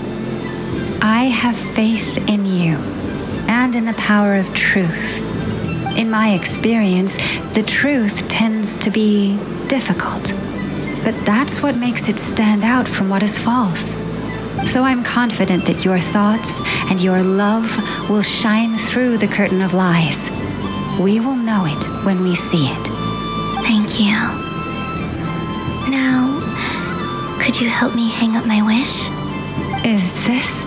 I have faith in you, and in the power of truth. In my experience, the truth tends to be difficult, but that's what makes it stand out from what is false. So I'm confident that your thoughts and your love will shine through the curtain of lies. We will know it when we see it. Thank you. Now, could you help me hang up my wish? Is this?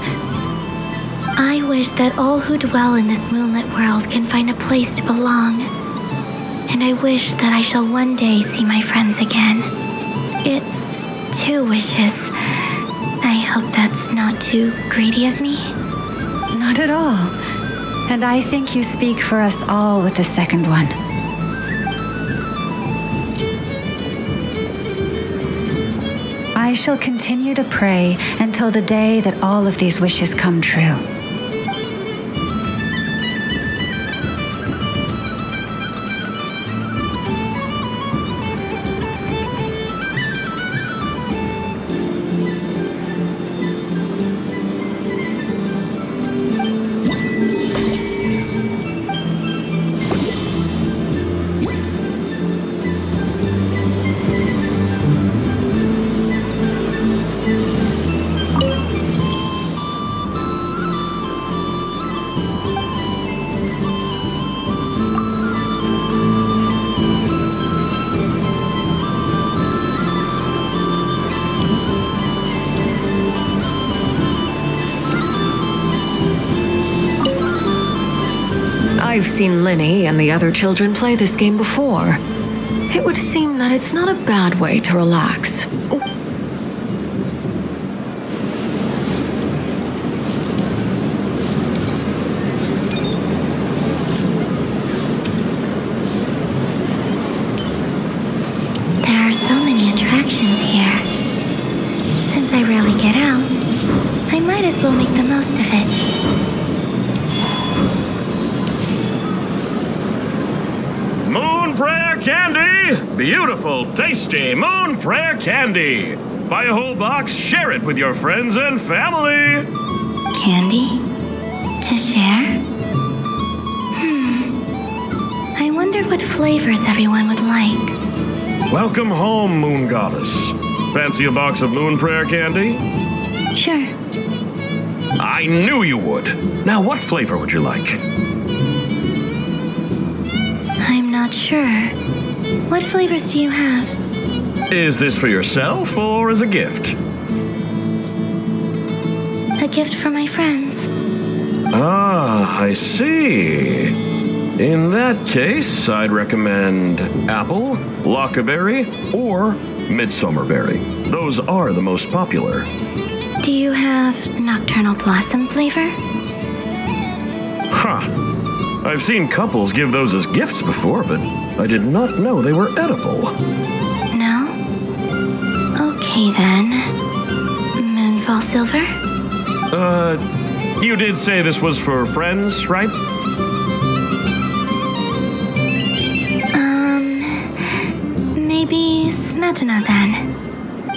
I wish that all who dwell in this moonlit world can find a place to belong. And I wish that I shall one day see my friends again. It's 2 wishes. I hope that's not too greedy of me. Not at all. And I think you speak for us all with the second one. I shall continue to pray until the day that all of these wishes come true. I've seen Linny and the other children play this game before. It would seem that it's not a bad way to relax. There are so many attractions here. Since I rarely get out, I might as well make the most of it. Moon Prayer Candy! Beautiful, tasty Moon Prayer Candy! Buy a whole box, share it with your friends and family! Candy? To share? I wonder what flavors everyone would like. Welcome home, Moon Goddess. Fancy a box of Moon Prayer Candy? Sure. I knew you would. Now, what flavor would you like? I'm not sure. What flavors do you have? Is this for yourself or as a gift? A gift for my friends. Ah, I see. In that case, I'd recommend apple, lockaberry, or midsummerberry. Those are the most popular. Do you have nocturnal blossom flavor? Huh. I've seen couples give those as gifts before, but I did not know they were edible. No? Okay then. Moonfall silver? You did say this was for friends, right? Maybe smetana then.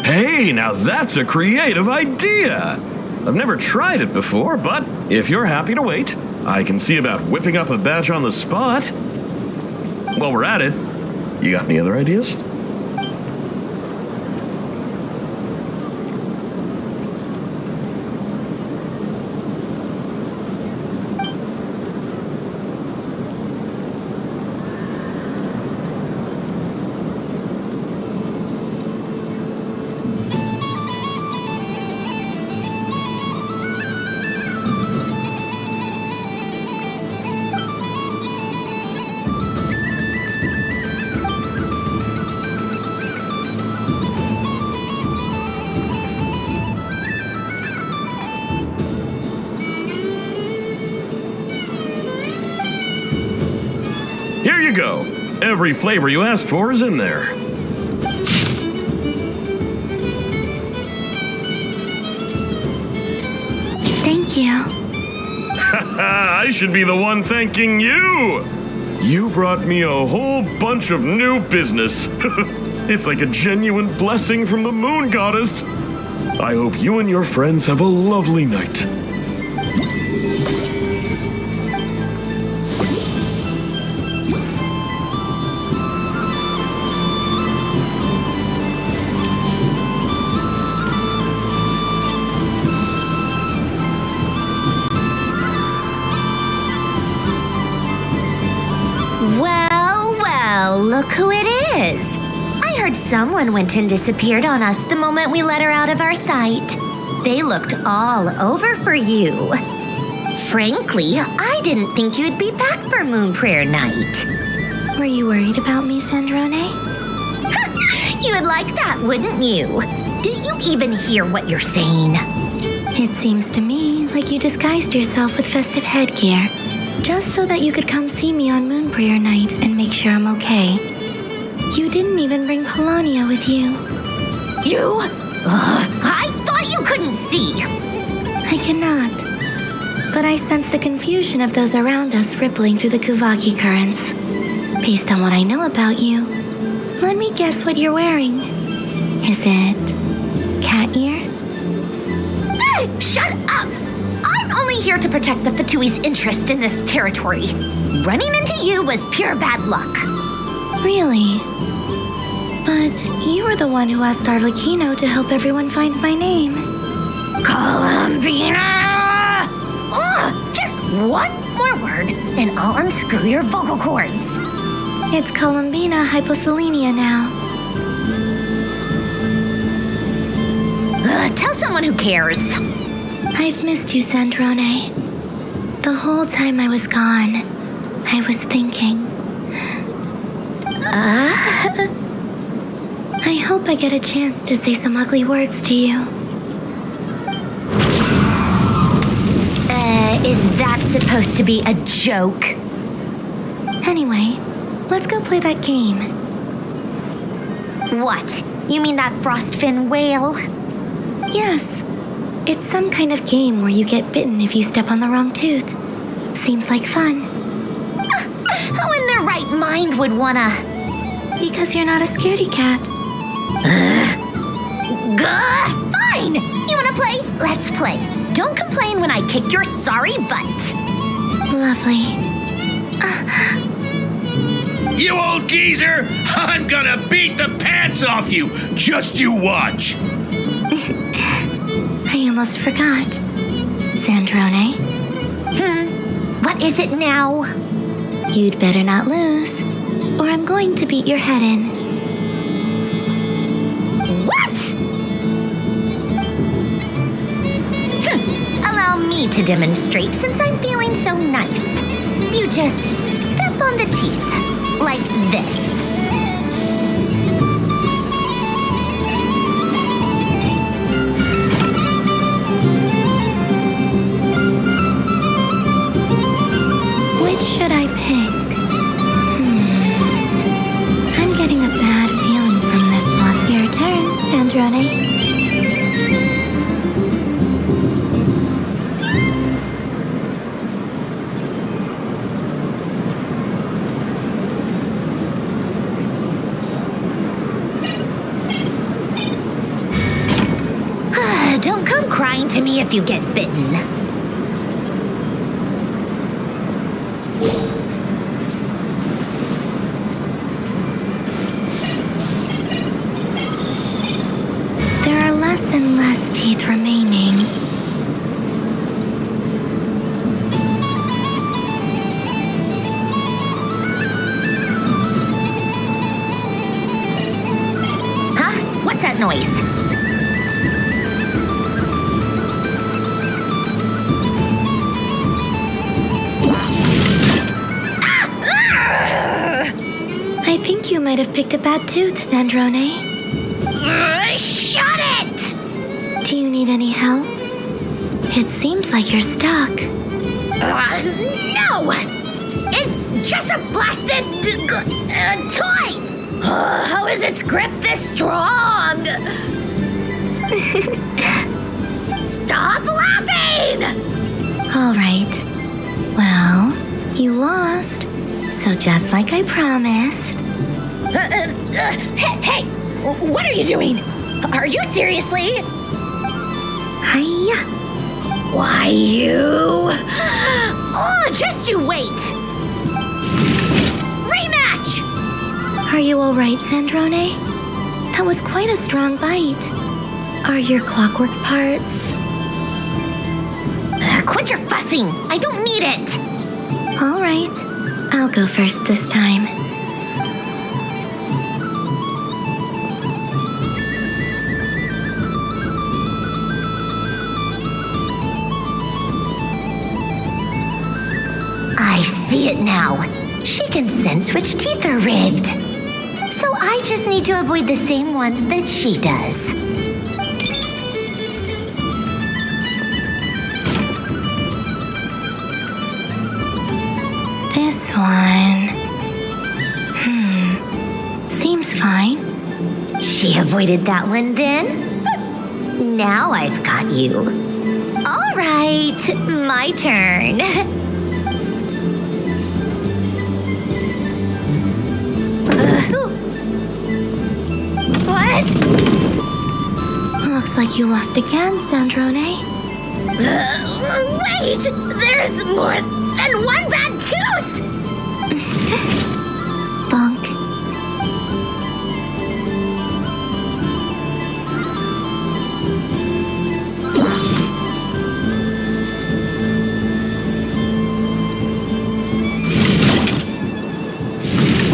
Hey, now that's a creative idea! I've never tried it before, but if you're happy to wait, I can see about whipping up a batch on the spot. While we're at it, you got any other ideas? Here you go. Every flavor you asked for is in there. Thank you. I should be the one thanking you. You brought me a whole bunch of new business. It's like a genuine blessing from the Moon Goddess. I hope you and your friends have a lovely night. Well, look who it is. I heard someone went and disappeared on us the moment we let her out of our sight. They looked all over for you. Frankly, I didn't think you'd be back for Moon Prayer Night. Were you worried about me, Sandrone? You would like that, wouldn't you? Do you even hear what you're saying? It seems to me like you disguised yourself with festive headgear, just so that you could come see me on Moon Prayer Night and make sure I'm okay. You didn't even bring Polania with you. You? I thought you couldn't see. I cannot. But I sense the confusion of those around us rippling through the Kuvaki currents. Based on what I know about you, let me guess what you're wearing. Is it cat ears? Hey, shut up! I'm only here to protect the Fatui's interest in this territory. Running into you was pure bad luck. Really? But you were the one who asked Arlecchino to help everyone find my name. Columbina! Ugh, just one more word and I'll unscrew your vocal cords. It's Columbina hyposelenia now. Tell someone who cares. I've missed you, Sandrone. The whole time I was gone, I was thinking. I hope I get a chance to say some ugly words to you. Is that supposed to be a joke? Anyway, let's go play that game. What? You mean that frostfin whale? Yes. It's some kind of game where you get bitten if you step on the wrong tooth. Seems like fun. Who in their right mind would wanna? Because you're not a scaredy cat. Fine! You wanna play? Let's play. Don't complain when I kick your sorry butt. Lovely. You old geezer! I'm gonna beat the pants off you! Just you watch! I almost forgot. Sandrone? What is it now? You'd better not lose, or I'm going to beat your head in. What? Allow me to demonstrate since I'm feeling so nice. You just step on the teeth, like this. Which should I pick? I'm getting a bad feeling from this one. Your turn, Sandrone. Don't come crying to me if you get bitten. There are less and less teeth remaining. Huh? What's that noise? I think you might have picked a bad tooth, Sandrone. Shut it! Do you need any help? It seems like you're stuck. No! It's just a blasted toy! How is its grip this strong? Stop laughing! All right. Well, you lost. So just like I promised. Hey! What are you doing? Are you seriously? Hiya. Why, you... Oh, just you wait! Rematch! Are you all right, Sandrone? That was quite a strong bite. Are your clockwork parts? Quit your fussing! I don't need it! All right. I'll go first this time. I see it now. She can sense which teeth are rigged. So I just need to avoid the same ones that she does. This one. Seems fine. She avoided that one then? Now I've got you. All right, my turn. What? Looks like you lost again, Sandrone. Wait! There's more than one bad tooth! Bonk.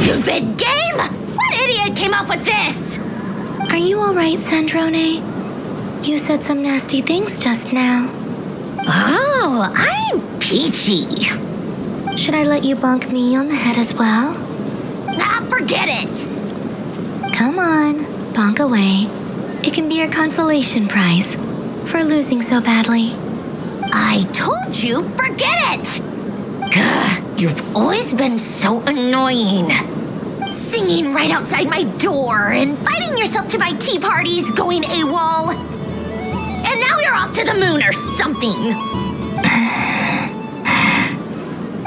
Stupid game! What idiot came up with this? Are you all right, Sandrone? You said some nasty things just now. Oh, I'm peachy. Should I let you bonk me on the head as well? Ah, forget it! Come on, bonk away. It can be your consolation prize for losing so badly. I told you, forget it! Gah, you've always been so annoying. Singing right outside my door, inviting yourself to my tea parties, going AWOL. And now you're off to the moon or something.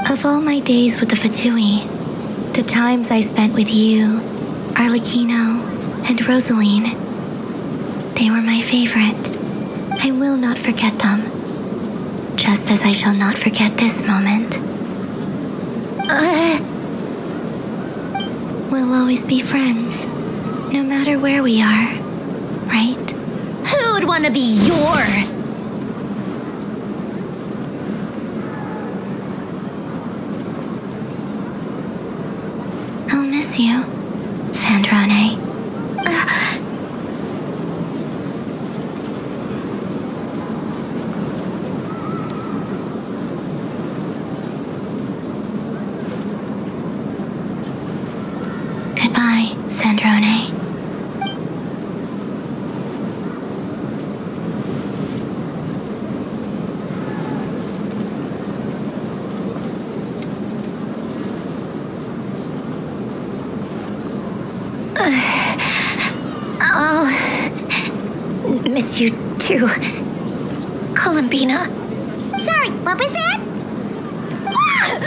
Of all my days with the Fatui, the times I spent with you, Arlecchino, and Rosaline, they were my favorite. I will not forget them, just as I shall not forget this moment. We'll always be friends, no matter where we are, right? Who'd want to be your... I'll miss you, Sandrone. Goodbye, Sandrone. I'll miss you too, Columbina. Sorry, what was that? Ah!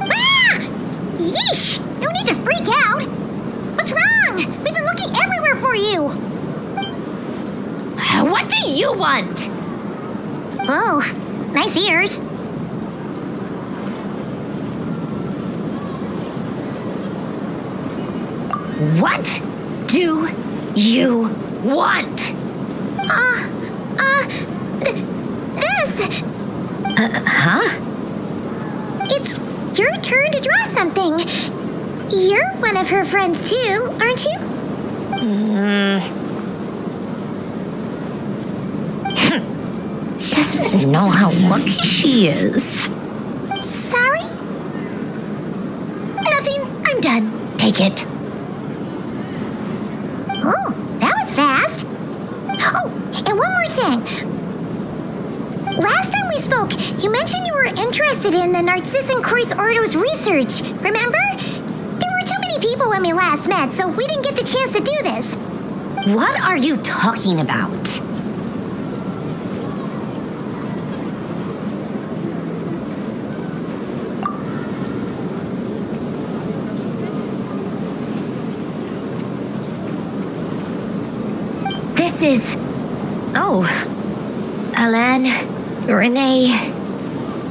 Ah! Yeesh! No need to freak out. What's wrong? We've been looking everywhere for you. What do you want? Oh, nice ears. What do you want? This. Huh? It's your turn to draw something. You're one of her friends too, aren't you? Doesn't know how lucky she is. Sorry? Nothing. I'm done. Take it. Oh, that was fast. Oh, and one more thing. Last time we spoke, you mentioned you were interested in the Narcissan Kreuz Ordo's research, remember? There were too many people when we last met, so we didn't get the chance to do this. What are you talking about? This is... Oh. Alain, Renee,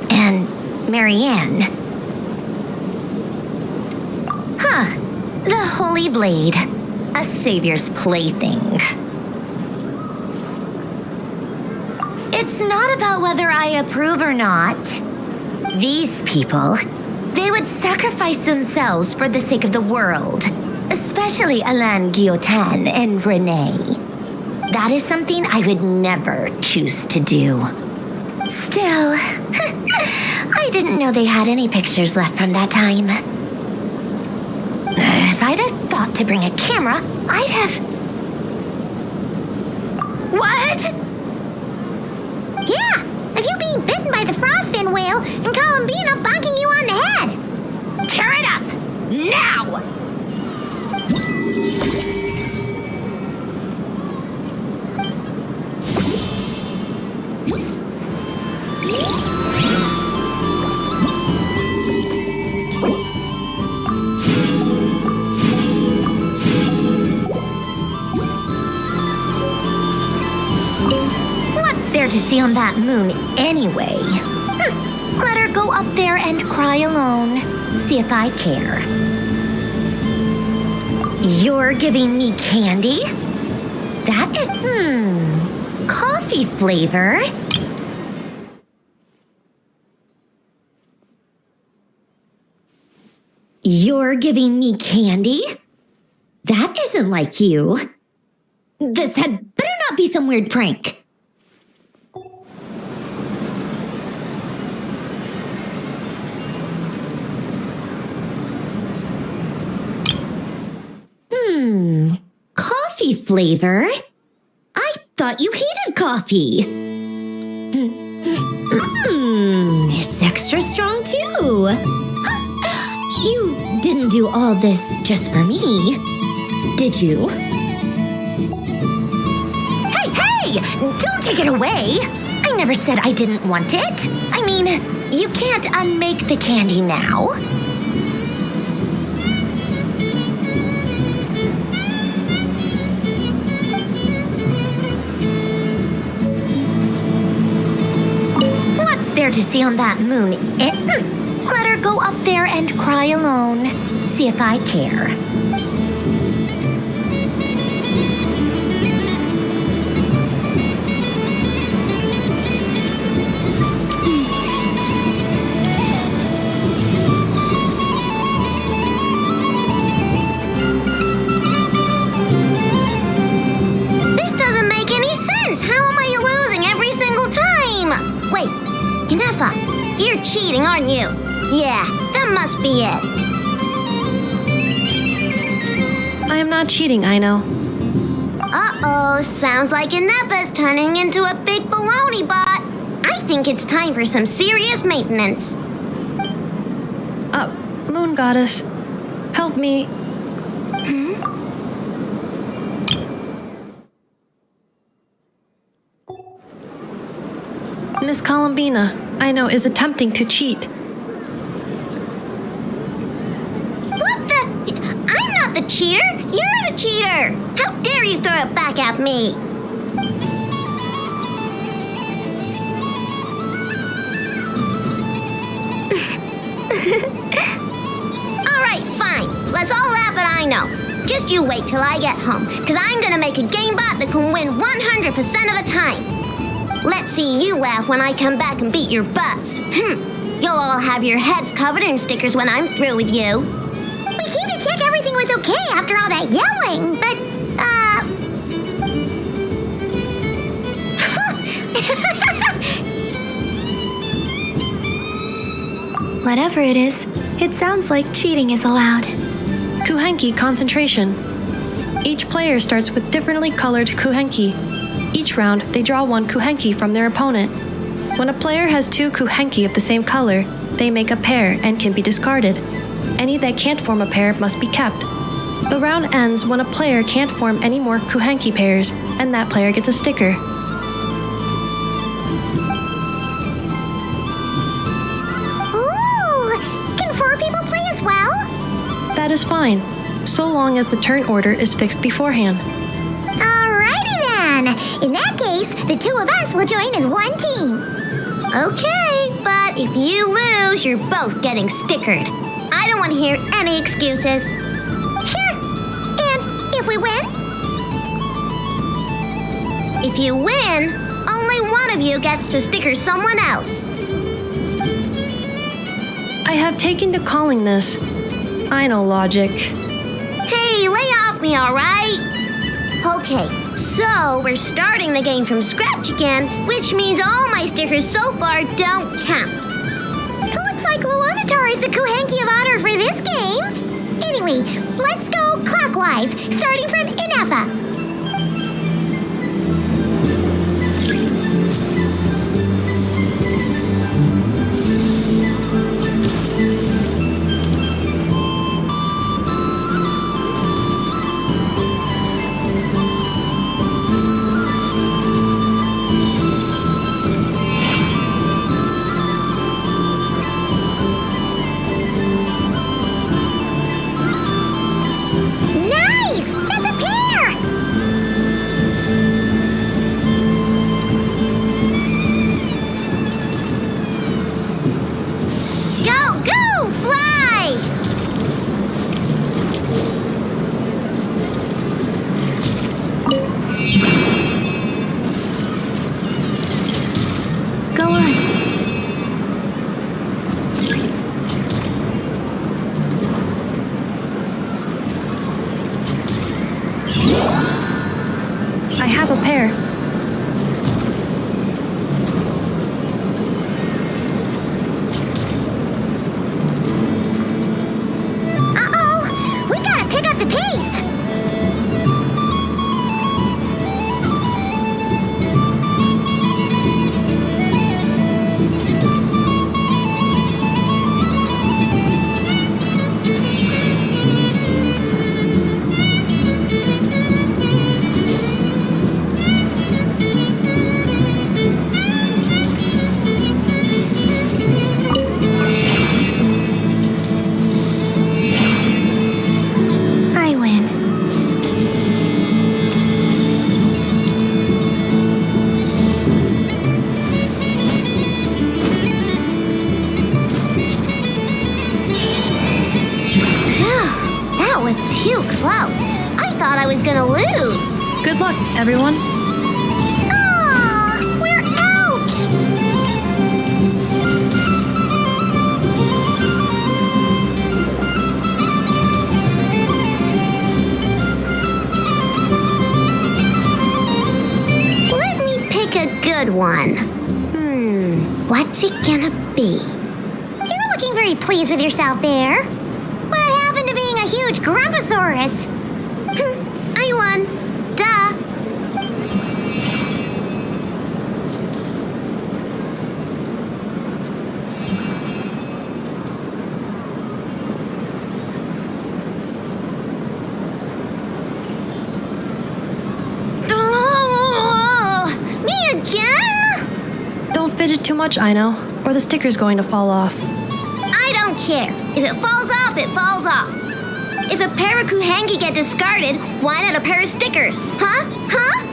and Marianne. Huh. The Holy Blade. A savior's plaything. It's not about whether I approve or not. These people, they would sacrifice themselves for the sake of the world. Especially Alain Guillotin and Renee. That is something I would never choose to do. Still, I didn't know they had any pictures left from that time. If I'd have thought to bring a camera, I'd have... What? Yeah, of you being bitten by the frostfin whale and Columbina bonking you on the head. Tear it up! Now! What's there to see on that moon anyway? Let her go up there and cry alone. See if I care. You're giving me candy? That is, coffee flavor. You're giving me candy? That isn't like you. This had better not be some weird prank. coffee flavor? I thought you hated coffee. It's extra strong too. You didn't do all this just for me, did you? Hey! Don't take it away! I never said I didn't want it. I mean, you can't unmake the candy now. What's there to see on that moon? Let her go up there and cry alone. See if I care. This doesn't make any sense. How am I losing every single time? Wait, Inefa, you're cheating, aren't you? Yeah, that must be it. I am not cheating, I know. Uh-oh, sounds like Inefa's turning into a big baloney bot. I think it's time for some serious maintenance. Moon Goddess, help me. Miss Columbina, I know, is attempting to cheat. What the? I'm not the cheater. You're the cheater. How dare you throw it back at me? All right, fine. Let's all laugh at I know. Just you wait till I get home, because I'm going to make a game bot that can win 100% of the time. Let's see you laugh when I come back and beat your butts. You'll all have your heads covered in stickers when I'm through with you. We came to check everything was okay after all that yelling, but, Whatever it is, it sounds like cheating is allowed. Kuhenki concentration. Each player starts with differently colored kuhenki. Each round, they draw one kuhenki from their opponent. When a player has two kuhenki of the same color, they make a pair and can be discarded. Any that can't form a pair must be kept. The round ends when a player can't form any more kuhenki pairs, and that player gets a sticker. ooh, can 4 people play as well? That is fine, so long as the turn order is fixed beforehand. Alrighty then. In that case, the 2 of us will join as one team. Okay, but if you lose, you're both getting stickered. I don't want to hear any excuses. Sure. And if we win? If you win, only one of you gets to sticker someone else. I have taken to calling this. I know logic. Hey, lay off me, all right? Okay, so we're starting the game from scratch again, which means all my stickers so far don't count. Looks like Luanatar is the Kuhenki of honor for this game. Anyway, let's go clockwise, starting from Inefa. Nice! That's a pair! Go, go, fly! Go on. I have a pair. Uh-oh! We gotta pick up the pace! thought I was gonna lose. Good luck, everyone. Aw, we're out! Let me pick a good one. What's it gonna be? You're not looking very pleased with yourself there. What happened to being a huge Grumposaurus? I won. Duh. Oh, me again? Don't fidget too much, Ino, or the sticker's going to fall off. I don't care. If it falls off, it falls off. If a pair of Kuhengi get discarded, why not a pair of stickers? Huh? Huh?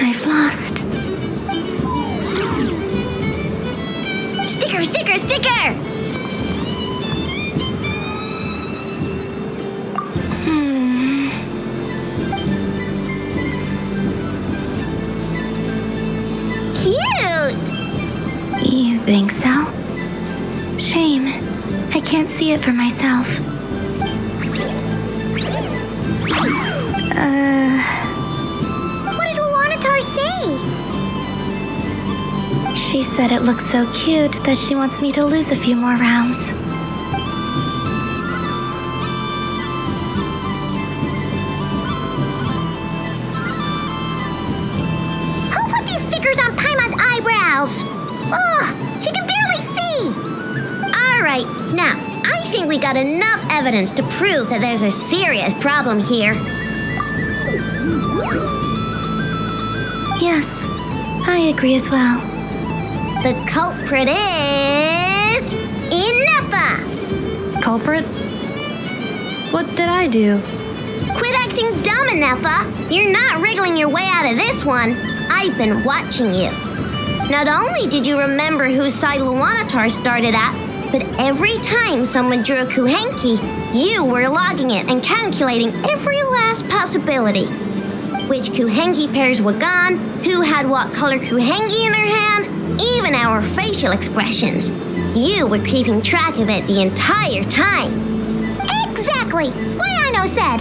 I've lost. Sticker, sticker, sticker! Cute! You think so? Shame. I can't see it for myself. What did Luanatar say? She said it looks so cute that she wants me to lose a few more rounds. Who put these stickers on Paima's eyebrows? Ugh, she can barely see! Alright, now, I think we got enough evidence to prove that there's a serious problem here. Yes, I agree as well. The culprit is... Inepa! Culprit? What did I do? Quit acting dumb, Inepa! You're not wriggling your way out of this one. I've been watching you. Not only did you remember whose side Luanatar started at, but every time someone drew a Kuhenki, you were logging it and calculating every last possibility. Which Kuhenki pairs were gone, who had what color Kuhenki in their hand, even our facial expressions. You were keeping track of it the entire time. Exactly! What Ino said!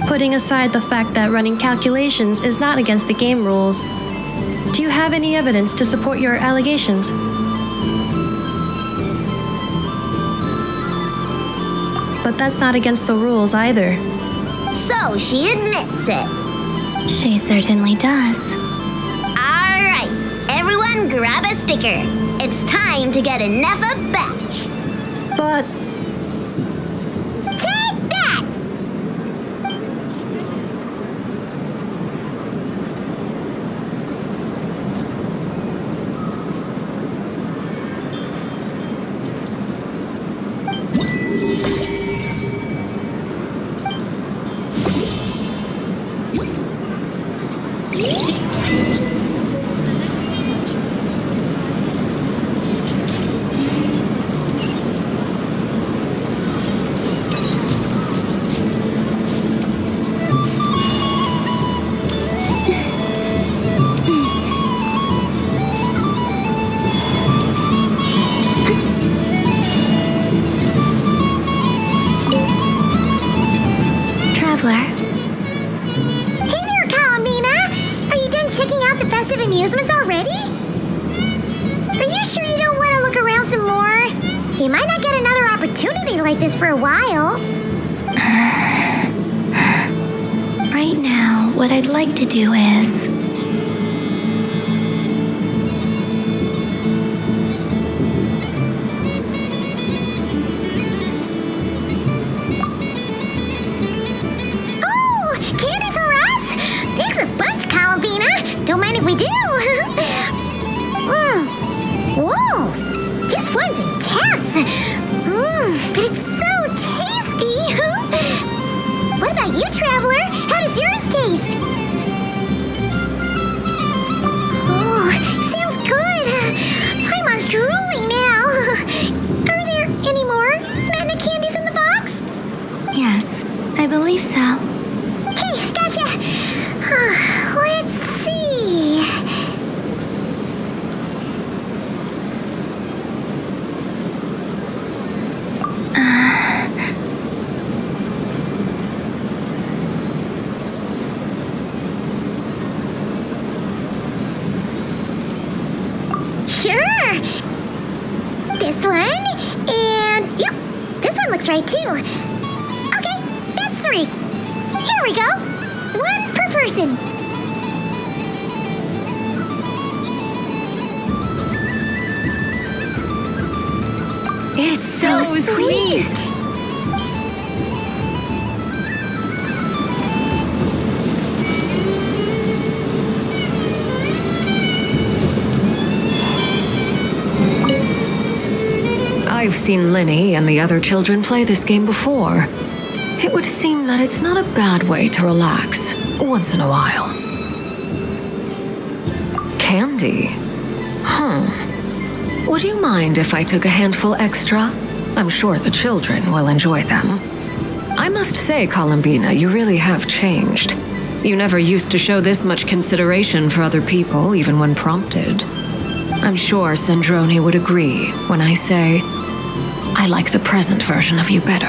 Putting aside the fact that running calculations is not against the game rules, do you have any evidence to support your allegations? But that's not against the rules either. So she admits it. She certainly does. Alright, everyone grab a sticker. It's time to get Inepa back. But... Take that! Traveler, Hey there, Columbina! Are you done checking out the festive amusements already? Are you sure you don't want to look around some more? You might not get another opportunity like this for a while. right now, what I'd like to do is... Don't mind if we do. Whoa, this one's intense. But it's so tasty. about you, traveler? How does yours taste? Oh, sounds good. Paimon's drooling now. Are there any more Smatna candies in the box? Yes, I believe so. Okay, gotcha. Let's see. Sure. This one, and yep, this one looks right too. Okay, that's 3. Here we go. 1 per person. It's so sweet. I've seen Linny and the other children play this game before. It would seem that it's not a bad way to relax once in a while. Candy? Would you mind if I took a handful extra? I'm sure the children will enjoy them. I must say, Columbina, you really have changed. You never used to show this much consideration for other people, even when prompted. I'm sure Sandrone would agree when I say, I like the present version of you better.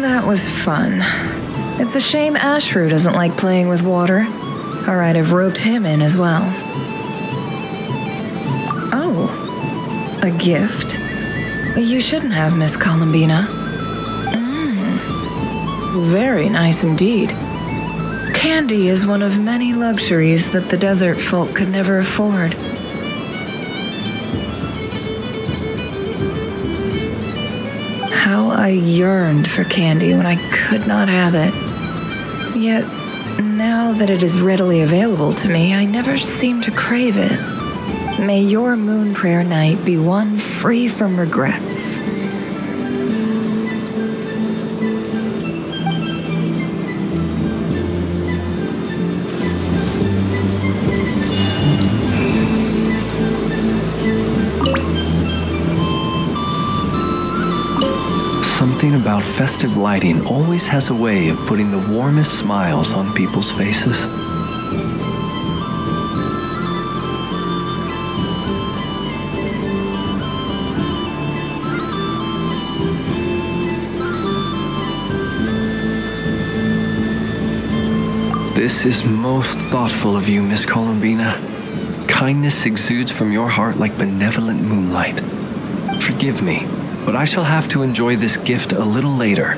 That was fun. It's a shame Ashfru doesn't like playing with water, or I'd have roped him in as well. Oh, a gift? You shouldn't have, Miss Columbina. Very nice indeed. Candy is one of many luxuries that the desert folk could never afford. How I yearned for candy when I could not have it. Yet, now that it is readily available to me, I never seem to crave it. May your moon prayer night be one free from regrets. Something about festive lighting always has a way of putting the warmest smiles on people's faces. This is most thoughtful of you, Miss Columbina. Kindness exudes from your heart like benevolent moonlight. Forgive me, but I shall have to enjoy this gift a little later.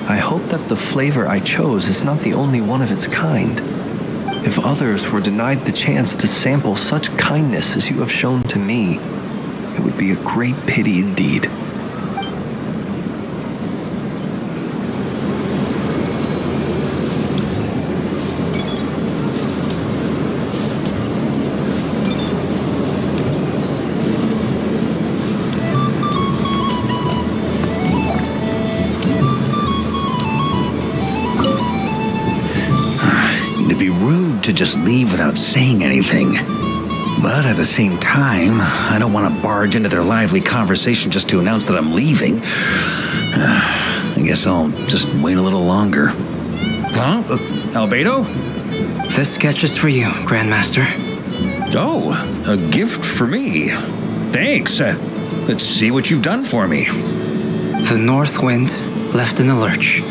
I hope that the flavor I chose is not the only one of its kind. If others were denied the chance to sample such kindness as you have shown to me, it would be a great pity indeed. To just leave without saying anything. But at the same time, I don't want to barge into their lively conversation just to announce that I'm leaving. I guess I'll just wait a little longer. Huh? Albedo? This sketch is for you, Grandmaster. Oh, a gift for me. Thanks. Let's see what you've done for me. The north wind left in the lurch.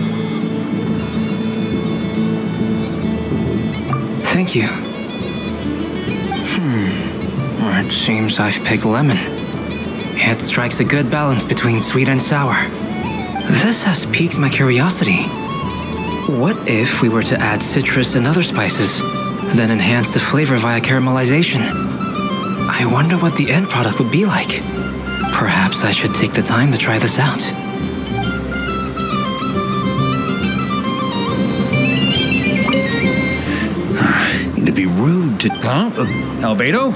Thank you. It seems I've picked lemon. It strikes a good balance between sweet and sour. This has piqued my curiosity. What if we were to add citrus and other spices, then enhance the flavor via caramelization? I wonder what the end product would be like. Perhaps I should take the time to try this out. be rude to... Huh? Albedo?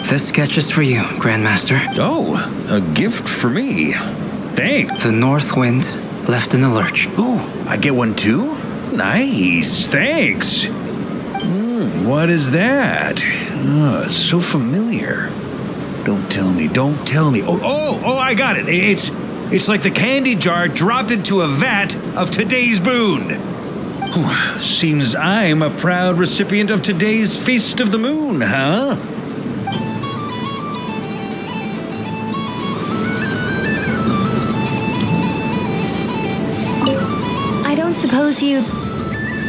This sketch is for you, Grandmaster. Oh, a gift for me. Thanks. The North Wind left in the lurch. Ooh, I get one too? Nice, thanks. What is that? Oh, it's so familiar. Don't tell me. Oh, I got it. It's like the candy jar dropped into a vat of today's boon. Seems I'm a proud recipient of today's Feast of the Moon, huh? I don't suppose you'd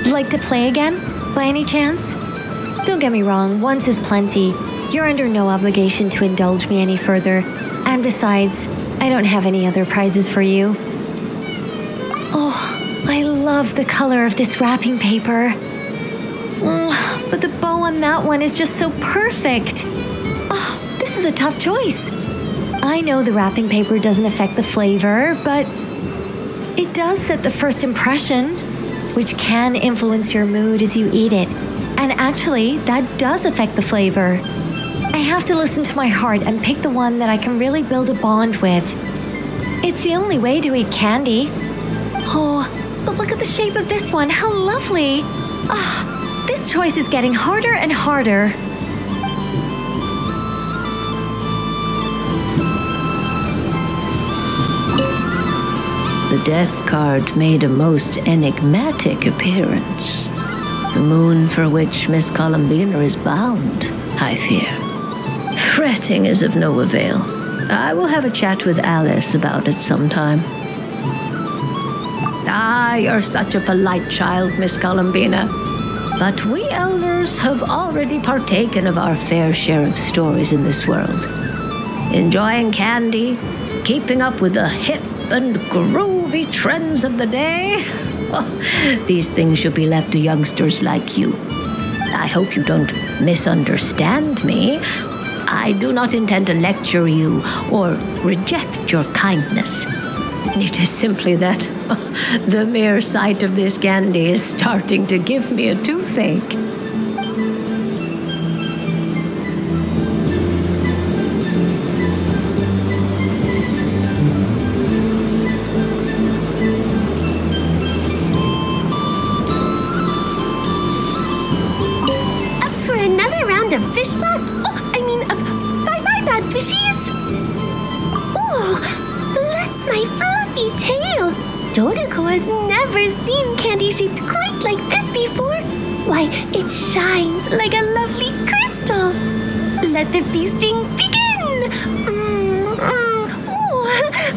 like to play again, by any chance? Don't get me wrong, once is plenty. You're under no obligation to indulge me any further. And besides, I don't have any other prizes for you. Oh, I love the color of this wrapping paper. But the bow on that one is just so perfect. Oh, this is a tough choice. I know the wrapping paper doesn't affect the flavor, but it does set the first impression, which can influence your mood as you eat it. And actually, that does affect the flavor. I have to listen to my heart and pick the one that I can really build a bond with. It's the only way to eat candy. Oh, but look at the shape of this one. How lovely. This choice is getting harder and harder. The death card made a most enigmatic appearance. The moon for which Miss Columbina is bound, I fear. Fretting is of no avail. I will have a chat with Alice about it sometime. You're such a polite child, Miss Columbina. But we elders have already partaken of our fair share of stories in this world. Enjoying candy, keeping up with the hip and groovy trends of the day. These things should be left to youngsters like you. I hope you don't misunderstand me. I do not intend to lecture you or reject your kindness. It is simply that the mere sight of this candy is starting to give me a toothache. Of fish blast? Of bye-bye bad fishies? Oh, bless my fluffy tail. Dodoko has never seen candy shaped quite like this before. Why, it shines like a lovely crystal. Let the feasting begin.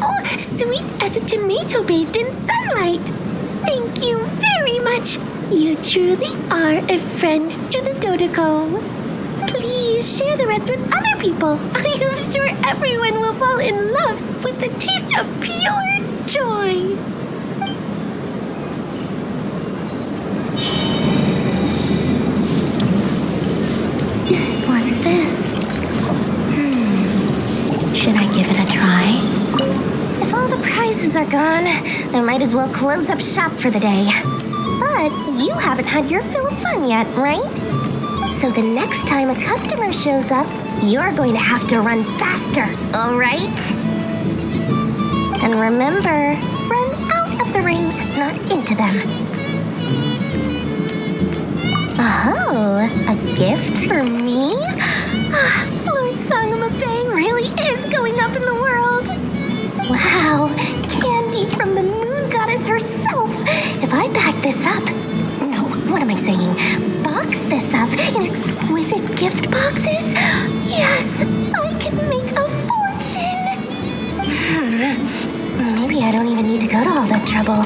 Oh, sweet as a tomato bathed in sunlight. Thank you very much. You truly are a friend to the Dodoko. Please share the rest with other people. I am sure everyone will fall in love with the taste of pure joy. What's this? Should I give it a try? If all the prizes are gone, I might as well close up shop for the day. But you haven't had your fill of fun yet, right? So the next time a customer shows up, you're going to have to run faster, all right? And remember, run out of the rings, not into them. Oh, a gift for me? Lord Sangamabe really is going up in the world. Wow, candy from the moon goddess herself. If I pack this up... No, what am I saying? Box this up in exquisite gift boxes? Yes, I can make a fortune. Maybe I don't even need to go to all that trouble.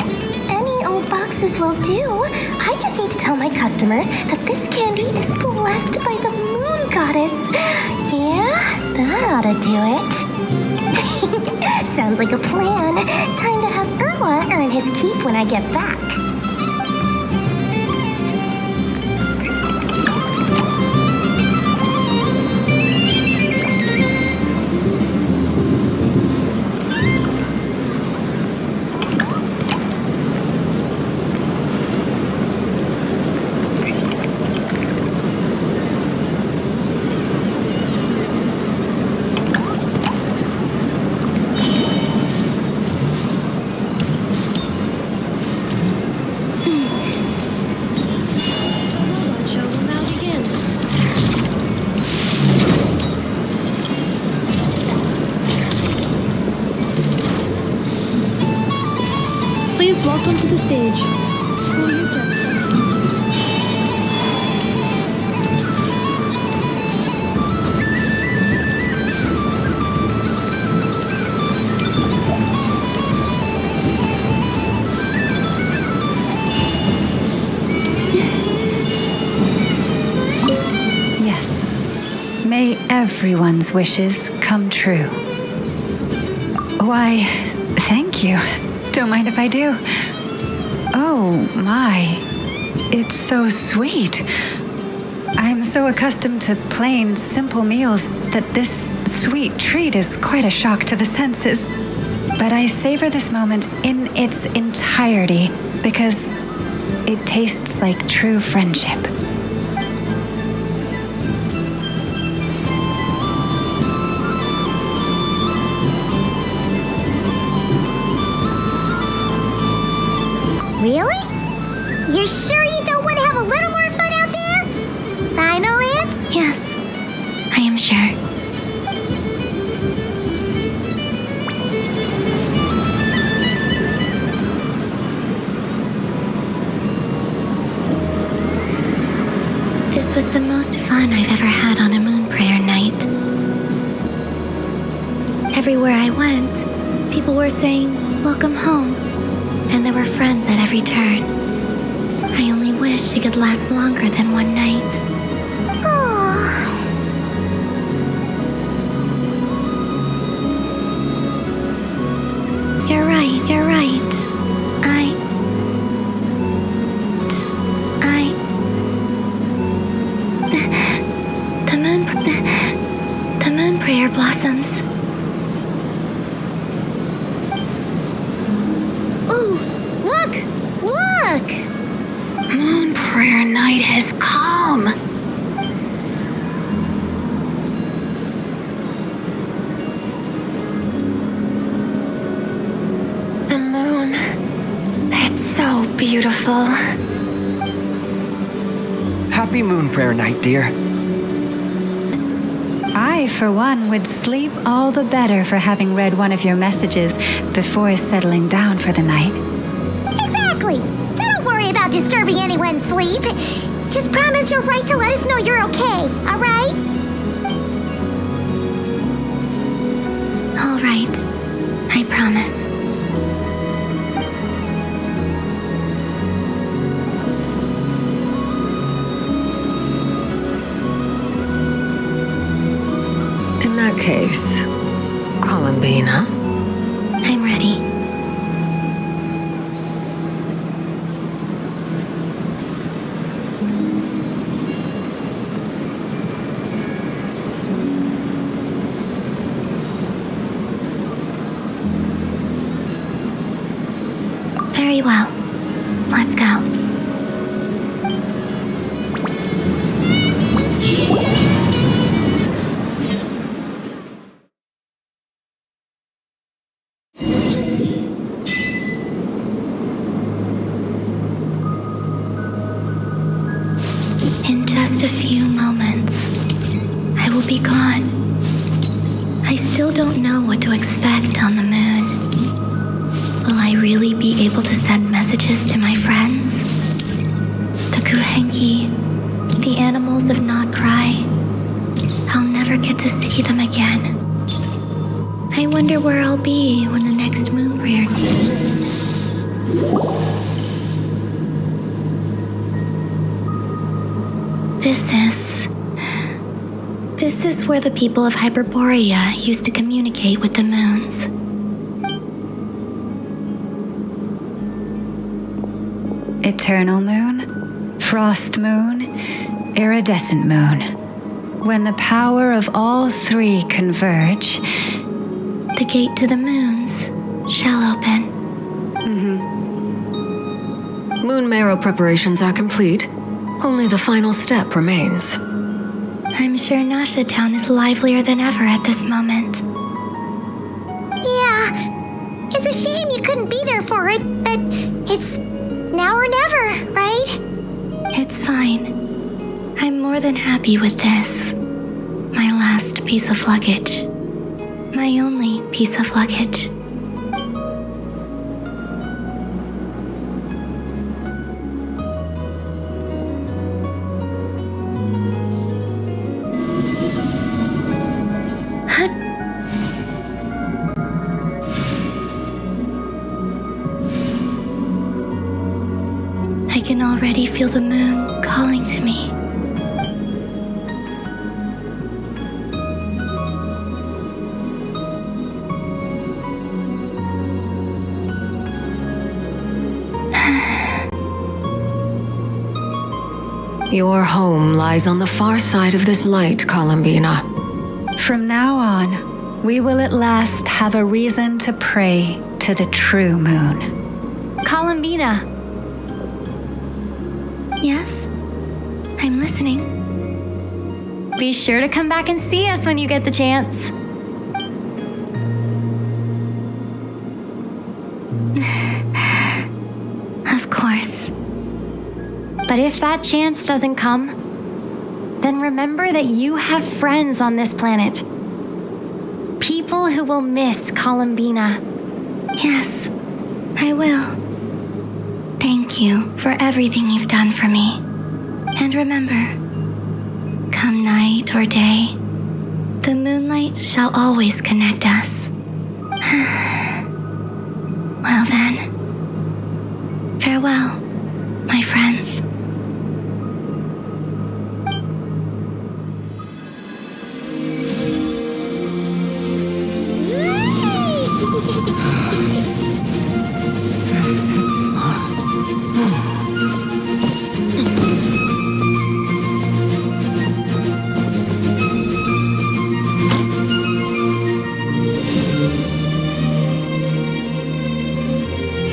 Any old boxes will do. I just need to tell my customers that this candy is blessed by the moon goddess. Yeah, that ought to do it. Sounds like a plan. Time to have Irwa earn his keep when I get back. just walked onto the stage. Pull your jetpack. Yes. May everyone's wishes come true. Why, thank you. Don't mind if I do. Oh, my. It's so sweet. I'm so accustomed to plain, simple meals that this sweet treat is quite a shock to the senses. But I savor this moment in its entirety because it tastes like true friendship. Really? You're sure you don't want to have a little more fun out there? Final answer? Yes, I am sure. This was the most fun I've ever had on a moon prayer night. Everywhere I went, people were saying, "Welcome home." And there were friends at every turn. I only wish it could last longer than one night. You're right, you're right. The moon prayer blossoms. Moon prayer night has come. The moon. It's so beautiful. Happy Moon Prayer Night, dear. I, for one, would sleep all the better for having read one of your messages before settling down for the night. Exactly. So don't worry about disturbing anyone's sleep. Just promise you'll write to let us know you're okay, all right? All right. I promise. In that case, Columbina. I'm ready. Very well. Let's go. In just a few moments, I will be gone. I still don't know what to expect on the moon. Will I really be able to send messages to my friends? The Kuhenki, the animals of Not Cry. I'll never get to see them again. I wonder where I'll be when the next moon prayer. This is where the people of Hyperborea used to communicate with the moons. Eternal moon, frost moon, iridescent moon. When the power of all three converge, the gate to the moons shall open. Moon marrow preparations are complete. Only the final step remains. I'm sure Nasha Town is livelier than ever at this moment. Yeah, it's a shame you couldn't be there for it, but it's now or never, right? It's fine. I'm more than happy with this. My last piece of luggage. My only piece of luggage. feel the moon calling to me. Your home lies on the far side of this light, Columbina. From now on, we will at last have a reason to pray to the true moon. Columbina. Yes? I'm listening. Be sure to come back and see us when you get the chance. Of course. But if that chance doesn't come, then remember that you have friends on this planet. People who will miss Columbina. Yes, I will. Thank you for everything you've done for me. And remember, come night or day, the moonlight shall always connect us. Well then, farewell, my friends.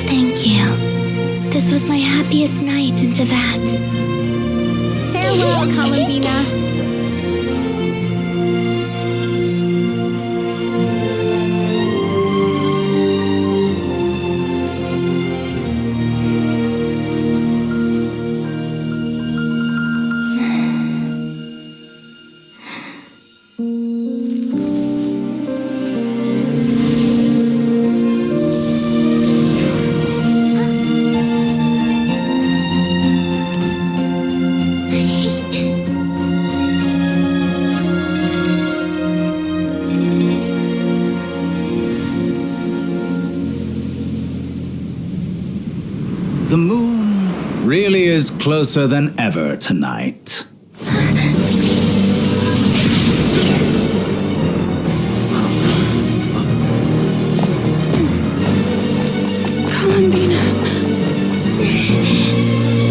Thank you. This was my happiest night in Teyvat. Farewell, Columbina. The moon really is closer than ever tonight. Columbina.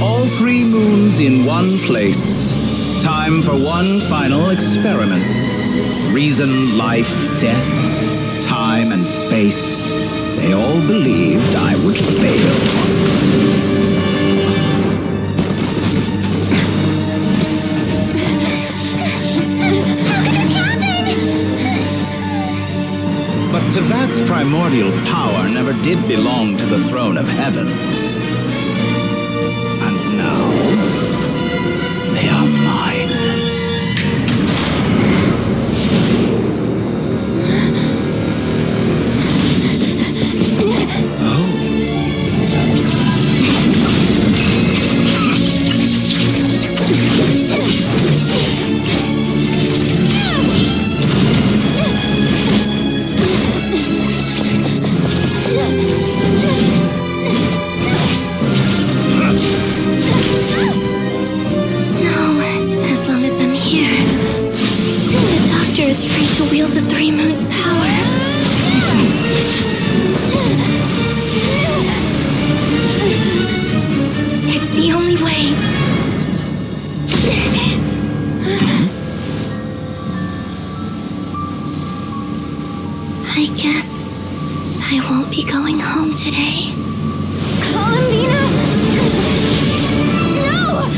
All three moons in one place. Time for one final experiment. Reason, life, death, time, and space. They all believed I would fail. But Teyvat's primordial power never did belong to the throne of heaven. And now, they are mine. I guess I won't be going home today. Columbina! No!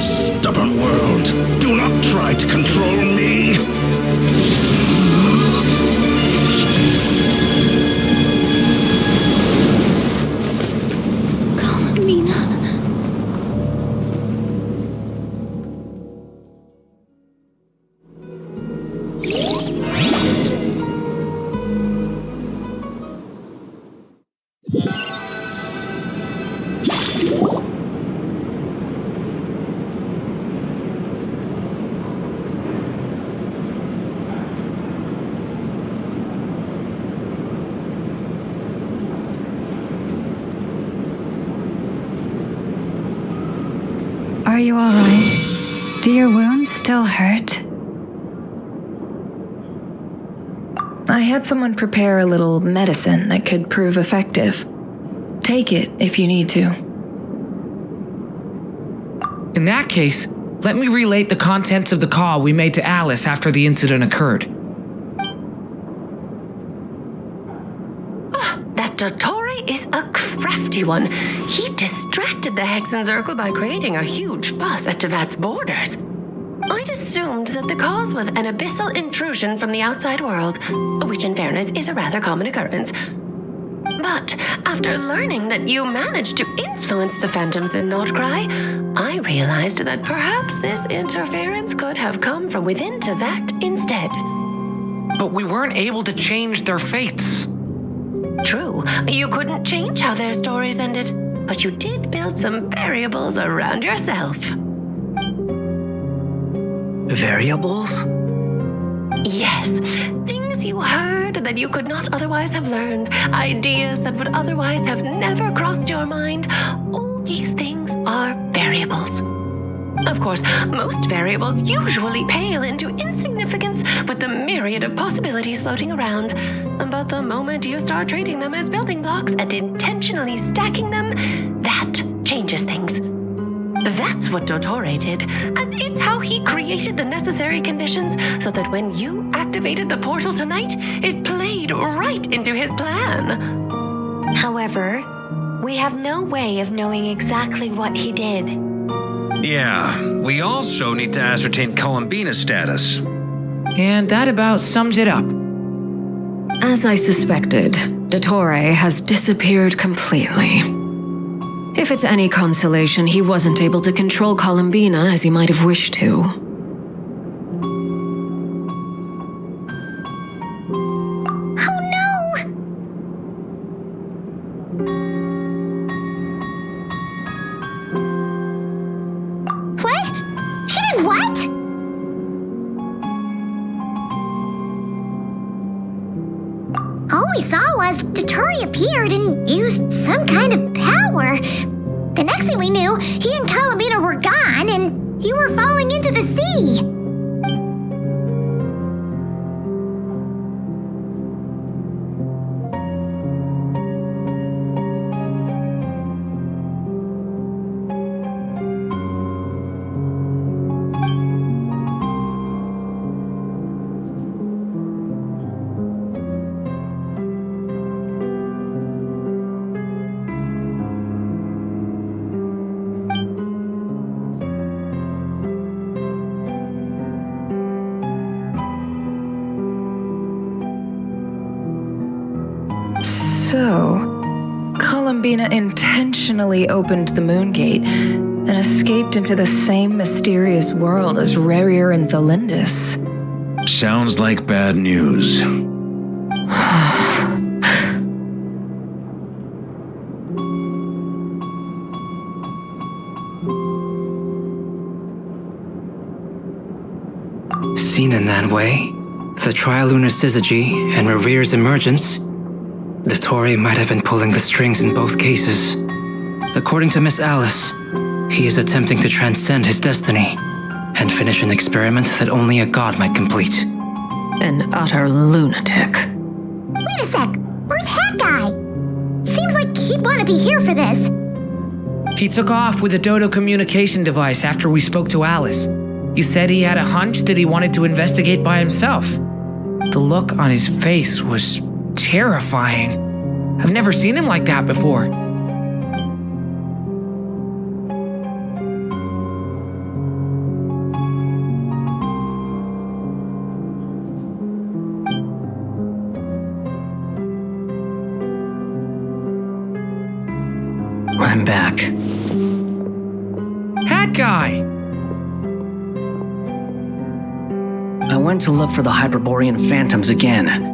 Stubborn world, do not try to control me. Columbina. Are you alright? Do your wounds still hurt? I had someone prepare a little medicine that could prove effective. Take it if you need to. In that case, let me relate the contents of the call we made to Alice after the incident occurred. That Dottore is a crafty one. He distracted the Hexen Circle by creating a huge fuss at Tevat's borders. I'd assumed that the cause was an abyssal intrusion from the outside world, which in fairness is a rather common occurrence. But after learning that you managed to influence the phantoms in Nordcry, I realized that perhaps this interference could have come from within Tevat instead. But we weren't able to change their fates. True, you couldn't change how their stories ended, but you did build some variables around yourself. Variables? Yes, things you heard that you could not otherwise have learned, ideas that would otherwise have never crossed your mind. All these things are variables. Of course, most variables usually pale into insignificance with the myriad of possibilities floating around. But the moment you start treating them as building blocks and intentionally stacking them, that changes things. That's what Dottore did, and it's how he created the necessary conditions so that when you activated the portal tonight, it played right into his plan. However, we have no way of knowing exactly what he did. Yeah, we also need to ascertain Columbina's status. And that about sums it up. As I suspected, Dottore has disappeared completely. If it's any consolation, he wasn't able to control Columbina as he might have wished to. Oh no! What? She did what? All we saw was Dottore appeared and used some kind of power. The next thing we knew, he and Columbina were gone and you were falling into the sea. So, Columbina intentionally opened the moon gate and escaped into the same mysterious world as Rarier and Valindis. Sounds like bad news. Seen in that way, the Trilunar Syzygy and Rarier's emergence, Dottore might have been pulling the strings in both cases. According to Miss Alice, he is attempting to transcend his destiny and finish an experiment that only a god might complete. An utter lunatic. Wait a sec, where's Hat Guy? Seems like he'd want to be here for this. He took off with a Dodo communication device after we spoke to Alice. He said he had a hunch that he wanted to investigate by himself. The look on his face was terrifying. I've never seen him like that before. I'm back. Hat Guy! I went to look for the Hyperborean phantoms again.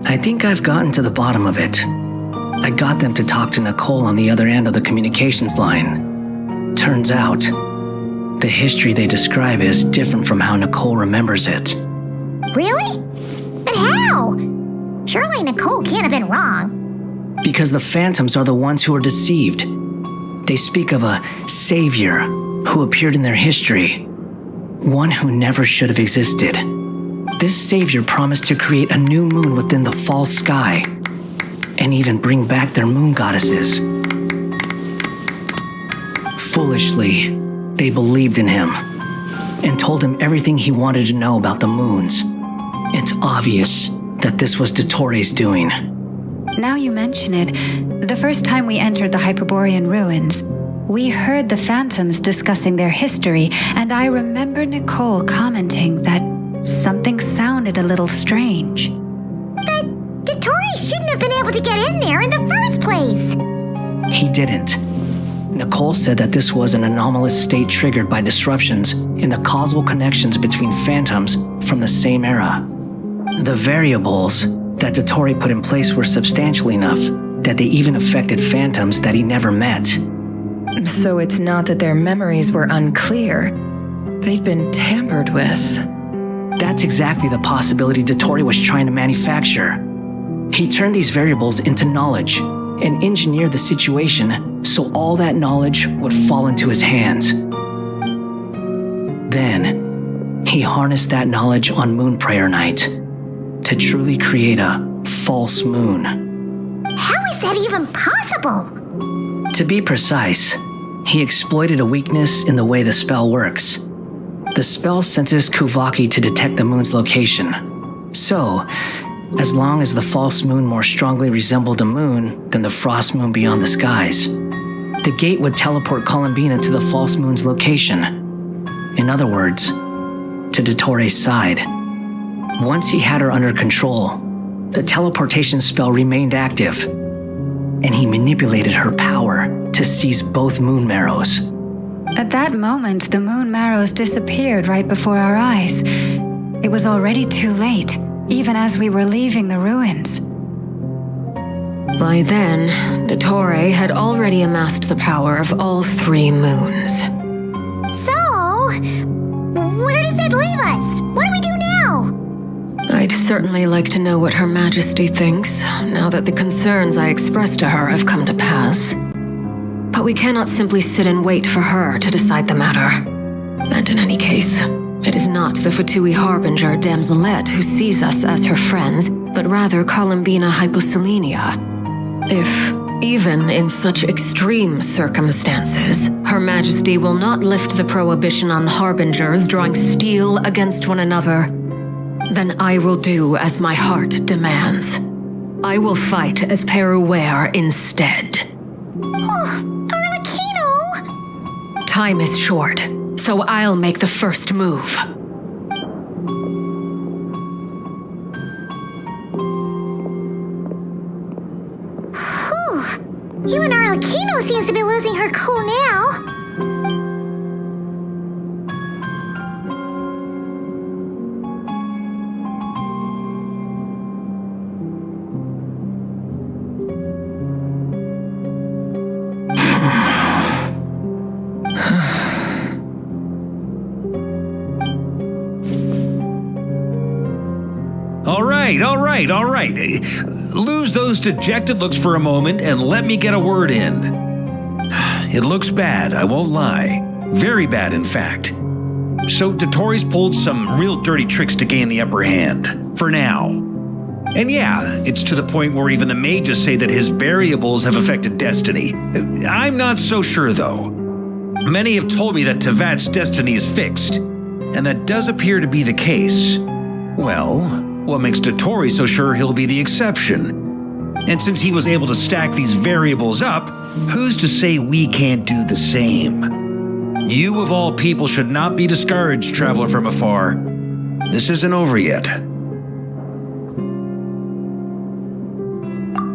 I think I've gotten to the bottom of it. I got them to talk to Nicole on the other end of the communications line. Turns out, the history they describe is different from how Nicole remembers it. Really? And how? Surely Nicole can't have been wrong. Because the phantoms are the ones who are deceived. They speak of a savior, who appeared in their history, one who never should have existed. This savior promised to create a new moon within the false sky, and even bring back their moon goddesses. Foolishly, they believed in him, and told him everything he wanted to know about the moons. It's obvious that this was Dottores' doing. Now you mention it, the first time we entered the Hyperborean ruins, we heard the phantoms discussing their history, and I remember Nicole commenting that something sounded a little strange. But Dottore shouldn't have been able to get in there in the first place. He didn't. Nicole said that this was an anomalous state triggered by disruptions in the causal connections between phantoms from the same era. The variables that Dottore put in place were substantial enough that they even affected phantoms that he never met. So it's not that their memories were unclear. They'd been tampered with. That's exactly the possibility Dottore was trying to manufacture. He turned these variables into knowledge and engineered the situation so all that knowledge would fall into his hands. Then, he harnessed that knowledge on Moon Prayer Night to truly create a false moon. How is that even possible? To be precise, he exploited a weakness in the way the spell works. The spell senses Kuvaki to detect the moon's location. So, as long as the false moon more strongly resembled a moon than the frost moon beyond the skies, the gate would teleport Columbina to the false moon's location. In other words, to Dottore's side. Once he had her under control, the teleportation spell remained active, and he manipulated her power to seize both moon marrows. At that moment, the moon marrows disappeared right before our eyes. It was already too late, even as we were leaving the ruins. By then, Dottore had already amassed the power of all 3 moons. So, where does that leave us? What do we do now? I'd certainly like to know what Her Majesty thinks, now that the concerns I expressed to her have come to pass. But we cannot simply sit and wait for her to decide the matter. And in any case, it is not the Fatui Harbinger Damselette who sees us as her friends, but rather Columbina Hyposelenia. If, even in such extreme circumstances, Her Majesty will not lift the prohibition on Harbingers drawing steel against one another, then I will do as my heart demands. I will fight as Peruware instead. Oh, Arlecchino! Time is short, so I'll make the first move. Whew. Even Arlecchino seems to be losing her cool now. All right. Lose those dejected looks for a moment and let me get a word in. It looks bad, I won't lie. Very bad, in fact. So Dottore's pulled some real dirty tricks to gain the upper hand. For now. And yeah, it's to the point where even the mages say that his variables have affected destiny. I'm not so sure, though. Many have told me that Tevat's destiny is fixed, and that does appear to be the case. Well, what makes Dottore so sure he'll be the exception? And since he was able to stack these variables up, who's to say we can't do the same? You of all people should not be discouraged, traveler from afar. This isn't over yet.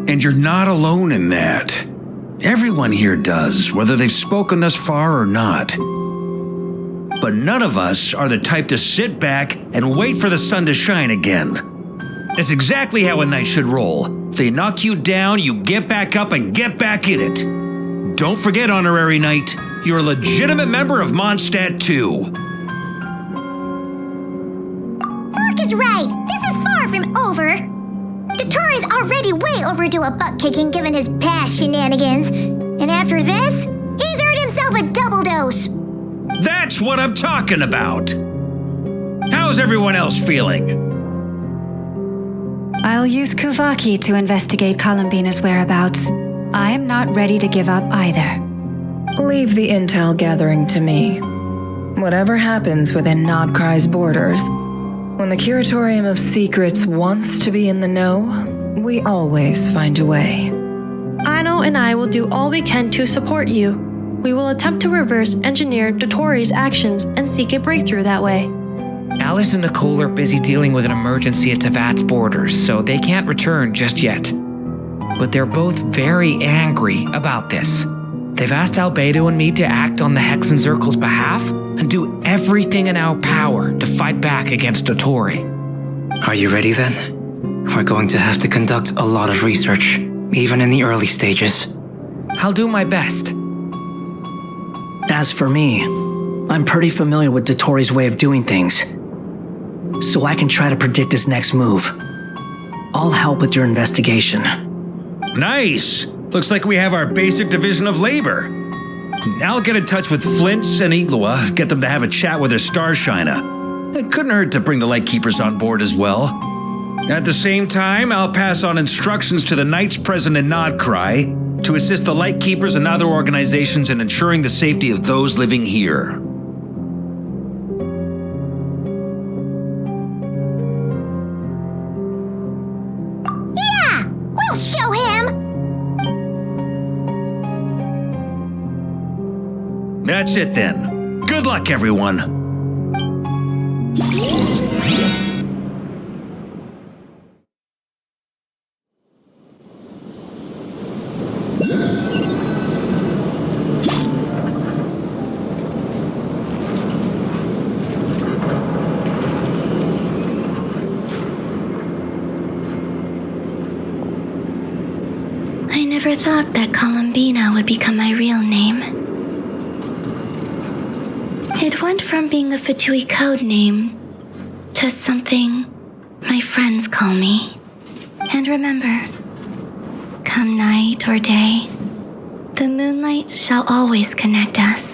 And you're not alone in that. Everyone here does, whether they've spoken thus far or not. But none of us are the type to sit back and wait for the sun to shine again. That's exactly how a knight should roll. If they knock you down, you get back up and get back in it. Don't forget, honorary knight, you're a legitimate member of Mondstadt too. Mark is right. This is far from over. Dottore's already way overdue a butt-kicking given his past shenanigans. And after this, he's earned himself a double dose. That's what I'm talking about. How's everyone else feeling? I'll use Kuvaki to investigate Columbina's whereabouts. I am not ready to give up either. Leave the intel gathering to me. Whatever happens within Nodcry's borders, when the Curatorium of Secrets wants to be in the know, we always find a way. Ano and I will do all we can to support you. We will attempt to reverse engineer Dotori's actions and seek a breakthrough that way. Alice and Nicole are busy dealing with an emergency at Tevat's borders, so they can't return just yet. But they're both very angry about this. They've asked Albedo and me to act on the Hexen Circle's behalf and do everything in our power to fight back against Dotori. Are you ready then? We're going to have to conduct a lot of research, even in the early stages. I'll do my best. As for me, I'm pretty familiar with Dotori's way of doing things, so I can try to predict his next move. I'll help with your investigation. Nice! Looks like we have our basic division of labor. I'll get in touch with Flints and Itlua, get them to have a chat with their Starshina. It couldn't hurt to bring the Lightkeepers on board as well. At the same time, I'll pass on instructions to the Knights present in Nodcry to assist the Lightkeepers and other organizations in ensuring the safety of those living here. Yeah! We'll show him! That's it then. Good luck, everyone. I never thought that Columbina would become my real name. It went from being a Fatui code name to something my friends call me. And remember, come night or day, the moonlight shall always connect us.